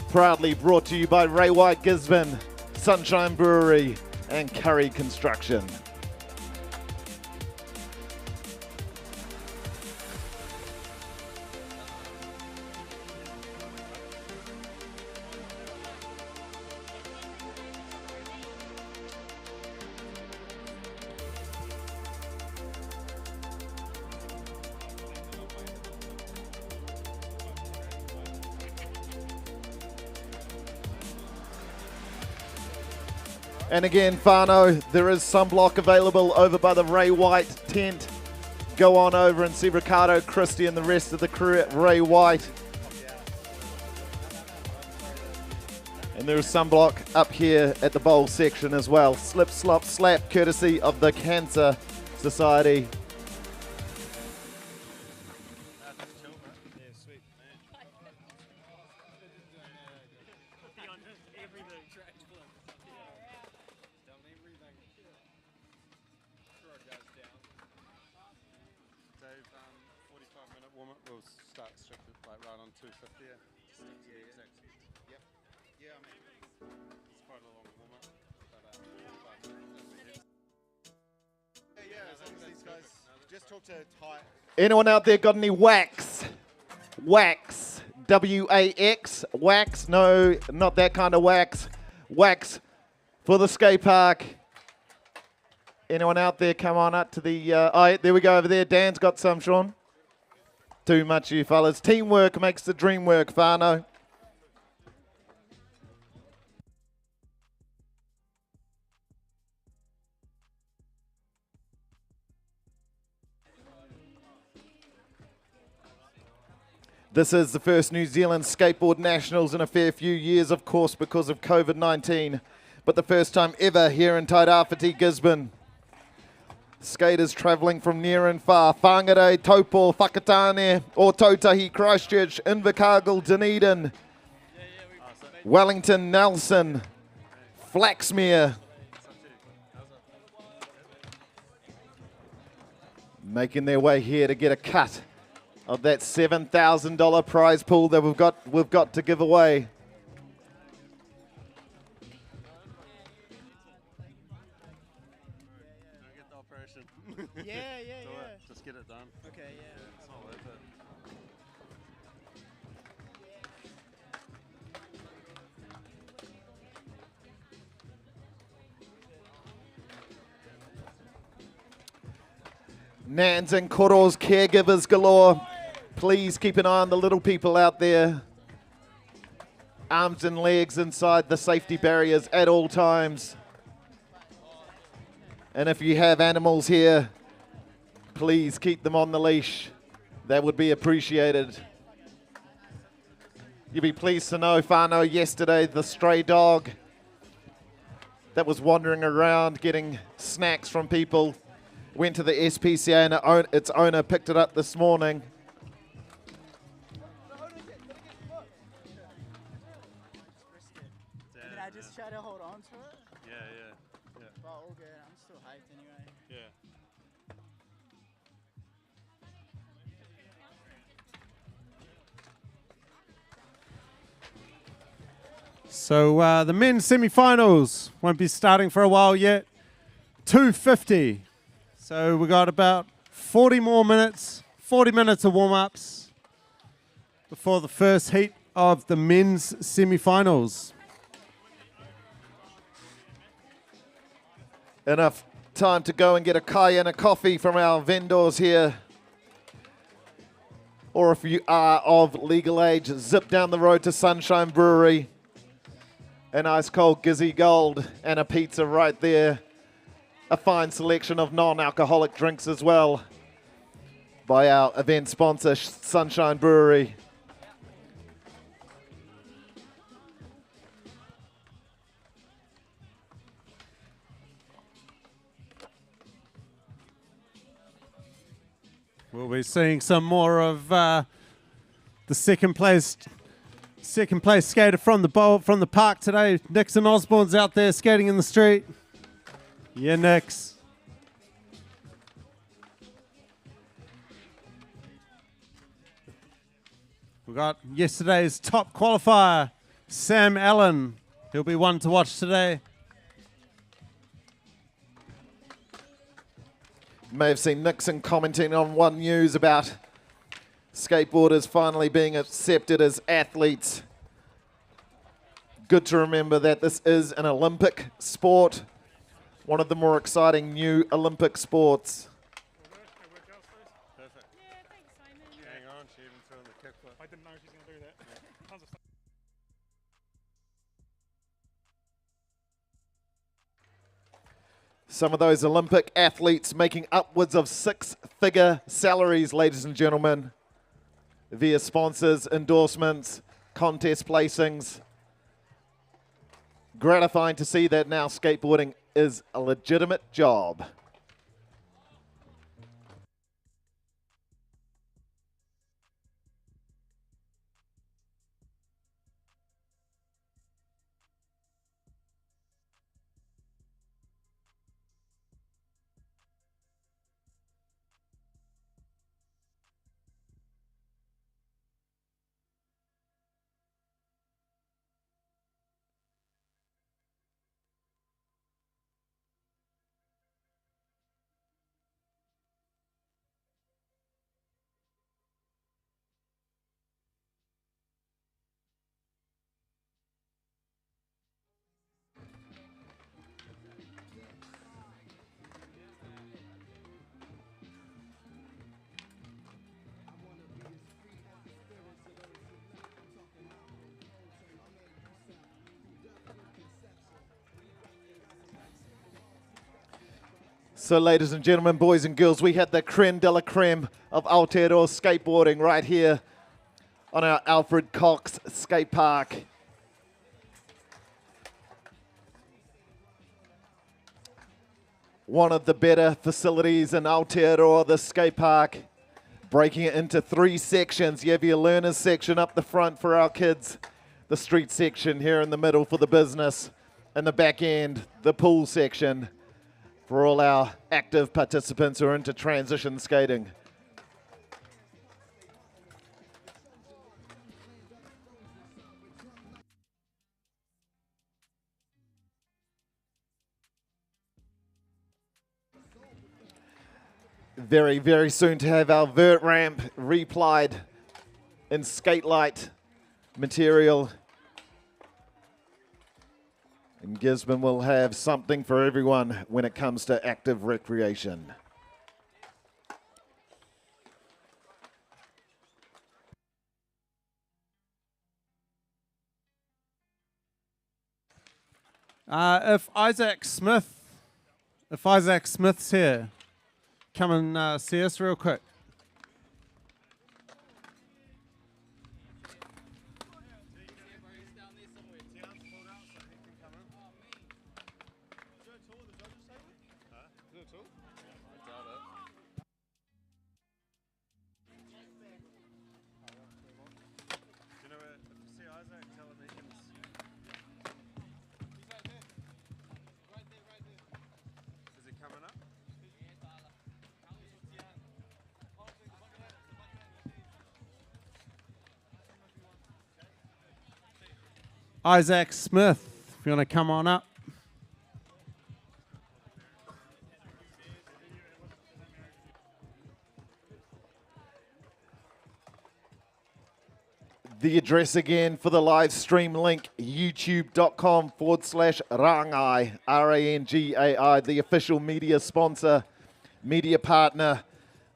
S2: Proudly brought to you by Ray White Gisborne, Sunshine Brewery, and Curry Construction. And again, whānau, there is sunblock available over by the Ray White tent. Go on over and see Ricardo, Christie and the rest of the crew at Ray White. And there is sunblock up here at the bowl section as well. Slip, slop, slap, courtesy of the Cancer Society. Anyone out there got any wax? Wax. W-A-X. Wax. No, not that kind of wax. Wax for the skate park. Anyone out there come on up to the... oh, there we go over there. Dan's got some, Sean. Too much, you fellas. Teamwork makes the dream work, whānau. This is the first New Zealand Skateboard Nationals in a fair few years, of course, because of COVID-19. But the first time ever here in Tairāwhiti, Gisborne. Skaters travelling from near and far. Whangarei, Taupo, Whakatane, Ōtautahi, Christchurch, Invercargill, Dunedin, Wellington, Nelson, Flaxmere. Making their way here to get a cut of that $7,000 prize pool that we've got to give away.
S20: Yeah.
S11: Just get it done.
S20: Okay, yeah.
S11: It's not worth it.
S2: Nans and Koros, caregivers galore. Please keep an eye on the little people out there. Arms and legs inside the safety barriers at all times. And if you have animals here, please keep them on the leash. That would be appreciated. You'll be pleased to know, whānau, yesterday the stray dog that was wandering around getting snacks from people went to the SPCA and its owner picked it up this morning.
S20: Did I just try to hold on to it?
S11: Yeah.
S20: Well, all good. I'm still hyped anyway.
S11: Yeah.
S14: So the men's semi-finals won't be starting for a while yet. 2:50. So we got about 40 more minutes, 40 minutes of warm-ups before the first heat of the men's semi-finals.
S2: Enough time to go and get a kai and a coffee from our vendors here. Or if you are of legal age, zip down the road to Sunshine Brewery. An ice cold Gizzy Gold and a pizza right there. A fine selection of non-alcoholic drinks as well by our event sponsor, Sunshine Brewery.
S14: We'll be seeing some more of the second place skater from the park today. Nixon Osborne's out there skating in the street. Yeah, Nix. We got yesterday's top qualifier, Sam Allen. He'll be one to watch today.
S2: You may have seen Nixon commenting on One News about skateboarders finally being accepted as athletes. Good to remember that this is an Olympic sport, one of the more exciting new Olympic sports.
S11: Perfect. Yeah, thanks, Simon. Hang on, she even threw in the kickflip. I didn't know she was going to do that. Tons of stuff.
S2: Some of those Olympic athletes making upwards of six-figure salaries, ladies and gentlemen, via sponsors, endorsements, contest placings. Gratifying to see that now skateboarding is a legitimate job. So, ladies and gentlemen, boys and girls, we had the creme de la creme of Aotearoa skateboarding right here on our Alfred Cox skate park. One of the better facilities in Aotearoa, the skate park, breaking it into 3 sections. You have your learners section up the front for our kids, the street section here in the middle for the business, and the back end, the pool section, for all our active participants who are into transition skating. Very, very soon to have our vert ramp replied in skate light material. And Gisborne will have something for everyone when it comes to active recreation.
S14: If Isaac Smith's here, come and see us real quick. Isaac Smith, if you want to come on up.
S2: The address again for the live stream link, youtube.com/rangai, R-A-N-G-A-I, the official media sponsor, media partner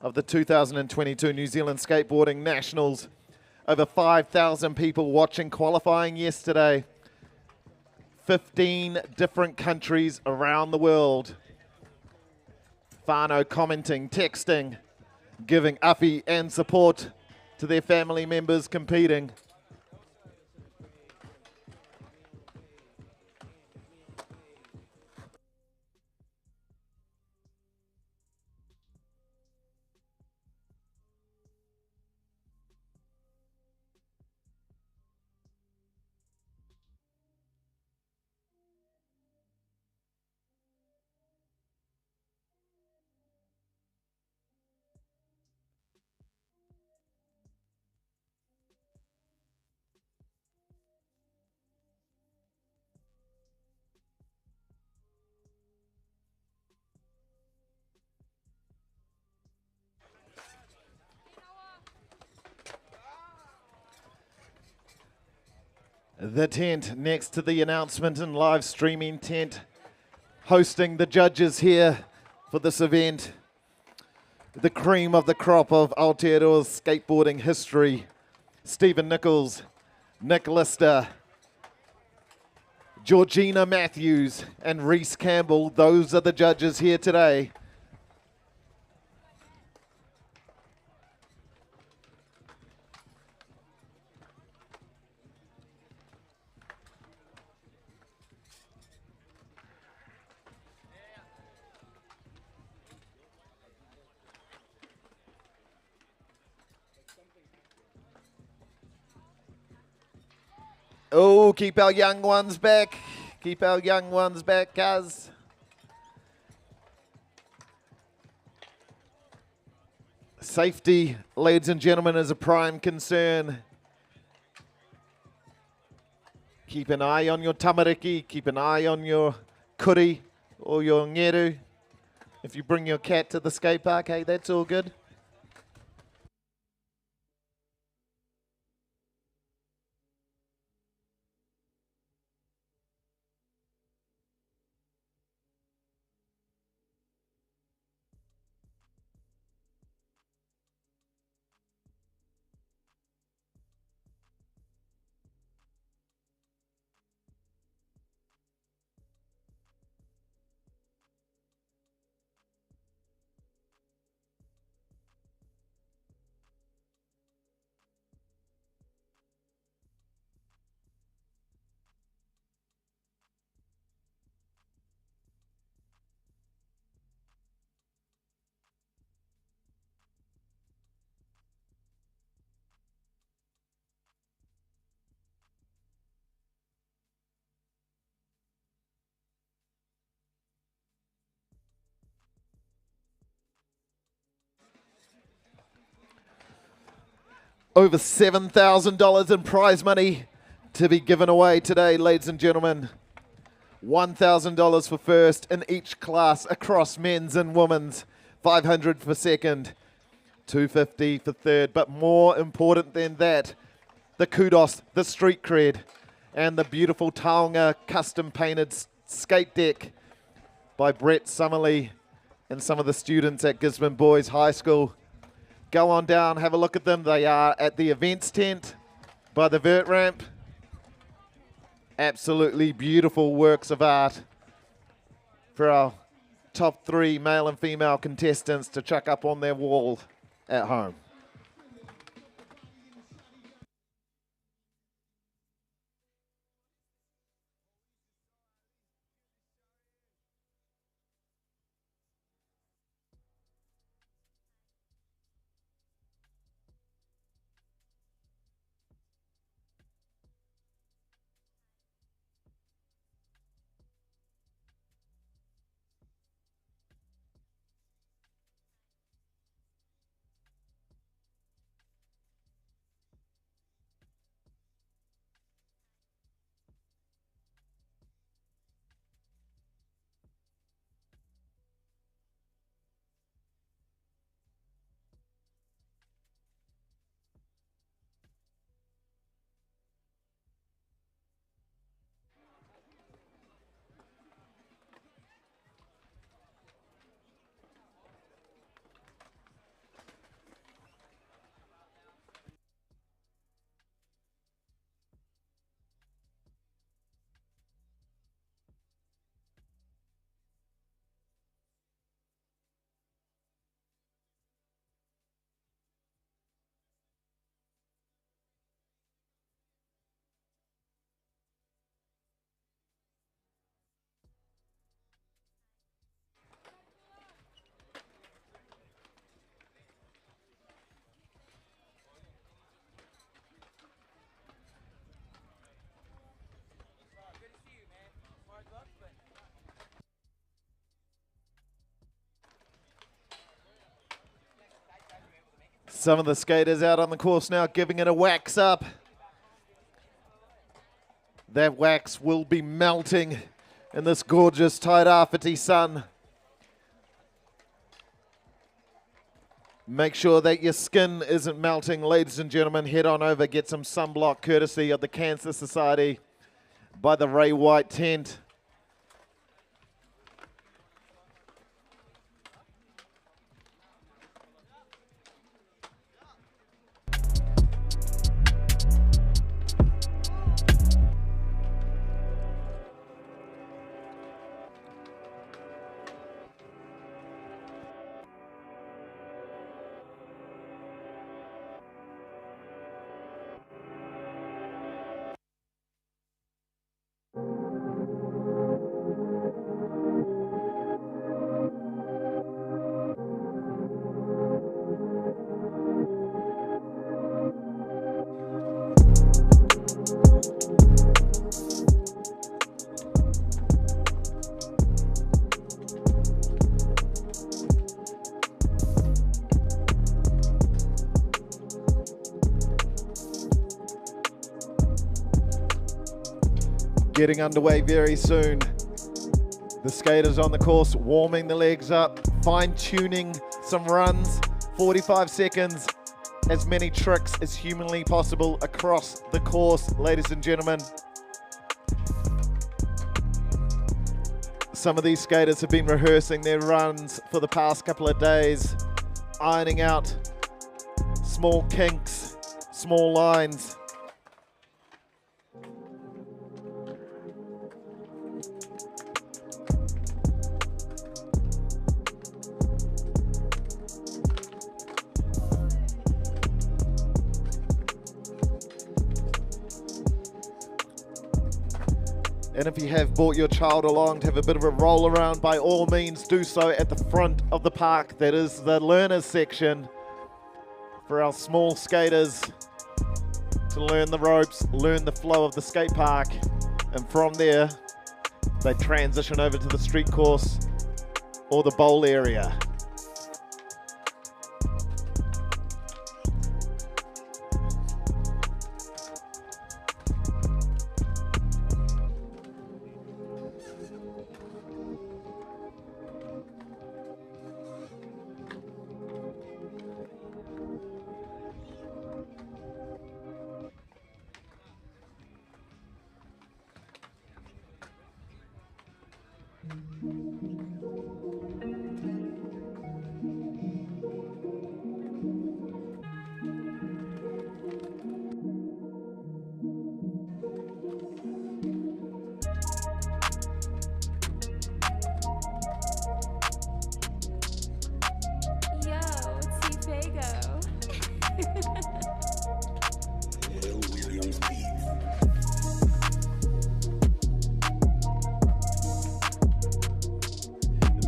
S2: of the 2022 New Zealand Skateboarding Nationals. Over 5,000 people watching qualifying yesterday. 15 different countries around the world. Whānau commenting, texting, giving awhi and support to their family members competing. The tent next to the announcement and live streaming tent, hosting the judges here for this event. The cream of the crop of Aotearoa's skateboarding history. Stephen Nichols, Nick Lister, Georgina Matthews and Reese Campbell, those are the judges here today. Oh, keep our young ones back. Keep our young ones back, guys. Safety, ladies and gentlemen, is a prime concern. Keep an eye on your tamariki. Keep an eye on your kuri or your ngeru. If you bring your cat to the skate park, hey, that's all good. Over $7,000 in prize money to be given away today, ladies and gentlemen. $1,000 for first in each class across men's and women's. $500 for second, $250 for third. But more important than that, the kudos, the street cred, and the beautiful Taonga custom painted skate deck by Brett Summerly and some of the students at Gisborne Boys High School. Go on down, have a look at them. They are at the events tent by the vert ramp. Absolutely beautiful works of art for our top 3 male and female contestants to chuck up on their wall at home. Some of the skaters out on the course now giving it a wax up. That wax will be melting in this gorgeous Tairāwhiti sun. Make sure that your skin isn't melting, ladies and gentlemen. Head on over, get some sunblock courtesy of the Cancer Society by the Ray White tent. getting underway very soon. The skaters on the course warming the legs up, fine-tuning some runs, 45 seconds, as many tricks as humanly possible across the course, ladies and gentlemen. Some of these skaters have been rehearsing their runs for the past couple of days, ironing out small kinks, small lines. And if you have brought your child along to have a bit of a roll around, by all means do so at the front of the park. That is the learners section for our small skaters to learn the ropes, learn the flow of the skate park. And from there, they transition over to the street course or the bowl area.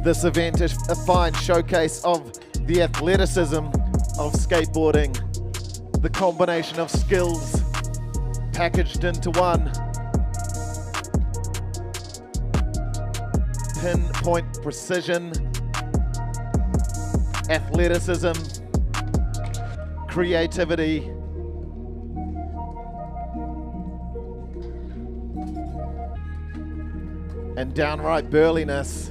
S2: This event is a fine showcase of the athleticism of skateboarding, the combination of skills packaged into one. Pinpoint precision, athleticism, creativity, and downright burliness.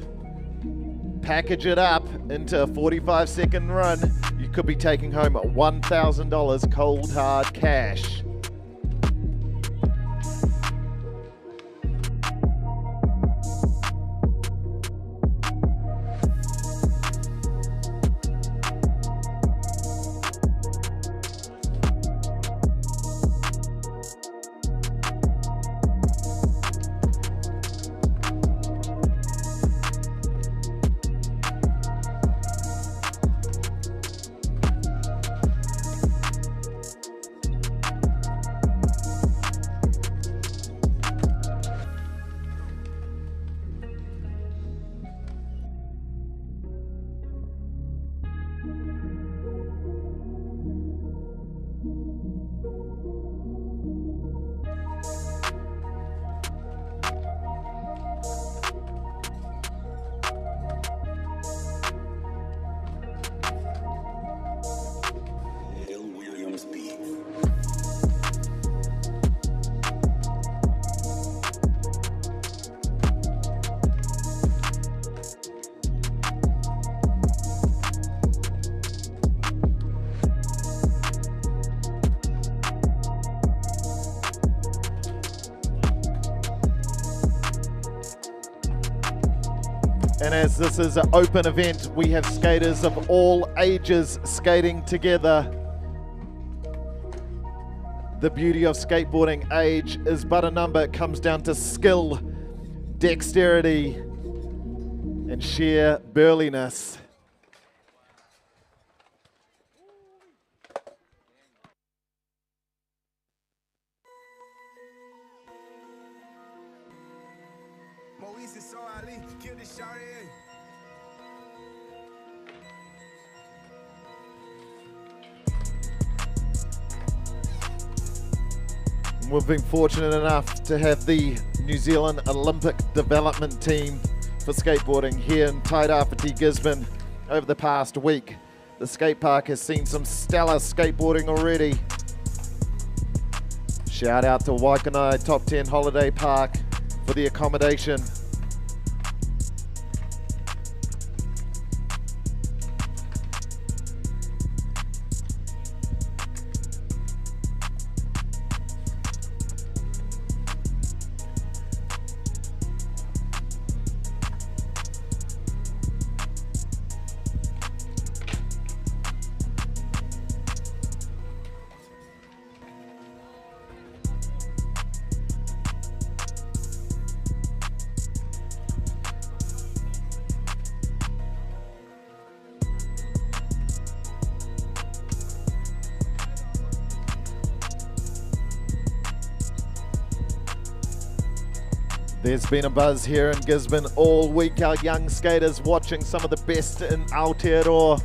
S2: Package it up into a 45-second run, you could be taking home $1,000 cold hard cash. And as this is an open event, we have skaters of all ages skating together. The beauty of skateboarding, age is but a number. It comes down to skill, dexterity, and sheer burliness. We've been fortunate enough to have the New Zealand Olympic development team for skateboarding here in Tairāwhiti, Gisborne over the past week. The skate park has seen some stellar skateboarding already. Shout out to Waikanai Top 10 Holiday Park for the accommodation. There's been a buzz here in Gisborne all week. Our young skaters watching some of the best in Aotearoa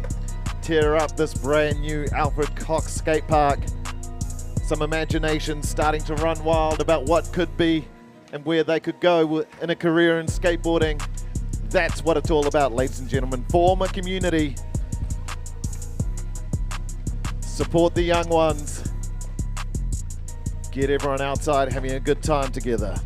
S2: tear up this brand new Alfred Cox skate park. Some imagination starting to run wild about what could be and where they could go in a career in skateboarding. That's what it's all about, ladies and gentlemen. Form a community. Support the young ones. Get everyone outside having a good time together.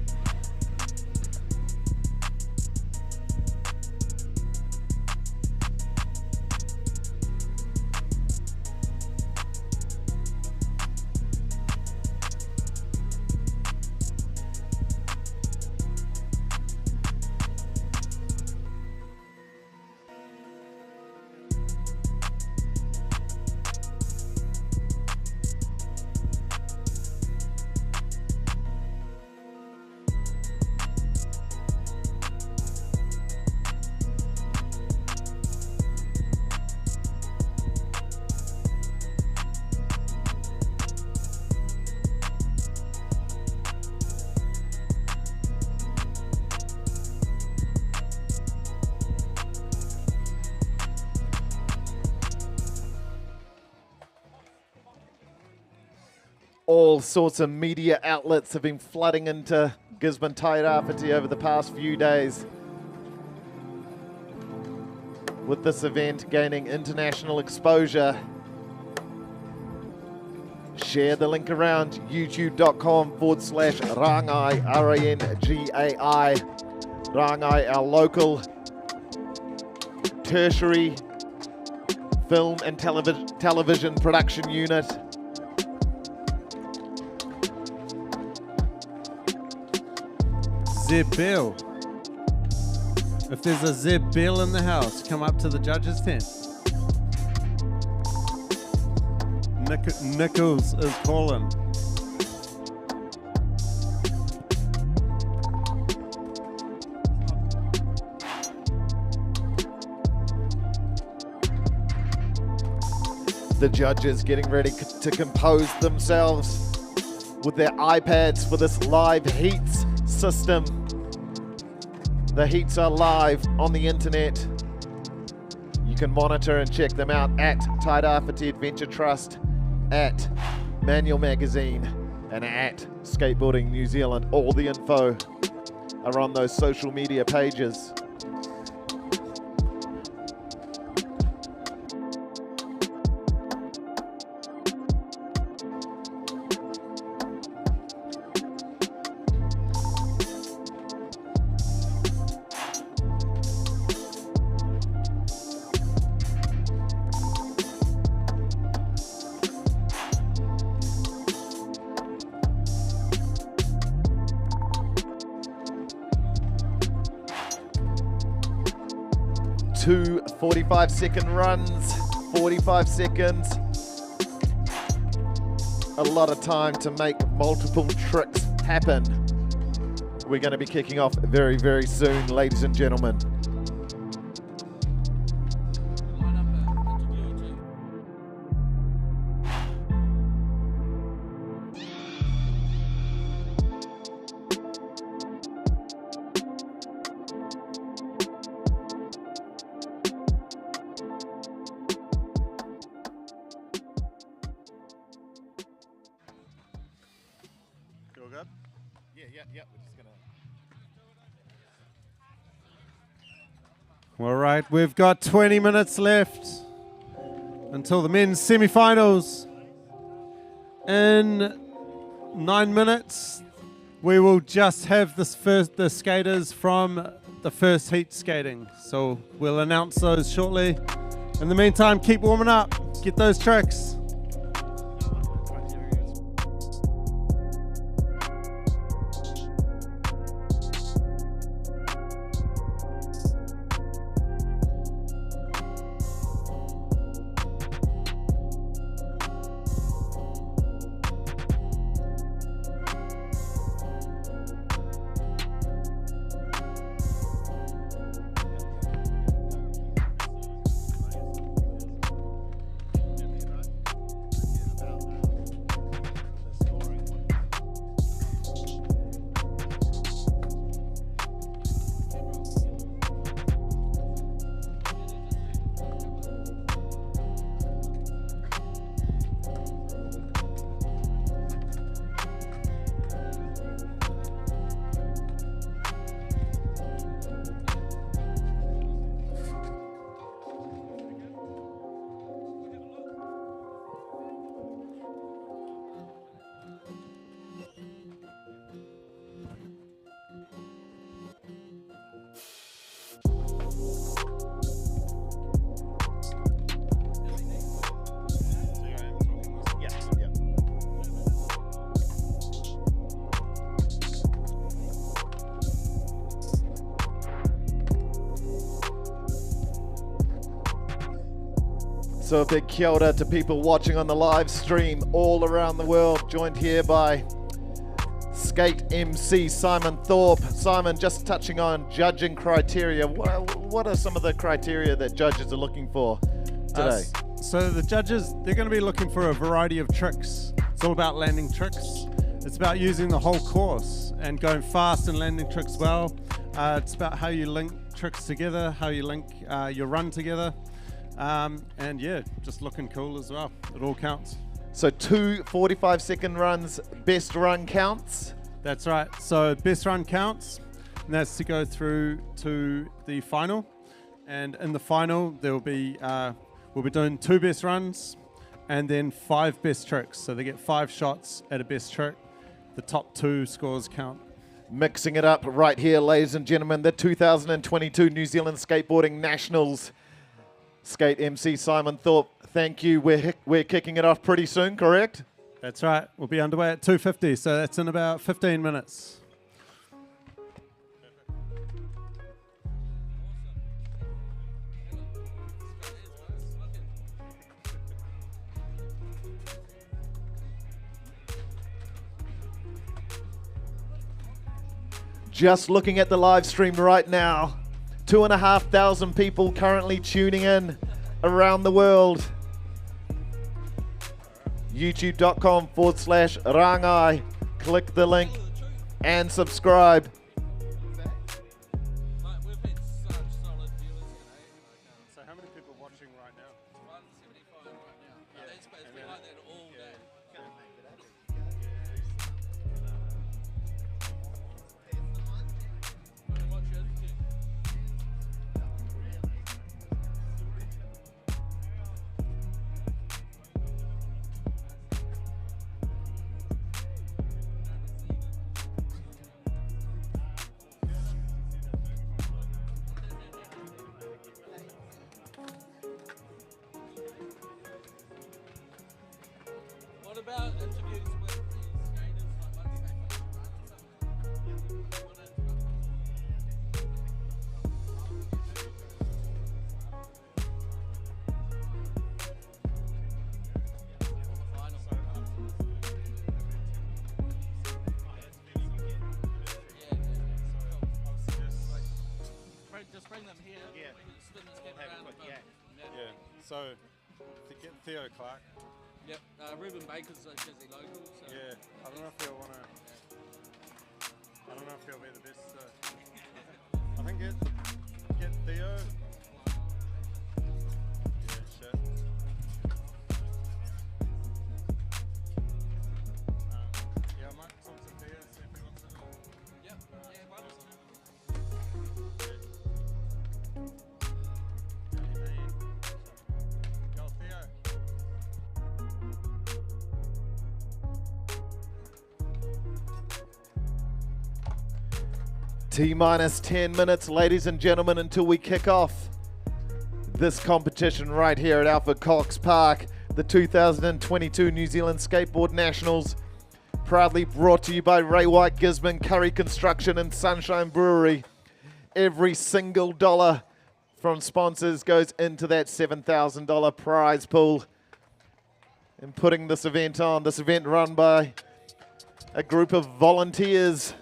S2: All sorts of media outlets have been flooding into Gisborne Tairāwhiti over the past few days, with this event gaining international exposure. Share the link around youtube.com/Rangai, R-A-N-G-A-I. Rangai, our local tertiary film and television production unit.
S14: Zeb Bill. If there's a Zeb Bill in the house, come up to the judges' tent. Nichols is calling.
S2: The judges getting ready to compose themselves with their iPads for this live heats system. The heats are live on the internet. You can monitor and check them out at Tairāwhiti Adventure Trust, at Manual Magazine, and at Skateboarding New Zealand. All the info are on those social media pages. Two 45-second runs, 45 seconds. A lot of time to make multiple tricks happen. We're going to be kicking off very, very soon, ladies and gentlemen.
S14: All right, we've got 20 minutes left until the men's semi-finals. In 9 minutes, we will just have the skaters from the first heat skating. So we'll announce those shortly. In the meantime, keep warming up, get those tricks.
S2: So a big kia ora to people watching on the live stream all around the world, joined here by Skate MC Simon Thorpe. Simon, just touching on judging criteria, what are some of the criteria that judges are looking for today?
S14: So the judges, they're going to be looking for a variety of tricks. It's all about landing tricks. It's about using the whole course and going fast and landing tricks well. It's about how you link tricks together, how you link your run together. And yeah, just looking cool as well. It all counts.
S2: So 2 45-second runs, best run counts?
S14: That's right. So best run counts, and that's to go through to the final. And in the final, there will be we'll be doing 2 best runs and then 5 best tricks. So they get 5 shots at a best trick. The top 2 scores count.
S2: Mixing it up right here, ladies and gentlemen, the 2022 New Zealand Skateboarding Nationals. Skate MC Simon Thorpe, thank you. We're kicking it off pretty soon, correct?
S14: That's right. We'll be underway at 2:50, so that's in about 15 minutes.
S2: Just looking at the live stream right now, 2,500 people currently tuning in around the world. YouTube.com/rangai. Click the link and subscribe.
S14: So how many people watching right now? 175 right now. That's basically like that all day.
S21: What about interviews with the skaters, like once they finish the run or just bring them here. Yeah. We can spin this camera around.
S14: Yeah. So to get Theo Clark.
S21: Yep. Ruben Baker's a Jizzy local. So.
S14: Yeah. I don't know if he'll want to. I don't know if he'll be the best. I think get Theo. Yeah. Shit. Yeah, I might talk to Theo, see if he wants to.
S21: Yep. Yeah. Why not?
S14: Go Theo.
S2: T-minus 10 minutes, ladies and gentlemen, until we kick off this competition right here at Alfred Cox Park, the 2022 New Zealand Skateboard Nationals, proudly brought to you by Ray White, Gisborne, Curry Construction and Sunshine Brewery. Every single dollar from sponsors goes into that $7,000 prize pool. And putting this event on, this event run by a group of volunteers.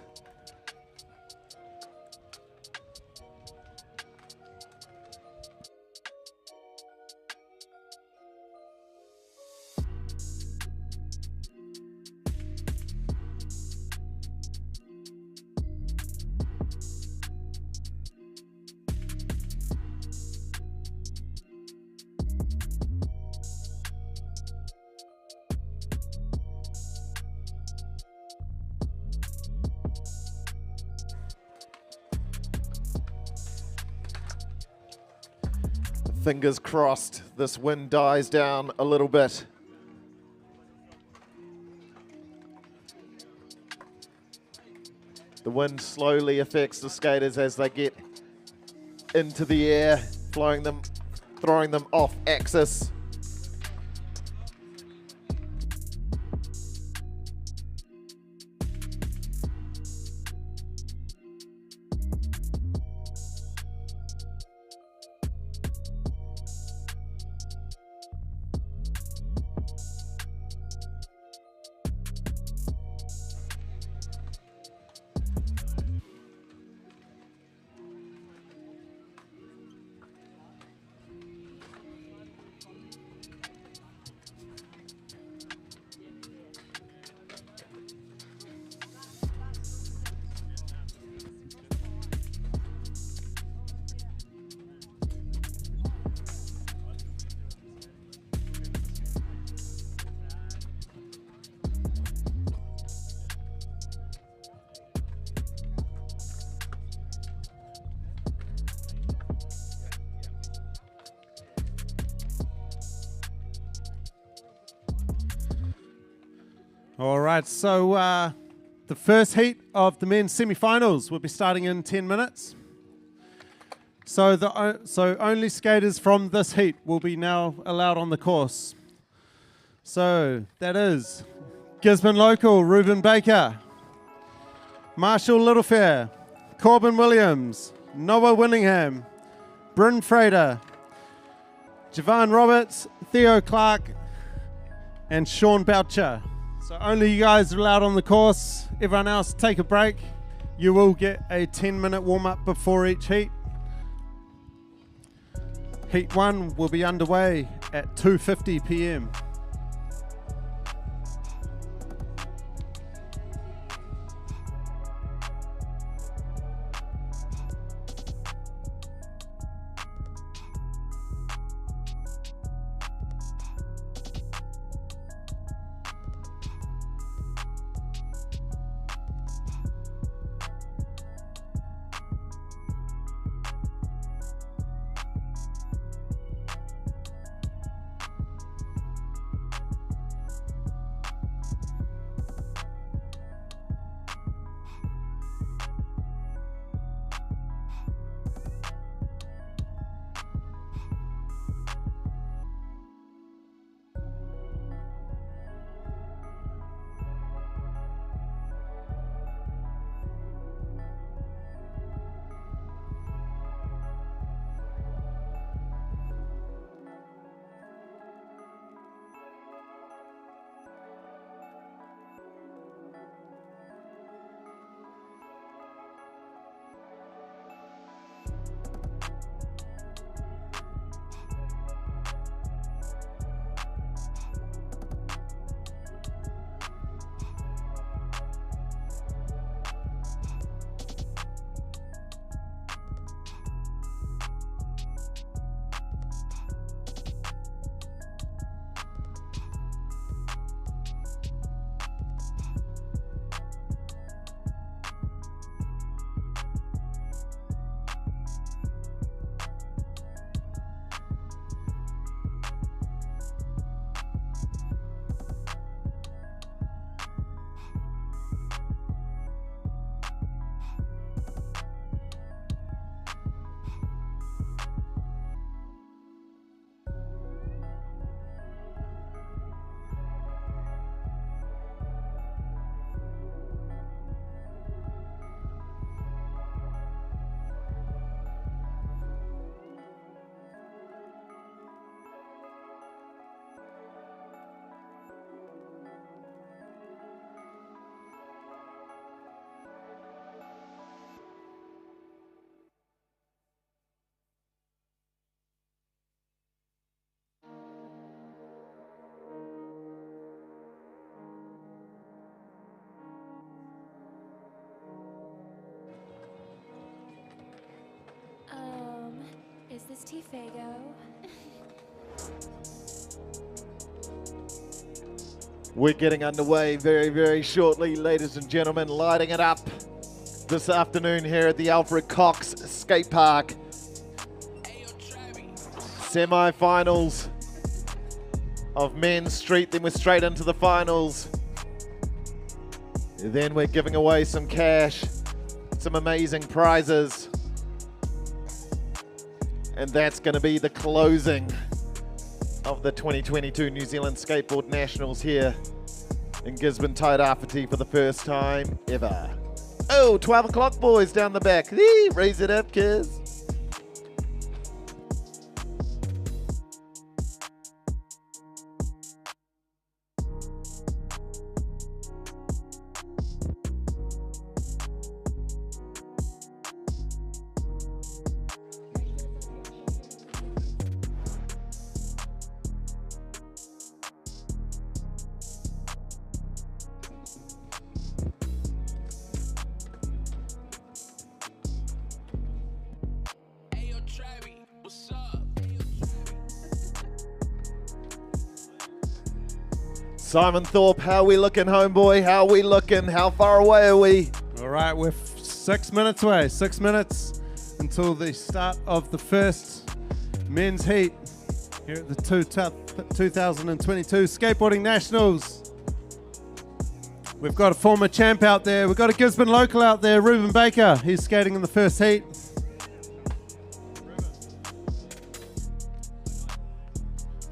S2: Fingers crossed this wind dies down a little bit. The wind slowly affects the skaters as they get into the air, throwing them off axis.
S14: All right, so the first heat of the men's semi-finals will be starting in 10 minutes. So only skaters from this heat will be now allowed on the course. So that is Gisborne local Reuben Baker, Marshall Littlefair, Corbin Williams, Noah Winningham, Bryn Frater, Javon Roberts, Theo Clark, and Sean Boucher. So only you guys are allowed on the course. Everyone else, take a break. You will get a 10-minute warm-up before each heat. Heat 1 will be underway at 2:50 p.m.
S13: this T-Fago?
S2: We're getting underway very, very shortly, ladies and gentlemen, lighting it up this afternoon here at the Alfred Cox Skate Park. Semi-finals of men's street, then we're straight into the finals. Then we're giving away some cash, some amazing prizes. And that's going to be the closing of the 2022 New Zealand Skateboard Nationals here in Gisborne, Tairāwhiti for the first time ever. Oh, 12 o'clock boys down the back. Eee, raise it up, kids. Simon Thorpe, how are we looking, homeboy? How are we looking? How far away are we?
S14: All right, we're 6 minutes away. 6 minutes until the start of the first men's heat here at the 2022 Skateboarding Nationals. We've got a former champ out there. We've got a Gisborne local out there, Ruben Baker. He's skating in the first heat.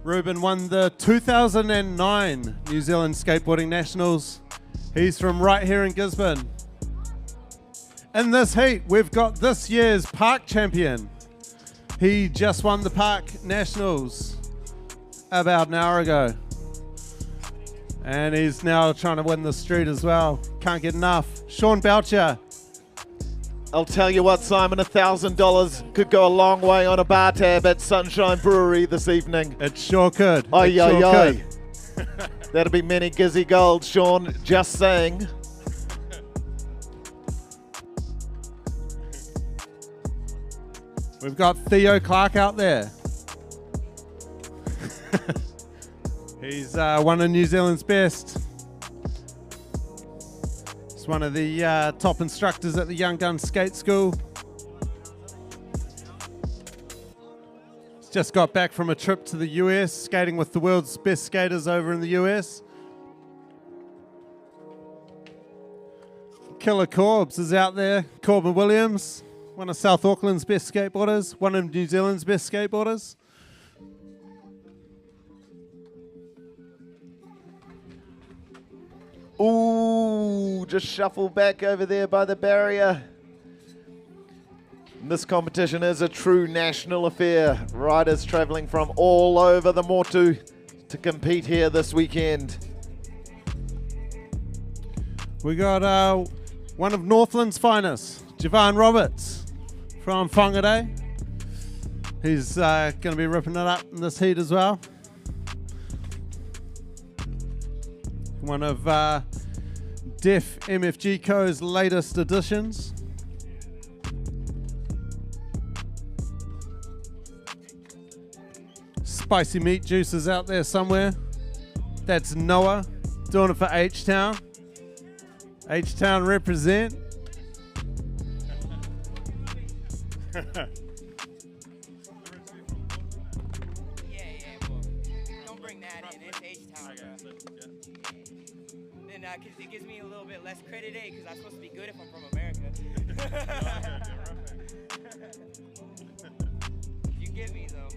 S14: Ruben won the 2009 New Zealand Skateboarding Nationals. He's from right here in Gisborne. In this heat, we've got this year's park champion. He just won the park nationals about an hour ago. And he's now trying to win the street as well. Can't get enough. Sean Boucher.
S2: I'll tell you what, Simon, $1,000 could go a long way on a bar tab at Sunshine Brewery this evening.
S14: It sure could.
S2: Aye, aye, aye. That'll be many Gizzy gold, Sean, just saying.
S14: We've got Theo Clark out there. He's one of New Zealand's best. He's one of the top instructors at the Young Guns Skate School. He's just got back from a trip to the US, skating with the world's best skaters over in the US. Killer Corbs is out there. Corbin Williams, one of South Auckland's best skateboarders, one of New Zealand's best skateboarders.
S2: Ooh, just shuffle back over there by the barrier. This competition is a true national affair. Riders traveling from all over the Motu to compete here this weekend.
S14: We got one of Northland's finest, Javan Roberts from Whangarei. He's going to be ripping it up in this heat as well. One of Def MFG Co's latest additions. Spicy Meat Juice is out there somewhere. That's Noah doing it for H-Town. H-Town represent.
S3: Don't bring that in. It's H-Town. Then, because it gives me a little bit less credit, because I'm supposed to be good if I'm from America. You get me, though.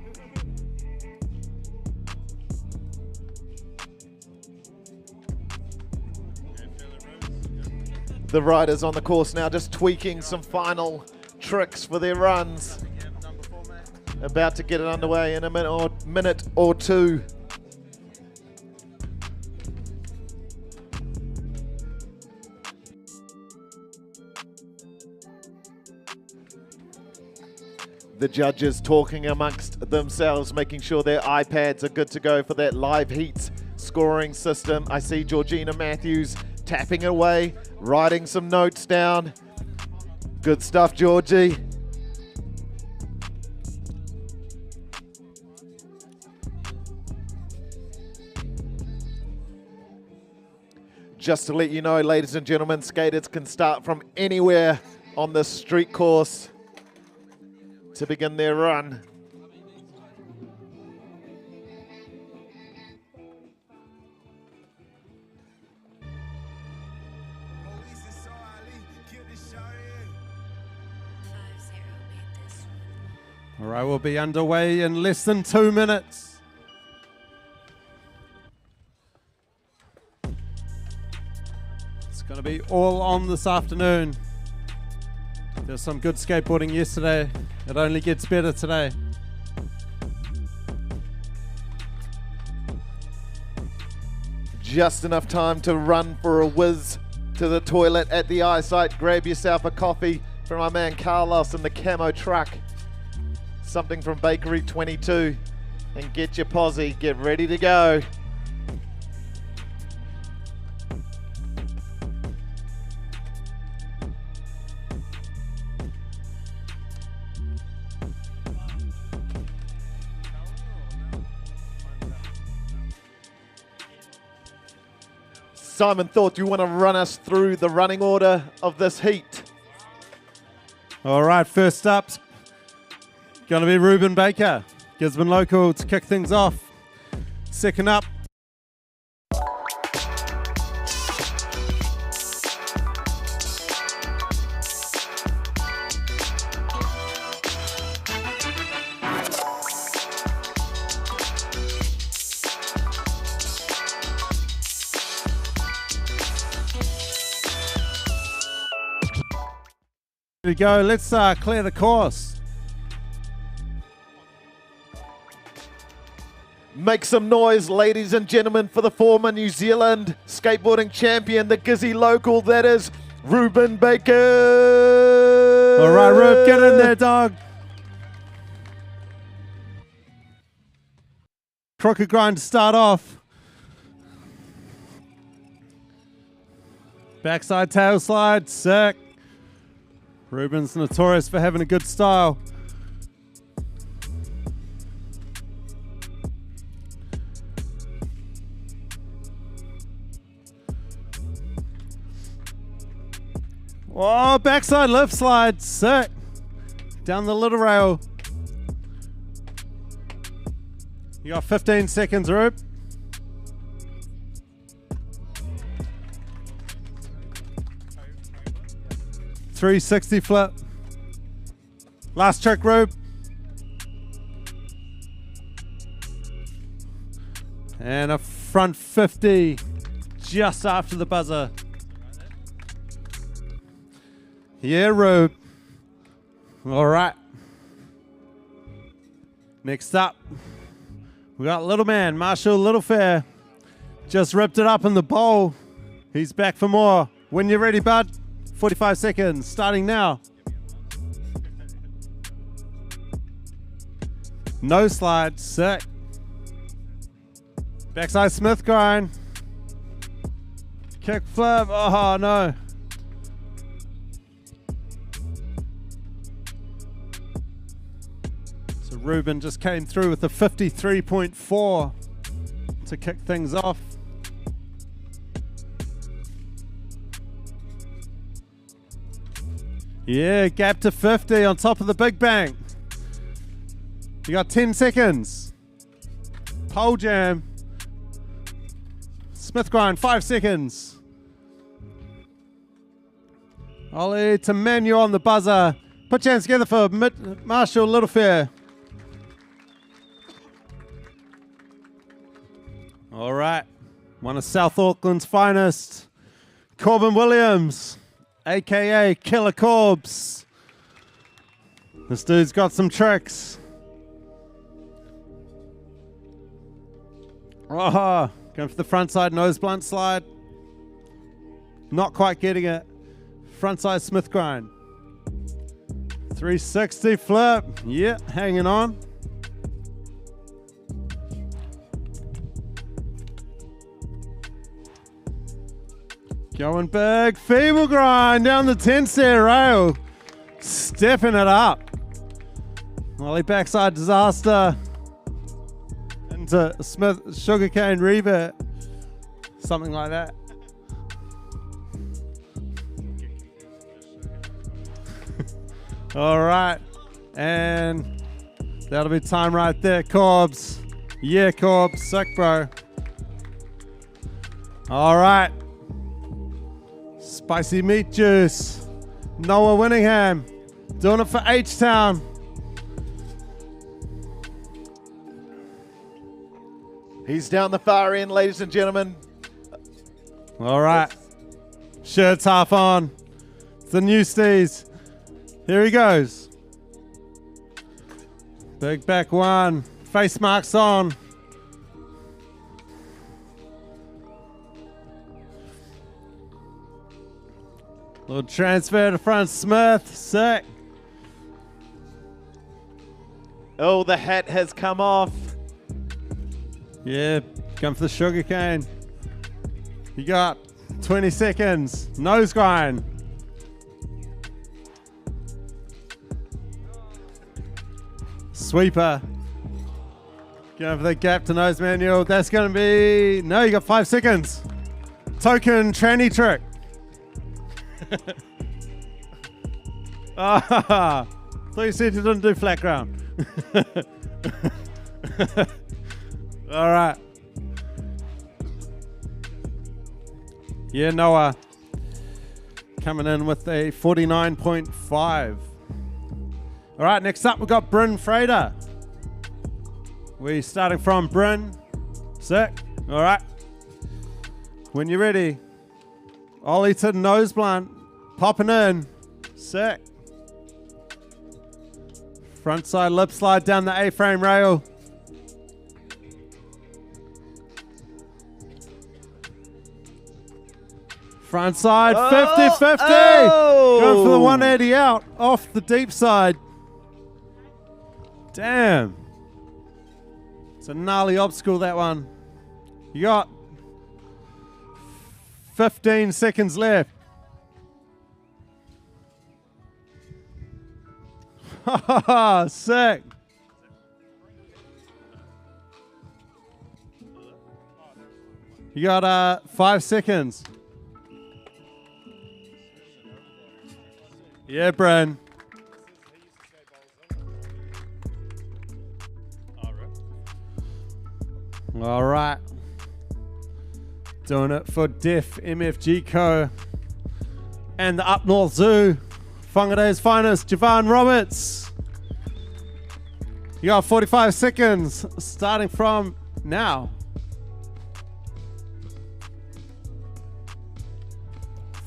S2: The riders on the course now just tweaking some final tricks for their runs. About to get it underway in a minute or two. The judges talking amongst themselves, making sure their iPads are good to go for that live heat scoring system. I see Georgina Matthews tapping away, writing some notes down. Good stuff, Georgie. Just to let you know, ladies and gentlemen, skaters can start from anywhere on this street course to begin their run.
S14: All right, we'll be underway in less than 2 minutes. It's going to be all on this afternoon. There's some good skateboarding yesterday. It only gets better today.
S2: Just enough time to run for a whiz to the toilet at the eyesight. Grab yourself a coffee from our man Carlos in the camo truck. Something from Bakery 22, and get your posse, get ready to go. Simon, thought you want to run us through the running order of this heat?
S14: All right, first up, going to be Ruben Baker, Gisborne local, to kick things off. Second up, here we go. Let's clear the course.
S2: Make some noise, ladies and gentlemen, for the former New Zealand skateboarding champion, the Gizzy local, that is Ruben Baker.
S14: All right, Rube, get in there, dog. Crooked grind to start off. Backside tail slide, sick. Ruben's notorious for having a good style. Oh, backside left slide, sick. Down the little rail. You got 15 seconds, Rube. .360 flip. Last trick, Rube. And a front 50 just after the buzzer. Yeah, Rube. All right. Next up, we got little man, Marshall Littlefair. Just ripped it up in the bowl. He's back for more. When you're ready, bud. 45 seconds, starting now. No slide, sick. Backside Smith grind. Kick flip, oh no. So Ruben just came through with a 53.4 to kick things off. Yeah, gap to 50 on top of the big bang. You got 10 seconds. Pole jam. Smith grind, 5 seconds. Ollie to Manu on the buzzer. Put your hands together for Marshall Littlefair. All right, one of South Auckland's finest, Corbin Williams, AKA Killer Corbs. This dude's got some tricks. Oh, going for the front side nose blunt slide. Not quite getting it. Front side Smith grind. 360 flip. Yeah, hanging on. Going big, feeble grind down the 10-stair rail. Stepping it up. Ollie backside disaster. Into Smith sugarcane revert. Something like that. All right. And that'll be time right there, Corbs. Yeah, Corbs. Sick, bro. All right. Spicy meat juice. Noah Winningham. Doing it for H-Town.
S2: He's down the far end, ladies and gentlemen.
S14: All right. Shirts half on. It's the new Steez. Here he goes. Big back one. Face marks on. Little transfer to front Smith. Sick.
S2: Oh, the hat has come off.
S14: Yeah, come for the sugar cane. You got 20 seconds. Nose grind. Sweeper. Going for the gap to nose manual. That's going to be... No, you got 5 seconds. Token tranny trick. Ah, thought you said you didn't do flat ground. All right. Yeah, Noah coming in with a 49.5. All right, next up we've got Bryn Frater. We're starting from Bryn. Sick. All right. When you're ready. Ollie to nose blunt. Popping in. Sick. Front side lip slide down the A-frame rail. Front side, 50-50. Going for the 180 out off the deep side. Damn. It's a gnarly obstacle, that one. You got 15 seconds left. Ha sick. You got 5 seconds. Yeah, Bren. All right. Doing it for Def MFG Co. and the Up North Zoo. Whangare's finest, Javon Roberts. You got 45 seconds starting from now.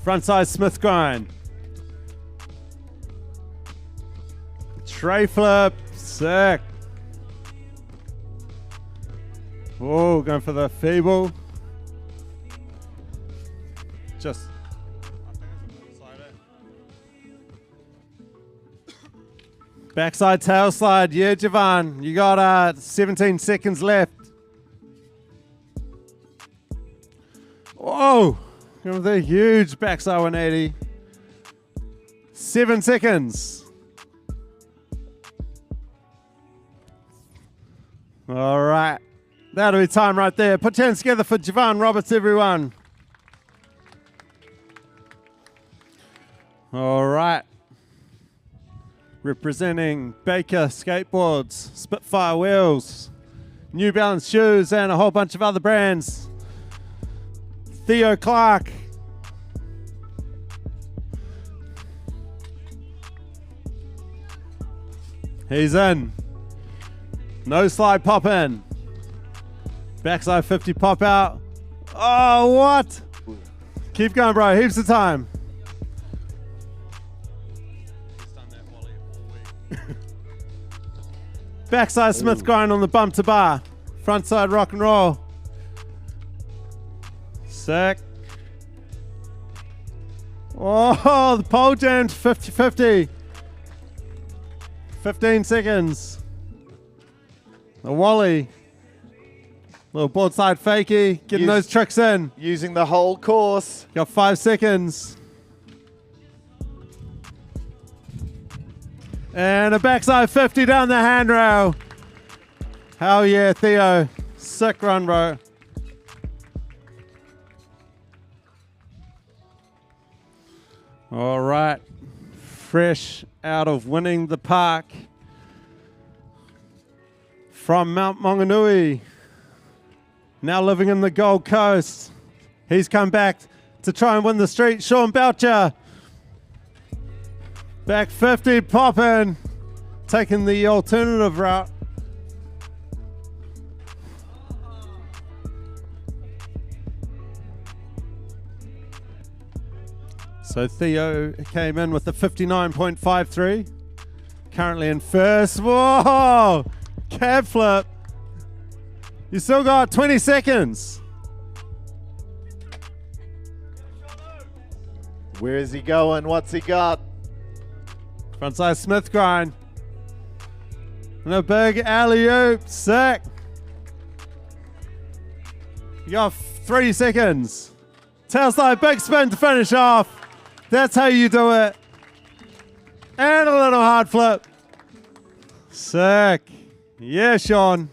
S14: Frontside Smith grind. Tray flip, sick. Oh, going for the feeble. Just. Backside tail slide, yeah, Javon. You got 17 seconds left. Whoa, going with a huge backside 180. 7 seconds. All right. That'll be time right there. Put your hands together for Javon Roberts, everyone. All right. Representing Baker Skateboards, Spitfire Wheels, New Balance Shoes, and a whole bunch of other brands. Theo Clark. He's in. No slide pop in. Backside 50 pop out. Oh, what? Keep going, bro. Heaps of time. Backside Smith grind on the bump to bar. Frontside rock and roll. Sick. Oh, the pole jammed 50-50. 15 seconds. The Wally. Little board side fakie. Getting those tricks in.
S2: Using the whole course.
S14: Got 5 seconds. And a backside 50 down the handrail. Hell yeah, Theo. Sick run, bro. All right. fresh out of winning the park from Mount Maunganui, now living in the Gold Coast. He's come back to try and win the street. Sean Belcher, back 50, popping, taking the alternative route. So Theo came in with a 59.53. Currently in first. Whoa! Cab flip. You still got 20 seconds.
S2: Where is he going? What's he got?
S14: Frontside Smith grind. And a big alley-oop. Sick. You got 3 seconds. Tail slide, big spin to finish off. That's how you do it. And a little hard flip. Sick. Yeah, Sean.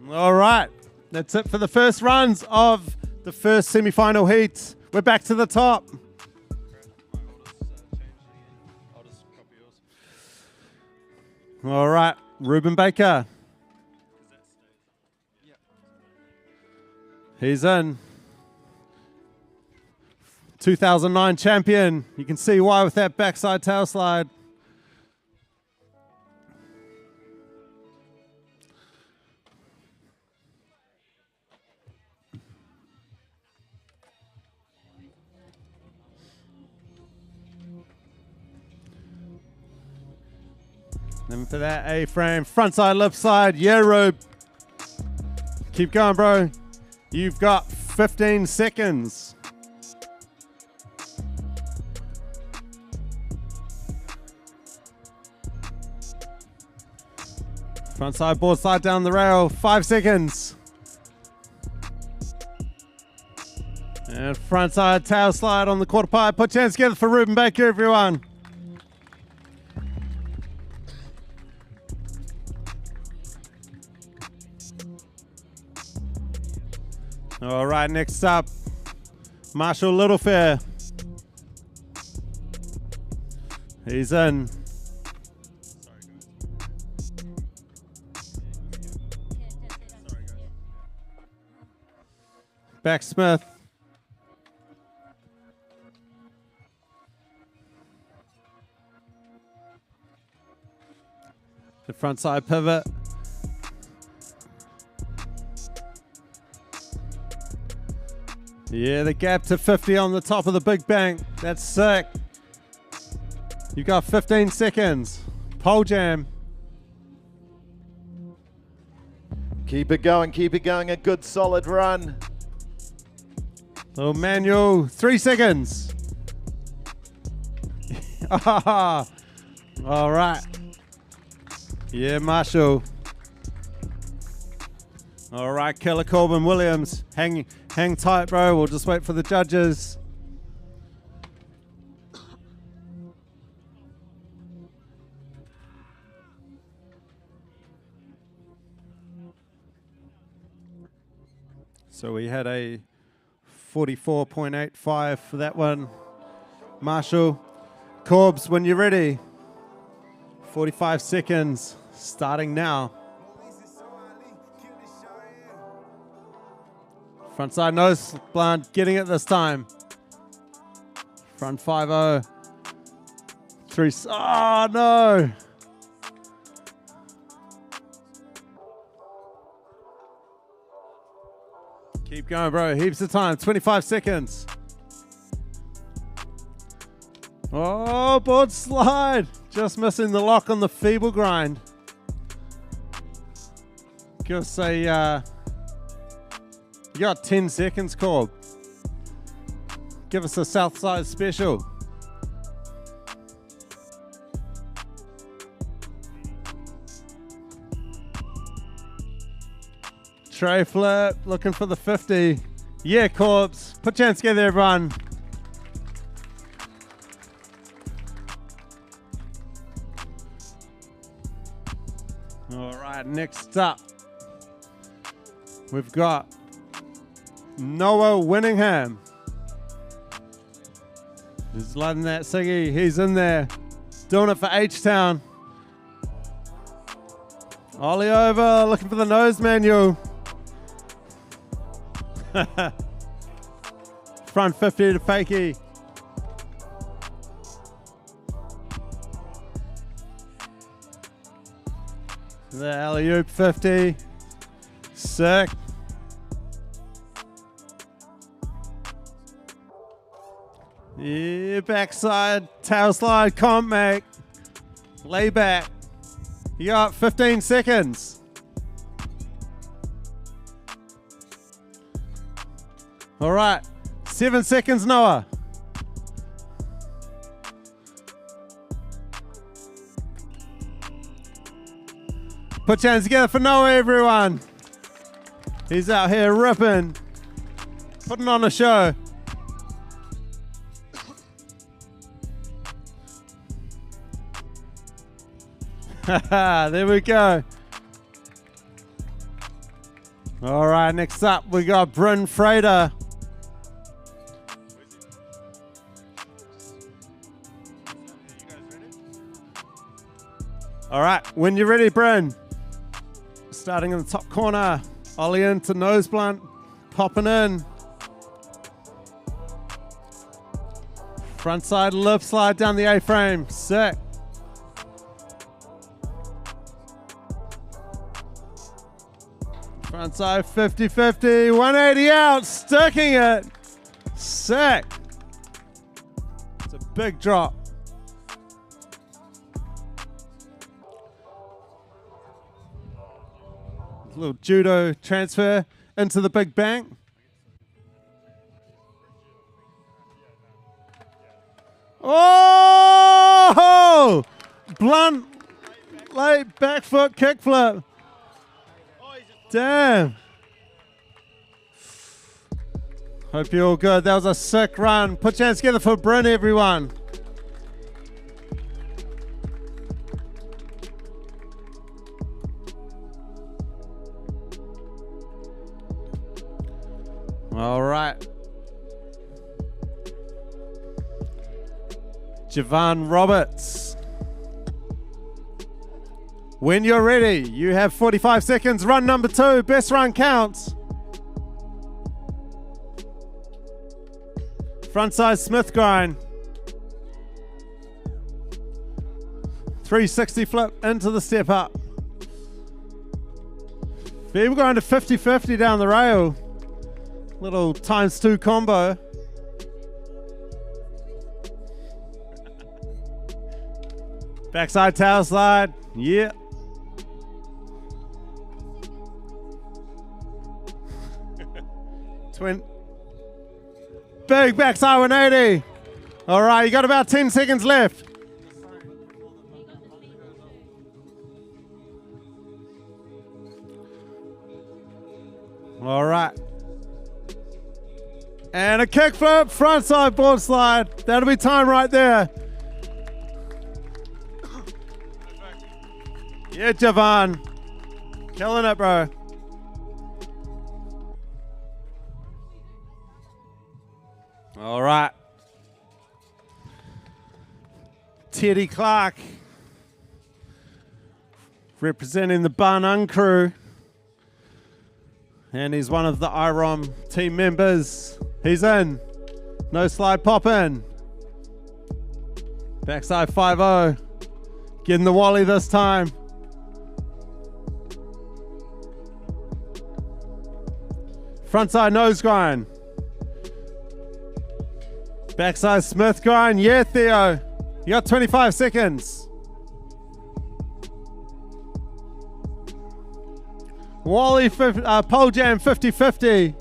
S14: All right. That's it for the first runs of the first semi-final heat. We're back to the top. All right. Ruben Baker. He's in. 2009 champion. You can see why with that backside tail slide. Then for that A-frame, frontside, lip slide, yeah, Rube. Keep going, bro. You've got 15 seconds. Frontside, board slide down the rail, 5 seconds. And frontside tail slide on the quarter pipe. Put your hands together for Ruben Baker, everyone. All right, next up, Marshall Littlefair. He's in. Back Smith. The front side pivot. Yeah, the gap to 50 on the top of the big bank. That's sick. You've got 15 seconds. Pole jam.
S2: Keep it going, keep it going. A good solid run.
S14: Little manual, 3 seconds. All right. Yeah, Marshall. All right, Killer Corbin Williams. Hang tight, bro. We'll just wait for the judges. So we had a 44.85 for that one. Marshall, Corbs, when you're ready. 45 seconds, starting now. Frontside nose blunt, getting it this time. Front 5-0. 3, oh no! Keep going, bro. Heaps of time. 25 seconds. Oh, board slide. Just missing the lock on the feeble grind. Give us a, you got 10 seconds, Corb. Give us a south side special. Tray flip, looking for the 50. Yeah, Corpse. Put your hands together, everyone. All right, next up, we've got Noah Winningham. He's letting that Siggy. He's in there. Doing it for H-Town. Ollie over, looking for the nose manual. Front 50 to Fakey. The alley-oop 50. Sick. Yeah, backside, tail slide, comp, mate. Lay back. You got 15 seconds. All right, 7 seconds, Noah. Put your hands together for Noah, everyone. He's out here ripping, putting on a show. There we go. All right, next up we got Bryn Frater. All right, when you're ready, Bryn. Starting in the top corner. Ollie into nose blunt, popping in. Front side lip slide down the A-frame. Sick. Front side 50-50, 180 out, sticking it. Sick. It's a big drop. Little judo transfer into the big bank. Oh! Blunt, late back foot kickflip. Damn. Hope you're all good. That was a sick run. Put your hands together for Bryn, everyone. All right. Javan Roberts. When you're ready, you have 45 seconds. Run number 2. Best run counts. Frontside Smith grind. 360 flip into the step up. We're going to 50-50 down the rail. Little ×2 combo. Backside tail slide. Yeah. Twin. Big backside 180. All right, you got about 10 seconds left. All right. And a kickflip, frontside board slide. That'll be time right there. Yeah, Javan. Killing it, bro. All right. Teddy Clark. Representing the Barnung crew. And he's one of the IROM team members. He's in. No slide pop in. Backside 5-0. Getting the wally this time. Frontside nose grind. Backside Smith grind. Yeah, Theo. You got 25 seconds. Wally pole jam 50-50.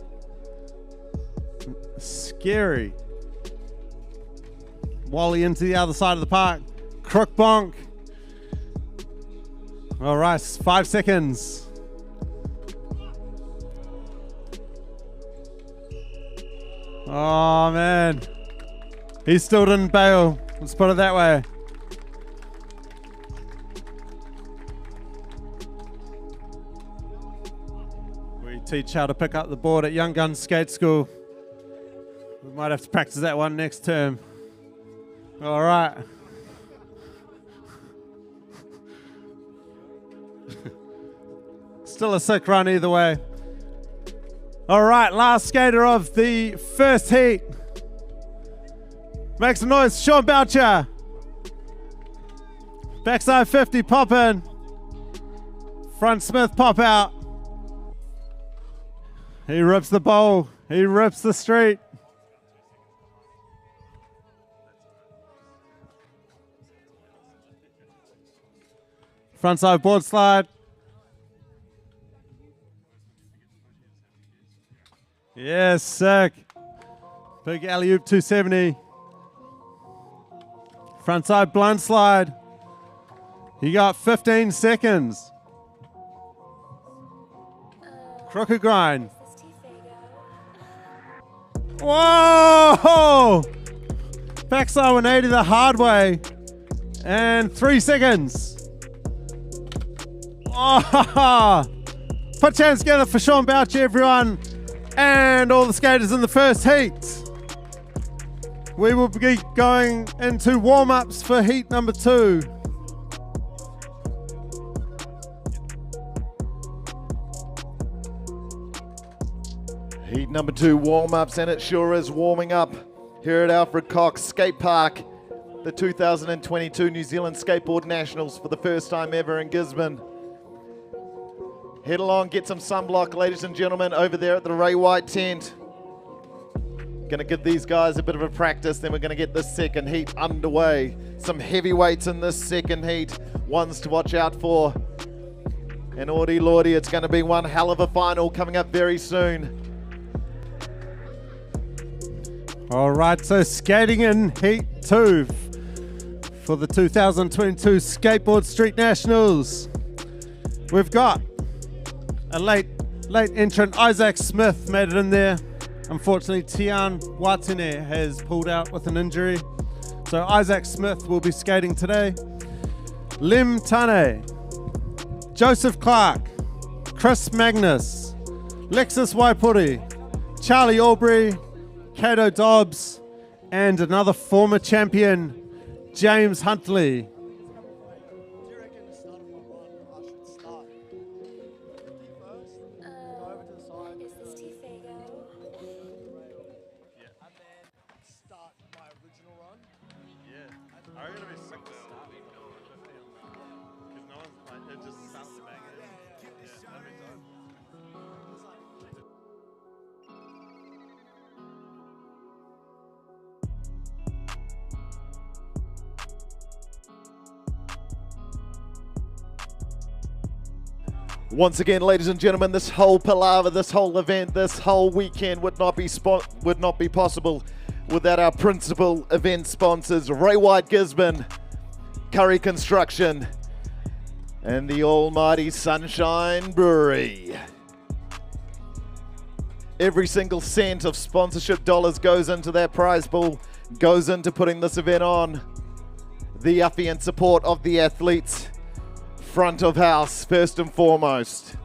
S14: Scary. Wally into the other side of the park. Crook bonk. All right, 5 seconds. Oh, man. He still didn't bail. Let's put it that way. We teach how to pick up the board at Young Guns Skate School. We might have to practice that one next term. All right. Still a sick run either way. All right, last skater of the first heat. Make some noise, Sean Boucher. Backside 50, pop in. Front Smith, pop out. He rips the bowl. He rips the street. Frontside board slide. Yes, sick. Big alley-oop 270. Frontside blunt slide. You got 15 seconds. Crooked grind. Whoa! Backside 180 the hard way. And 3 seconds. Oh, put your hands together for Sean Boucher, everyone, and all the skaters in the first heat. We will be going into warm-ups for heat number 2.
S2: Heat number 2 warm-ups, and it sure is warming up here at Alfred Cox Skate Park. The 2022 New Zealand Skateboard Nationals for the first time ever in Gisborne. Head along, get some sunblock, ladies and gentlemen, over there at the Ray White tent. Gonna give these guys a bit of a practice, then we're gonna get this second heat underway. Some heavyweights in this second heat, ones to watch out for. And Audi Lordy, it's gonna be one hell of a final coming up very soon.
S14: All right, so skating in heat 2 for the 2022 Skateboard Street Nationals. We've got a late entrant, Isaac Smith, made it in there. Unfortunately, Tairāwhiti has pulled out with an injury. So Isaac Smith will be skating today. Lim Tane, Joseph Clark, Chris Magnus, Lexus Waipuri, Charlie Aubrey, Kato Dobbs, and another former champion, James Huntley.
S2: Once again, ladies and gentlemen, this whole palaver, this whole event, this whole weekend would not be possible without our principal event sponsors, Ray White Gisborne, Curry Construction, and the almighty Sunshine Brewery. Every single cent of sponsorship dollars goes into that prize pool, goes into putting this event on. The uppy and support of the athletes. Front of house, first and foremost.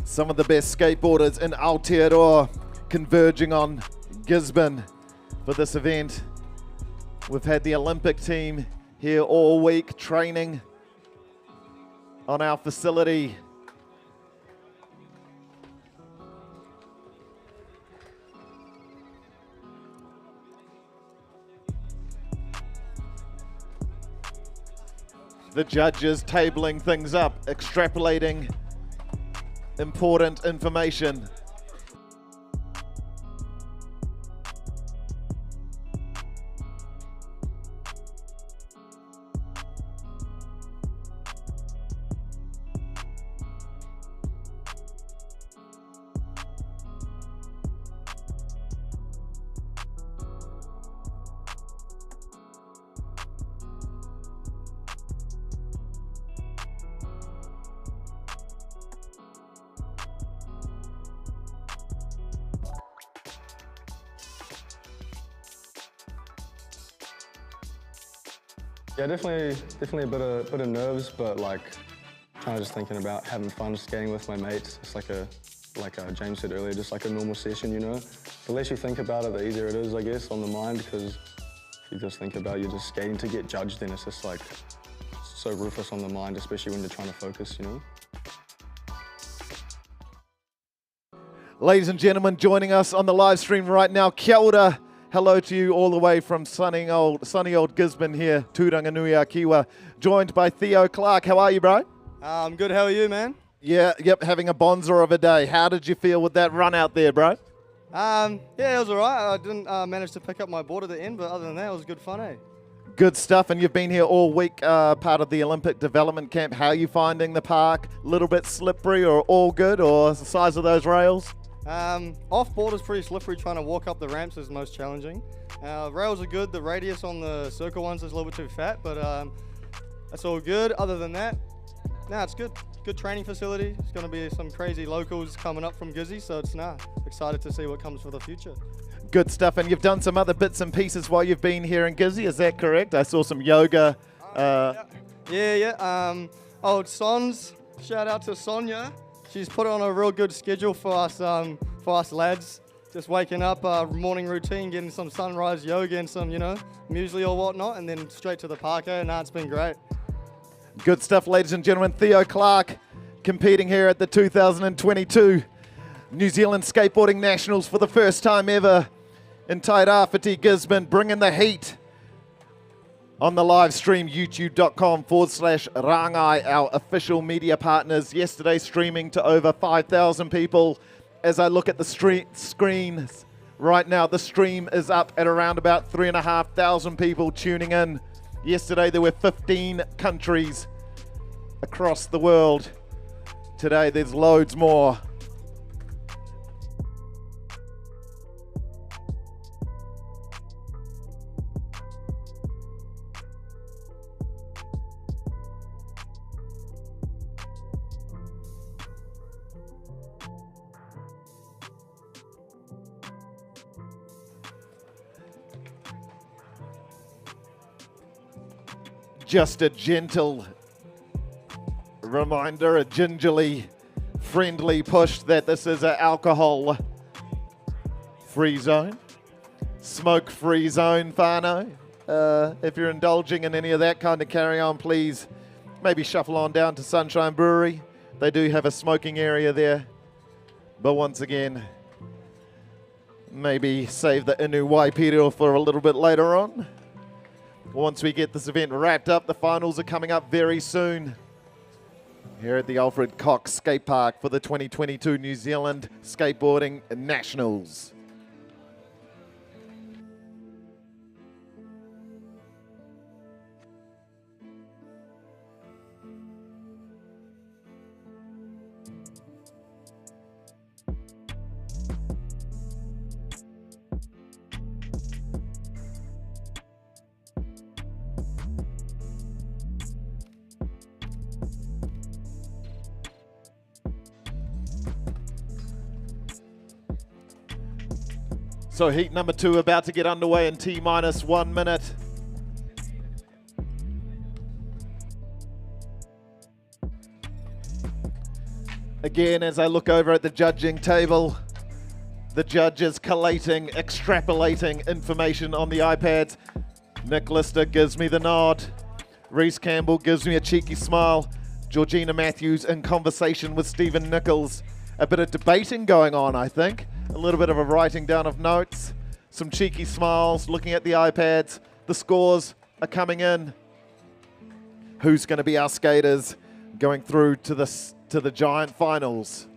S2: Some of the best skateboarders in Aotearoa converging on Gisborne for this event. We've had the Olympic team here all week training on our facility. The judges tabling things up, extrapolating important information.
S6: Yeah, definitely a bit of nerves, but like kind of just thinking about having fun skating with my mates. It's like James said earlier, just like a normal session, you know. The less you think about it, the easier it is, I guess, on the mind, because if you just think about you're just skating to get judged, then it's just like so ruthless on the mind, especially when you're trying to focus, you know.
S2: Ladies and gentlemen, joining us on the live stream right now, kia ora. Hello to you all the way from sunny old Gisborne here, Tūranganui-a-Kiwa, joined by Theo Clark. How are you, bro?
S15: I'm good, how are you, man?
S2: Yeah, yep, having a bonzer of a day. How did you feel with that run out there, bro?
S15: Yeah, it was all right. I didn't manage to pick up my board at the end, but other than that, it was good fun, eh?
S2: Good stuff, and you've been here all week, part of the Olympic Development Camp. How are you finding the park? A little bit slippery or all good, or the size of those rails?
S15: Off-board is pretty slippery. Trying to walk up the ramps is most challenging. Rails are good. The radius on the circle ones is a little bit too fat, but that's all good. Other than that, it's good. Good training facility. It's going to be some crazy locals coming up from Gizzy, so it's excited to see what comes for the future.
S2: Good stuff, and you've done some other bits and pieces while you've been here in Gizzy, is that correct? I saw some yoga.
S15: Yeah. Old Sons, shout out to Sonia. She's put on a real good schedule for us lads. Just waking up, morning routine, getting some sunrise yoga and some, muesli or whatnot, and then straight to the park. It's been great.
S2: Good stuff, ladies and gentlemen. Theo Clark competing here at the 2022 New Zealand Skateboarding Nationals for the first time ever in Tairāwhiti, Gisborne, bringing the heat on the live stream, youtube.com/Rangai, our official media partners. Yesterday streaming to over 5,000 people. As I look at the screens right now, the stream is up at around about 3,500 people tuning in. Yesterday there were 15 countries across the world. Today there's loads more. Just a gentle reminder, a gingerly friendly push that this is an alcohol-free zone, smoke-free zone, whānau. If you're indulging in any of that kind of carry-on, please maybe shuffle on down to Sunshine Brewery. They do have a smoking area there. But once again, maybe save the Inu Waipiro for a little bit later on. Once we get this event wrapped up, the finals are coming up very soon here at the Alfred Cox Skate Park for the 2022 New Zealand Skateboarding Nationals. So heat number 2 about to get underway in T-1 minute. Again, as I look over at the judging table, the judges collating, extrapolating information on the iPads. Nick Lister gives me the nod. Reese Campbell gives me a cheeky smile. Georgina Matthews in conversation with Stephen Nichols. A bit of debating going on, I think. A little bit of a writing down of notes, some cheeky smiles, looking at the iPads. The scores are coming in. Who's going to be our skaters going through to the giant finals?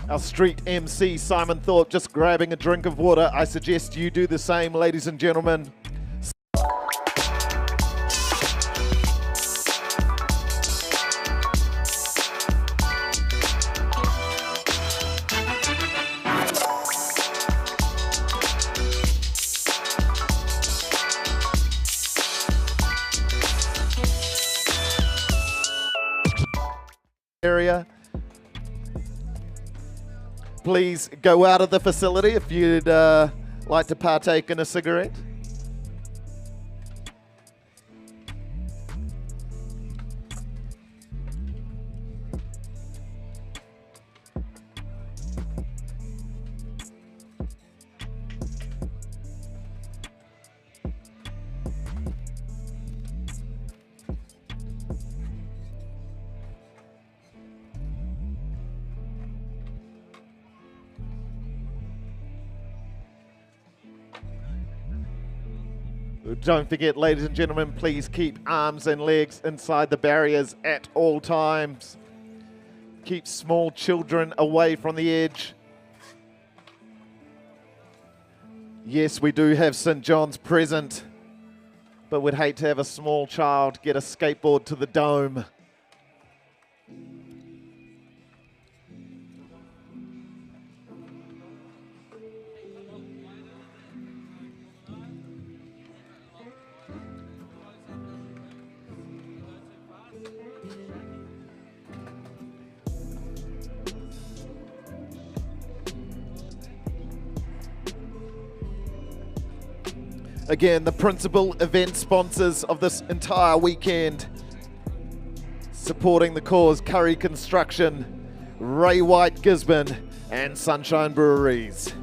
S2: Our street MC, Simon Thorpe, just grabbing a drink of water. I suggest you do the same, ladies and gentlemen. area. Please go out of the facility if you'd like to partake in a cigarette. Don't forget, ladies and gentlemen, please keep arms and legs inside the barriers at all times. Keep small children away from the edge. Yes, we do have St. John's present, but we'd hate to have a small child get a skateboard to the dome. Again, the principal event sponsors of this entire weekend, supporting the cause: Curry Construction, Ray White Gisborne, and Sunshine Breweries.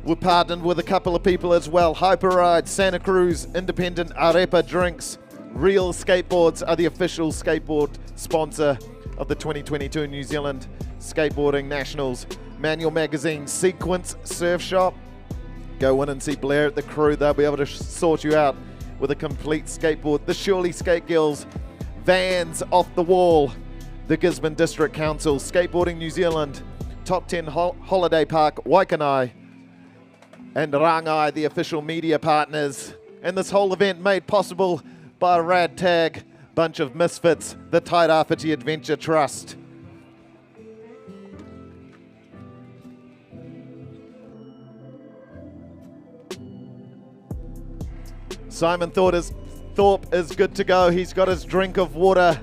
S2: We're partnered with a couple of people as well: Hyperride, Santa Cruz, Independent Arepa Drinks. Real Skateboards are the official skateboard sponsor of the 2022 New Zealand Skateboarding Nationals. Manual Magazine, Sequence Surf Shop. Go in and see Blair at the crew. They'll be able to sort you out with a complete skateboard. The Shirley Skate Girls, Vans Off the Wall, the Gisborne District Council, Skateboarding New Zealand, Top 10 Holiday Park, Waikanai, and Rangai, the official media partners. And this whole event made possible by a rad tag bunch of misfits, the Tairāwhiti Adventure Trust. Simon Thorpe is good to go. He's got his drink of water.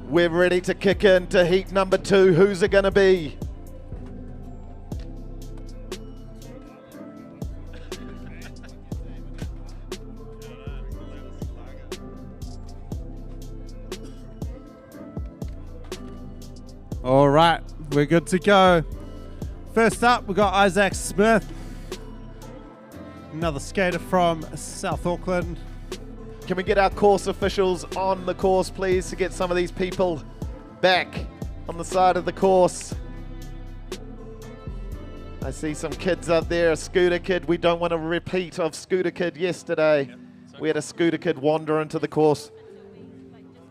S2: We're ready to kick into heat number 2. Who's it going to be?
S14: All right, we're good to go. First up, we've got Isaac Smith. Another skater from South Auckland.
S2: Can we get our course officials on the course, please, to get some of these people back on the side of the course? I see some kids up there. A scooter kid. We don't want a repeat of scooter kid yesterday. We had a scooter kid wander into the course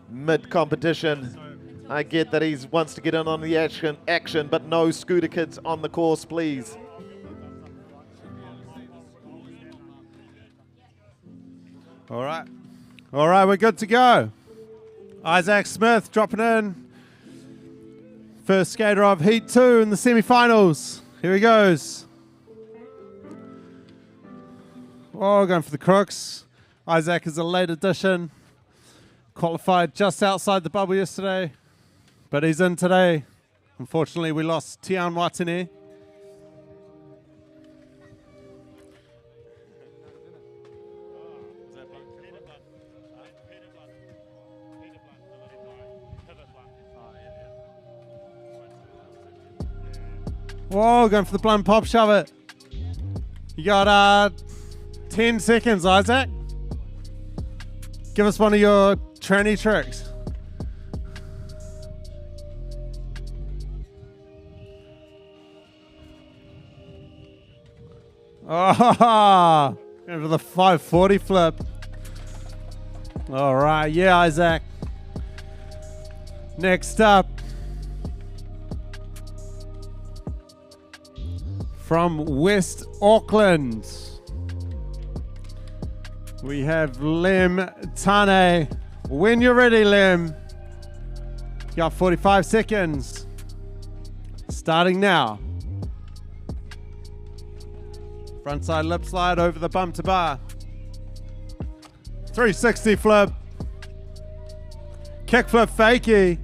S2: mid-competition. I get that he wants to get in on the action, but no scooter kids on the course, please.
S14: All right, we're good to go. Isaac Smith dropping in. First skater of Heat 2 in the semi-finals. Here he goes. Oh, going for the crooks. Isaac is a late addition. Qualified just outside the bubble yesterday, but he's in today. Unfortunately, we lost Tairāwhiti. Whoa, going for the blunt pop shove it. You got 10 seconds, Isaac. Give us one of your tranny tricks. Oh, going for the 540 flip. All right, yeah, Isaac. Next up, from West Auckland, we have Lem Tane. When you're ready, Lem. You got 45 seconds. Starting now. Frontside lip slide over the bump to bar. 360 flip. Kickflip fakie.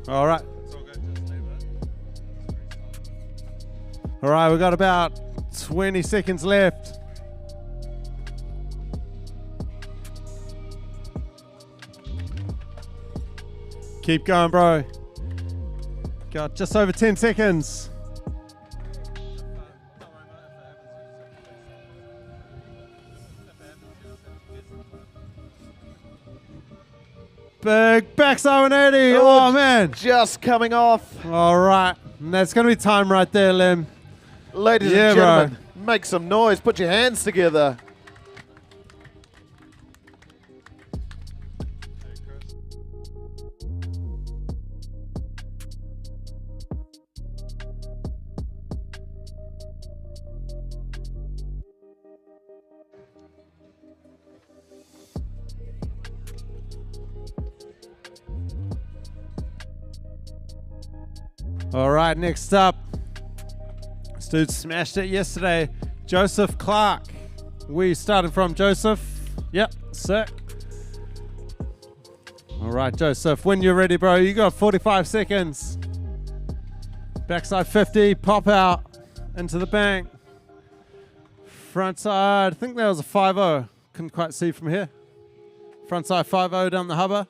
S14: All right. All right, we've got about 20 seconds left. Keep going, bro. Got just over 10 seconds. Big backside 180. Oh, man.
S2: Just coming off.
S14: All right. And that's going to be time right there, Lim.
S2: Ladies and gentlemen, make some noise. Put your hands together.
S14: All right, next up. This dude smashed it yesterday. Joseph Clark. We started from Joseph. Yep, sick. All right, Joseph, when you're ready, bro, you got 45 seconds. Backside 50, pop out into the bank. Front side, I think that was a 5-0. Couldn't quite see from here. Front side 5-0 down the hubba.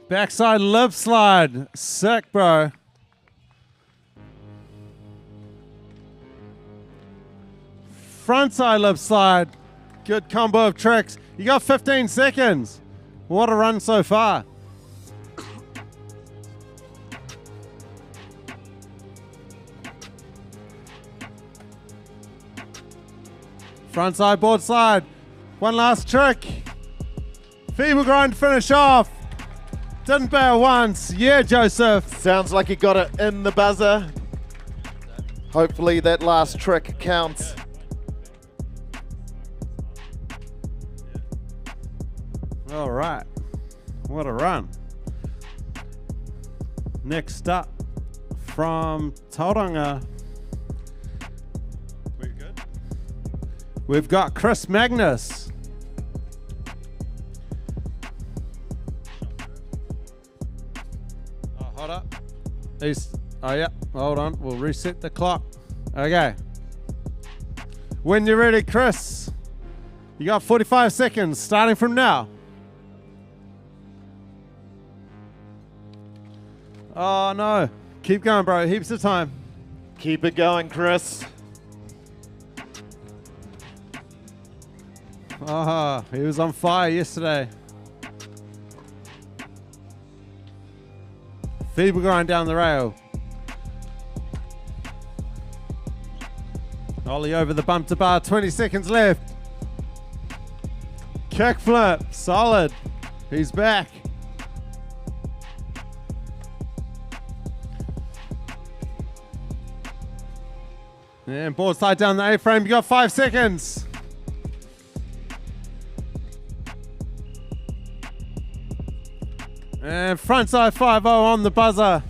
S14: Backside lip slide. Sick, bro. Frontside lip slide. Good combo of tricks. You got 15 seconds. What a run so far. Frontside board slide. One last trick. Feeble grind to finish off. Didn't bail once. Yeah, Joseph.
S2: Sounds like he got it in the buzzer. Hopefully that last trick counts.
S14: All right. What a run. Next up from Tauranga. We good? We've got Chris Magnus. Hold up. Oh, yeah. Hold on. We'll reset the clock. Okay. When you're ready, Chris, you got 45 seconds starting from now. Oh, no. Keep going, bro. Heaps of time.
S2: Keep it going, Chris.
S14: Oh, he was on fire yesterday. Feeble grind down the rail. Ollie over the bump to bar, 20 seconds left. Kick flip, solid. He's back. And board slide down the A-frame, you got 5 seconds. And frontside 5-0 on the buzzer.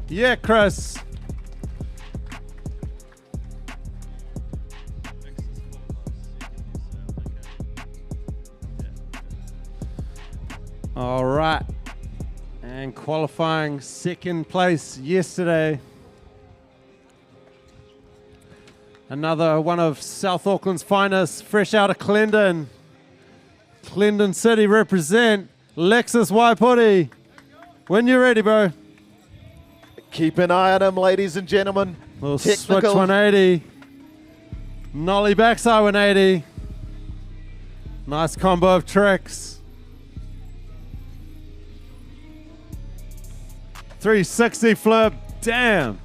S14: Yeah, Chris. All right. And qualifying second place yesterday. Another one of South Auckland's finest, fresh out of Clendon. Clendon City represent, Lexus Waipori. When you're ready, bro.
S2: Keep an eye on him, ladies and gentlemen.
S14: Little switch 180. Nollie backside 180. Nice combo of tricks. 360 flip. Damn.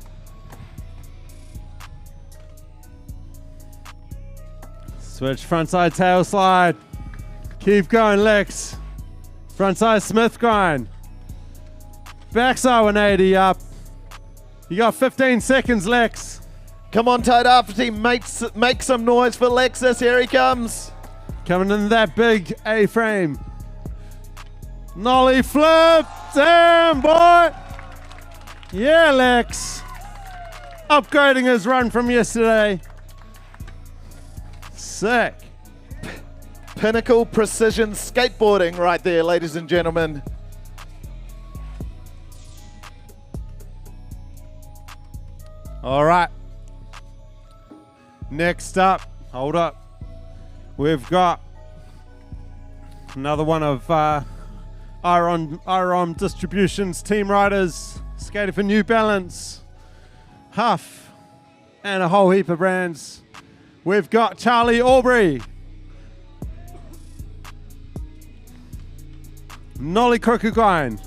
S14: Switch frontside tail slide. Keep going, Lex. Frontside Smith grind. Backside 180 up. You got 15 seconds, Lex.
S2: Come on, Tairāwhiti, make some noise for Lexus. Here he comes.
S14: Coming in that big A-frame. Nollie flip. Damn, boy. Yeah, Lex. upgrading his run from yesterday. Sick.
S2: Pinnacle precision skateboarding right there, ladies and gentlemen.
S14: All right. Next up, hold up. We've got another one of Iron Distribution's team riders skating for New Balance, Huff, and a whole heap of brands. We've got Charlie Aubrey, Nolly Crocogine,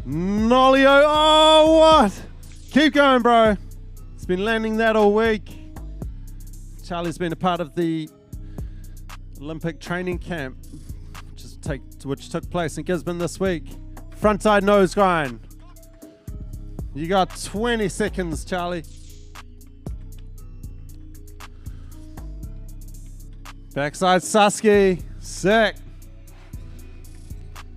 S14: Nolly oh what? Keep going, bro. It's been landing that all week. Charlie's been a part of the Olympic training camp, which took place in Gisborne this week. Frontside nose grind. You got 20 seconds, Charlie. Backside Sasuke. Sick.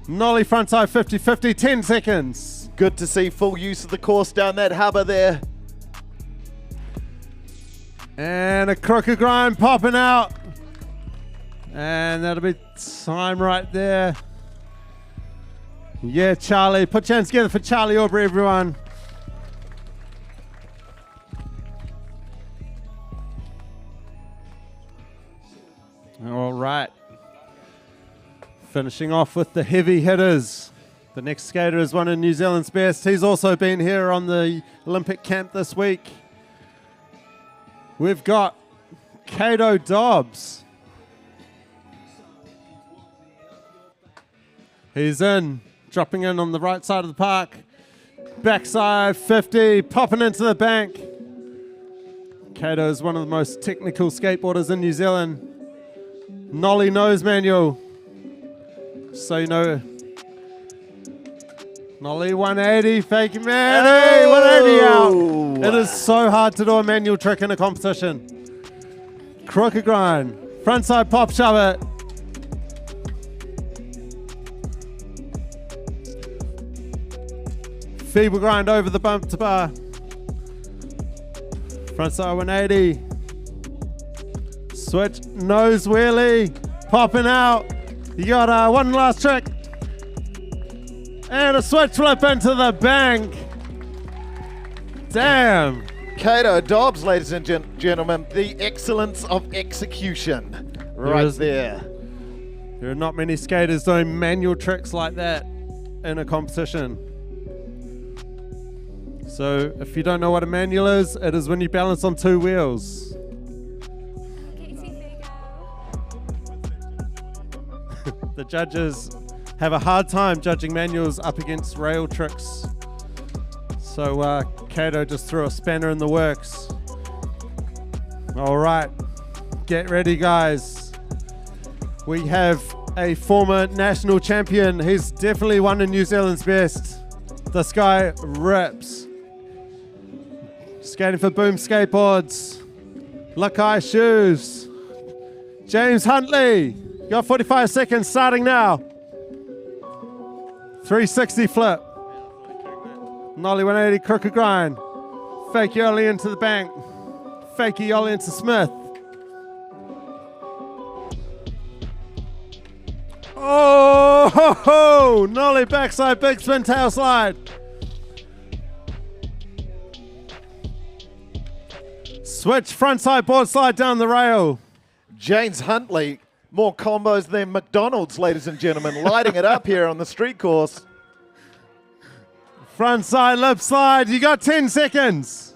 S14: Nolly frontside 50-50, 10 seconds.
S2: Good to see full use of the course down that hubba there.
S14: And a crooked grind popping out. And that'll be time right there. Yeah, Charlie. Put your hands together for Charlie Aubrey, everyone. All right. Finishing off with the heavy hitters. The next skater is one of New Zealand's best. He's also been here on the Olympic camp this week. We've got Kato Dobbs. He's in, dropping in on the right side of the park. Backside 50, popping into the bank. Kato is one of the most technical skateboarders in New Zealand. Nolly nose manual. So you know. Nolly 180, fake man, hey, 180 out. It is so hard to do a manual trick in a competition. Crooked grind, frontside pop shove it. Feeble grind over the bump to bar. Frontside 180. Switch nose wheelie, popping out. You got one last trick. And a switch flip into the bank. Damn.
S2: Kato Dobbs, ladies and gentlemen, the excellence of execution right there.
S14: There are not many skaters doing manual tricks like that in a competition. So if you don't know what a manual is, it is when you balance on two wheels. The judges have a hard time judging manuals up against rail tricks. So Kato just threw a spanner in the works. All right, get ready, guys. We have a former national champion. He's definitely one of New Zealand's best. This guy rips. Skating for Boom Skateboards. Lakai Shoes. James Huntley. You got 45 seconds starting now. 360 flip. Nolly 180 crooked grind. Fake Yoli into the bank. Fake Yoli into Smith. Oh, ho, ho. Nolly backside big spin tail slide. Switch frontside board slide down the rail.
S2: James Huntley, more combos than McDonald's, ladies and gentlemen, lighting it up here on the street course.
S14: Frontside lip slide, you got 10 seconds.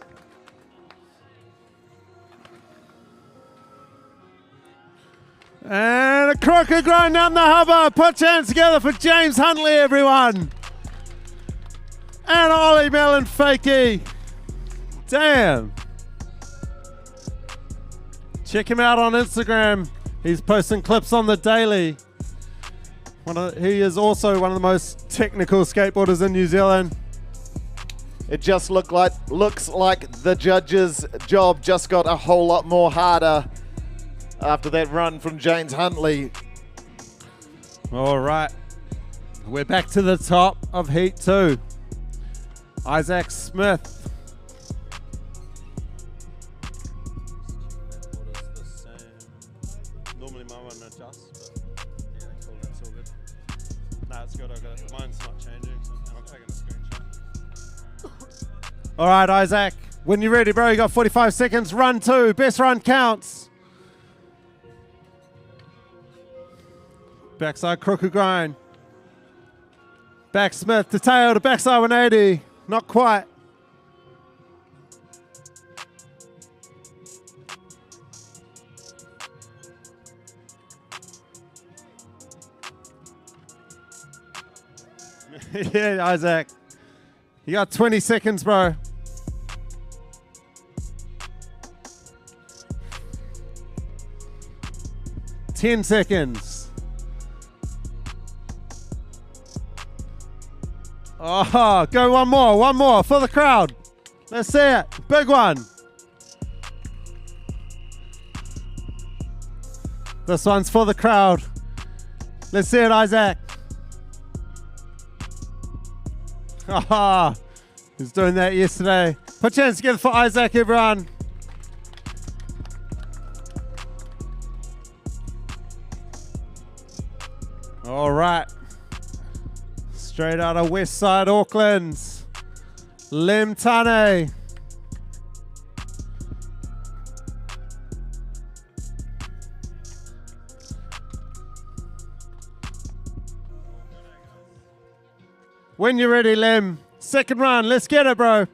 S14: And a crooked grind down the hubba. Put your hands together for James Huntley, everyone. And Ollie Mellon Fakey. Damn. Check him out on Instagram. He's posting clips on the daily. He is also one of the most technical skateboarders in New Zealand.
S2: It just looks like the judge's job just got a whole lot more harder after that run from James Huntley.
S14: All right. We're back to the top of Heat 2. Isaac Smith. Mine's not changing, so I'm taking a screenshot. All right, Isaac. When you're ready, bro, you got 45 seconds. Run 2. Best run counts. Backside crooked grind. Back Smith to tail to backside 180. Not quite. Yeah, Isaac. You got 20 seconds, bro. Ten seconds. Oh, go one more for the crowd. Let's see it. Big one. This one's for the crowd. Let's see it, Isaac. Haha, he was doing that yesterday. Put your hands together for Isaac, everyone. All right. Straight out of West Side Auckland. Lem Tane. When you're ready, Lem. Second run. Let's get it, bro.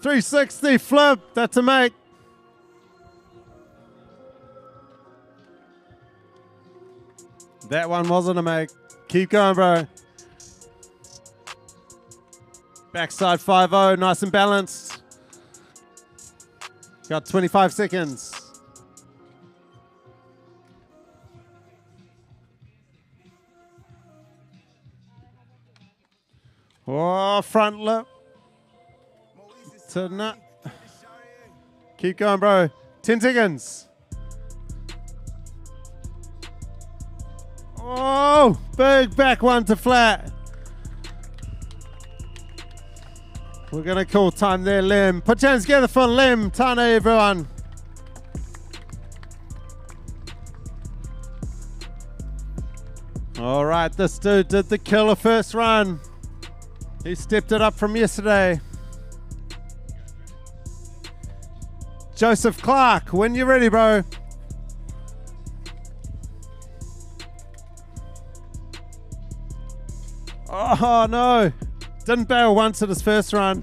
S14: 360 flip. That's a make. That one wasn't a make. Keep going, bro. Backside 5-0. Nice and balanced. Got 25 seconds. Oh, front lip. To nut. Keep going, bro. 10 seconds. Oh, big back one to flat. We're going to call time there, Lem. Put your hands together for Lem. Tane, everyone. All right, this dude did the killer first run. He stepped it up from yesterday. Joseph Clark, when you're ready, bro. Oh, no. Didn't bail once at his first run.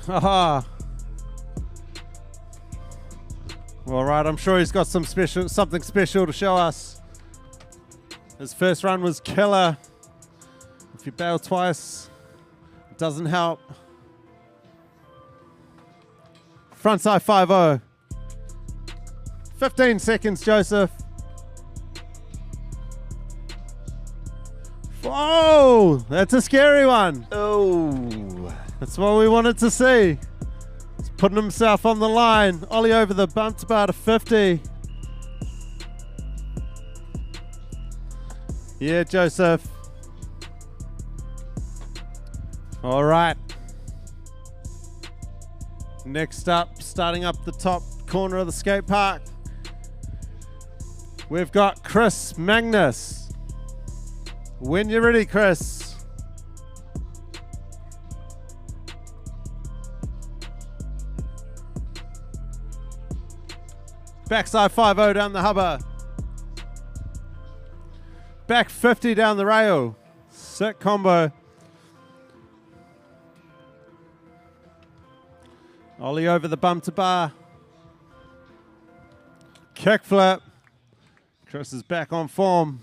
S14: Haha. All right, I'm sure he's got something special to show us. His first run was killer. If you bail twice, it doesn't help. Frontside 5-0. 15 seconds, Joseph. Oh, that's a scary one.
S2: Oh.
S14: That's what we wanted to see. He's putting himself on the line. Ollie over the bump to about a 50. Yeah, Joseph. All right. Next up, starting up the top corner of the skate park, we've got Chris Magnus. When you're ready, Chris. Backside 5-0 down the hubba. Back 50 down the rail. Sick combo. Ollie over the bump to bar. Kickflip. Chris is back on form.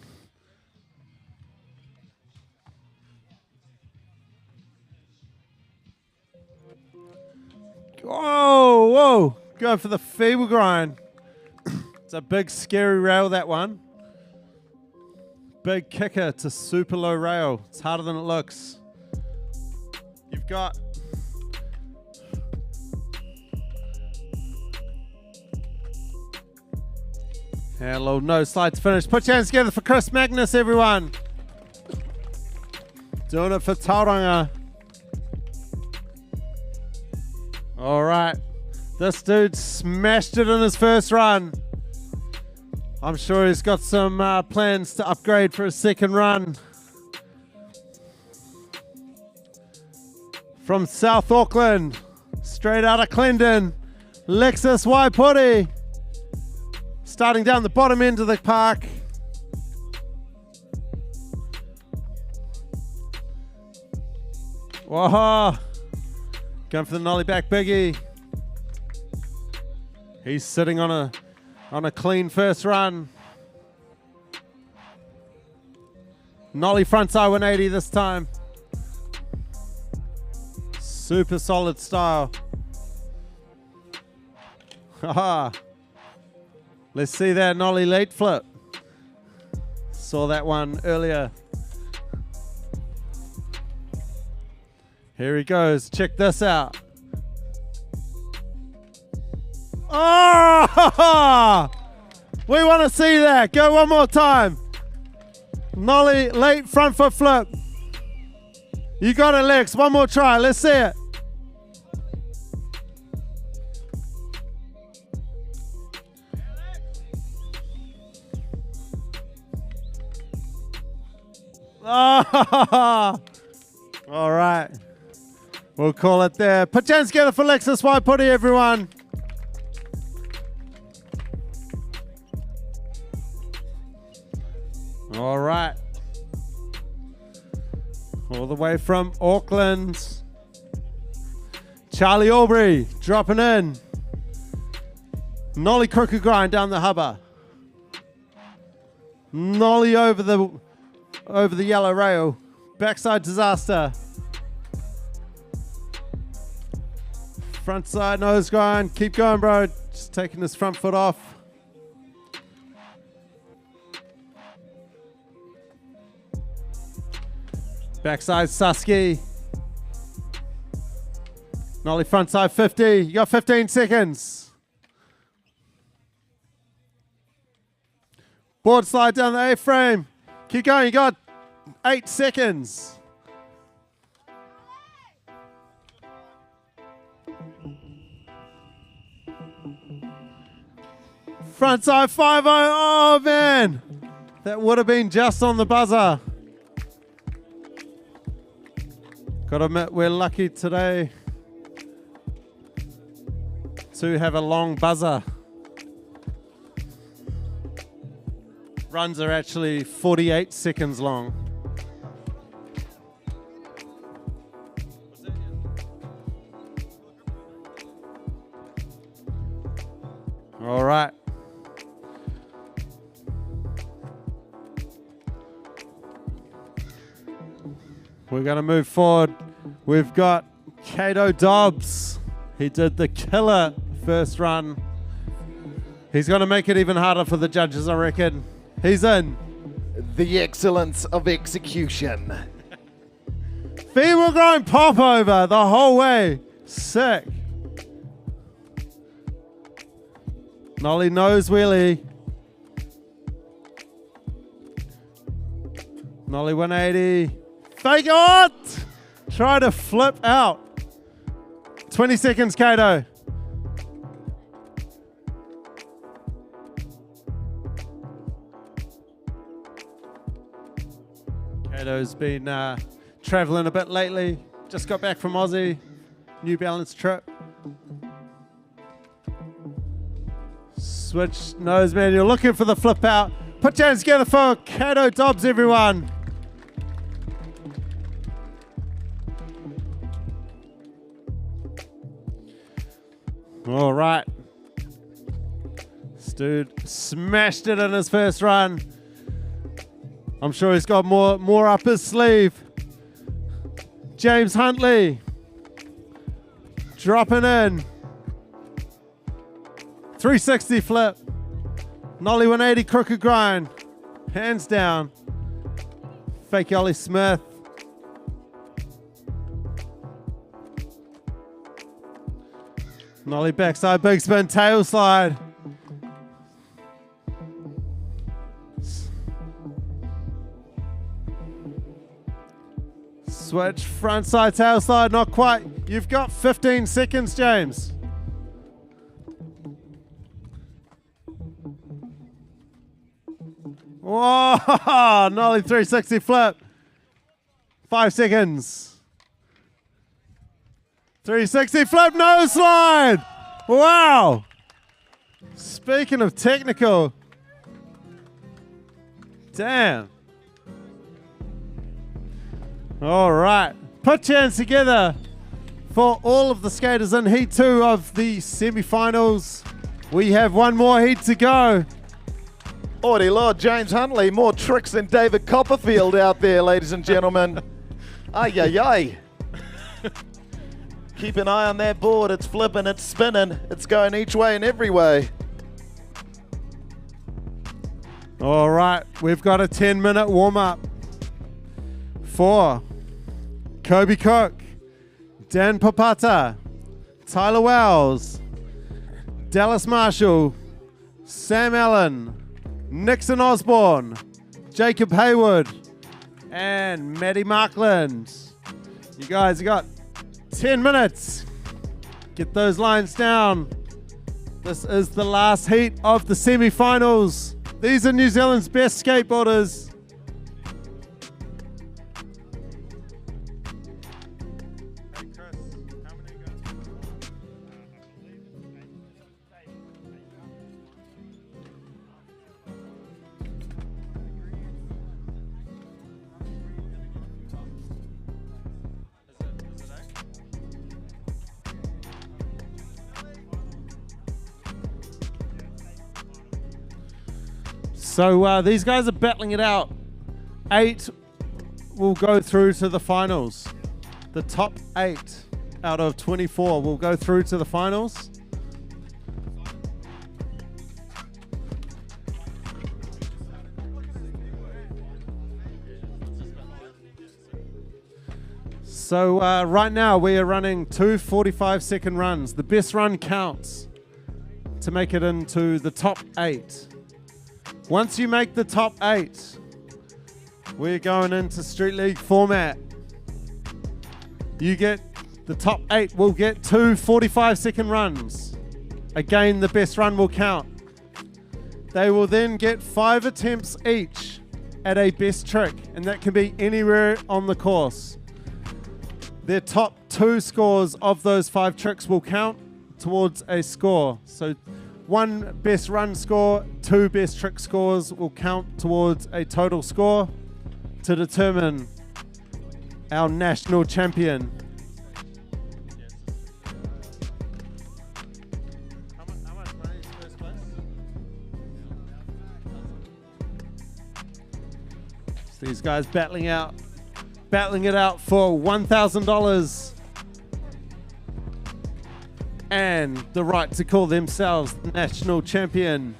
S14: Whoa, whoa. Go for the feeble grind. It's a big, scary rail, that one. Big kicker to super low rail. It's harder than it looks. You've got a little nose slide to finish. Put your hands together for Chris Magnus, everyone. Doing it for Tauranga. All right. This dude smashed it in his first run. I'm sure he's got some plans to upgrade for his second run. From South Auckland, straight out of Clendon, Lexus Waipori. Starting down the bottom end of the park. Whoa. Going for the nollie back biggie. He's sitting on a clean first run. Nollie frontside 180 this time. Super solid style. Haha. Let's see that nollie late flip. Saw that one earlier. Here he goes. Check this out. Oh! We want to see that. Go one more time. Nollie late front foot flip. You got it, Lex. One more try. Let's see it. Oh! All right. We'll call it there. Put your hands together for Lexus Waipori, everyone. All right. All the way from Auckland. Charlie Aubrey dropping in. Nollie crooked grind down the hubba. Nollie over the yellow rail. Backside disaster. Front side nose grind. Keep going, bro. Just taking this front foot off. Backside Sasuke. Nollie frontside 50. You got 15 seconds. Board slide down the A-frame. Keep going. You got 8 seconds. Frontside 5-0. Oh, man. That would have been just on the buzzer. Gotta admit, we're lucky today to have a long buzzer. Runs are actually 48 seconds long. All right. We're going to move forward. We've got Kato Dobbs. He did the killer first run. He's going to make it even harder for the judges, I reckon. He's in.
S2: The excellence of execution.
S14: Female grind pop over the whole way. Sick. Nollie nose wheelie. Nollie 180. Fake it! Try to flip out. 20 seconds, Kato. Kato's been traveling a bit lately. Just got back from Aussie. New Balance trip. Switch nose, man. You're looking for the flip out. Put your hands together for Kato Dobbs, everyone. All right. This dude smashed it in his first run. I'm sure he's got more up his sleeve. James Huntley. Dropping in. 360 flip. Nollie 180 crooked grind. Hands down. Fake Ollie Smith. Nollie backside big spin tail slide. Switch front side tail slide, not quite. You've got 15 seconds, James. Whoa, nollie 360 flip. 5 seconds. 360 flip, no slide. Wow. Speaking of technical. Damn. All right. Put your hands together for all of the skaters in Heat 2 of the semi-finals. We have one more heat to go.
S2: Already Lord James Huntley, more tricks than David Copperfield out there, ladies and gentlemen. Ay, ay, ay. Keep an eye on that board. It's flipping, it's spinning, it's going each way and every way.
S14: All right, we've got a 10-minute warm-up for Kobe Cook, Dan Papata, Tyler Wells, Dallas Marshall, Sam Allen, Nixon Osborne, Jacob Haywood, and Maddie Markland. You guys got 10 minutes. Get those lines down. This is the last heat of the semi-finals. These are New Zealand's best skateboarders. So these guys are battling it out. 8 will go through to the finals. The top 8 out of 24 will go through to the finals. So right now we are running 2 45-second runs. The best run counts to make it into the top 8. Once you make the top 8, we're going into Street League format. You get the top 8 will get 2 45-second runs. Again, the best run will count. They will then get 5 attempts each at a best trick, and that can be anywhere on the course. Their top 2 scores of those 5 tricks will count towards a score. So 1 best run score, 2 best trick scores will count towards a total score to determine our national champion. So these guys battling it out for $1,000. And the right to call themselves national champion.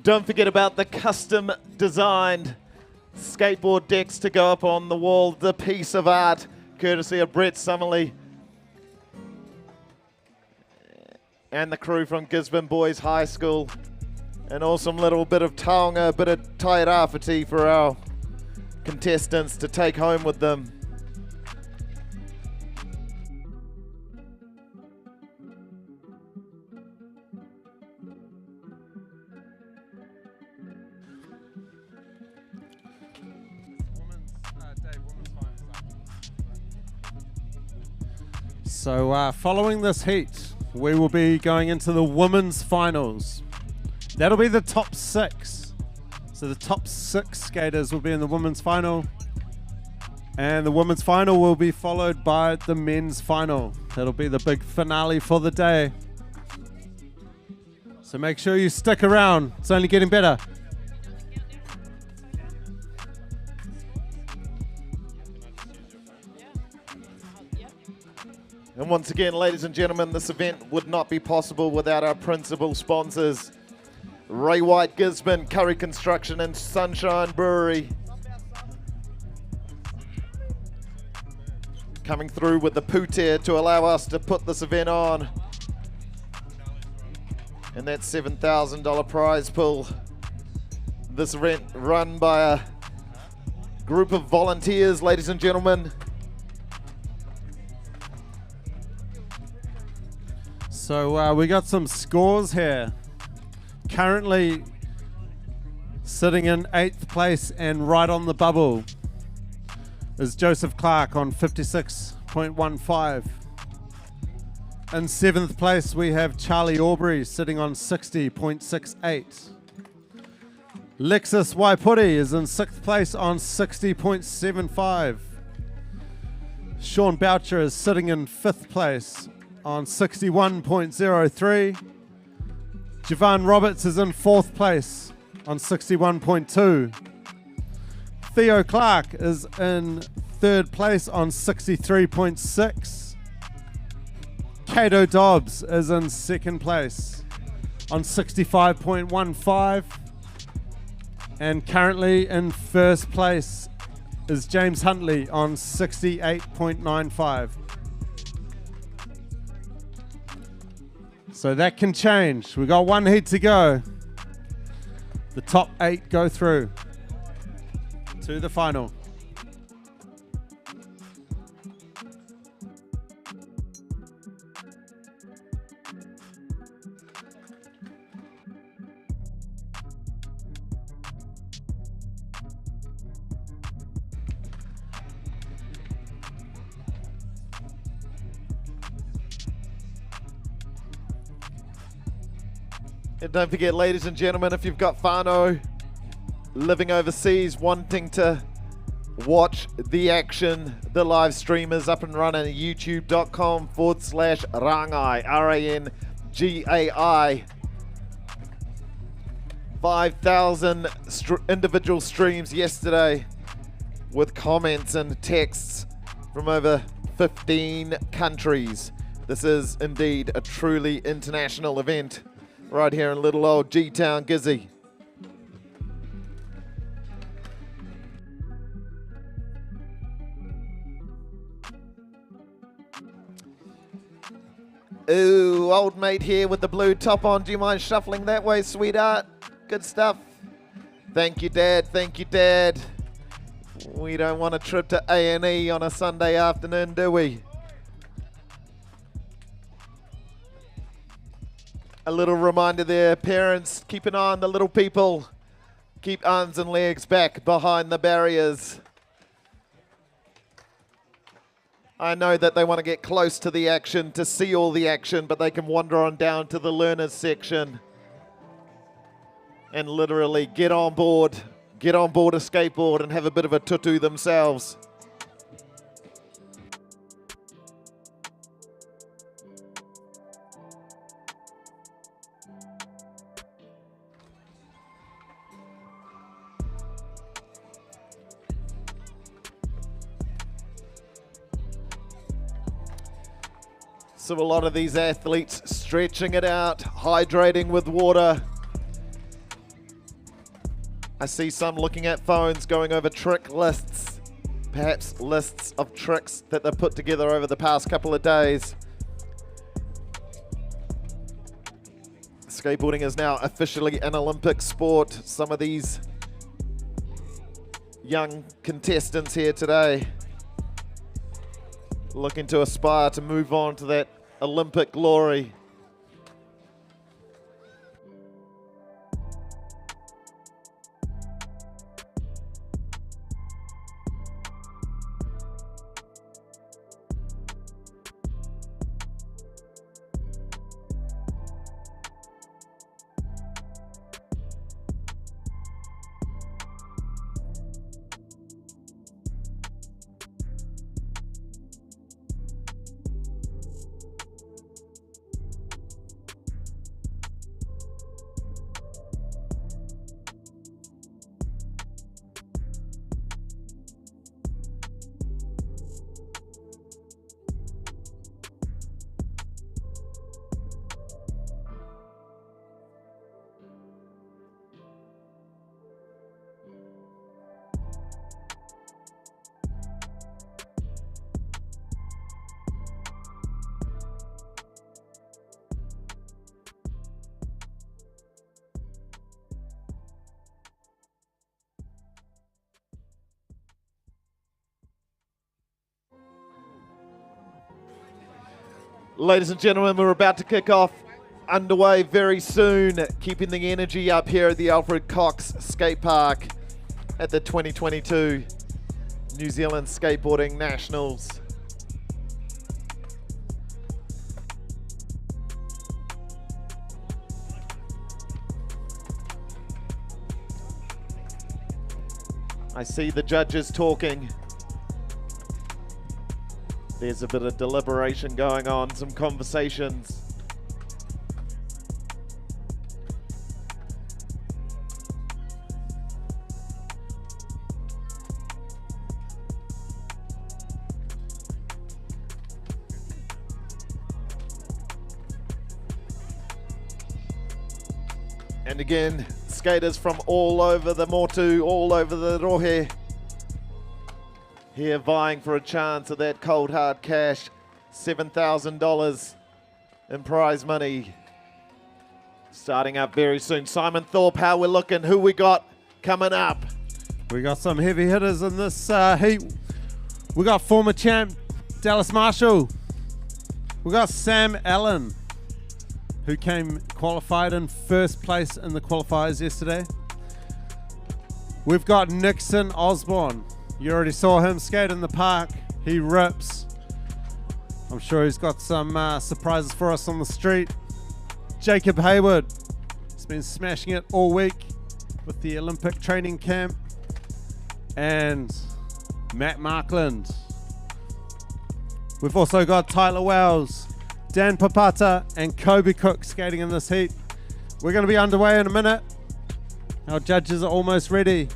S2: Don't forget about the custom designed skateboard decks to go up on the wall. The piece of art, courtesy of Brett Summerly and the crew from Gisborne Boys High School. An awesome little bit of taonga, a bit of Tairāwhiti for our contestants to take home with them.
S14: So following this heat, we will be going into the women's finals. That'll be the top 6. So the top 6 skaters will be in the women's final. And the women's final will be followed by the men's final. That'll be the big finale for the day. So make sure you stick around. It's only getting better.
S2: And once again, ladies and gentlemen, this event would not be possible without our principal sponsors, Ray White Gisborne, Curry Construction and Sunshine Brewery. Coming through with the pooter to allow us to put this event on. And that $7,000 prize pool. This event run by a group of volunteers, ladies and gentlemen. So
S14: we got some scores here. Currently, Sitting in 8th place and right on the bubble is Joseph Clark on 56.15. In 7th place, we have Charlie Aubrey sitting on 60.68. Lexus Waipuri is in 6th place on 60.75. Sean Boucher is sitting in 5th place on 61.03. Javan Roberts is in 4th place on 61.2. Theo Clark is in 3rd place on 63.6. Cato Dobbs is in 2nd place on 65.15. And currently in 1st place is James Huntley on 68.95. So that can change. We've got one heat to go. The top 8 go through to the final.
S2: And don't forget, ladies and gentlemen, if you've got whānau living overseas wanting to watch the action, the live stream is up and running at youtube.com/rangai, RANGAI. 5,000 individual streams yesterday with comments and texts from over 15 countries. This is indeed a truly international event right here in little old G-Town, Gizzy. Ooh, old mate here with the blue top on. Do you mind shuffling that way, sweetheart? Good stuff. Thank you, Dad. Thank you, Dad. We don't want a trip to A&E on a Sunday afternoon, do we? A little reminder there, parents, keep an eye on the little people. Keep arms and legs back behind the barriers. I know that they want to get close to the action to see all the action, but they can wander on down to the learners section and literally get on board a skateboard and have a bit of a tutu themselves. So a lot of these athletes stretching it out, hydrating with water. I see some looking at phones, going over trick lists, perhaps lists of tricks that they've put together over the past couple of days. Skateboarding is now officially an Olympic sport. Some of these young contestants here today looking to aspire to move on to that Olympic glory. Ladies and gentlemen, we're about to kick off underway very soon, keeping the energy up here at the Alfred Cox Skate Park at the 2022 New Zealand Skateboarding Nationals. I see the judges talking. There's a bit of deliberation going on, some conversations. And again, skaters from all over the motu, all over the rohe, here vying for a chance at that cold hard cash, $7,000 in prize money. Starting up very soon. Simon Thorpe, how we're looking, who we got coming up?
S14: We got some heavy hitters in this heat. We got former champ Dallas Marshall. We got Sam Allen, who came qualified in first place in the qualifiers yesterday. We've got Nixon Osborne. You already saw him skate in the park. He rips. I'm sure he's got some surprises for us on the street. Jacob Hayward. He's been smashing it all week with the Olympic training camp. And Matt Markland. We've also got Tyler Wells, Dan Papata and Kobe Cook skating in this heat. We're going to be underway in a minute. Our judges are almost ready.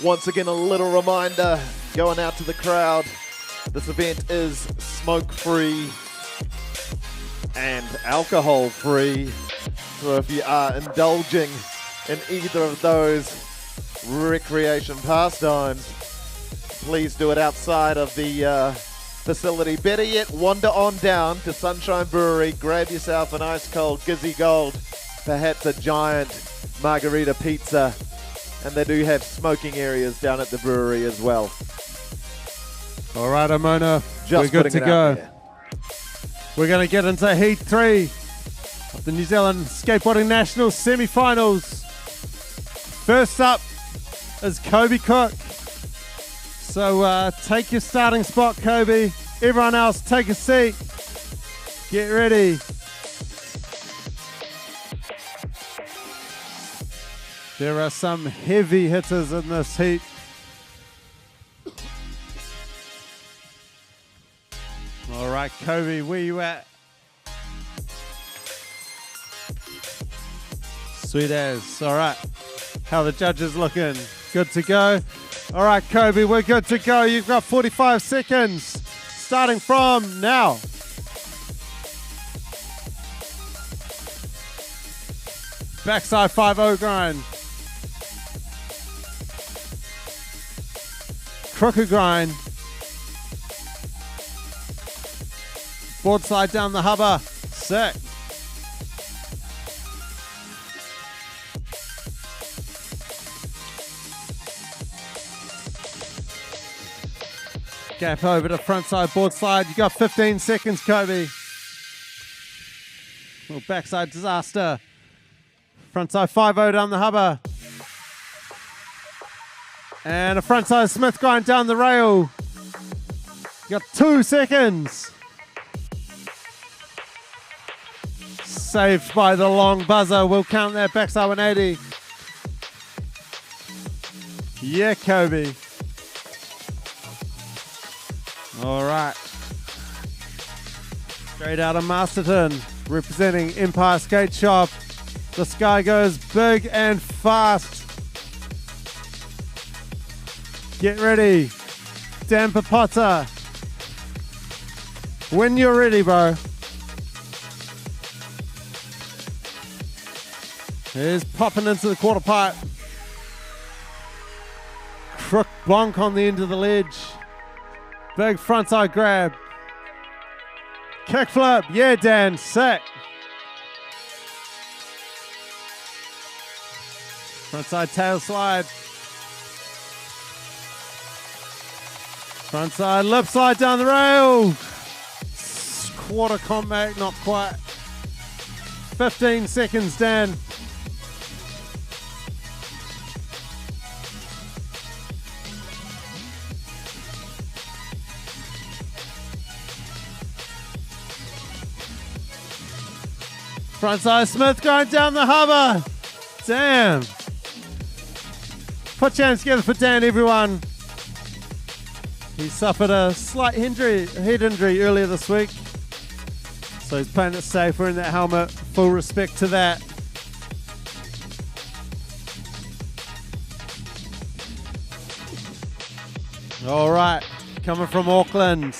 S2: Once again, a little reminder going out to the crowd. This event is smoke-free and alcohol-free. So if you are indulging in either of those recreation pastimes, please do it outside of the facility. Better yet, wander on down to Sunshine Brewery, grab yourself an ice cold Gizzy Gold, perhaps a giant margarita pizza. And they do have smoking areas down at the brewery as well.
S14: All right, Amona,
S2: Just
S14: we're good to go.
S2: there.
S14: We're going to get into Heat 3 of the New Zealand Skateboarding Nationals semi-finals. First up is Kobe Cook. So take your starting spot, Kobe. Everyone else, take a seat. Get ready. There are some heavy hitters in this heat. All right, Kobe, where you at? Sweet as. All right. How the judges looking? Good to go. All right, Kobe, we're good to go. You've got 45 seconds starting from now. Backside 5-0 grind. Crooked grind. Board slide down the hubba. Sick. Gap over to front side board slide. You got 15 seconds, Kobe. Little backside disaster. Frontside 5-0 down the hubba. And a frontside Smith grind down the rail. You got 2 seconds. Saved by the long buzzer. We'll count that backside 180. Yeah, Kobe. All right. Straight out of Masterton, representing Empire Skate Shop. This guy goes big and fast. Get ready. Dan Papota. When you're ready, bro. He's popping into the quarter pipe. Crook bonk on the end of the ledge. Big frontside grab. Kickflip. Yeah, Dan. Sick. Frontside tail slide. Frontside lip slide down the rail. Quarter combat, not quite. 15 seconds, Dan. Frontside Smith going down the hubba. Damn. Put your hands together for Dan, everyone. He suffered a slight head injury earlier this week. So he's playing it safe, wearing that helmet. Full respect to that. All right, coming from Auckland.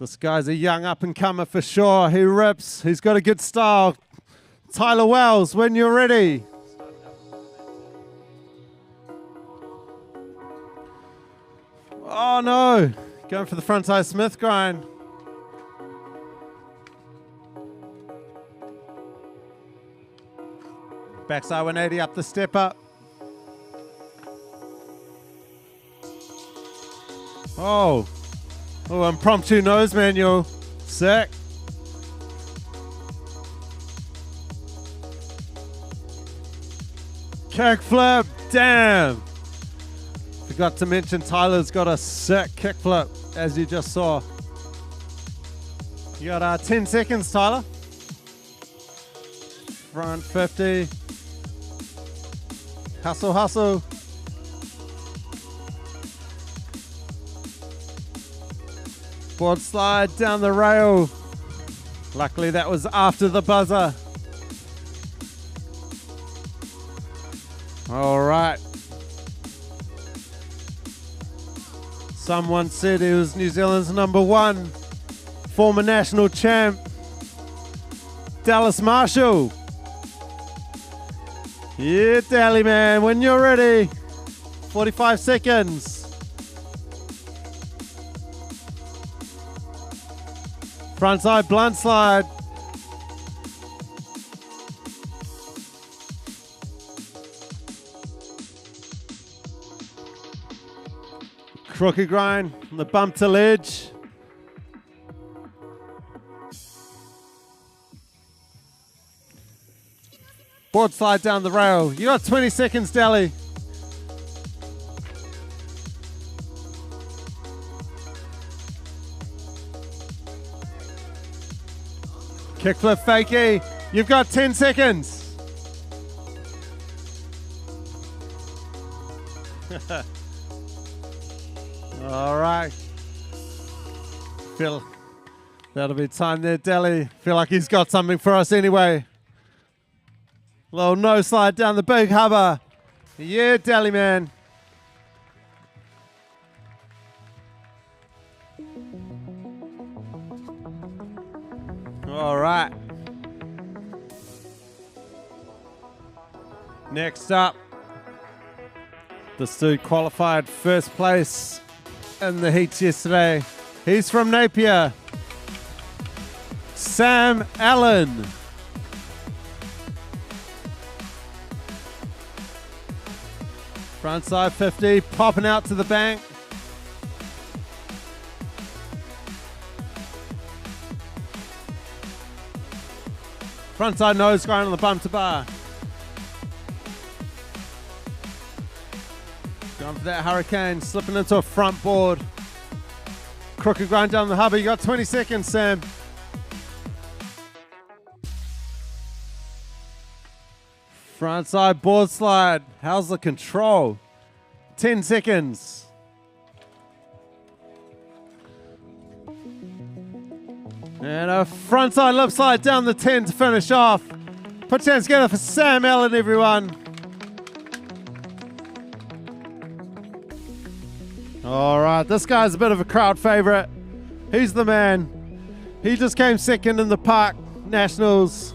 S14: This guy's a young up-and-comer for sure. He rips. He's got a good style. Tyler Wells, when you're ready. Oh no, going for the frontside Smith grind. Backside 180 up the step up. Oh, impromptu nose manual. Sick. Kickflip, damn. Forgot to mention Tyler's got a sick kickflip, as you just saw. You got 10 seconds, Tyler. Front 50. Hustle, hustle. Board slide down the rail. Luckily that was after the buzzer. All right. Someone said he was New Zealand's #1, former national champ, Dallas Marshall. Yeah, Dally man, when you're ready. 45 seconds. Frontside blunt slide. Crooked grind, the bump to ledge. Board slide down the rail. You got 20 seconds, Dally. Kickflip fakie. You've got 10 seconds. All right. Feel that'll be time there, Dally. Feel like he's got something for us anyway. Little no slide down the big hubba. Yeah, Dally man. All right. Next up, this dude qualified first place in the heats yesterday. He's from Napier. Sam Allen. Frontside 50, popping out to the bank. Frontside nose grind on the bump to bar. Going for that hurricane, slipping into a front board. Crooked grind down the hubba. You got 20 seconds, Sam. Frontside board slide. How's the control? 10 seconds. And a frontside lip slide down the 10 to finish off. Put your hands together for Sam Allen, everyone. All right, this guy's a bit of a crowd favorite. He's the man. He just came second in the Park Nationals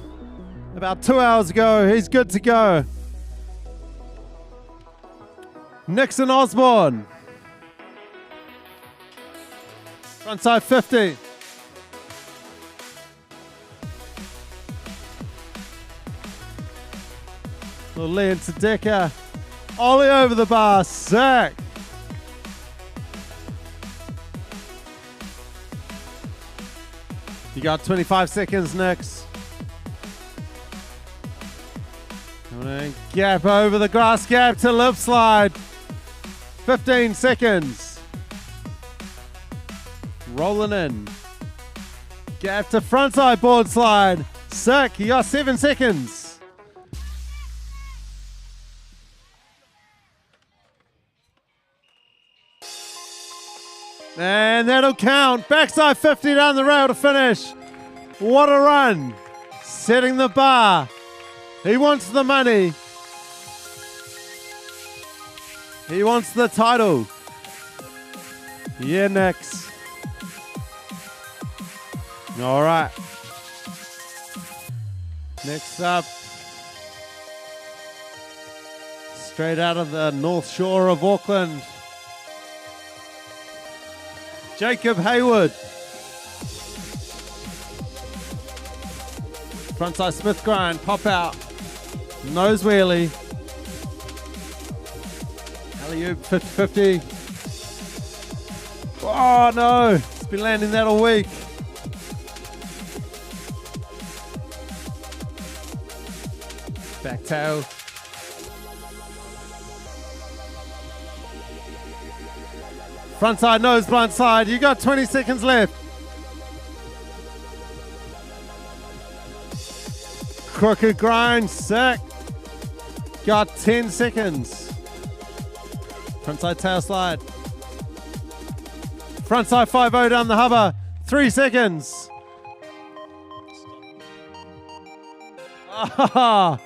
S14: about 2 hours ago. He's good to go. Nixon Osborne. Frontside 50. Little Lee into Decker. Ollie over the bar. Sick. You got 25 seconds, Nix. Gap over the grass gap to lip slide. 15 seconds. Rolling in. Gap to frontside board slide. Sick. You got 7 seconds. And that'll count. Backside 50 down the rail to finish. What a run. Setting the bar. He wants the money. He wants the title. Yeah, Nix. All right. Next up, straight out of the North Shore of Auckland, Jacob Hayward. Frontside Smith grind, pop out, nose wheelie. Alley-oop 50-50. Oh no, it's been landing that all week. Back tail. Frontside nose, blind side. You got 20 seconds left. Crooked grind, sick. Got 10 seconds. Frontside tail slide. Frontside 5-0 down the hubba. 3 seconds. Ah,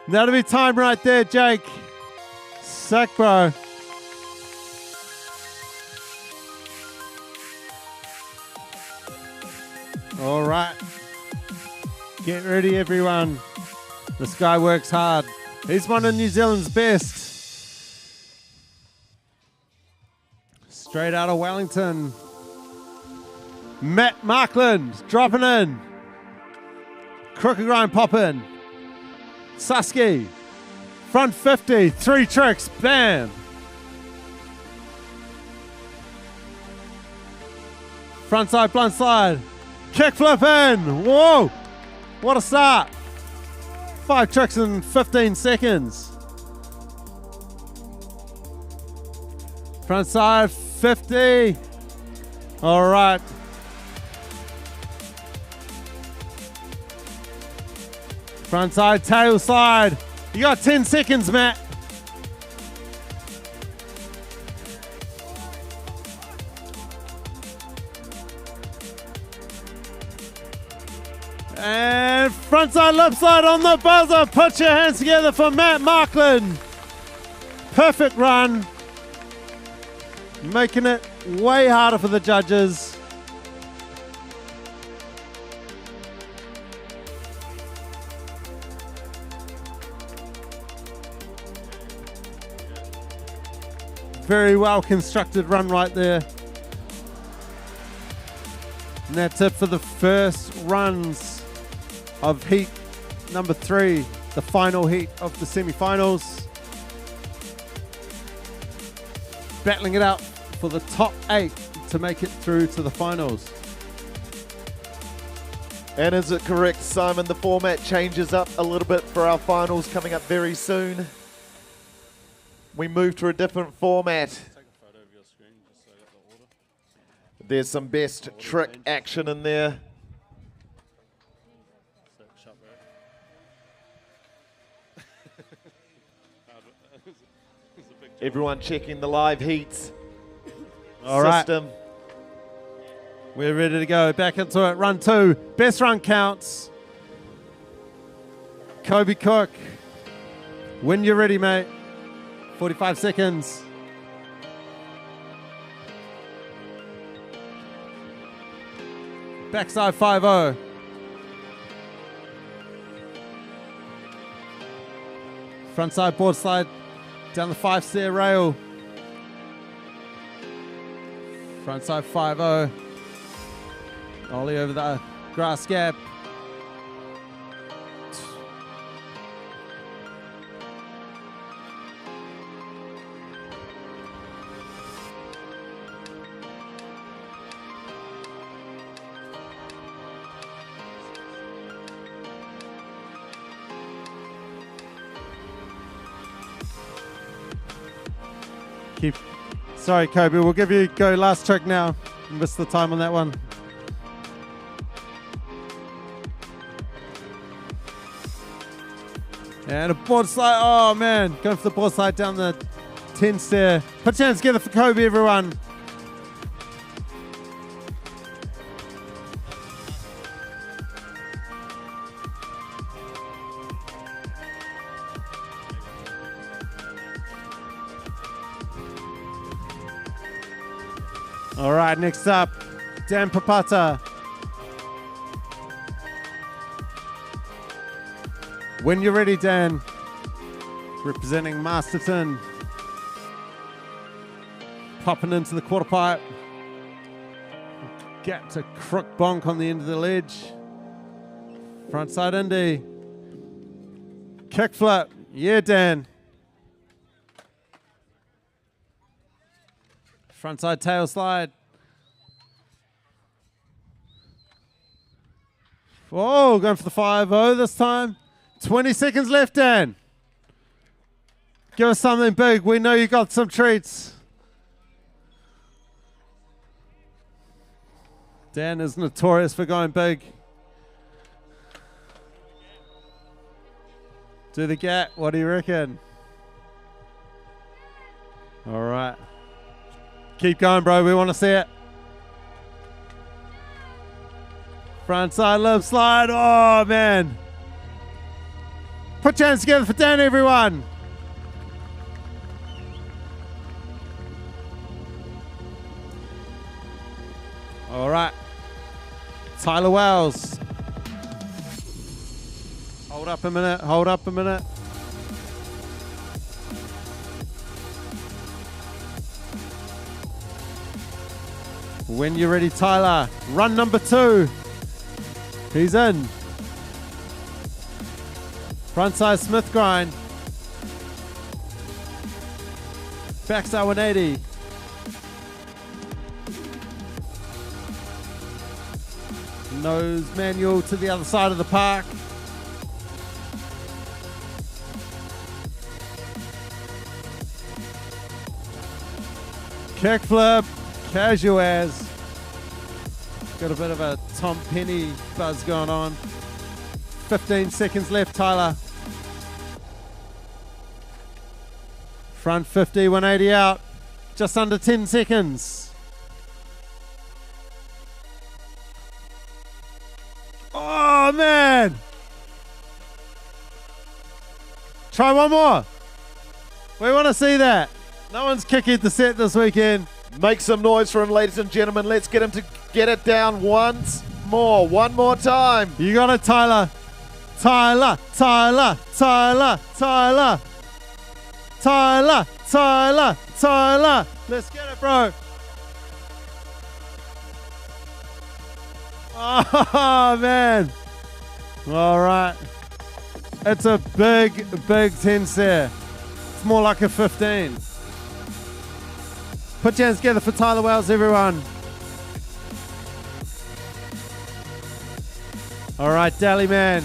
S14: that'll be time right there, Jake. Sick, bro. All right. Get ready, everyone. This guy works hard. He's one of New Zealand's best. Straight out of Wellington. Matt Markland dropping in. Crooked grind pop in. Susky. Front 50. 3 tricks. Bam. Frontside blunt slide. Kickflip in. Whoa. What a start. 5 tricks in 15 seconds. Frontside 50. All right. Frontside tail slide. You got 10 seconds, Matt. And frontside lip slide on the buzzer. Put your hands together for Matt Markland. Perfect run. Making it way harder for the judges. Very well constructed run right there. And that's it for the first runs of heat number 3, the final heat of the semi-finals. Battling it out for the top 8 to make it through to the finals.
S2: And is it correct, Simon, the format changes up a little bit for our finals coming up very soon? We move to a different format. There's some best trick action in there. Everyone checking the live heats
S14: All right.
S2: system.
S14: We're ready to go. Back into it. Run 2. Best run counts. Kobe Cook. When you're ready, mate. 45 seconds. Backside 5-0. Frontside board slide down the 5-stair rail. Frontside 5-0. Ollie over the grass gap. Sorry, Kobe, we'll give you go last trick now. Missed the time on that one. And a board slide. Oh, man. Going for the board slide down the 10 stair. Put your hands together for Kobe, everyone. All right, next up, Dan Papata. When you're ready, Dan. Representing Masterton. Popping into the quarter pipe. Gap to crook bonk on the end of the ledge. Frontside Indy. Kick flip. Yeah, Dan. Frontside tail slide. Oh, going for the 5-0 this time. 20 seconds left, Dan. Give us something big. We know you got some treats. Dan is notorious for going big. Do the gap. What do you reckon? All right. Keep going, bro. We want to see it. Frontside lip slide. Oh, man. Put your hands together for Dan, everyone. All right. Tyler Wells. Hold up a minute. Hold up a minute. When you're ready, Tyler. Run number 2. He's in. Frontside Smith grind. Backside 180. Nose manual to the other side of the park. Kick flip. Casual as. Got a bit of a Tom Penny buzz going on. 15 seconds left, Tyler. Front 50, 180 out. Just under 10 seconds. Oh, man. Try one more. We want to see that. No one's kicking the set this weekend.
S2: Make some noise for him, ladies and gentlemen. Let's get him to get it down once more. One more time.
S14: You got it, Tyler. Tyler, Tyler, Tyler, Tyler. Tyler, Tyler, Tyler. Let's get it, bro. Oh, man. All right. It's a big, big 10 set. It's more like a 15. Put your hands together for Tyler Wells, everyone. All right, Dally Man.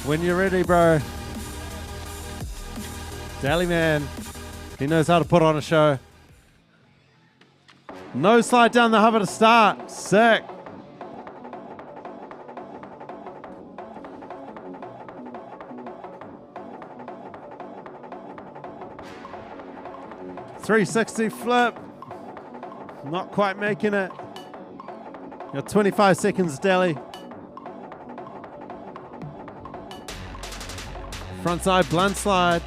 S14: When you're ready, bro. Dally Man. He knows how to put on a show. No slide down the hover to start. Sick. .360 flip. Not quite making it. Got 25 seconds, Dally. Frontside blunt slide.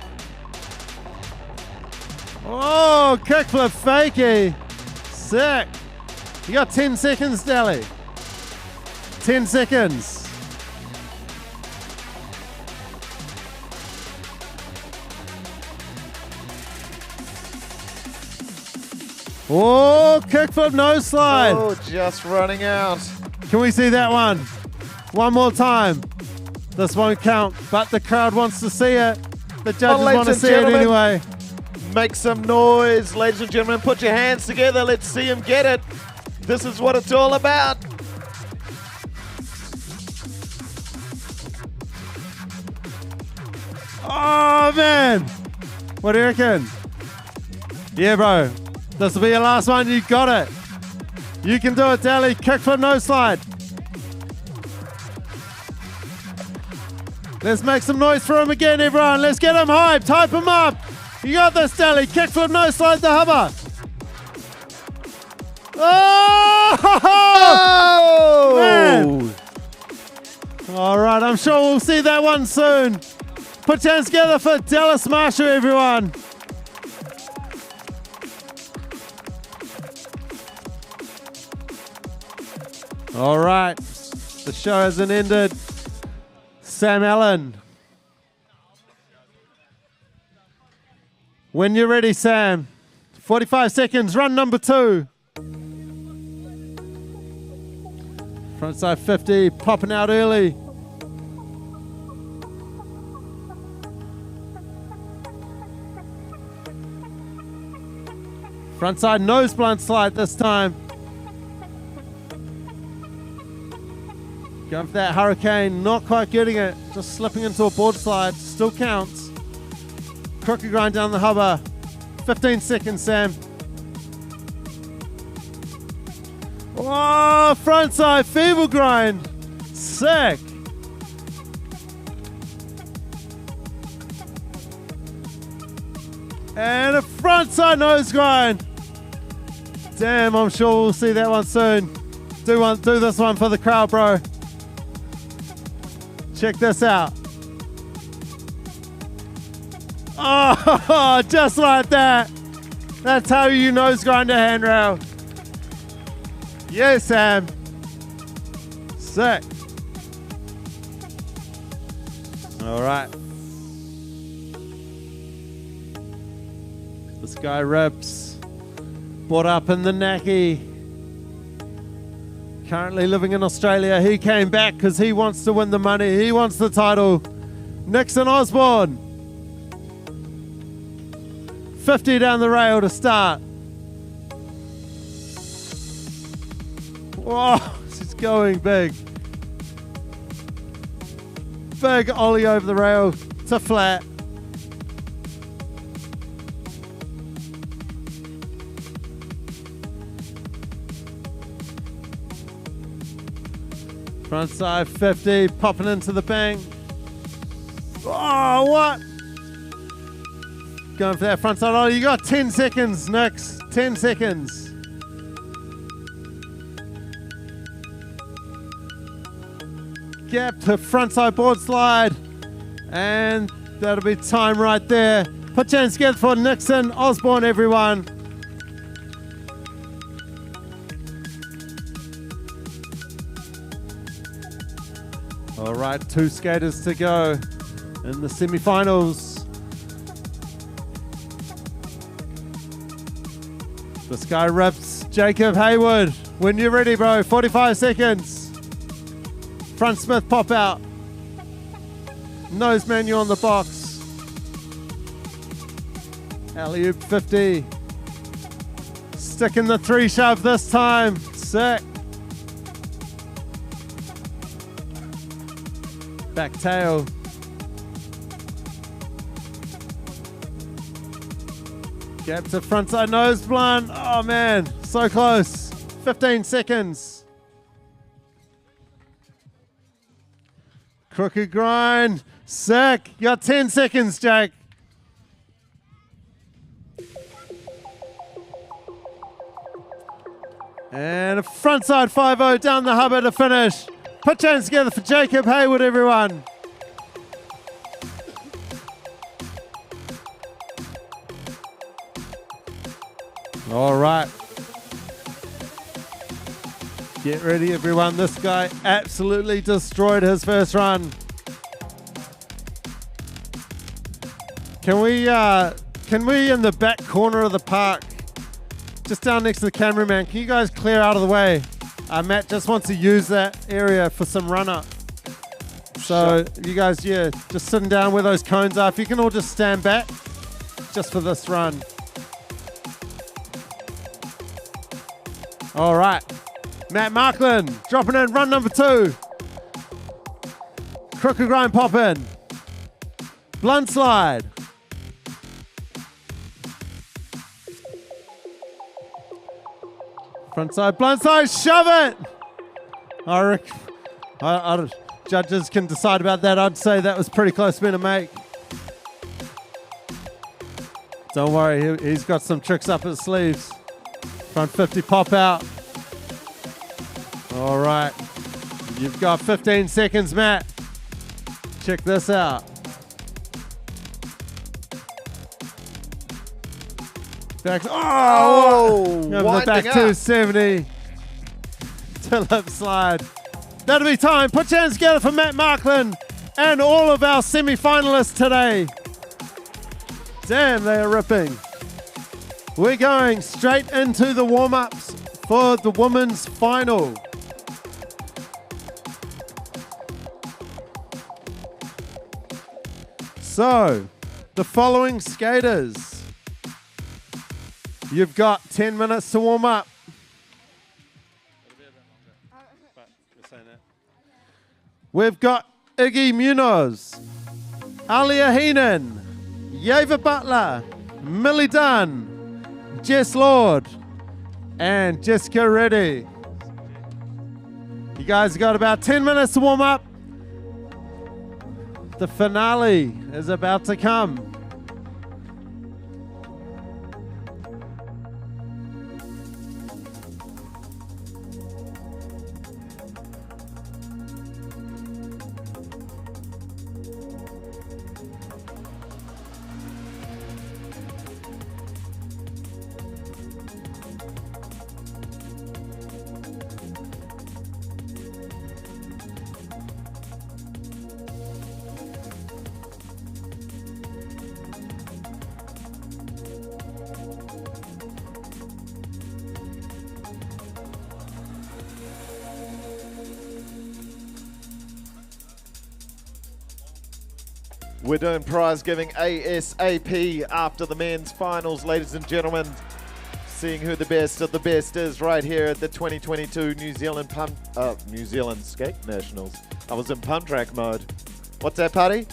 S14: Oh, kickflip fakie. Sick. You got 10 seconds, Dally. 10 seconds. Oh, kickflip nose slide.
S2: Oh, just running out.
S14: Can we see that one? One more time. This won't count, but the crowd wants to see it. The judges want to see it anyway.
S2: Make some noise, ladies and gentlemen. Put your hands together. Let's see him get it. This is what it's all about.
S14: Oh, man. What do you reckon? Yeah, bro. This will be your last one. You got it. You can do it, Dally. Kickflip nose slide. Let's make some noise for him again, everyone. Let's get him hyped. Hype him up. You got this, Dally. Kickflip nose slide the hover. Oh! Man. All right, I'm sure we'll see that one soon. Put your hands together for Dallas Marshall, everyone. All right, the show hasn't ended. Sam Allen. When you're ready, Sam. 45 seconds, run number 2. Frontside 50, popping out early. Frontside nose blunt slide this time. Going for that hurricane, not quite getting it. Just slipping into a board slide, still counts. Crooked grind down the hover. 15 seconds, Sam. Oh, frontside feeble grind. Sick. And a frontside nose grind. Damn, I'm sure we'll see that one soon. Do this one for the crowd, bro. Check this out. Oh, just like that. That's how you nose grind a handrail. Yes, Sam. Sick. All right. This guy rips. Brought up in the Naki. Currently living in Australia. He came back because he wants to win the money. He wants the title. Nixon Osborne. 50 down the rail to start. Whoa, she's going big. Big ollie over the rail to flat. Frontside 50, popping into the bank. Oh, what? Going for that frontside ollie. You got 10 seconds, Nix. 10 seconds. Gap to frontside board slide. And that'll be time right there. Put your hands together for Nixon Osborne, everyone. All right, 2 skaters to go in the semi-finals. This guy rips. Jacob Haywood. When you're ready, bro. 45 seconds. Front Smith pop out. Nose manual on the box. Alley-oop 50. Stick in the 3 shove this time. Sick. Back tail. Gap to frontside nose blunt. Oh man, so close. 15 seconds. Crooked grind. Sick. You got 10 seconds, Jake. And a frontside 5-0 down the hubba to finish. Put your hands together for Jacob Hayward, everyone. All right. Get ready, everyone. This guy absolutely destroyed his first run. Can we in the back corner of the park, just down next to the cameraman, can you guys clear out of the way? Matt just wants to use that area for some run-up. So you guys, yeah, just sitting down where those cones are. If you can all just stand back, just for this run. All right, Matt Markland dropping in run number 2. Crooked grind pop in. Blunt slide. Frontside, blunt slide, shove it! Judges can decide about that. I'd say that was pretty close for me to make. Don't worry, he's got some tricks up his sleeves. Front 50 pop out. All right, you've got 15 seconds, Matt. Check this out. Back,
S2: winding
S14: back
S2: up.
S14: 270 to lip slide. That'll be time. Put your hands together for Matt Markland and all of our semi-finalists today. Damn, they are ripping. We're going straight into the warm-ups for the women's final. So, the following skaters. You've got 10 minutes to warm up. We've got Iggy Munoz, Alia Heenan, Yeva Butler, Millie Dunn, Jess Lord, and Jessica Reddy. You guys have got about 10 minutes to warm up. The finale is about to come.
S2: We're doing prize giving ASAP after the men's finals, ladies and gentlemen. Seeing who the best of the best is right here at the 2022 New Zealand Skate Nationals. I was in pump track mode. What's that, Paddy?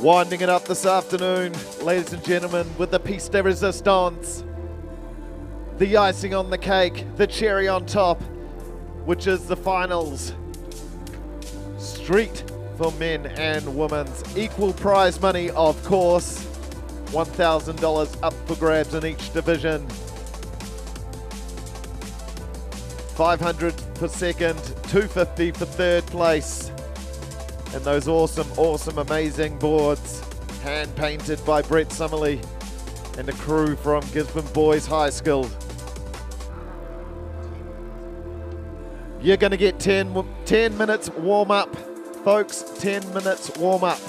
S2: Winding it up this afternoon, ladies and gentlemen, with the piece de resistance, the icing on the cake, the cherry on top, which is the finals. Street for men and women's. Equal prize money, of course. $1,000 up for grabs in each division. 500 for second, 250 for third place. And those awesome, amazing boards. hand painted by Brett Summerly and the crew from Gisborne Boys High School. You're going to get 10 minutes warm up, folks, 10 minutes warm up.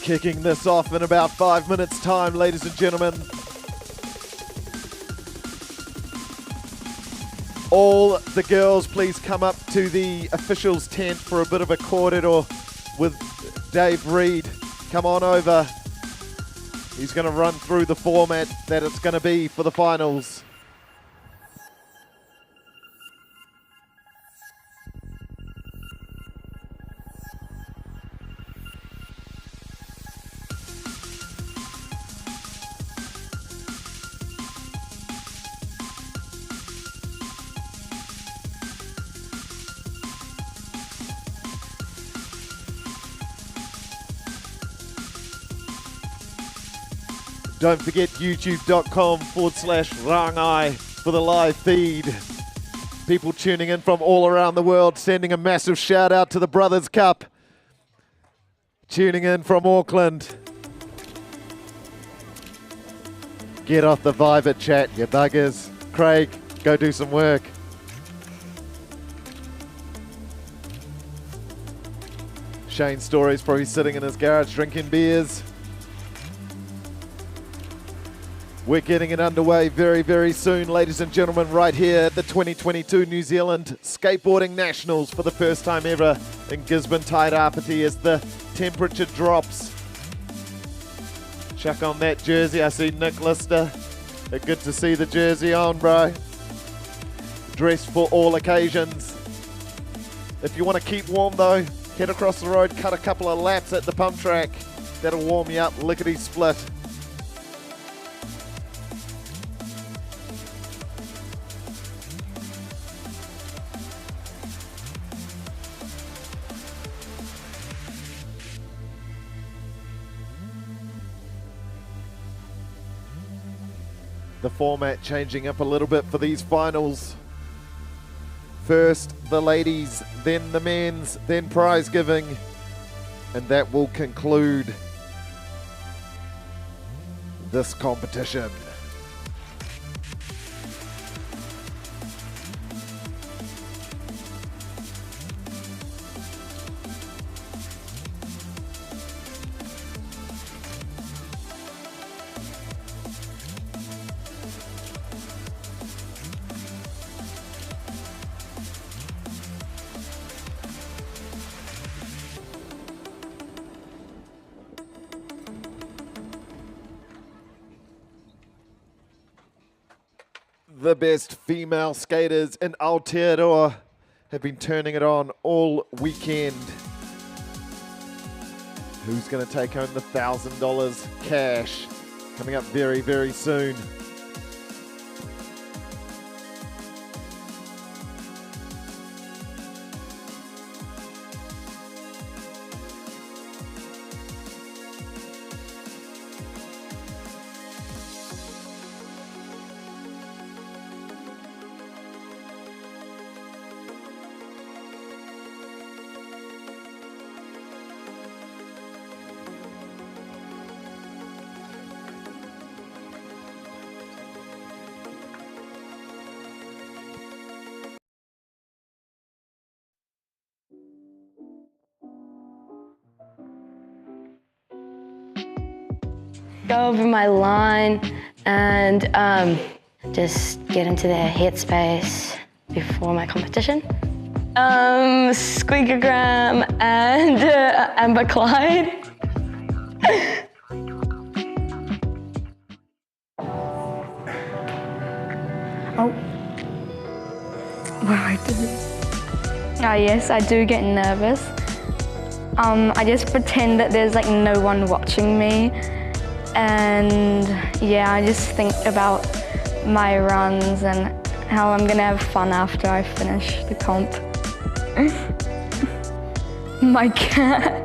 S2: Kicking this off in about 5 minutes time, ladies and gentlemen. All the girls, please come up to the officials tent for a bit of a corridor with Dave Reed. Come on over. He's going to run through the format that it's going to be for the finals. Don't forget youtube.com/rangai for the live feed. People tuning in from all around the world, sending a massive shout out to the Brothers Cup. Tuning in from Auckland. Get off the Viber chat, you buggers. Craig, go do some work. Shane Story's probably sitting in his garage drinking beers. We're getting it underway very, very soon, ladies and gentlemen, right here at the 2022 New Zealand Skateboarding Nationals for the first time ever in Gisborne, Tairāwhiti as the temperature drops. Chuck on that jersey. I see Nick Lister. Good to see the jersey on, bro. Dressed for all occasions. If you want to keep warm, though, head across the road, cut a couple of laps at the pump track. That'll warm you up, lickety-split. The format changing up a little bit for these finals. First the ladies, then the men's, then prize giving, and that will conclude this competition. The best female skaters in Aotearoa have been turning it on all weekend. Who's going to take home the $1,000 cash? Coming up very, very soon.
S17: Go over my line and just get into the headspace before my competition. Squeakogram and Amber Clyde.
S4: Oh. What I did. Yes, I do get nervous. I just pretend that there's like no one watching me. And yeah, I just think about my runs and how I'm gonna have fun after I finish the comp. My cat.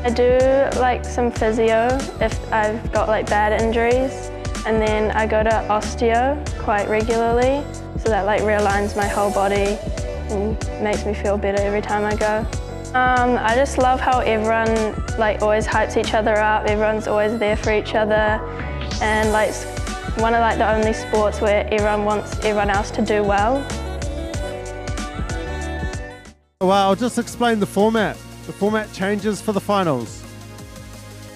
S5: I do like some physio if I've got like bad injuries, and then I go to osteo quite regularly, so that like realigns my whole body and makes me feel better every time I go. I just love how everyone like always hypes each other up. Everyone's always there for each other, and like it's one of like the only sports where everyone wants everyone else to do well.
S14: Well, I'll just explain the format. The format changes for the finals.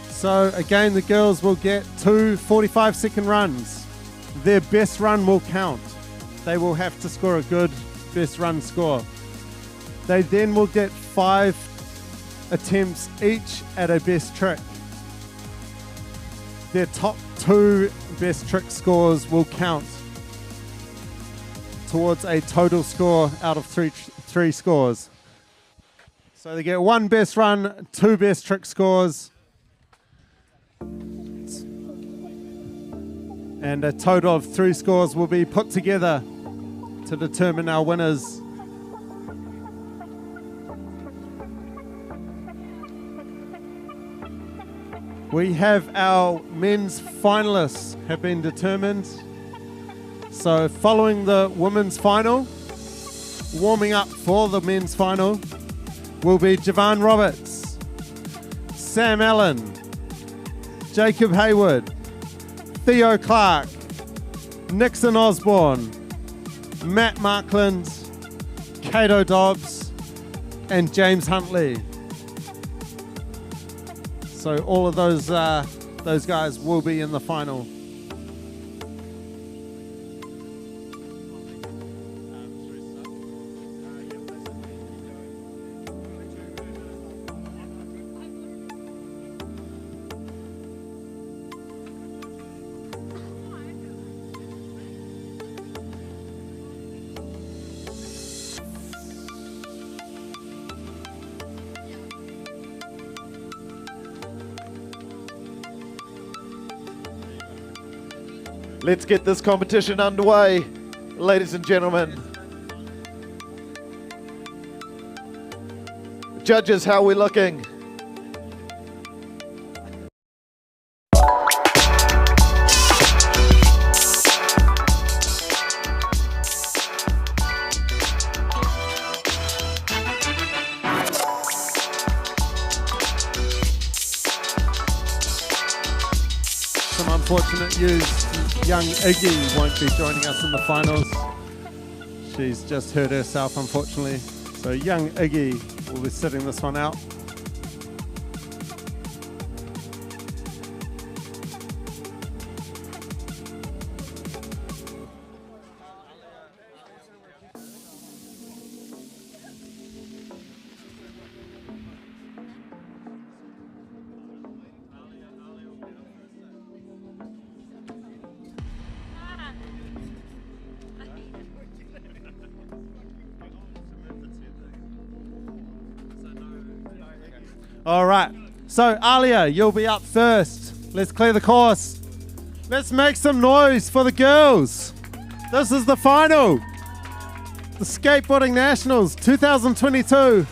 S14: So again, the girls will get 2 45-second runs. Their best run will count. They will have to score a good best run score. They then will get 5 attempts each at a best trick. Their top 2 best trick scores will count towards a total score out of three scores. So they get 1 best run, 2 best trick scores, and a total of 3 scores will be put together to determine our winners. We have our men's finalists have been determined. So following the women's final, warming up for the men's final will be Javon Roberts, Sam Allen, Jacob Hayward, Theo Clark, Nixon Osborne, Matt Markland, Cato Dobbs, and James Huntley. So all of those guys will be in the final.
S2: Let's get this competition underway, ladies and gentlemen. Judges, how are we looking?
S14: Some unfortunate news. Young Iggy won't be joining us in the finals. She's just hurt herself, unfortunately. So young Iggy will be sitting this one out. All right. So, Alia, you'll be up first. Let's clear the course. Let's make some noise for the girls. This is the final. The Skateboarding Nationals 2022.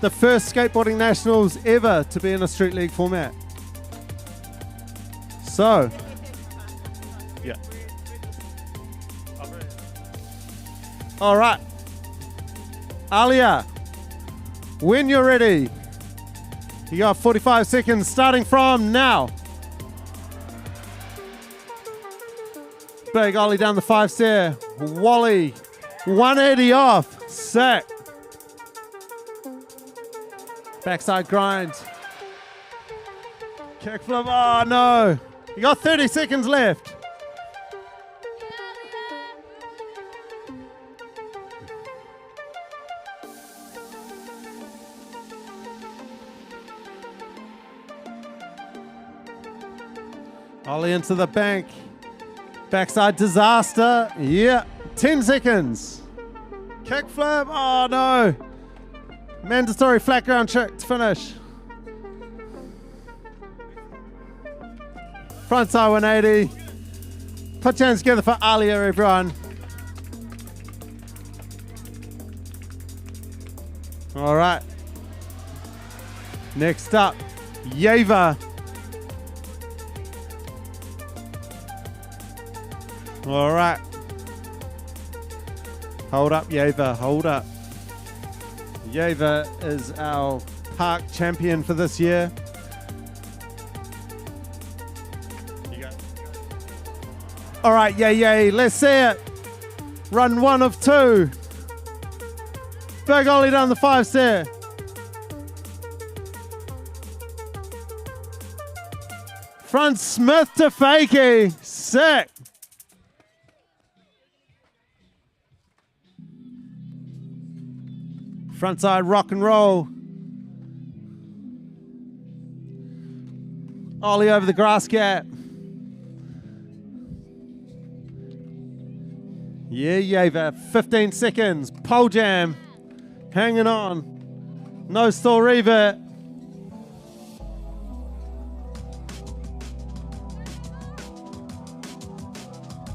S14: The first Skateboarding Nationals ever to be in a street league format. So, yeah. All right. Alia, when you're ready, you got 45 seconds starting from now. Big ollie down the 5 stair. Wally, 180 off. Sick. Backside grind. Kickflip. Oh no. You got 30 seconds left. Ollie into the bank. Backside disaster. Yeah. 10 seconds. Kickflip. Oh no. Mandatory flat ground trick to finish. Frontside 180. Put your hands together for Alia, everyone. All right. Next up, Yeva. All right. Hold up, Yeva. Hold up. Yeva is our park champion for this year. All right, yay, let's see it. Run 1 of 2. Big ollie down the 5 stair. Front Smith to fakie. Sick. Frontside rock and roll. Ollie over the grass gap. Yeah, Yeva. 15 seconds. Pole jam. Hanging on. No stall revert.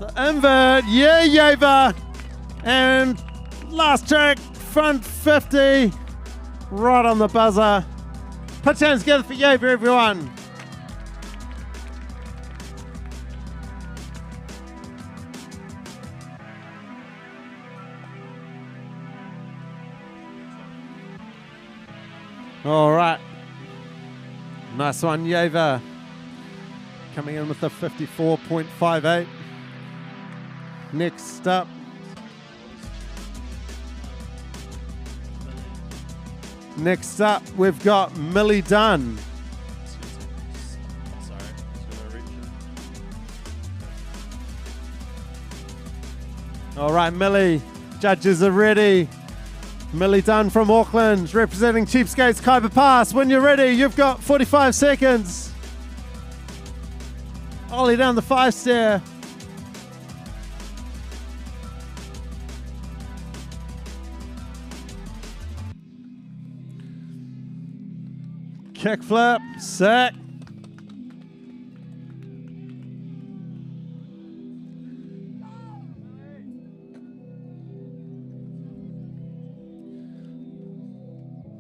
S14: The invert. Yeah, Yeva. And last trick. Front 50. Right on the buzzer. Put your hands together for Yeva, everyone. All right. Nice one, Yeva. Coming in with a 54.58. Next up. Next up, we've got Millie Dunn. All right, Millie. Judges are ready. Millie Dunn from Auckland, representing Cheapskates Kaiba Pass. When you're ready, you've got 45 seconds. Ollie down the 5 stair. Kickflip, sick.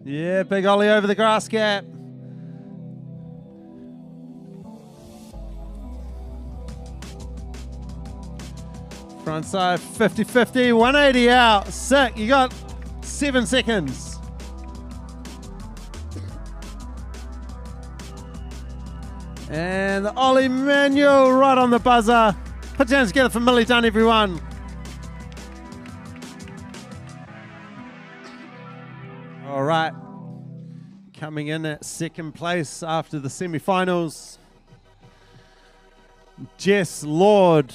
S14: Yeah, big ollie over the grass gap. Frontside 50-50, 180 out. Sick, you got 7 seconds. And the ollie manual right on the buzzer. Put your hands together for Millie Dunn, everyone. All right. Coming in at second place after the semi-finals, Jess Lord.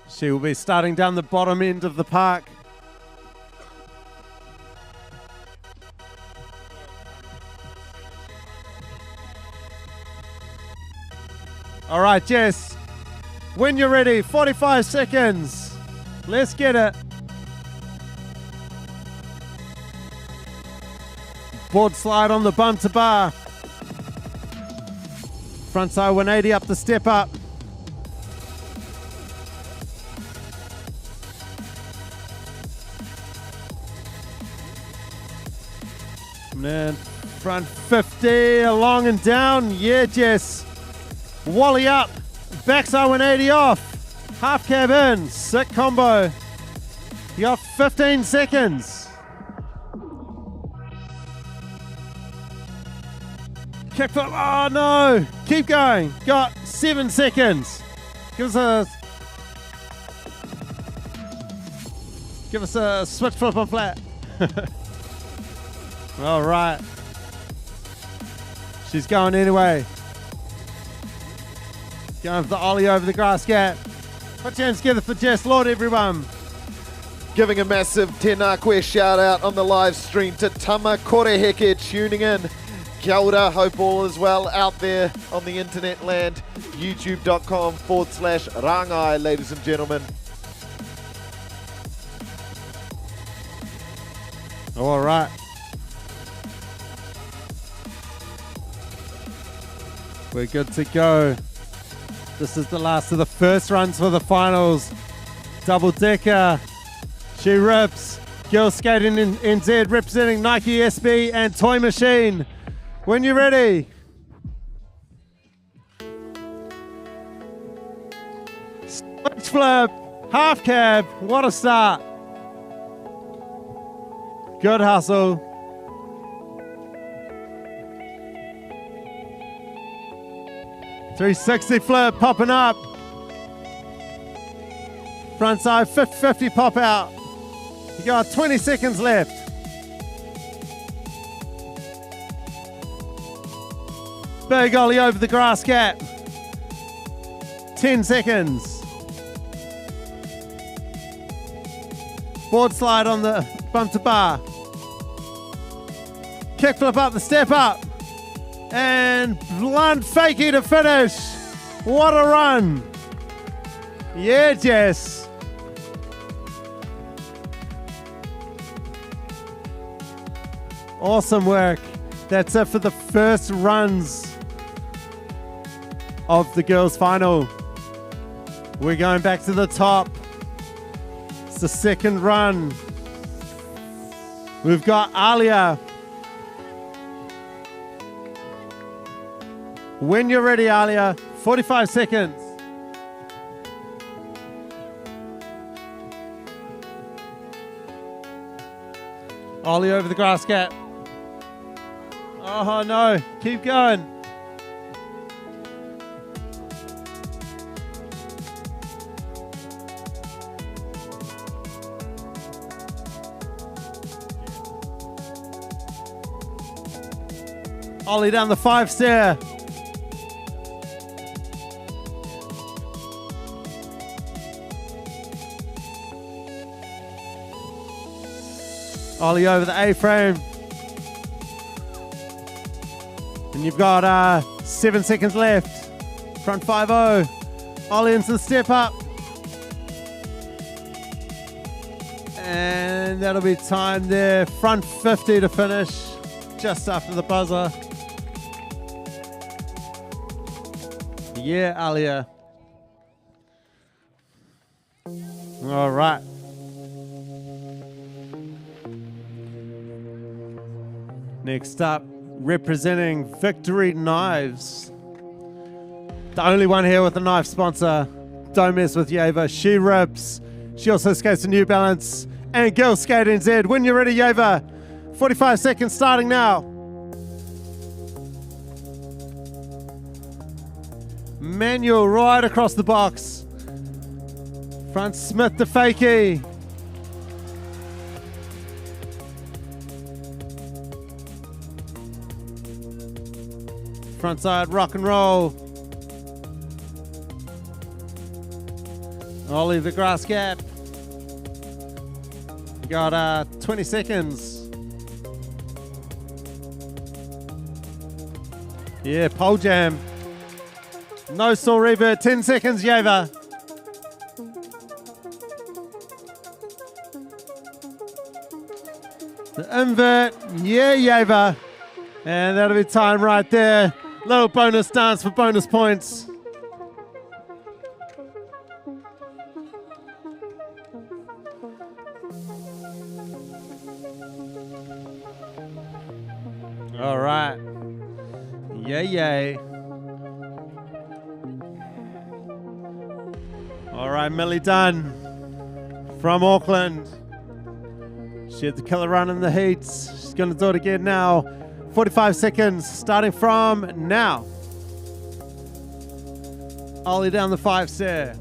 S14: She will be starting down the bottom end of the park. All right, Jess, when you're ready, 45 seconds. Let's get it. Board slide on the bum to bar. Frontside 180 up the step up. And then front 50, along and down. Yeah, Jess. Wally up. Backside 180 off. Half cab in. Sick combo. You got 15 seconds. Kickflip. Oh no. Keep going. Got 7 seconds. Give us a switch flip on flat. All right. She's going anyway. Going for the ollie over the grass gap. Put your hands together for Jess Lord, everyone.
S2: Giving a massive Tēnā shout out on the live stream to Tama Koreheke tuning in. Kia ora, hope all is well out there on the internet land. youtube.com/rangai, ladies and gentlemen.
S14: All right. We're good to go. This is the last of the first runs for the finals. Double decker. She rips. Girls skating in NZ representing Nike SB and Toy Machine. When you're ready. Switch flip. Half cab. What a start. Good hustle. .360 flip popping up. Frontside 50-50 pop out. You got 20 seconds left. Big ollie over the grass gap. 10 seconds. Board slide on the bump to bar. Kickflip up the step up. And blunt fakie to finish. What a run. Yeah, Jess. Awesome work. That's it for the first runs of the girls' final. We're going back to the top. It's the second run. We've got Alia. When you're ready, Alia, 45 seconds. Ollie over the grass gap. Oh no, keep going. Ollie down the 5-stair. Ollie over the A-frame. And you've got 7 seconds left. Front 5-0. Ollie into the step up. And that'll be time there. Front 50 to finish. Just after the buzzer. Yeah, Alia. All right. Next up, representing Victory Knives. The only one here with a knife sponsor. Don't mess with Yeva. She rips. She also skates a New Balance. And Girls Skate NZ. When you're ready, Yeva. 45 seconds starting now. Manual right across the box. Front Smith to fakie. Frontside rock and roll. Ollie the grass gap. You got 20 seconds. Yeah, pole jam. No saw revert. 10 seconds, Yeva. The invert, yeah, Yava. And that'll be time right there. Little bonus dance for bonus points. All right. Yay, yay. All right, Millie Dunn from Auckland. She had the killer run in the heats. She's going to do it again now. 45 seconds starting from now. Ollie down the 5 stair.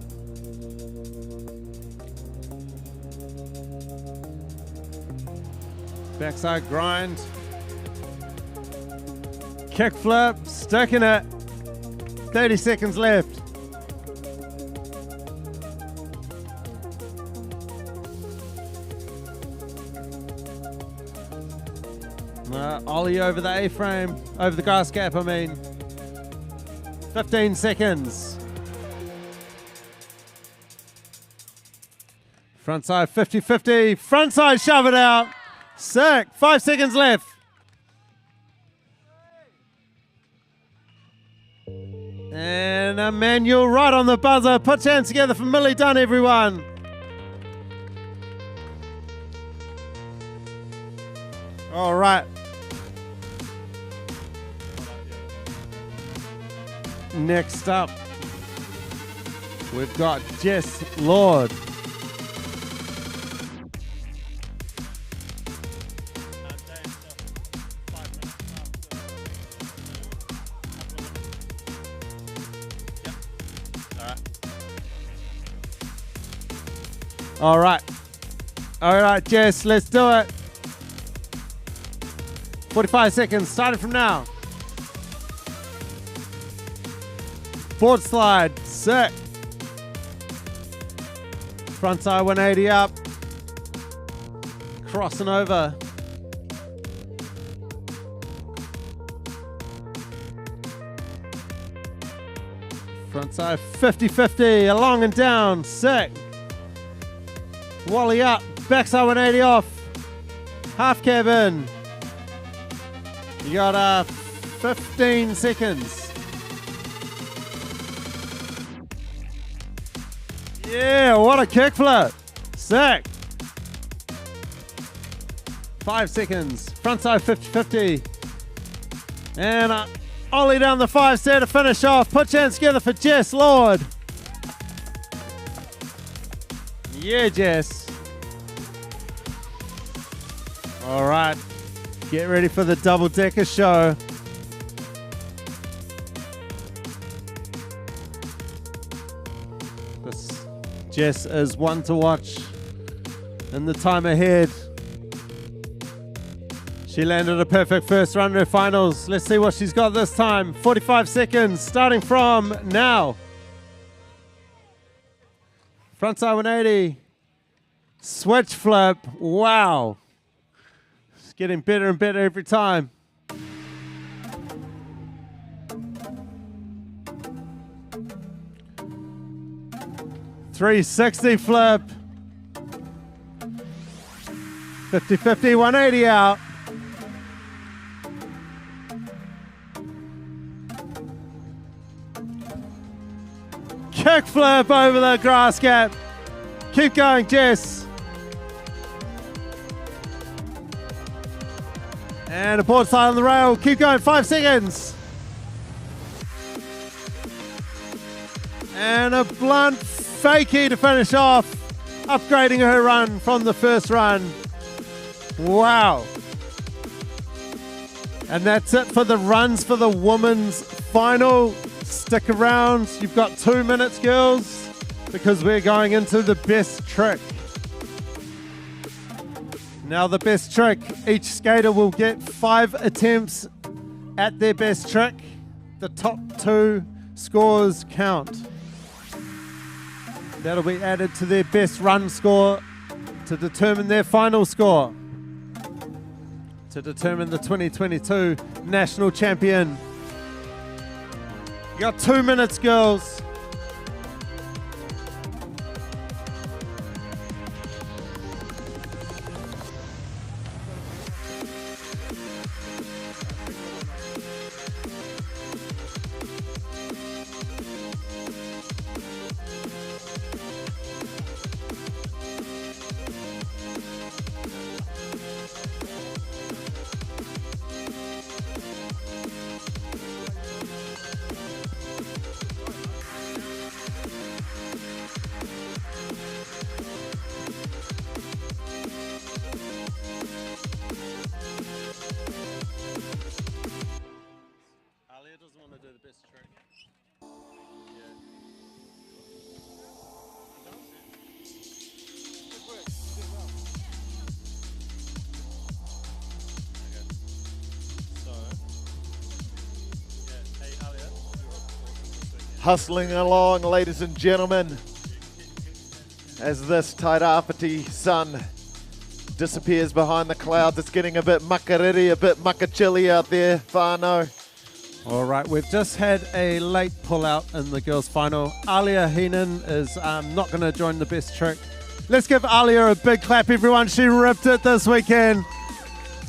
S14: Backside grind. Kick flip, sticking it. 30 seconds left. Ollie over the A-frame, over the grass gap, I mean. 15 seconds. Frontside 50-50, frontside shove it out. Sick, 5 seconds left. And Emmanuel right on the buzzer. Put your hands together for Millie Dunn, everyone. All right. Next up, we've got Jess Lord. All right, Jess, let's do it. 45 seconds, starting from now. Board slide, sick. Frontside 180 up. Crossing over. Frontside 50-50, along and down, sick. Wally up, backside 180 off. Half cab in. You got 15 seconds. Yeah, what a kickflip. Sick. 5 seconds. Frontside 50-50. And Ollie down the 5 stair to finish off. Put your hands together for Jess Lord. Yeah, Jess. All right. Get ready for the double-decker show. This Jess is one to watch in the time ahead. She landed a perfect first run in her finals. Let's see what she's got this time. 45 seconds, starting from now. Frontside 180. Switch flip. Wow. It's getting better and better every time. .360 flip. 50-50, 180 out. Kick flip over the grass gap. Keep going, Jess. And a board slide on the rail. Keep going, 5 seconds. And a blunt fakie to finish off, upgrading her run from the first run. Wow. And that's it for the runs for the women's final. Stick around. You've got 2 minutes, girls, because we're going into the best trick. Now the best trick, each skater will get 5 attempts at their best trick. The top 2 scores count. That'll be added to their best run score to determine their final score, to determine the 2022 national champion. You got 2 minutes, girls.
S2: hustling along, ladies and gentlemen, as this Tairāwhiti sun disappears behind the clouds. It's getting a bit makariri, a bit makachili out there, whānau.
S14: All right, we've just had a late pull-out in the girls' final. Alia Heenan is not going to join the best trick. Let's give Alia a big clap, everyone. She ripped it this weekend.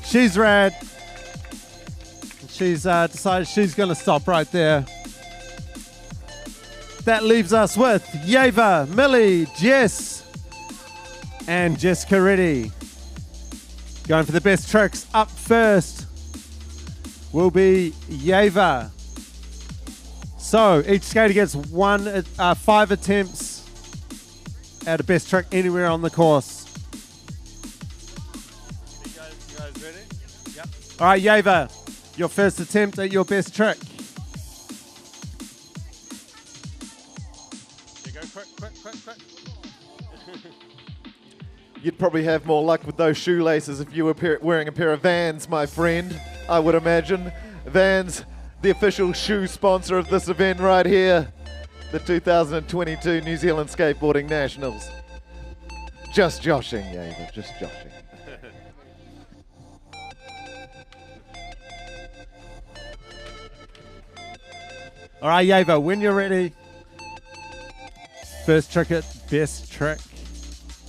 S14: She's rad. She's decided she's going to stop right there. That leaves us with Yeva, Millie, Jess, and Jessica Reddy. Going for the best tricks. Up first will be Yeva. So each skater gets 5 attempts at a best trick anywhere on the course.
S16: You guys ready? Yep.
S14: All right, Yeva, your first attempt at your best trick.
S16: You go quick.
S2: You'd probably have more luck with those shoelaces if you were wearing a pair of Vans, my friend, I would imagine. Vans, the official shoe sponsor of this event right here, the 2022 New Zealand Skateboarding Nationals. Just joshing, Yeva, just joshing.
S14: All right, Yeva, when you're ready. First trick at best trick.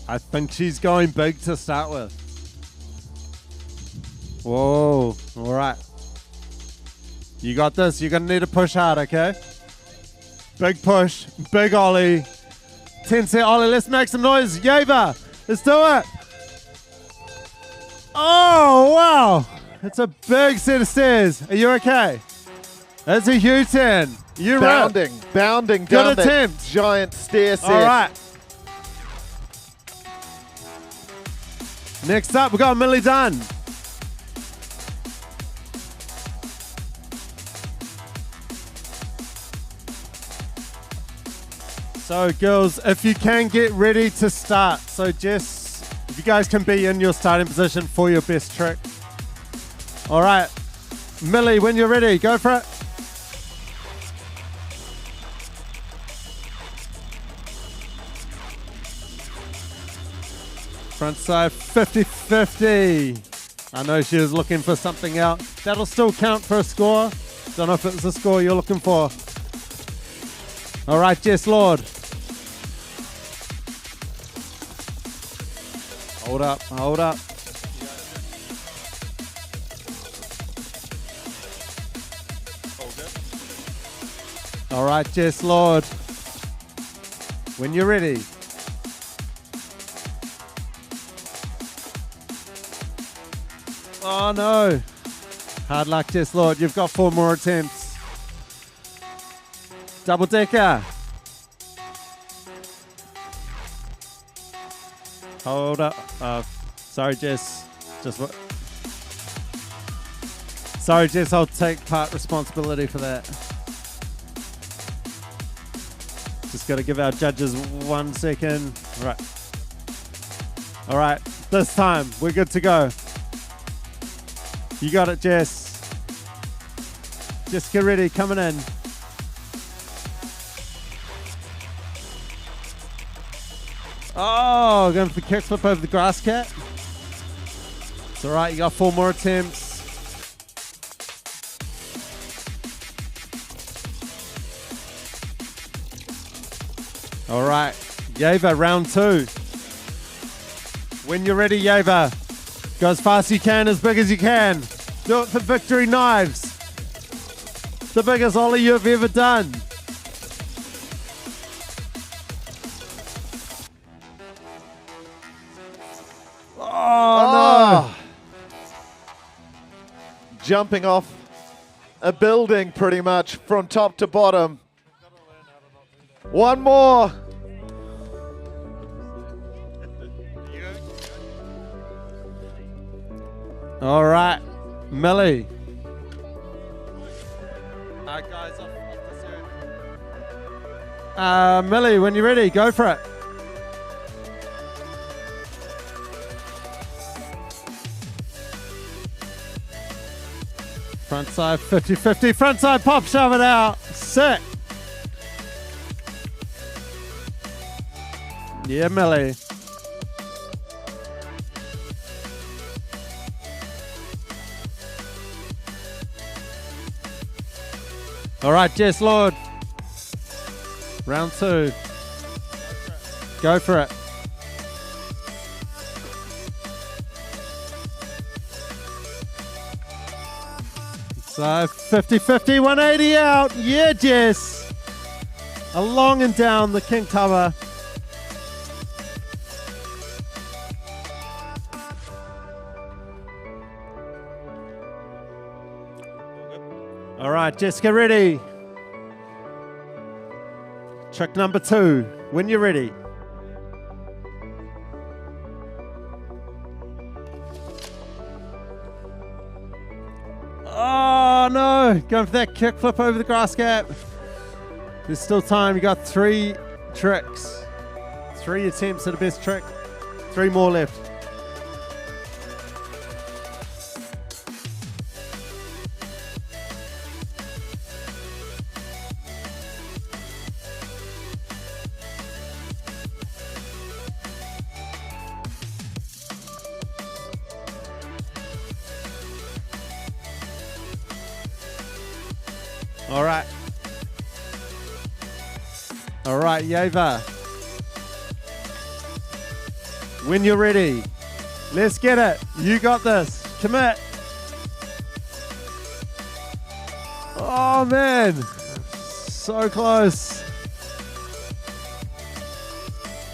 S14: I think she's going big to start with. Whoa, all right. You got this. You're going to need to push hard, okay? Big push, big ollie. 10-set ollie. Let's make some noise. Yeva, let's do it. Oh, wow. It's a big set of stairs. Are you okay? That's a huge 10. You're
S2: bounding
S14: Good
S2: down
S14: attempt.
S2: that giant stair set.
S14: All right. Next up, we got Millie Dunn. So, girls, if you can get ready to start. So, Jess, if you guys can be in your starting position for your best trick. All right. Millie, when you're ready, go for it. Front side 50-50. I know she was looking for something out. That'll still count for a score. Don't know if it's a score you're looking for. All right, Jess Lord. Hold up, hold up. All right, Jess Lord. When you're ready. Oh no. Hard luck, Jess Lord. You've got 4 more attempts. Double decker. Hold up. Sorry, Jess. Sorry, Jess. I'll take part responsibility for that. Just got to give our judges 1 second. Right. All right. This time, we're good to go. You got it, Jess. Just get ready, coming in. Oh, going for the kickflip over the grass cat. It's all right, you got 4 more attempts. All right, Yeva, round 2. When you're ready, Yeva. Go as fast as you can, as big as you can. Do it for victory knives. The biggest ollie you've ever done. Oh, no.
S2: Jumping off a building pretty much from top to bottom. 1 more.
S14: All right, Millie. All right, guys, off this area. Millie, when you're ready, go for it. Front side 50-50. Front side pop, shove it out. Sick. Yeah, Millie. All right, Jess Lord. Round 2. Go for it. So 50-50, 180 out. Yeah, Jess. Along and down the King Tubber. All right, Jessica, ready. Trick number 2, when you're ready. Oh no, going for that kickflip over the grass gap. There's still time, you got 3 tricks. 3 attempts at the best trick. 3 more left. All right. All right, Yeva. When you're ready, let's get it. You got this. Commit. Oh, man. So close.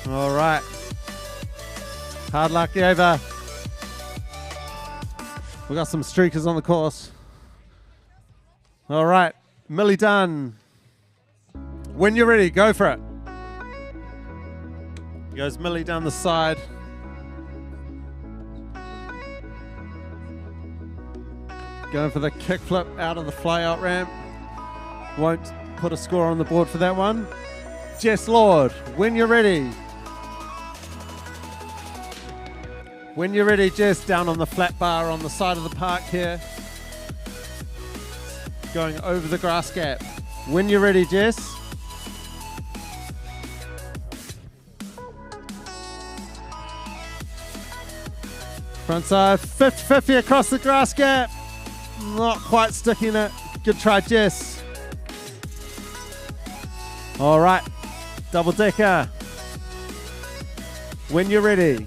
S14: All right. Hard luck, Yeva. We got some streakers on the course. All right. Millie Dunn. When you're ready, go for it. Goes Millie down the side. Going for the kickflip out of the fly-out ramp. Won't put a score on the board for that one. Jess Lord, when you're ready. When you're ready, Jess, down on the flat bar on the side of the park here. Going over the grass gap. When you're ready, Jess. Front side, 50-50 across the grass gap. Not quite sticking it. Good try, Jess. All right, double decker. When you're ready.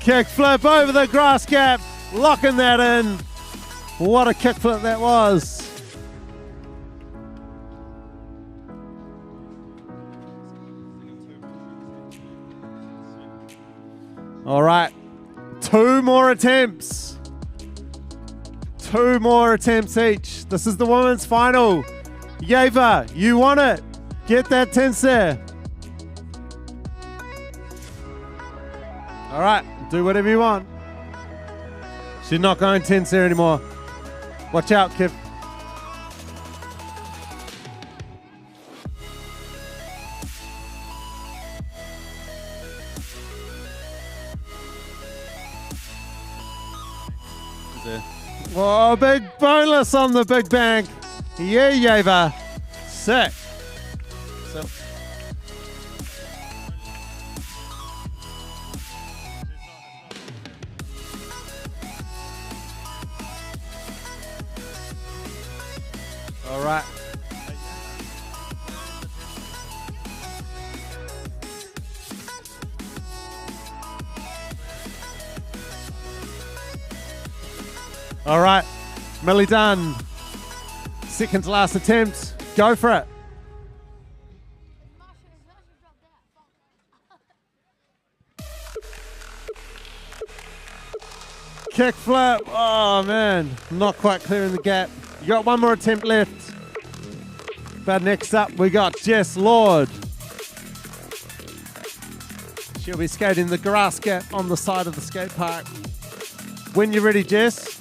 S14: Kick flip over the grass gap, locking that in. What a kick flip that was. All right, 2 more attempts. 2 more attempts each. This is the women's final. Yeva, you want it. Get that tense there. All right. Do whatever you want. She's not going tense there anymore. Watch out, Kip. Oh, big bonus on the big bank. Yeah, Yeva. Sick. So. All right. All right, Millie Dunn. Second to last attempt. Go for it. Kick flip. Oh man, not quite clearing the gap. You got 1 more attempt left. But next up we got Jess Lord. She'll be skating the grass gap on the side of the skate park. When you're ready, Jess.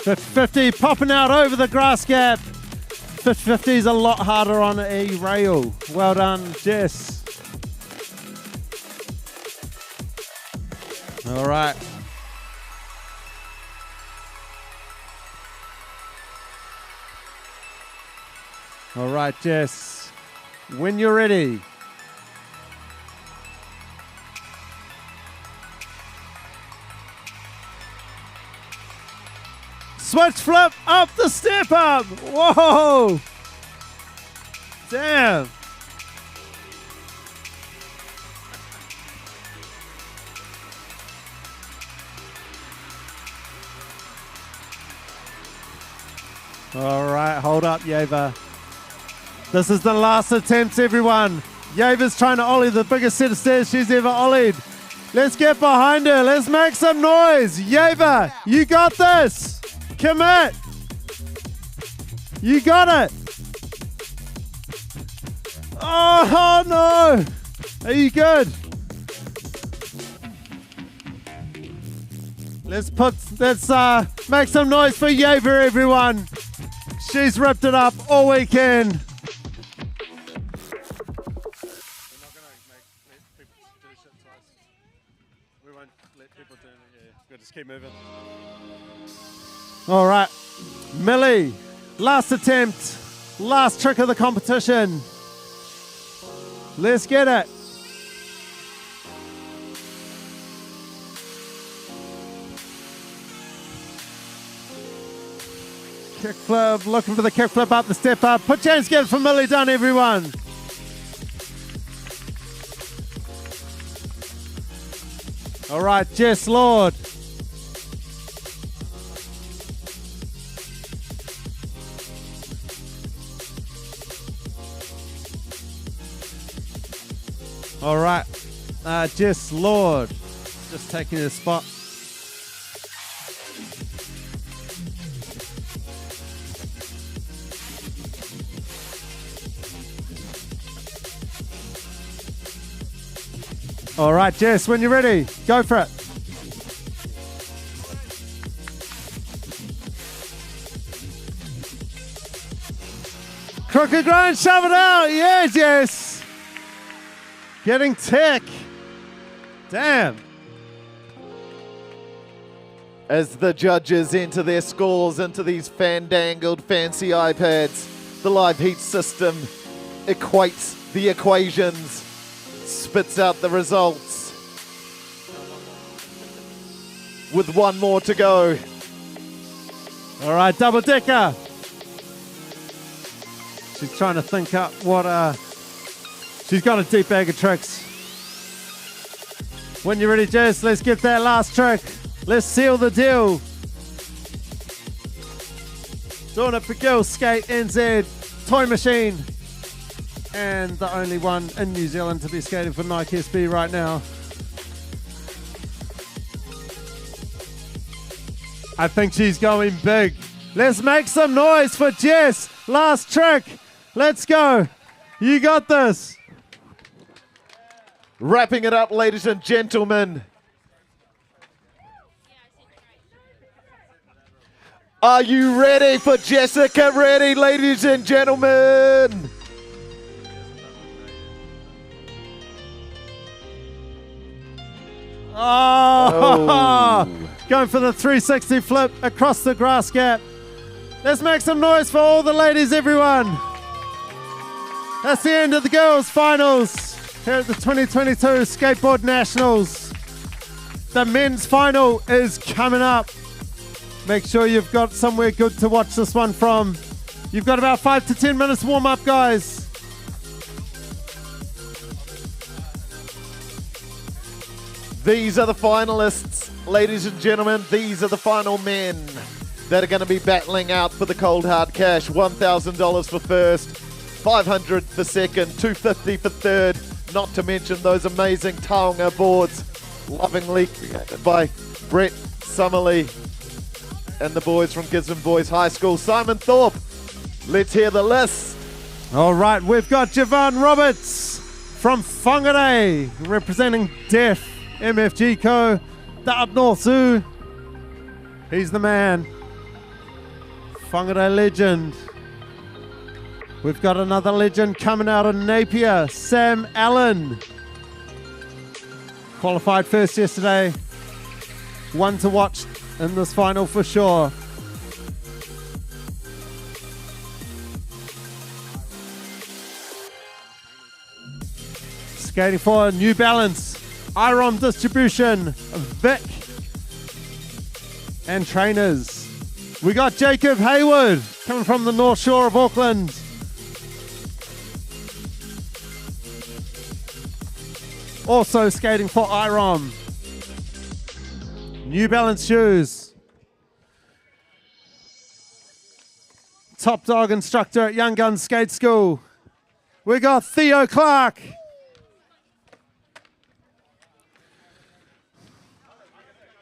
S14: 50 popping out over the grass gap. 50 is a lot harder on a rail. Well done, Jess. All right. All right, Jess. When you're ready. Switch flip up the step up. Whoa. Damn. All right, hold up, Yeva. This is the last attempt, everyone. Yeva's trying to ollie the biggest set of stairs she's ever ollied. Let's get behind her. Let's make some noise. Yeva, you got this. Commit. You got it. Oh, no. Are you good? Let's make some noise for Yeva, everyone. She's ripped it up all weekend.
S16: Just keep moving.
S14: All right, Millie, last attempt, last trick of the competition. Let's get it. Kickflip, looking for the kickflip up the step up. Put your hands together for Millie Dunn, everyone. All right, Jess Lord. All right, Jess Lord, just taking his spot. All right, Jess, when you're ready, go for it. Crooked grind, shove it out. Yeah, Jess. Getting tick. Damn.
S2: As the judges enter their scores into these fandangled fancy iPads, the live heat system equates the equations, spits out the results. With one more to go.
S14: All right, double decker. She's trying to think up what she's got a deep bag of tricks. When you're ready, Jess, let's get that last trick. Let's seal the deal. Doing it for Girls Skate NZ, Toy Machine, and the only one in New Zealand to be skating for Nike SB right now. I think she's going big. Let's make some noise for Jess. Last trick. Let's go. You got this.
S2: Wrapping it up, ladies and gentlemen. Are you ready for Jessica Ready, ladies and gentlemen?
S14: Oh. Going for the 360 flip across the grass gap. Let's make some noise for all the ladies, everyone. That's the end of the girls' finals here at the 2022 Skateboard Nationals. The men's final is coming up. Make sure you've got somewhere good to watch this one from. You've got about 5 to 10 minutes warm up, guys.
S2: These are the finalists, ladies and gentlemen. These are the final men that are going to be battling out for the cold hard cash. $1,000 for first, $500 for second, $250 for third. Not to mention those amazing taonga boards, lovingly created by Brett Summerly and the boys from Gisborne Boys High School. Simon Thorpe, let's hear the list.
S14: All right, we've got Javon Roberts from Whangarei, representing Deaf MFG Co. The Up North Zoo. He's the man. Whangarei legend. We've got another legend coming out of Napier, Sam Allen. Qualified first yesterday. One to watch in this final for sure. Skating for New Balance, IROM Distribution, Vic, and trainers. We got Jacob Hayward coming from the North Shore of Auckland. Also skating for IROM. New Balance shoes. Top dog instructor at Young Guns Skate School. We got Theo Clark.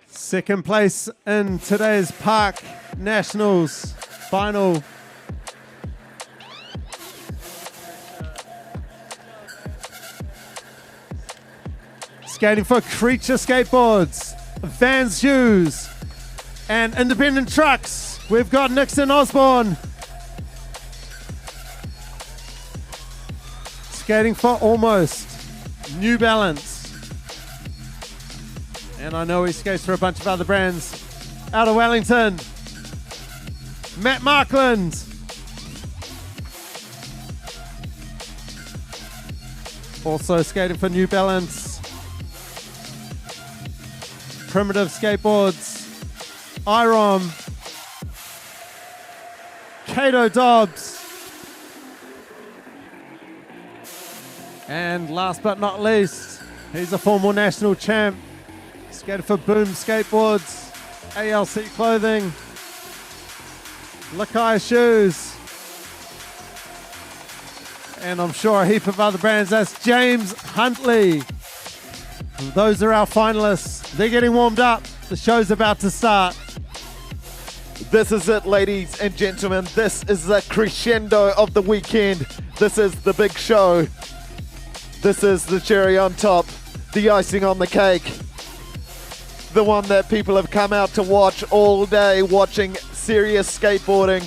S14: Second place in today's Park Nationals final. Skating for Creature Skateboards, Vans Shoes, and Independent Trucks. We've got Nixon Osborne. Skating for Almost, New Balance. And I know he skates for a bunch of other brands. Out of Wellington, Matt Markland. Also skating for New Balance. Primitive Skateboards, IROM, Kato Dobbs, and last but not least, he's a former national champ, skated for Boom Skateboards, ALC Clothing, Lakai Shoes, and I'm sure a heap of other brands. That's James Huntley. Those are our finalists. They're getting warmed up. The show's about to start.
S2: This is it, ladies and gentlemen. This is the crescendo of the weekend. This is the big show. This is the cherry on top, the icing on the cake. The one that people have come out to watch all day, watching serious skateboarding.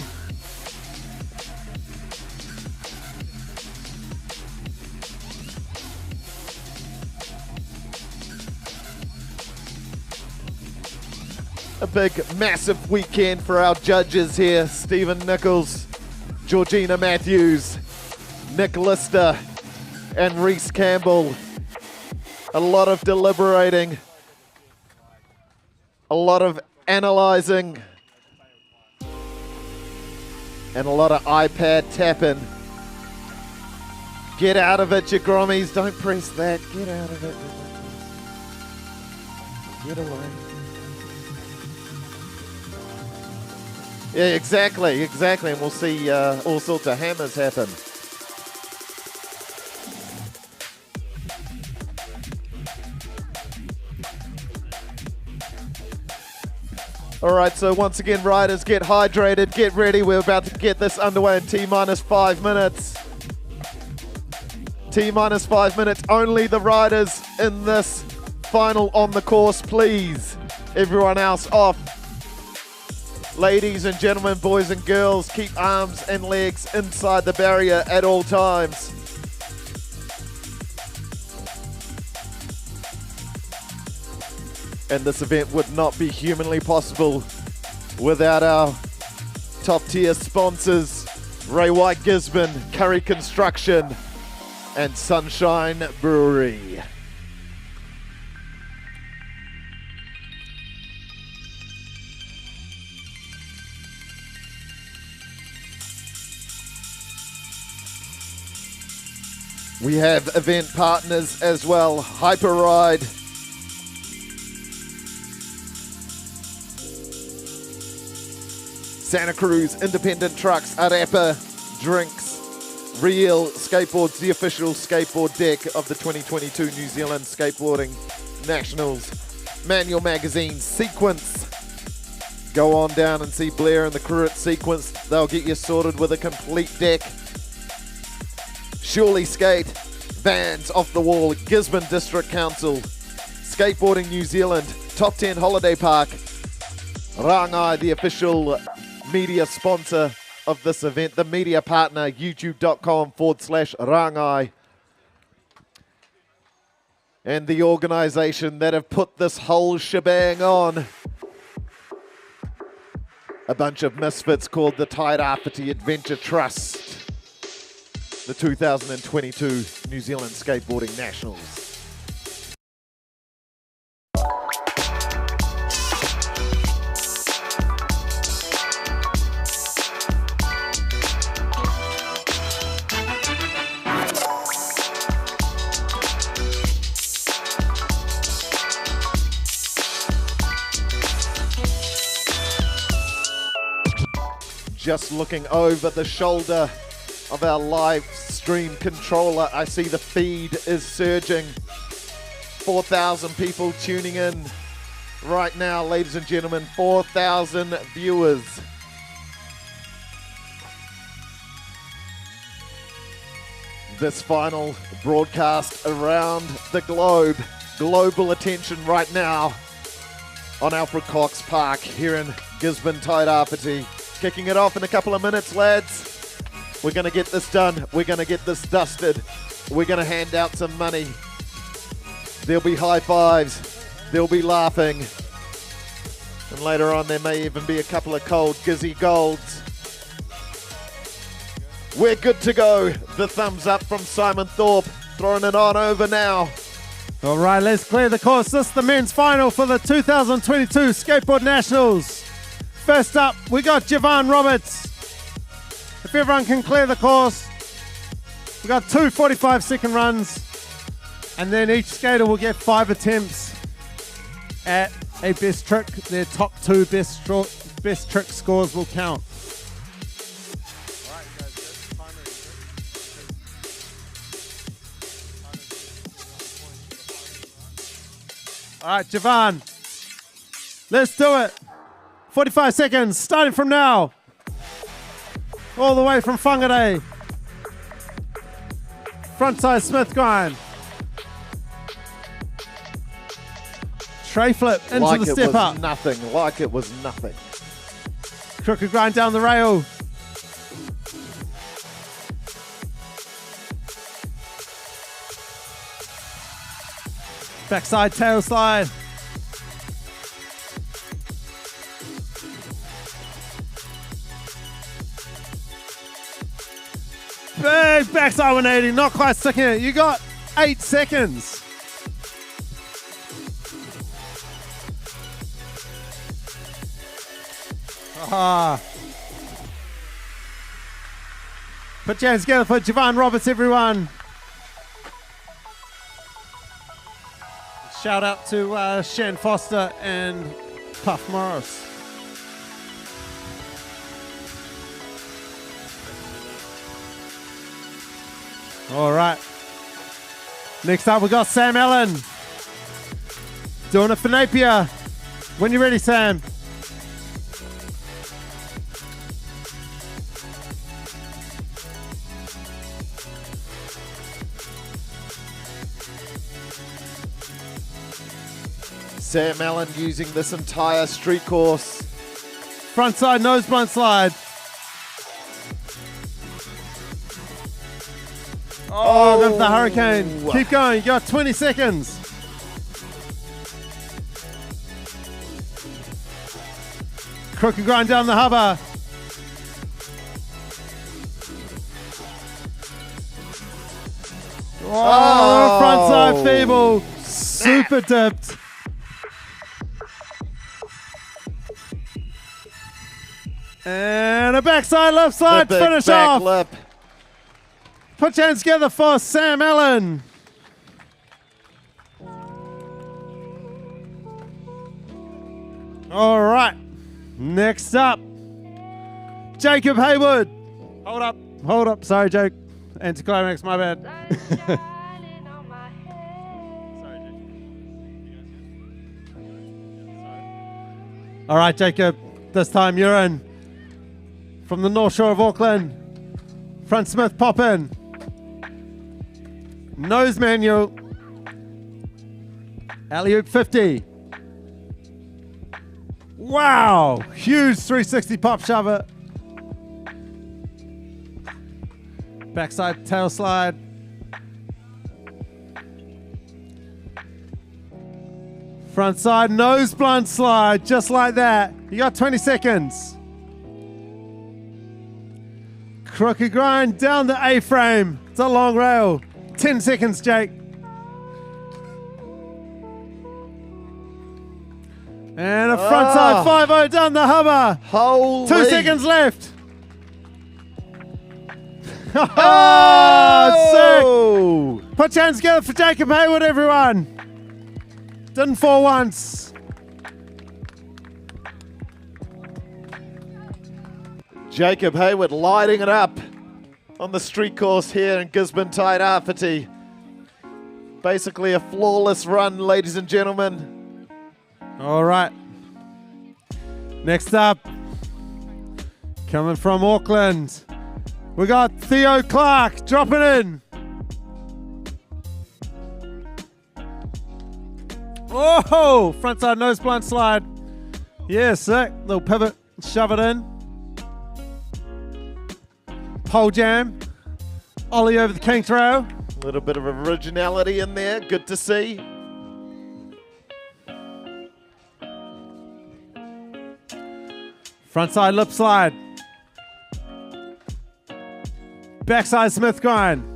S2: A big, massive weekend for our judges here. Stephen Nichols, Georgina Matthews, Nick Lister, and Reese Campbell. A lot of deliberating, a lot of analyzing, and a lot of iPad tapping. Get out of it, you grommies. Don't press that. Get out of it. Get away. Yeah, exactly. And we'll see all sorts of hammers happen. All right, so once again, riders, get hydrated, get ready. We're about to get this underway in T-minus 5 minutes. T-minus 5 minutes. Only the riders in this final on the course, please. Everyone else off. Ladies and gentlemen, boys and girls, keep arms and legs inside the barrier at all times. And this event would not be humanly possible without our top tier sponsors, Ray White Gisborne, Curry Construction, and Sunshine Brewery. We have event partners as well, Hyper Ride, Santa Cruz, Independent Trucks, Arepa, Drinks, Real Skateboards, the official skateboard deck of the 2022 New Zealand Skateboarding Nationals, Manual Magazine, Sequence. Go on down and see Blair and the crew at Sequence. They'll get you sorted with a complete deck. Surely Skate, Vans Off the Wall, Gisborne District Council, Skateboarding New Zealand, Top 10 Holiday Park, Rangai, the official media sponsor of this event, the media partner, youtube.com/rangai. And the organization that have put this whole shebang on. A bunch of misfits called the Tairāwhiti Adventure Trust. The 2022 New Zealand Skateboarding Nationals. Just looking over the shoulder of our live stream controller, I see the feed is surging. 4,000 people tuning in right now, ladies and gentlemen, 4,000 viewers. This final broadcast around the globe, global attention right now on Alfred Cox Park here in Gisborne, Tairāwhiti. Kicking it off in a couple of minutes, lads. We're going to get this done. We're going to get this dusted. We're going to hand out some money. There'll be high fives. There'll be laughing. And later on, there may even be a couple of cold Gizzy Golds. We're good to go. The thumbs up from Simon Thorpe. Throwing it on over now.
S14: All right, let's clear the course. This is the men's final for the 2022 Skateboard Nationals. First up, we got Javon Roberts. If everyone can clear the course, we got 2 45-second runs, and then each skater will get 5 attempts at a best trick. Their top 2 best trick scores will count. All right, Javon, let's do it. 45 seconds, starting from now. All the way from Whangarei. Frontside Smith grind. Tray flip into
S2: like
S14: the step
S2: it was
S14: up.
S2: Nothing, like it was nothing.
S14: Crooked grind down the rail. Backside tail slide. Big backside 180, not quite sticking it. You got 8 seconds. Put your hands together for Javon Roberts, everyone. Shout out to Shan Foster and Puff Morris. All right. Next up, we got Sam Allen. Doing it for Napier. When you're ready, Sam.
S2: Sam Allen using this entire street course.
S14: Frontside nose blunt slide. Oh, that's the hurricane. Keep going. You got 20 seconds. Crooked grind down the hubba. Oh, frontside feeble. Super dipped. And a backside left slide to finish off.
S2: Lip.
S14: Put your hands together for Sam Allen. All right. Next up, Jacob Haywood. Hold up. Sorry, Jake. Anticlimax, my bad. All right, Jacob. This time you're in. From the North Shore of Auckland. Front Smith pop in. Nose manual. Alley-oop 50. Wow, huge 360 pop shover. Backside tail slide. Front side nose blunt slide, just like that. You got 20 seconds. Crooked grind down the A-frame. It's a long rail. 10 seconds, Jake. And a front side 5-0 down the hubba.
S2: Holy.
S14: 2 seconds left. Oh, sick. Put your hands together for Jacob Hayward, everyone. Didn't fall once.
S2: Jacob Hayward lighting it up on the street course here in Gisborne, Tairāwhiti. Basically a flawless run, ladies and gentlemen.
S14: All right. Next up, coming from Auckland, we got Theo Clark dropping in. Oh, frontside nose blunt slide. Yeah, sick. Little pivot, shove it in. Pole jam. Ollie over the king trail.
S2: A little bit of originality in there. Good to see.
S14: Frontside lip slide. Backside Smith grind.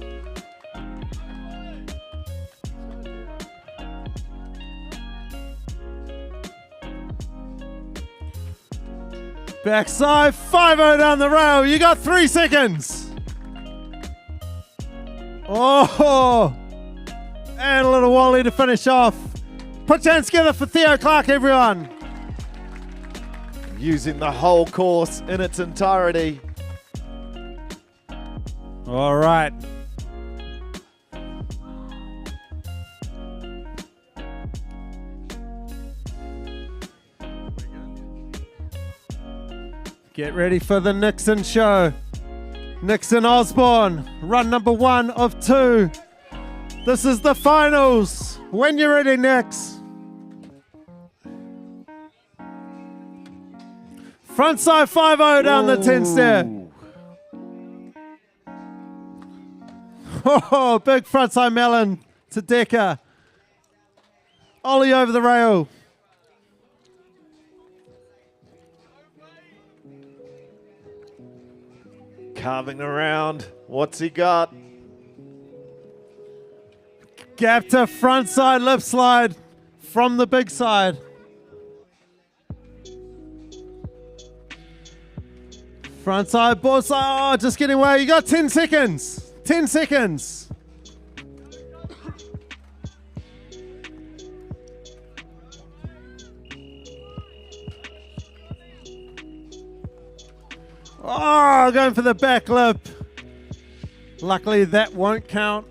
S14: Backside 5-0 down the rail. You got 3 seconds. Oh, and a little wally to finish off. Put your hands together for Theo Clark, everyone.
S2: Using the whole course in its entirety.
S14: All right. Get ready for the Nixon show. Nixon Osborne, run number 1 of 2. This is the finals. When you're ready, Nix. Frontside 5-0 down the 10 stair. Oh, big frontside melon to Decker. Ollie over the rail.
S2: Carving around. What's he got?
S14: Gap to frontside lip slide from the big side. Frontside board slide. Oh, just getting away. You got 10 seconds. 10 seconds. Oh, going for the back lip. Luckily, that won't count.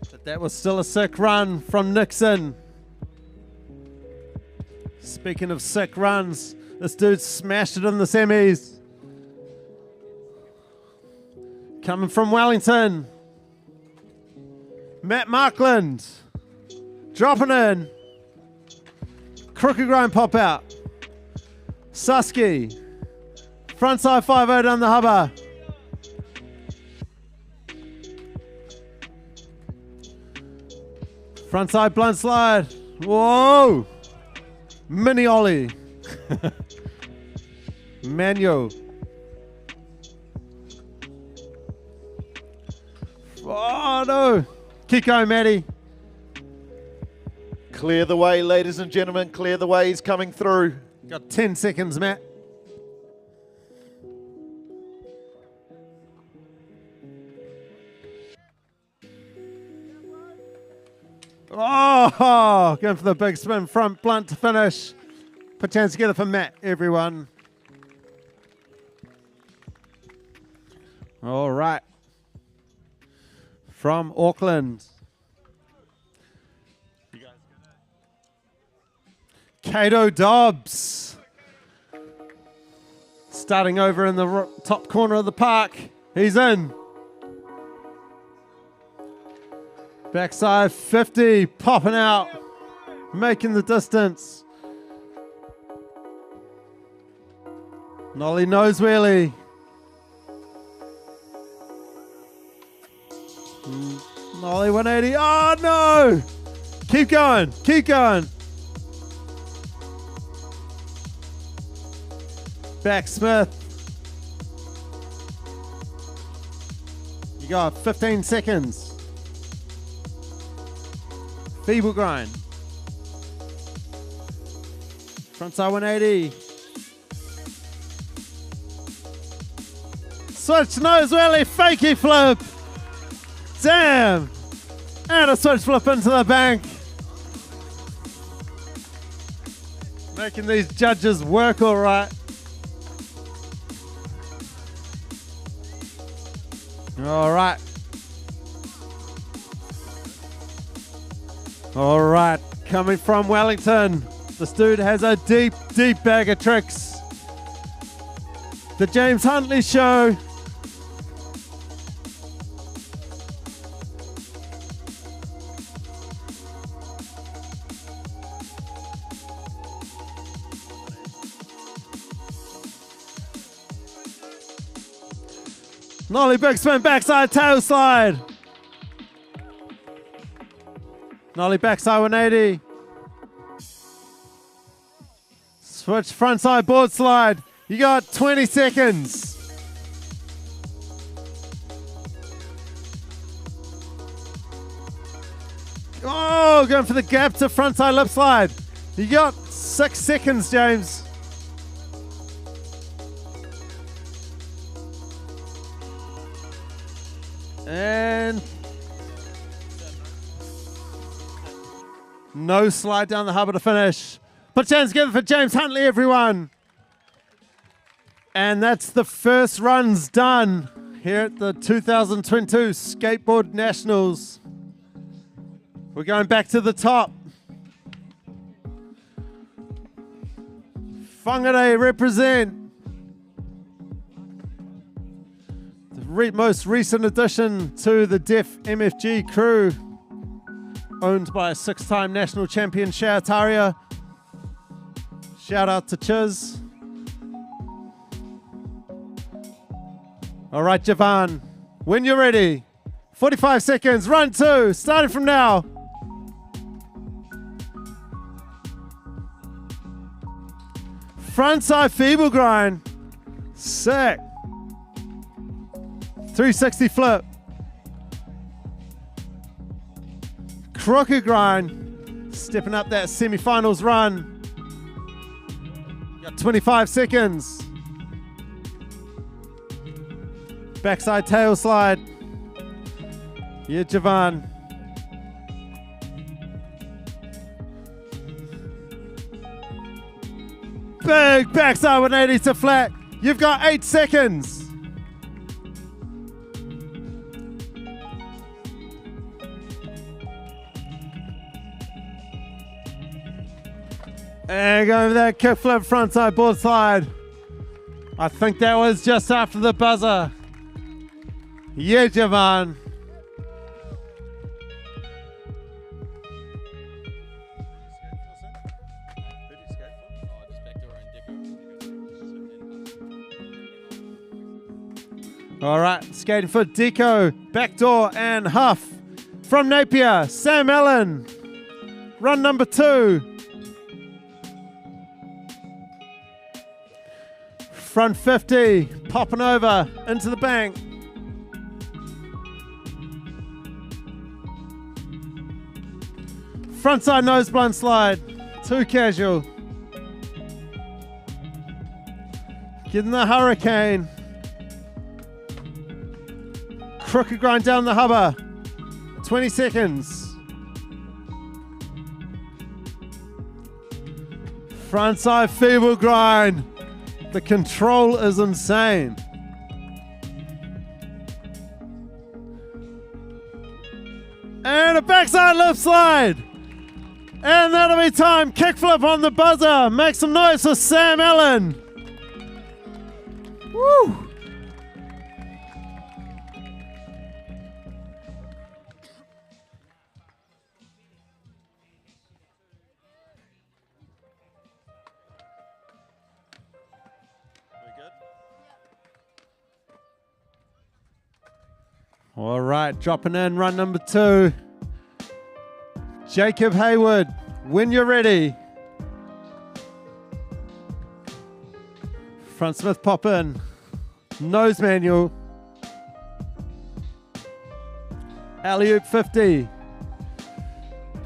S14: But that was still a sick run from Nixon. Speaking of sick runs, this dude smashed it in the semis. Coming from Wellington, Matt Markland. Dropping in. Crooked grind pop out. Susky. Frontside 5-0 down the hubba. Frontside blunt slide. Whoa. Mini ollie. Manual. Oh no. Keep going, Matty.
S2: Clear the way, ladies and gentlemen. Clear the way. He's coming through.
S14: Got 10 seconds, Matt. Oh, going for the big spin front blunt to finish. Put your hands together for Matt, everyone. All right. From Auckland. Cato Dobbs. Starting over in the top corner of the park. He's in. Backside 50, popping out. making the distance. Nollie nose wheelie. Nollie 180. Oh no! Keep going, keep going. Backsmith. You got 15 seconds. Feeble grind. Frontside 180. Switch nose wheelie, fakey flip. Damn. And a switch flip into the bank. Making these judges work all right. All right. All right. Coming from Wellington, this dude has a deep, deep bag of tricks. The James Huntley Show. Nollie big spin, backside tail slide. Nollie backside 180. Switch frontside board slide. You got 20 seconds. Oh, going for the gap to frontside lip slide. You got 6 seconds, James. And no slide down the hubba to finish. Put your hands together for James Huntley, everyone. And that's the first runs done here at the 2022 Skateboard Nationals. We're going back to the top. Whangarei represent. Most recent addition to the Deaf MFG crew, owned by a 6-time national champion Aotearoa. Shout out to Chiz. All right, Javan, when you're ready, 45 seconds, run 2, starting from now. Frontside feeble grind, sick. 360 flip. Crooked grind. Stepping up that semi-finals run. Got 25 seconds. Backside tail slide. Yeah, Javan. Big backside 180 to flat. You've got 8 seconds. And going for that kickflip frontside board slide. I think that was just after the buzzer. Yeah, Javan. All right, skating foot deco, backdoor and huff. From Napier, Sam Allen. Run number 2. Front 50, popping over into the bank. Frontside nose blunt slide, 2 casual. Getting the hurricane. Crooked grind down the hubba, 20 seconds. Frontside feeble grind. The control is insane. And a backside lip slide. And that'll be time. Kickflip on the buzzer. Make some noise for Sam Allen. Woo! All right, dropping in run number 2. Jacob Hayward, when you're ready. Front Smith pop in. Nose manual. Alley-oop 50.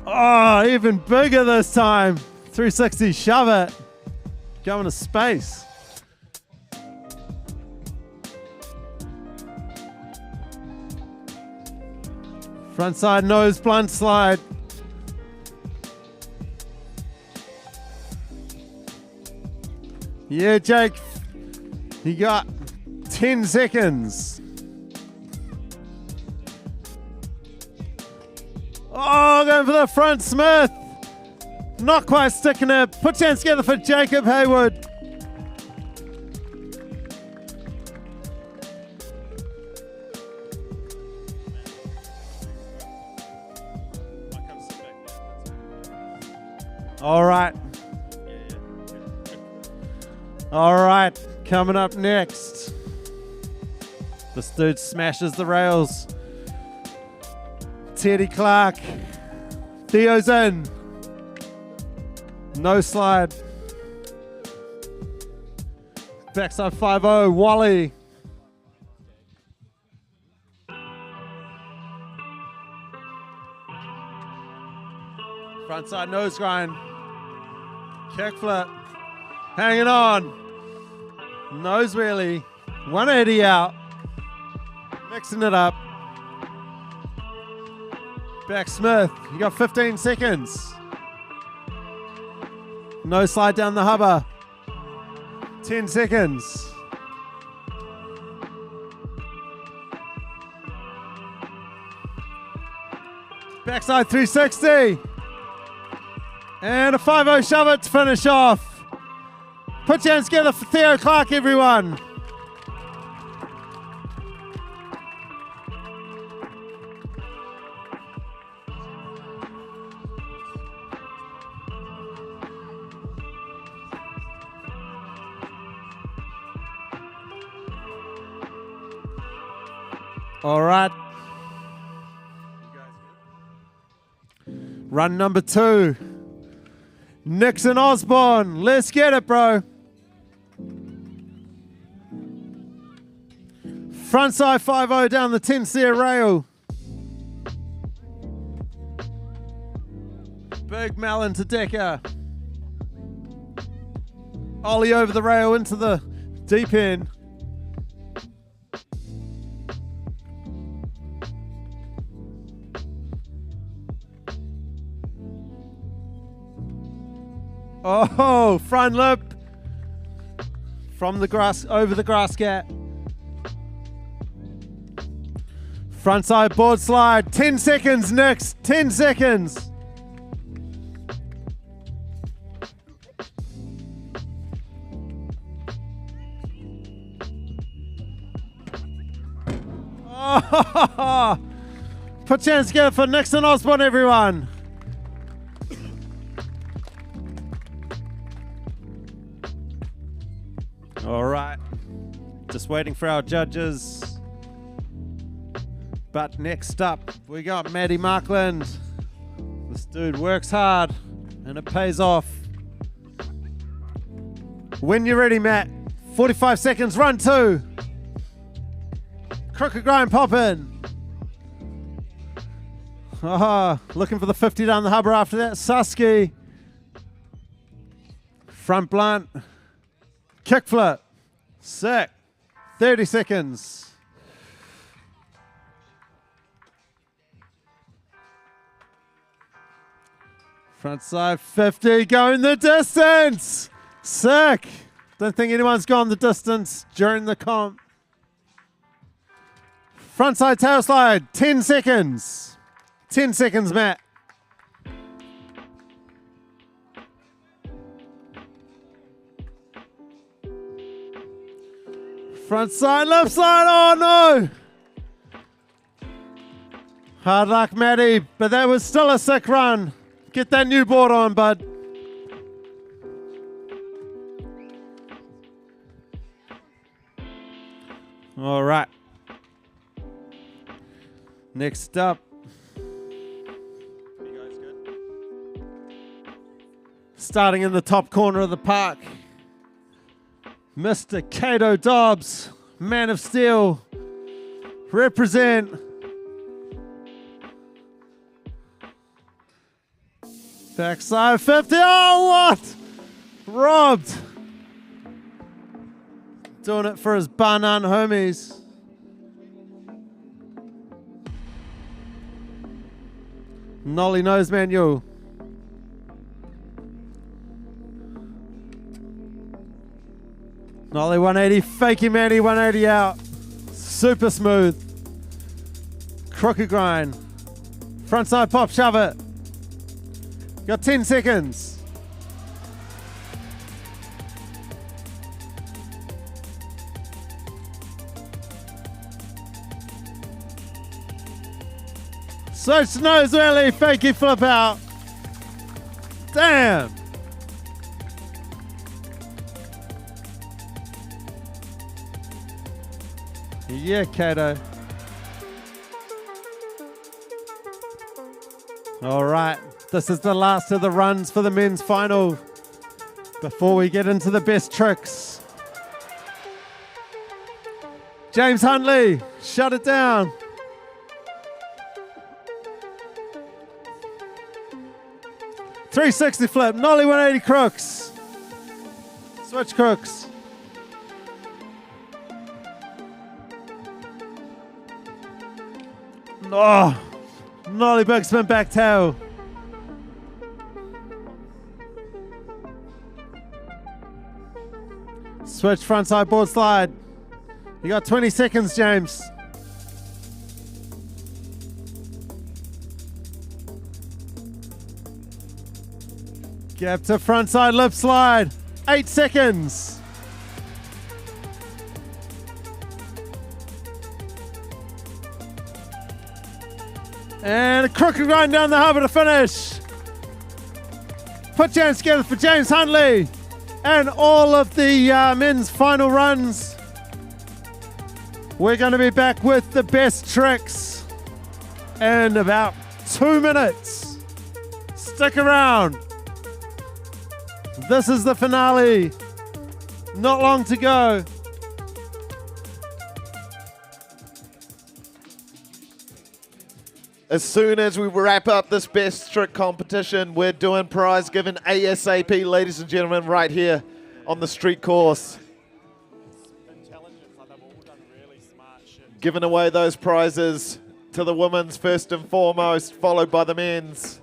S14: Oh, even bigger this time. 360, shove it. Go into space. Frontside nose blunt slide. Yeah, Jake. You got 10 seconds. Oh, going for the front Smith. Not quite sticking it. Put your hands together for Jacob Hayward. All right. All right, coming up next. This dude smashes the rails. Teddy Clark. Theo's in. No slide. Backside 5-0, Wally. Frontside nose grind. Kickflip. Hanging on. Nose wheelie. 180 out. Mixing it up. Back Smith. You got 15 seconds. No slide down the hubba. 10 seconds. Backside 360. And a 5-0 shove it to finish off. Put your hands together for Theo Clark, everyone. All right. Run number 2. Nixon Osborne. Let's get it, bro. Frontside 5-0 down the 10-seer rail. Big melon to Decker. Ollie over the rail into the deep end. Oh, front lip from the grass over the grass gap. Frontside board slide. 10 seconds next. 10 seconds. Oh, put your hands together for Nixon Osborne, everyone. All right, just waiting for our judges. But next up, we got Maddie Markland. This dude works hard, and it pays off. When you're ready, Matt. 45 seconds, run 2. Crooked grind, pop in. Looking for the 50 down the hubber after that. Susky. Front blunt. Kickflip. Sick. 30 seconds. Front side 50, going the distance. Sick. Don't think anyone's gone the distance during the comp. Front side tail slide, 10 seconds. 10 seconds, Matt. Front side, left side, oh no! Hard luck, Matty, but that was still a sick run. Get that new board on, bud. All right. Next up, starting in the top corner of the park, Mr. Cato Dobbs, Man of Steel, represent. Backside 50, oh what? Robbed. Doing it for his Banan homies. Nolly Nose Manual. Nolly 180, fakey manny 180 out. Super smooth. Crooked grind. Frontside pop, shove it. Got 10 seconds. Switch nose wheelie, fakey flip out. Damn. Yeah, Kato. All right, this is the last of the runs for the men's final before we get into the best tricks. James Huntley, shut it down. .360 flip, nollie 180 crooks. Switch crooks. Oh, nollie big spin back tail. Switch frontside board slide. You got 20 seconds, James. Gap to frontside lip slide. 8 seconds. And a crooked grind down the harbour to finish. Put your hands together for James Huntley and all of the men's final runs. We're going to be back with the best tricks in about 2 minutes. Stick around. This is the finale. Not long to go.
S2: As soon as we wrap up this best trick competition, we're doing prize giving ASAP, ladies and gentlemen, right here on the street course. Giving away those prizes to the women's first and foremost, followed by the men's.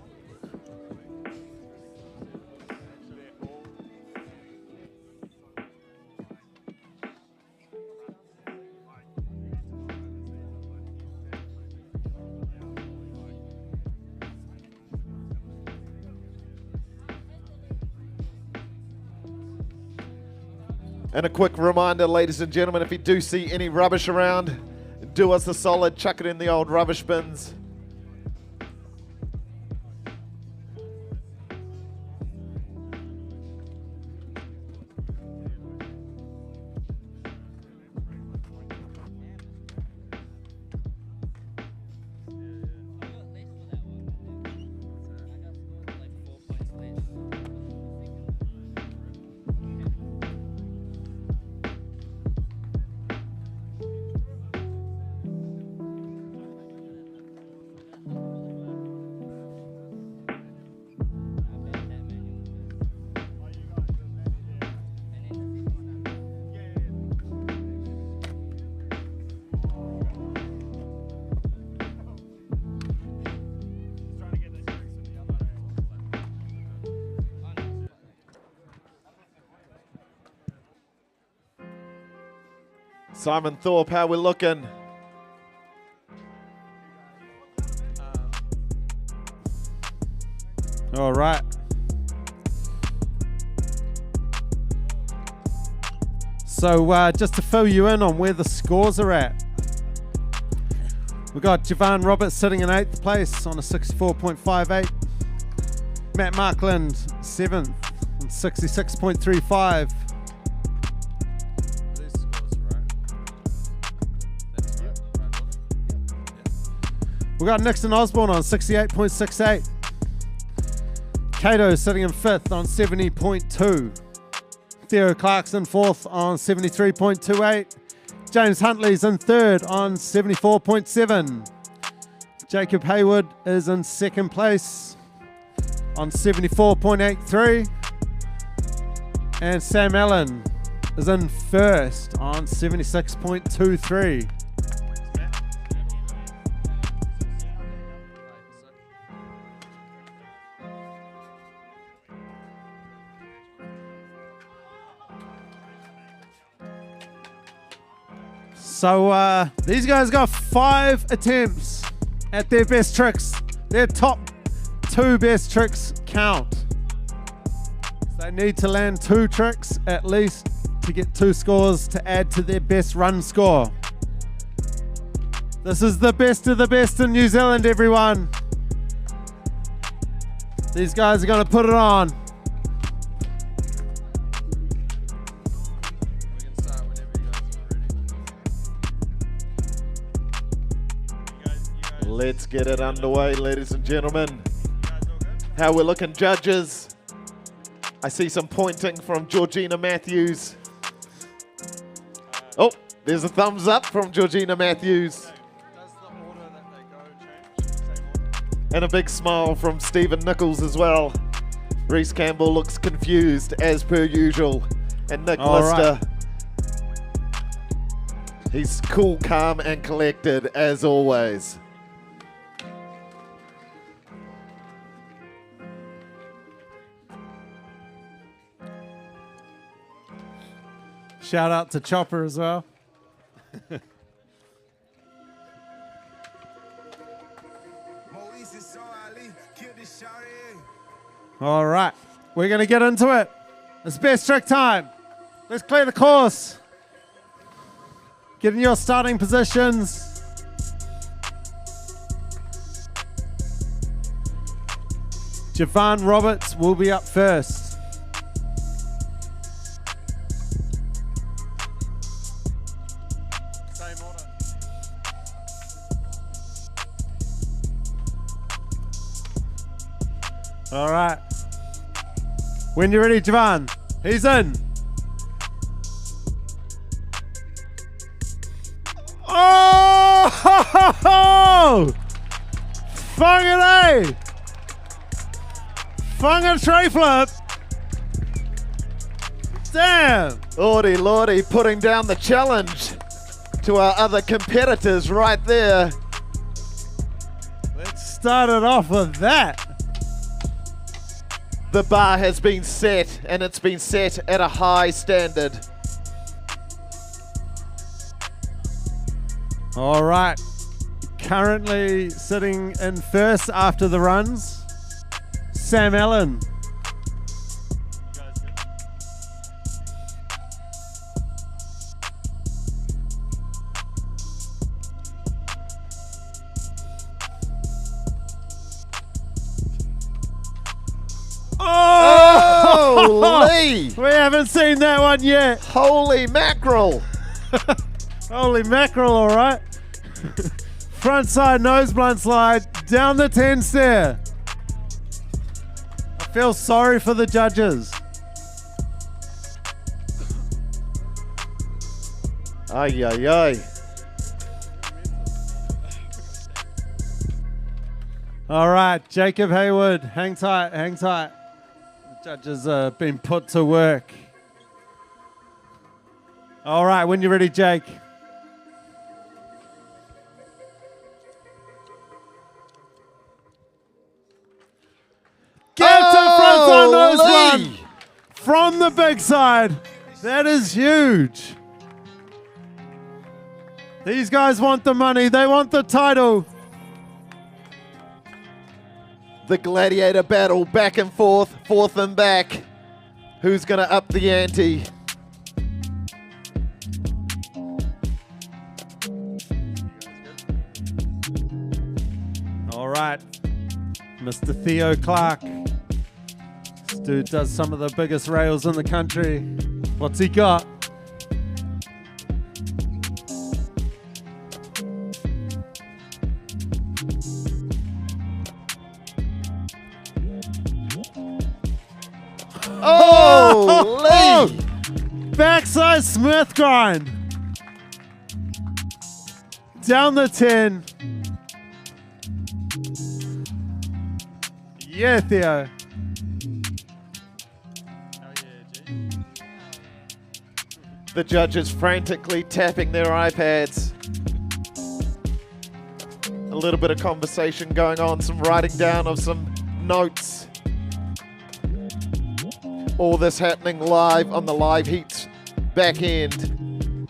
S2: And a quick reminder, ladies and gentlemen, if you do see any rubbish around, do us a solid, chuck it in the old rubbish bins. Simon Thorpe, how we looking?
S14: All right. So just to fill you in on where the scores are at, we got Javon Roberts sitting in 8th place on a 64.58. Matt Markland 7th on 66.35. We've got Nixon Osborne on 68.68. Cato sitting in 5th on 70.2. Theo Clarkson 4th on 73.28. James Huntley's in 3rd on 74.7. Jacob Haywood is in 2nd place on 74.83. And Sam Allen is in 1st on 76.23. So these guys got 5 attempts at their best tricks. Their top 2 best tricks count. They need to land 2 tricks at least to get 2 scores to add to their best run score. This is the best of the best in New Zealand, everyone. These guys are going to put it on.
S2: Let's get it underway, ladies and gentlemen. How we're looking, judges? I see some pointing from Georgina Matthews. Oh, there's a thumbs up from Georgina Matthews. And a big smile from Stephen Nichols as well. Reese Campbell looks confused as per usual. And Nick Lister, he's cool, calm and collected as always.
S14: Shout out to Chopper as well. All right, we're going to get into it. It's best trick time. Let's clear the course. Get in your starting positions. Javon Roberts will be up first. All right. When you're ready, Javon, he's in. Oh! Whangere! Whanga tray flip. Damn.
S2: Lordy, lordy, putting down the challenge to our other competitors right there.
S14: Let's start it off with that.
S2: The bar has been set, and it's been set at a high standard.
S14: All right. Currently sitting in first after the runs, Sam Allen.
S2: Holy!
S14: We haven't seen that one yet.
S2: Holy mackerel!
S14: Holy mackerel, all right. Front side nose blunt slide down the 10 stair. I feel sorry for the judges.
S2: Ay, ay, ay.
S14: All right, Jacob Haywood, hang tight, hang tight. Judges have been put to work. All right, when you're ready, Jake. Get to front side nose blunt from the big side. That is huge. These guys want the money. They want the title.
S2: The gladiator battle, back and forth and back. Who's going to up the ante?
S14: All right, Mr. Theo Clark. This dude does some of the biggest rails in the country. What's he got?
S2: Holy!
S14: Backside Smith grind. Down the 10. Yeah, Theo.
S2: The judges frantically tapping their iPads. A little bit of conversation going on, some writing down of some notes. All this happening live on the Live Heats back end.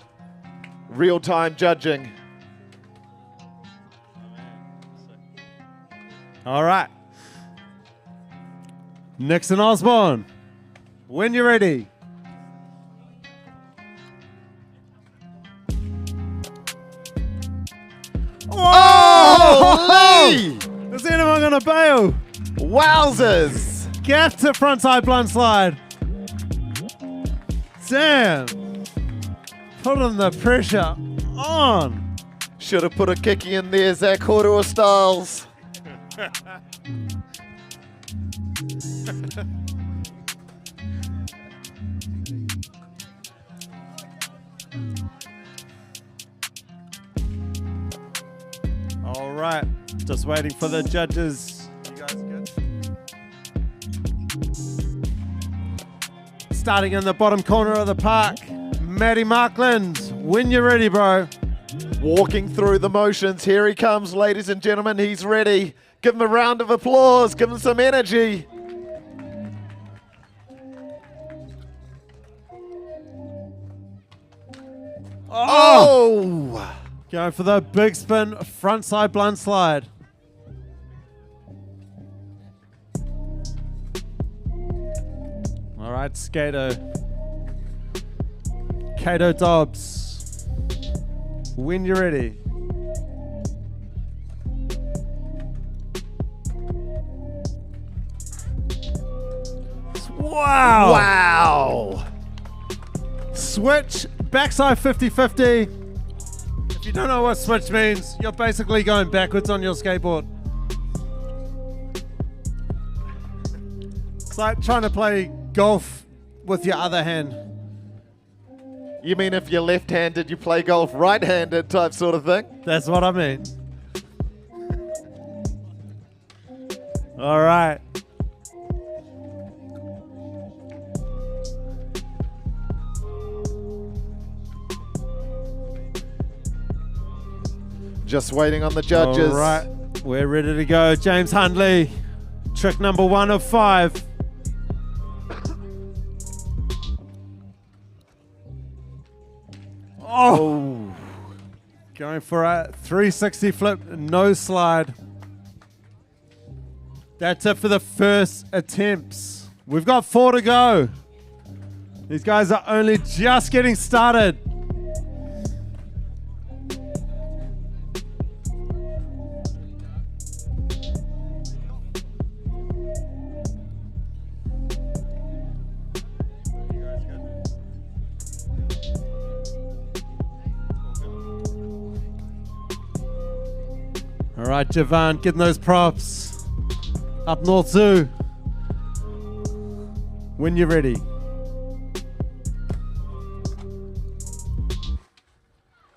S2: Real-time judging.
S14: All right. Nixon Osborne, when you're ready.
S2: Holy!
S14: Is anyone gonna bail?
S2: Wowzers!
S14: Gap to frontside blunt slide. Damn. Putting the pressure on.
S2: Should have put a kicky in there, Zach Aotearoa styles.
S14: All right, just waiting for the judges. You guys good? Starting in the bottom corner of the park, Matty Markland, when you're ready, bro.
S2: Walking through the motions, here he comes, ladies and gentlemen, he's ready. Give him a round of applause, give him some energy. Oh!
S14: Going for the big spin, frontside blunt slide. All right, Skato. Kato Dobbs. When you're ready. Wow!
S2: Wow!
S14: Switch, backside 50-50. If you don't know what switch means, you're basically going backwards on your skateboard. It's like trying to play golf with your other hand.
S2: You mean if you're left-handed, you play golf right-handed type sort of thing?
S14: That's what I mean. All right.
S2: Just waiting on the judges.
S14: All right, we're ready to go. James Hundley, trick number 1 of 5. Oh, going for a 360 flip, no slide. That's it for the first attempts. We've got 4 to go. These guys are only just getting started. All right, Javan, getting those props. Up North Zoo. When you're ready.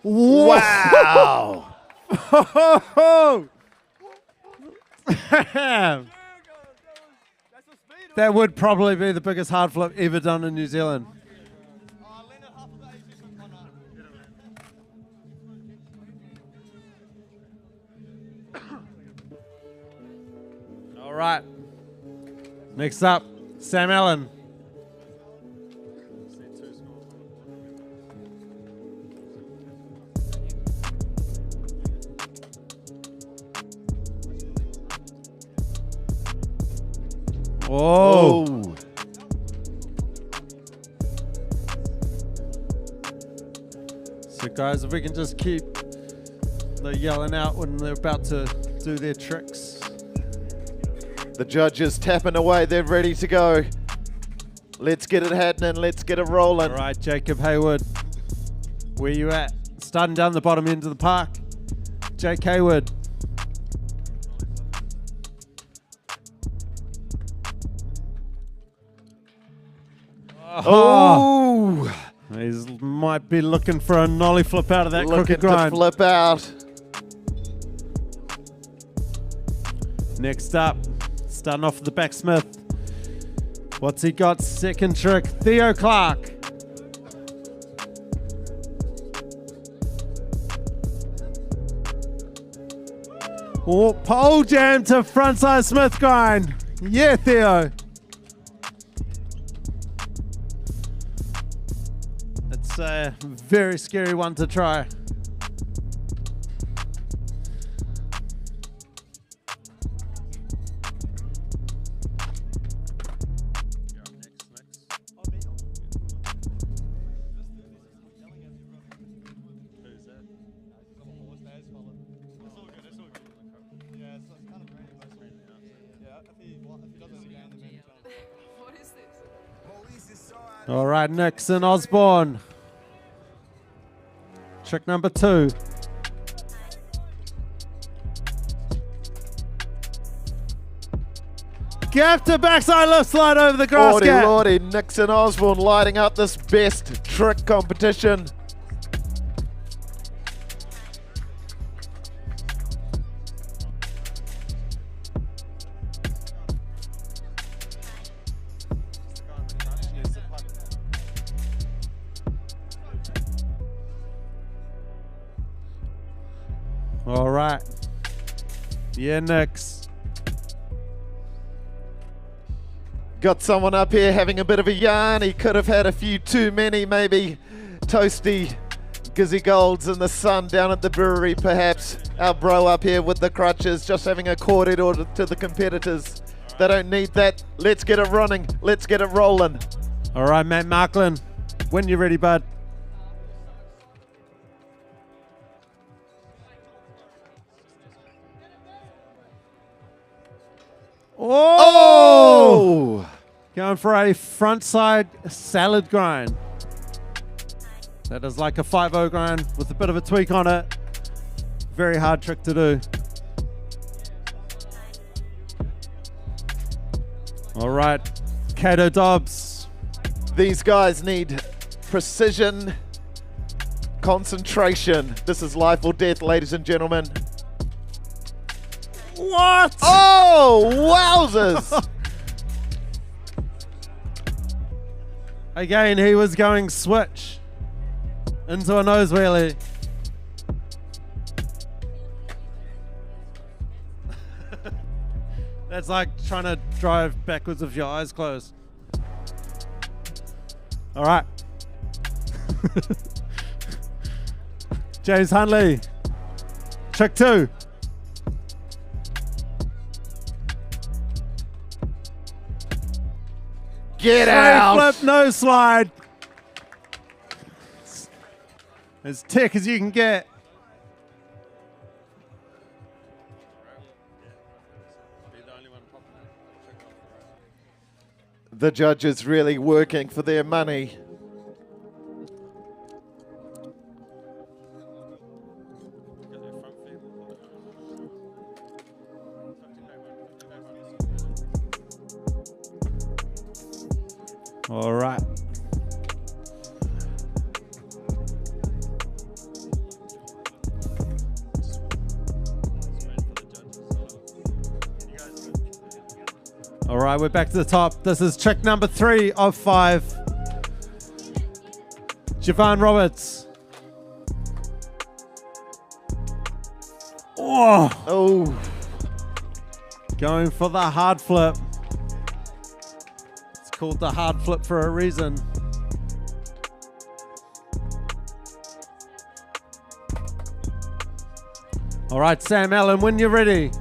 S2: Wow!
S14: Damn. That would probably be the biggest hard flip ever done in New Zealand. All right. Next up, Sam Allen. Whoa.
S2: Oh.
S14: So guys, if we can just keep the yelling out when they're about to do their tricks.
S2: The judges tapping away, they're ready to go. Let's get it happening, let's get it rolling.
S14: All right, Jacob Hayward, where you at? Starting down the bottom end of the park. Jake Hayward.
S2: Oh!
S14: He might be looking for a nollie flip out of that
S2: Looking
S14: crooked
S2: to
S14: grind.
S2: flip out.
S14: Next up, starting off with the backsmith. What's he got? Second trick, Theo Clark. Oh, pole jam to frontside Smith grind. Yeah, Theo. It's a very scary one to try. All right, Nixon Osborne. Trick number 2. Gap to backside left slide over the grass
S2: Lordy,
S14: gap.
S2: lordy, Nixon Osborne lighting up this best trick competition.
S14: All right. Yeah, Nix.
S2: Got someone up here having a bit of a yarn. He could have had a few too many, maybe toasty Gizzy Golds in the sun down at the brewery, perhaps. Our bro up here with the crutches, just having a cordial to the competitors. They don't need that. Let's get it running. Let's get it rolling.
S14: All right, Matt Marklin. When you're ready, bud. Oh! Going for a frontside salad grind. That is like a 5-0 grind with a bit of a tweak on it. Very hard trick to do. All right, Kato Dobbs.
S2: These guys need precision, concentration. This is life or death, ladies and gentlemen.
S14: What?
S2: Oh, wowzers!
S14: Again, he was going switch into a nose wheelie. That's like trying to drive backwards with your eyes closed. All right. James Hunley. Trick 2.
S2: Get
S14: Straight
S2: out!
S14: Flip, no slide. As tick as you can get.
S2: The judges really working for their money.
S14: All right. All right, we're back to the top. This is trick number 3 of 5. Javon Roberts.
S2: Oh.
S14: Going for the hard flip. It's called the hard flip for a reason. All right, Sam Allen, when you're ready.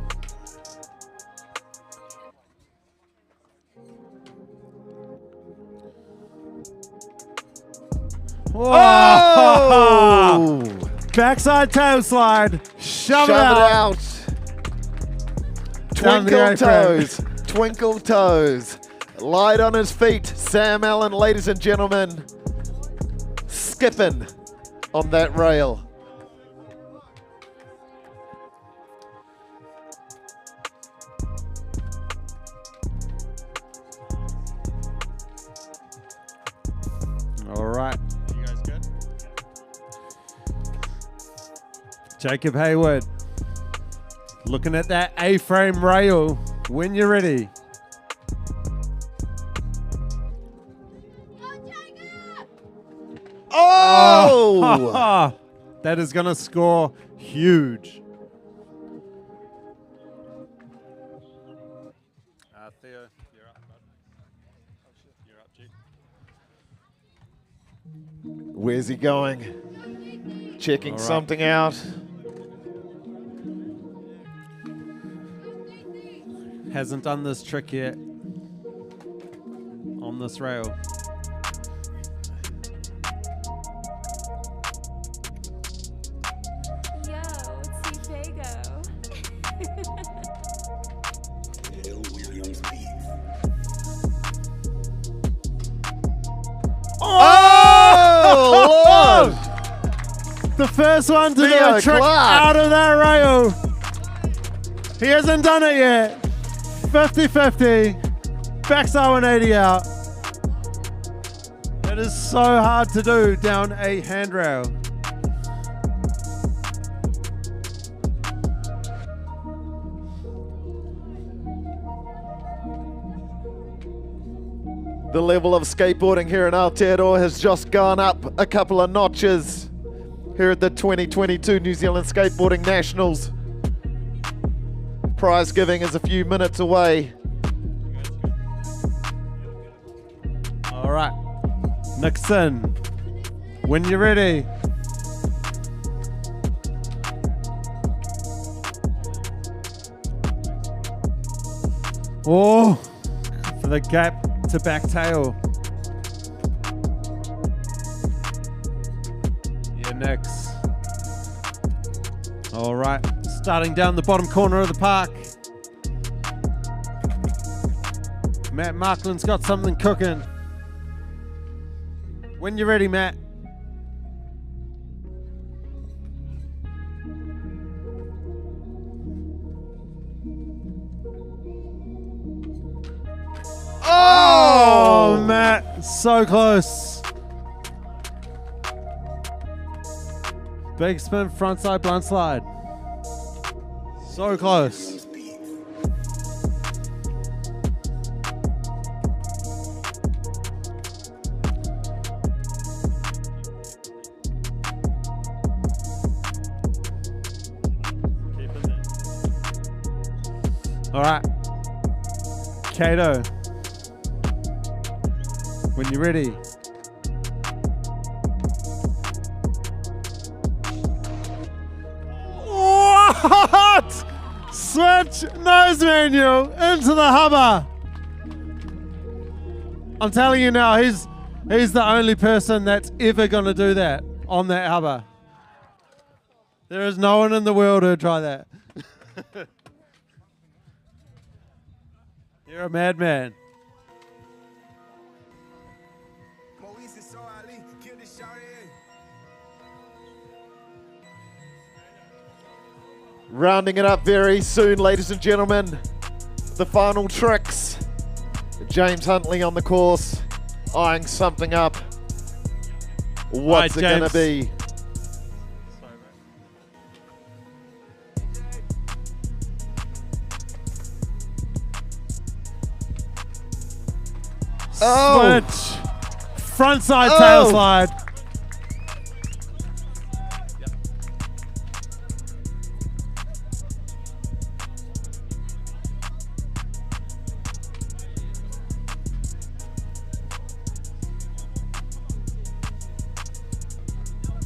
S2: Oh!
S14: Backside tail slide. Shove it
S2: out.
S14: out.
S2: Twinkle toes. Twinkle toes. Light on his feet. Sam Allen, ladies and gentlemen. Skipping on that rail.
S14: Jacob Hayward. Looking at that A-frame rail when you're ready.
S2: Oh!
S14: That is going to score huge. Theo, you're up, bud. You're up, G.
S2: Where's he going? Checking something out.
S14: Hasn't done this trick yet on this rail.
S13: Yo, it's T-Fago.
S2: Oh, Lord!
S14: The first one to do
S2: Theo
S14: a trick
S2: Clark.
S14: out of that rail. He hasn't done it yet. 50-50. Backside 180 out. That is so hard to do down a handrail.
S2: The level of skateboarding here in Aotearoa has just gone up a couple of notches here at the 2022 New Zealand Skateboarding Nationals. Prize giving is a few minutes away.
S14: All right, Nixon, when you're ready. Oh, for the gap to back tail. Yeah, Nix. All right, starting down the bottom corner of the park. Matt Markland's got something cooking. When you're ready, Matt. Oh, Matt, so close. Big spin, frontside blunt slide. So close. All right, Kato, when you're ready. What? Switch nose manual into the hubba. I'm telling you now, he's the only person that's ever gonna do that on that hubba. There is no one in the world who'd try that. You're a madman.
S2: Rounding it up very soon, ladies and gentlemen. The final tricks. James Huntley on the course, eyeing something up. What's it going to be?
S14: Oh. Switch. Frontside tail slide.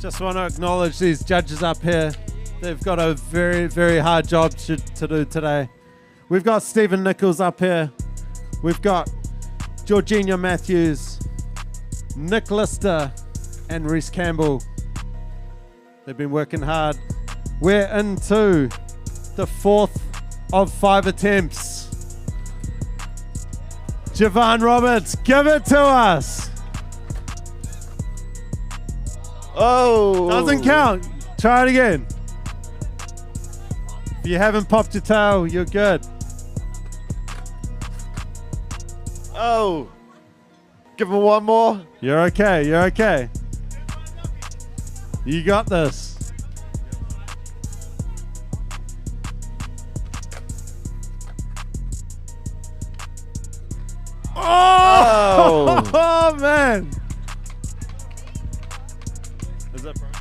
S14: Just want to acknowledge these judges up here. They've got a very, very hard job to do today. We've got Stephen Nichols up here. We've got Georgina Matthews, Nick Lister, and Reese Campbell. They've been working hard. We're into the 4th of 5 attempts. Javon Roberts, give it to us.
S2: Oh!
S14: Doesn't count. Try it again. If you haven't popped your tail, you're good.
S2: Oh! Give him one more.
S14: You're okay. You're okay. You got this. Oh, oh man. Is that broken?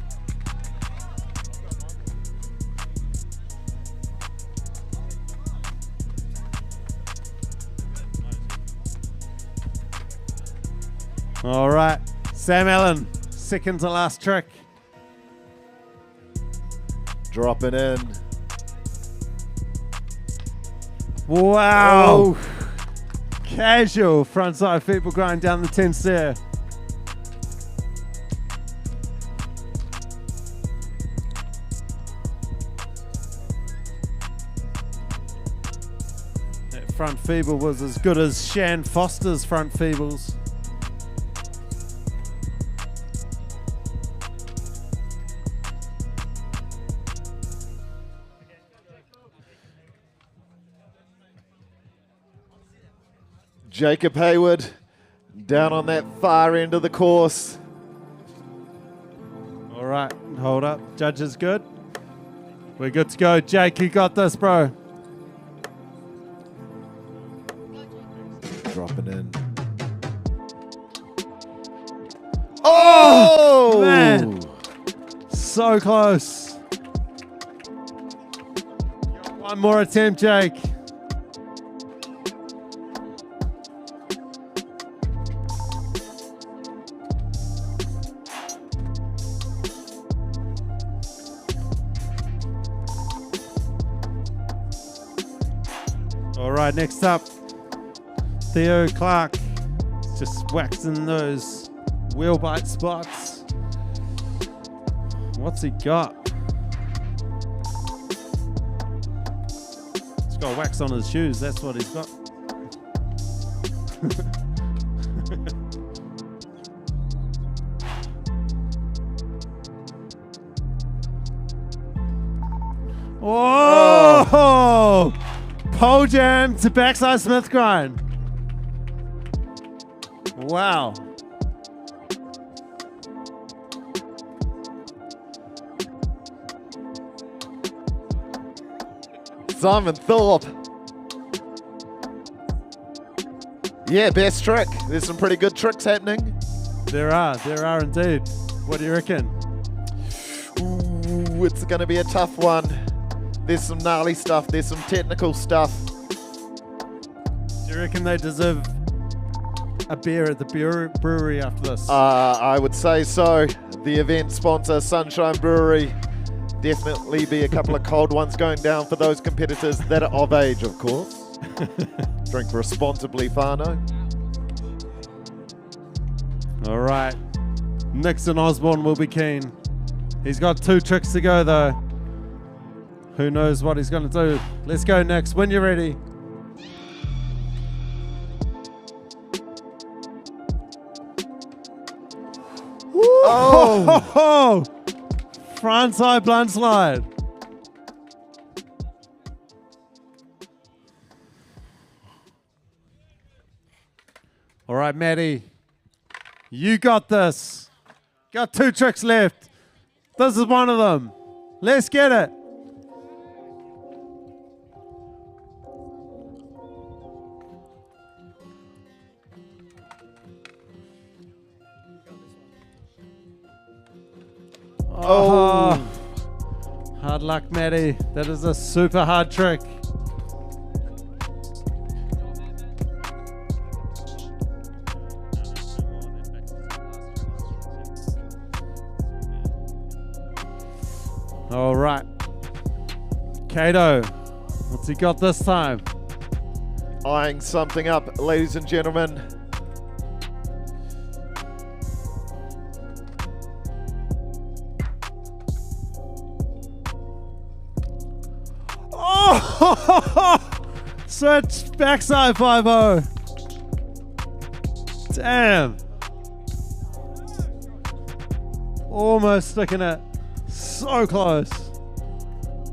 S14: All right, Sam Allen, second to last trick.
S2: Drop it in.
S14: Wow.
S2: Oh.
S14: Casual frontside feeble grind down the 10 stair. That front feeble was as good as Shan Foster's front feebles.
S2: Jacob Hayward down on that far end of the course.
S14: All right, hold up. Judges good? We're good to go. Jake, you got this, bro.
S2: Dropping in. Oh!
S14: Man. So close. One more attempt, Jake. All right, next up, Theo Clark. Just waxing those wheel bite spots. What's he got? He's got wax on his shoes, that's what he's got. Whoa! Pole jam to backside Smith grind. Wow.
S2: Simon Thorpe. Yeah, best trick. There's some pretty good tricks happening.
S14: There are indeed. What do you reckon?
S2: Ooh, it's going to be a tough one. There's some gnarly stuff. There's some technical stuff.
S14: Do you reckon they deserve a beer at the brewery after this?
S2: I would say so. The event sponsor, Sunshine Brewery. Definitely be a couple of cold ones going down for those competitors that are of age, of course. Drink responsibly, Fano.
S14: All right. Nixon Osborne will be keen. He's got 2 tricks to go, though. Who knows what he's going to do? Let's go next. When you're ready. Oh! Frontside blunt slide. All right, Maddie. You got this. Got 2 tricks left. This is one of them. Let's get it. Oh. Hard luck, Maddie. That is a super hard trick. All right. Kato, what's he got this time?
S2: Eyeing something up, ladies and gentlemen.
S14: Oh! Switch backside 5-0. Damn. Almost sticking it. So close.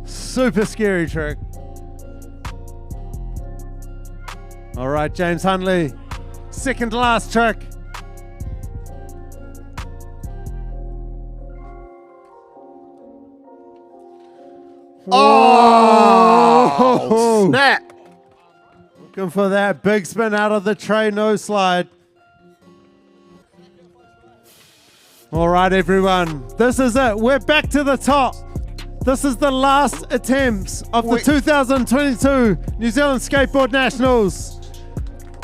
S14: Super scary trick. All right, James Hunley. Second to last trick.
S2: Oh! Snap!
S14: Looking for that big spin out of the tray, no slide. All right, everyone. This is it. We're back to the top. This is the last attempts of the 2022 New Zealand Skateboard Nationals.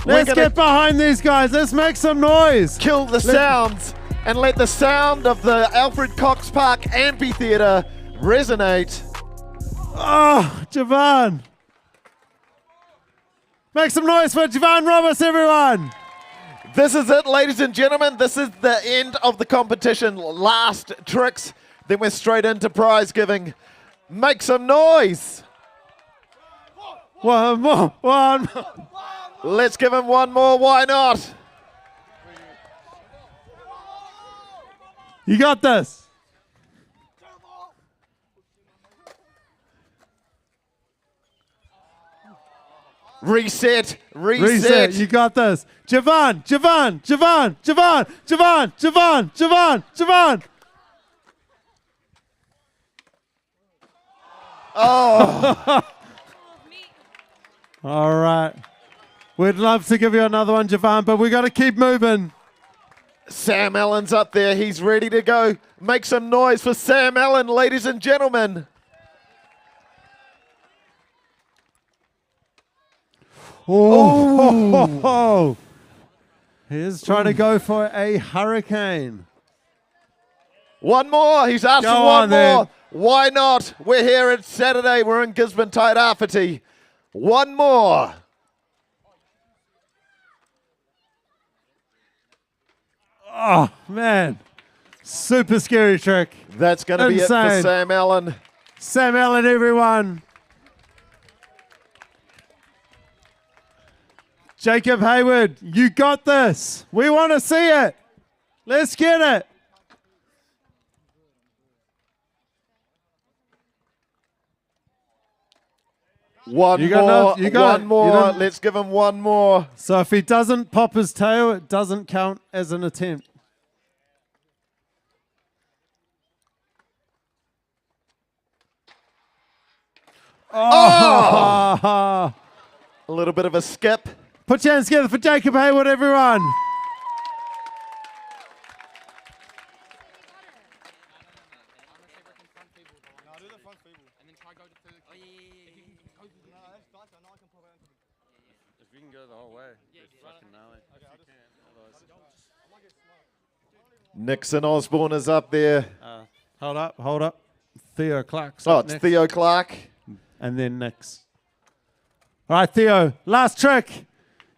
S14: Let's get behind these guys. Let's make some noise.
S2: Kill the sounds and let the sound of the Alfred Cox Park Amphitheatre resonate.
S14: Oh, Javan. Make some noise for Javan Roberts, everyone.
S2: This is it, ladies and gentlemen. This is the end of the competition. Last tricks. Then we're straight into prize giving. Make some noise.
S14: One more.
S2: Let's give him one more. Why not?
S14: You got this.
S2: Reset.
S14: You got this. Javan.
S2: Oh.
S14: All right. We'd love to give you another one, Javan, but we got to keep moving.
S2: Sam Allen's up there. He's ready to go. Make some noise for Sam Allen, ladies and gentlemen.
S14: Oh. He's trying to go for a hurricane.
S2: One more. He's asked for one more. Why not? We're here. It's Saturday. We're in Gisborne, Tairāwhiti. One more.
S14: Oh, man. Super scary trick.
S2: That's going to be it for Sam Allen.
S14: Sam Allen, everyone. Jacob Hayward, you got this. We want to see it. Let's get it.
S2: One more. Let's give him one more.
S14: So if he doesn't pop his tail, it doesn't count as an attempt.
S2: Oh! A little bit of a skip.
S14: Put your hands together for Jacob Hayward, everyone.
S16: If you can go the whole way, fucking nail it.
S2: Nixon Osborne is up there.
S14: Hold up. Theo Clark's
S2: Oh,
S14: up
S2: it's
S14: next.
S2: Theo Clark.
S14: And then Nix. All right, Theo, last trick.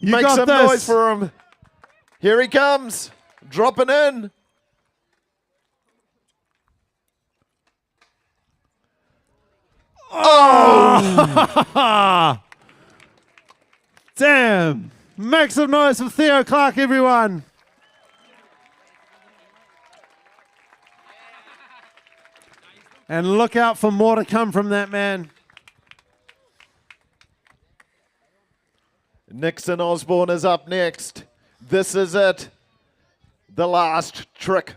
S14: You
S2: Make
S14: got
S2: some
S14: this.
S2: noise for him. Here he comes. Dropping in.
S14: Oh! Damn. Make some noise for Theo Clark, everyone. And look out for more to come from that man.
S2: Nixon Osborne is up next. This is it. The last trick.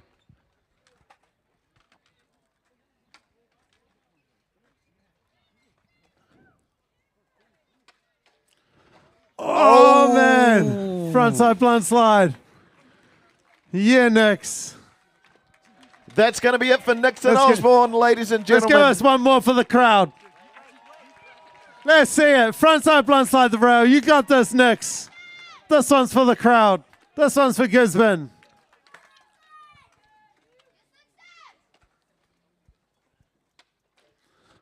S14: Oh, man. Frontside blunt slide. Yeah, Nix.
S2: That's going to be it for Nixon Osborne, ladies and
S14: Let's
S2: gentlemen.
S14: give us one more for the crowd. Let's see it. Frontside blunt slide the rail. You got this, Nix. This one's for the crowd. This one's for Gisborne.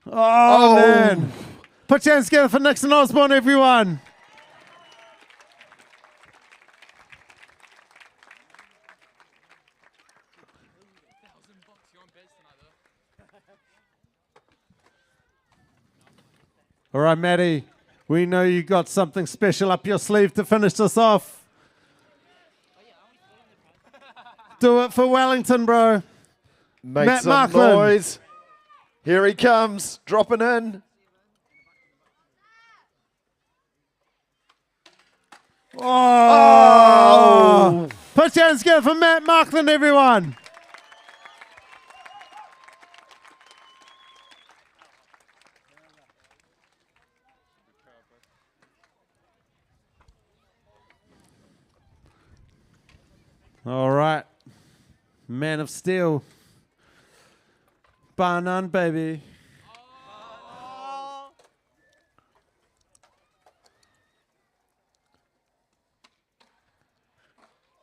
S14: Oh, man. Put your hands together for Nixon Osborne, everyone. All right, Maddie, we know you got something special up your sleeve to finish this off. Do it for Wellington, bro.
S2: Make
S14: Matt
S2: some
S14: Markland.
S2: noise. Here he comes, dropping in.
S14: Oh! Put your hands together for Matt Markland, everyone. All right. Man of Steel. Bar none, baby.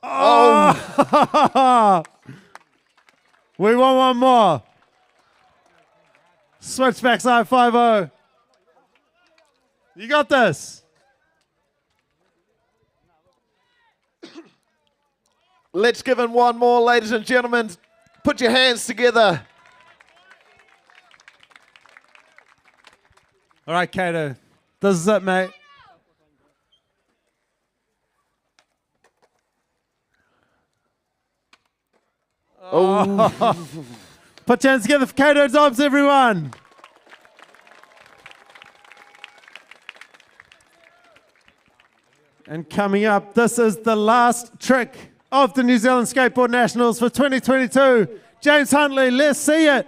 S14: Oh! We want one more. Switchback side 5-0. You got this.
S2: Let's give him one more, ladies and gentlemen. Put your hands together.
S14: All right, Kato. This is it, mate.
S2: Oh.
S14: Put your hands together for Kato Dobbs, everyone. And coming up, this is the last trick of the New Zealand Skateboard Nationals for 2022. James Huntley, let's see it.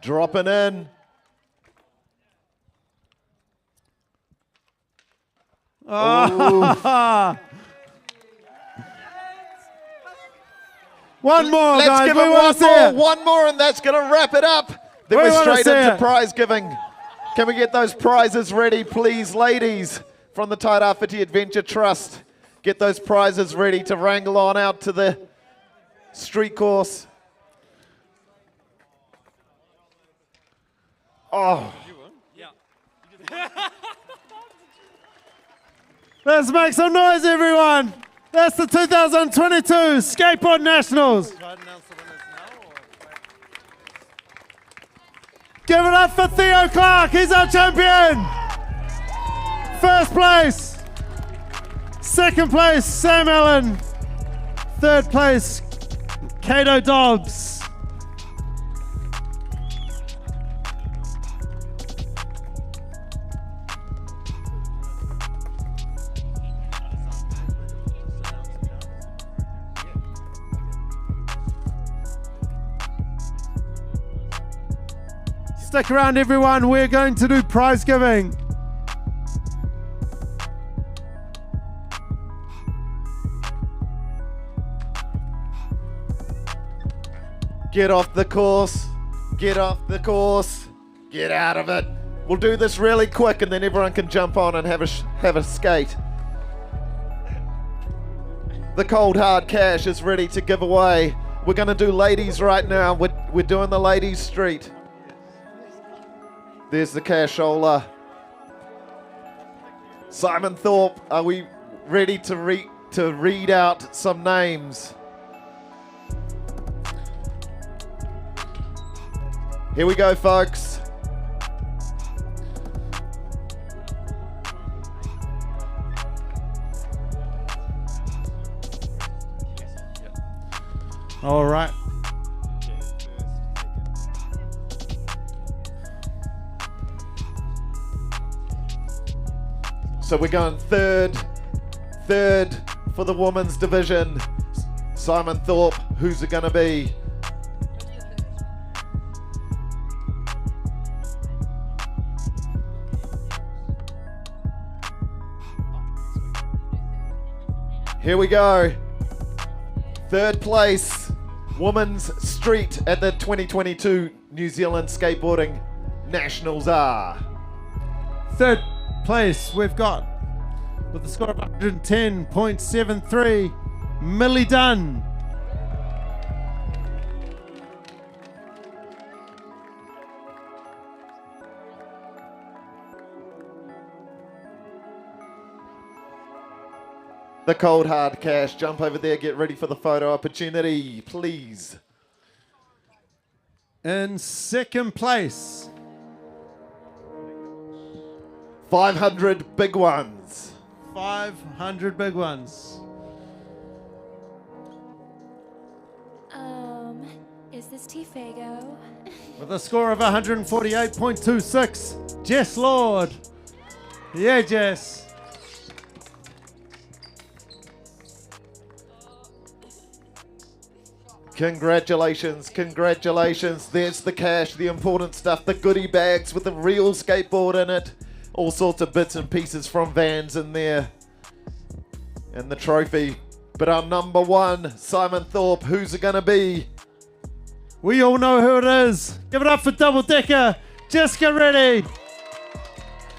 S2: Dropping in.
S14: Oh. One more,
S2: Let's
S14: guys.
S2: give
S14: We
S2: it
S14: want to see it.
S2: one more, and that's going to wrap it up. Then
S14: We
S2: we're
S14: wanna
S2: straight
S14: see
S2: into
S14: it.
S2: prize giving. Can we get those prizes ready, please, ladies, from the Tairāwhiti Adventure Trust? Get those prizes ready to wrangle on out to the street course. Oh.
S14: Let's make some noise, everyone. That's the 2022 Skateboard Nationals. Give it up for Theo Clark. He's our champion. First place. Second place, Sam Allen. Third place, Kato Dobbs. Stick around, everyone. We're going to do prize giving.
S2: Get off the course. Get off the course. Get out of it. We'll do this really quick, and then everyone can jump on and have a skate. The cold hard cash is ready to give away. We're going to do ladies right now. We're doing the ladies street. There's the cashola. Simon Thorpe, are we ready to read out some names? Here we go, folks.
S14: All right.
S2: So we're going third for the women's division. Simon Thorpe, who's it going to be? Here we go. Third place, women's street at the 2022 New Zealand Skateboarding Nationals are.
S14: Third place we've got with the score of 110.73, Millie Dunn.
S2: The cold hard cash. Jump over there, get ready for the photo opportunity, please.
S14: In second place,
S2: 500 big ones.
S14: 500 big ones.
S13: Is this T-Fago?
S14: With a score of 148.26, Jess Lord. Yeah, Jess.
S2: Congratulations, congratulations. There's the cash, the important stuff, the goodie bags with the real skateboard in it. All sorts of bits and pieces from Vans in there. And the trophy But our number one, Simon Thorpe, who's it going to be?
S14: We all know who it is. Give it up for Double Decker. Jessica Reddy.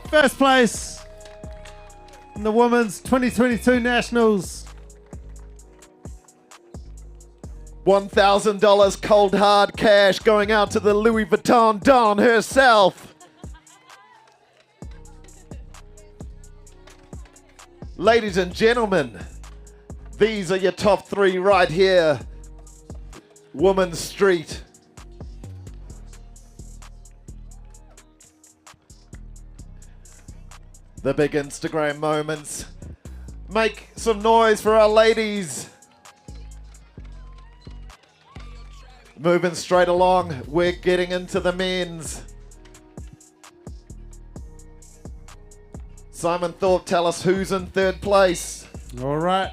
S14: First place in the Women's 2022 Nationals.
S2: $1,000 cold hard cash going out to the Louis Vuitton Don herself. Ladies and gentlemen, these are your top three right here. Women's Street. The big Instagram moments. Make some noise for our ladies. Moving straight along, we're getting into the men's. Simon Thorpe, tell us who's in third place.
S14: All right,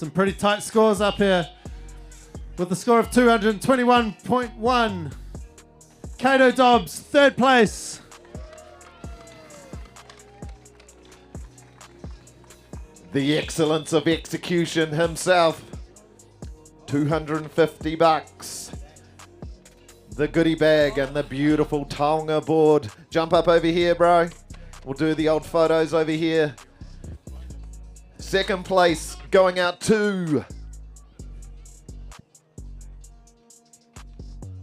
S14: some pretty tight scores up here. With a score of 221.1. Kato Dobbs, third place.
S2: The excellence of execution himself. $250. The goodie bag and the beautiful taonga board. Jump up over here, bro. We'll do the old photos over here. Second place going out to...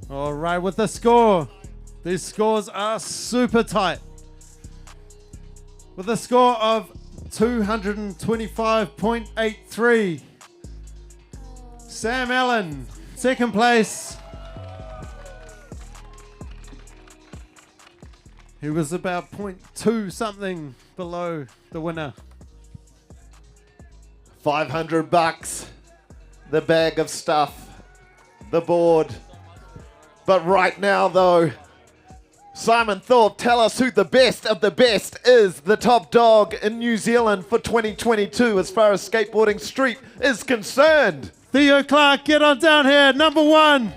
S14: All right, with the score. These scores are super tight. With a score of 225.83. Sam Allen, second place. He was about 0.2 something below the winner.
S2: $500. The bag of stuff. The board. But right now, though, Simon Thorpe, tell us who the best of the best is, the top dog in New Zealand for 2022 as far as skateboarding street is concerned.
S14: Theo Clark, get on down here, number one.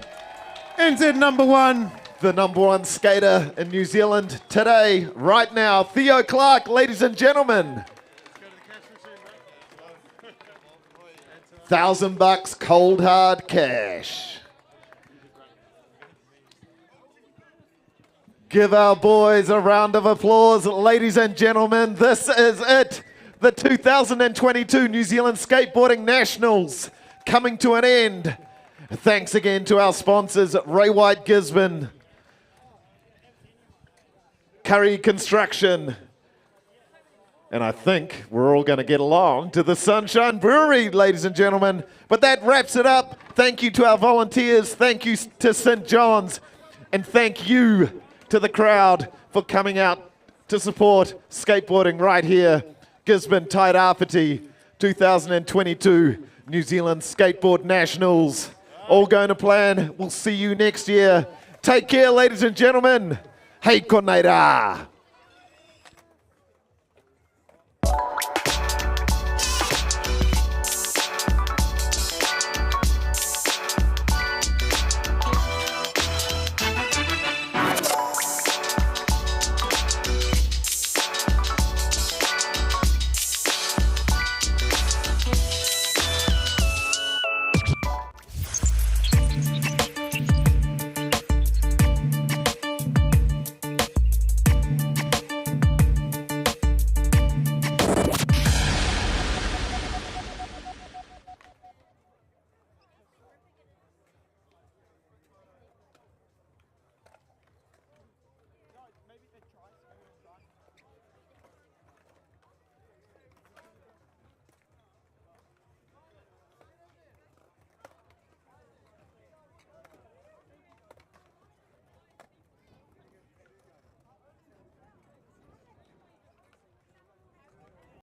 S14: NZ number one.
S2: The number one skater in New Zealand today, right now, Theo Clark, ladies and gentlemen. $1,000 cold hard cash. Give our boys a round of applause, ladies and gentlemen. This is it. The 2022 New Zealand Skateboarding Nationals coming to an end. Thanks again to our sponsors, Ray White Gisborne, Curry Construction, and I think we're all going to get along to the Sunshine Brewery, ladies and gentlemen. But that wraps it up. Thank you to our volunteers. Thank you to St. John's. And thank you to the crowd for coming out to support skateboarding right here. Gisborne Tairāwhiti 2022 New Zealand Skateboard Nationals. All going to plan. We'll see you next year. Take care, ladies and gentlemen. Hei konei rā.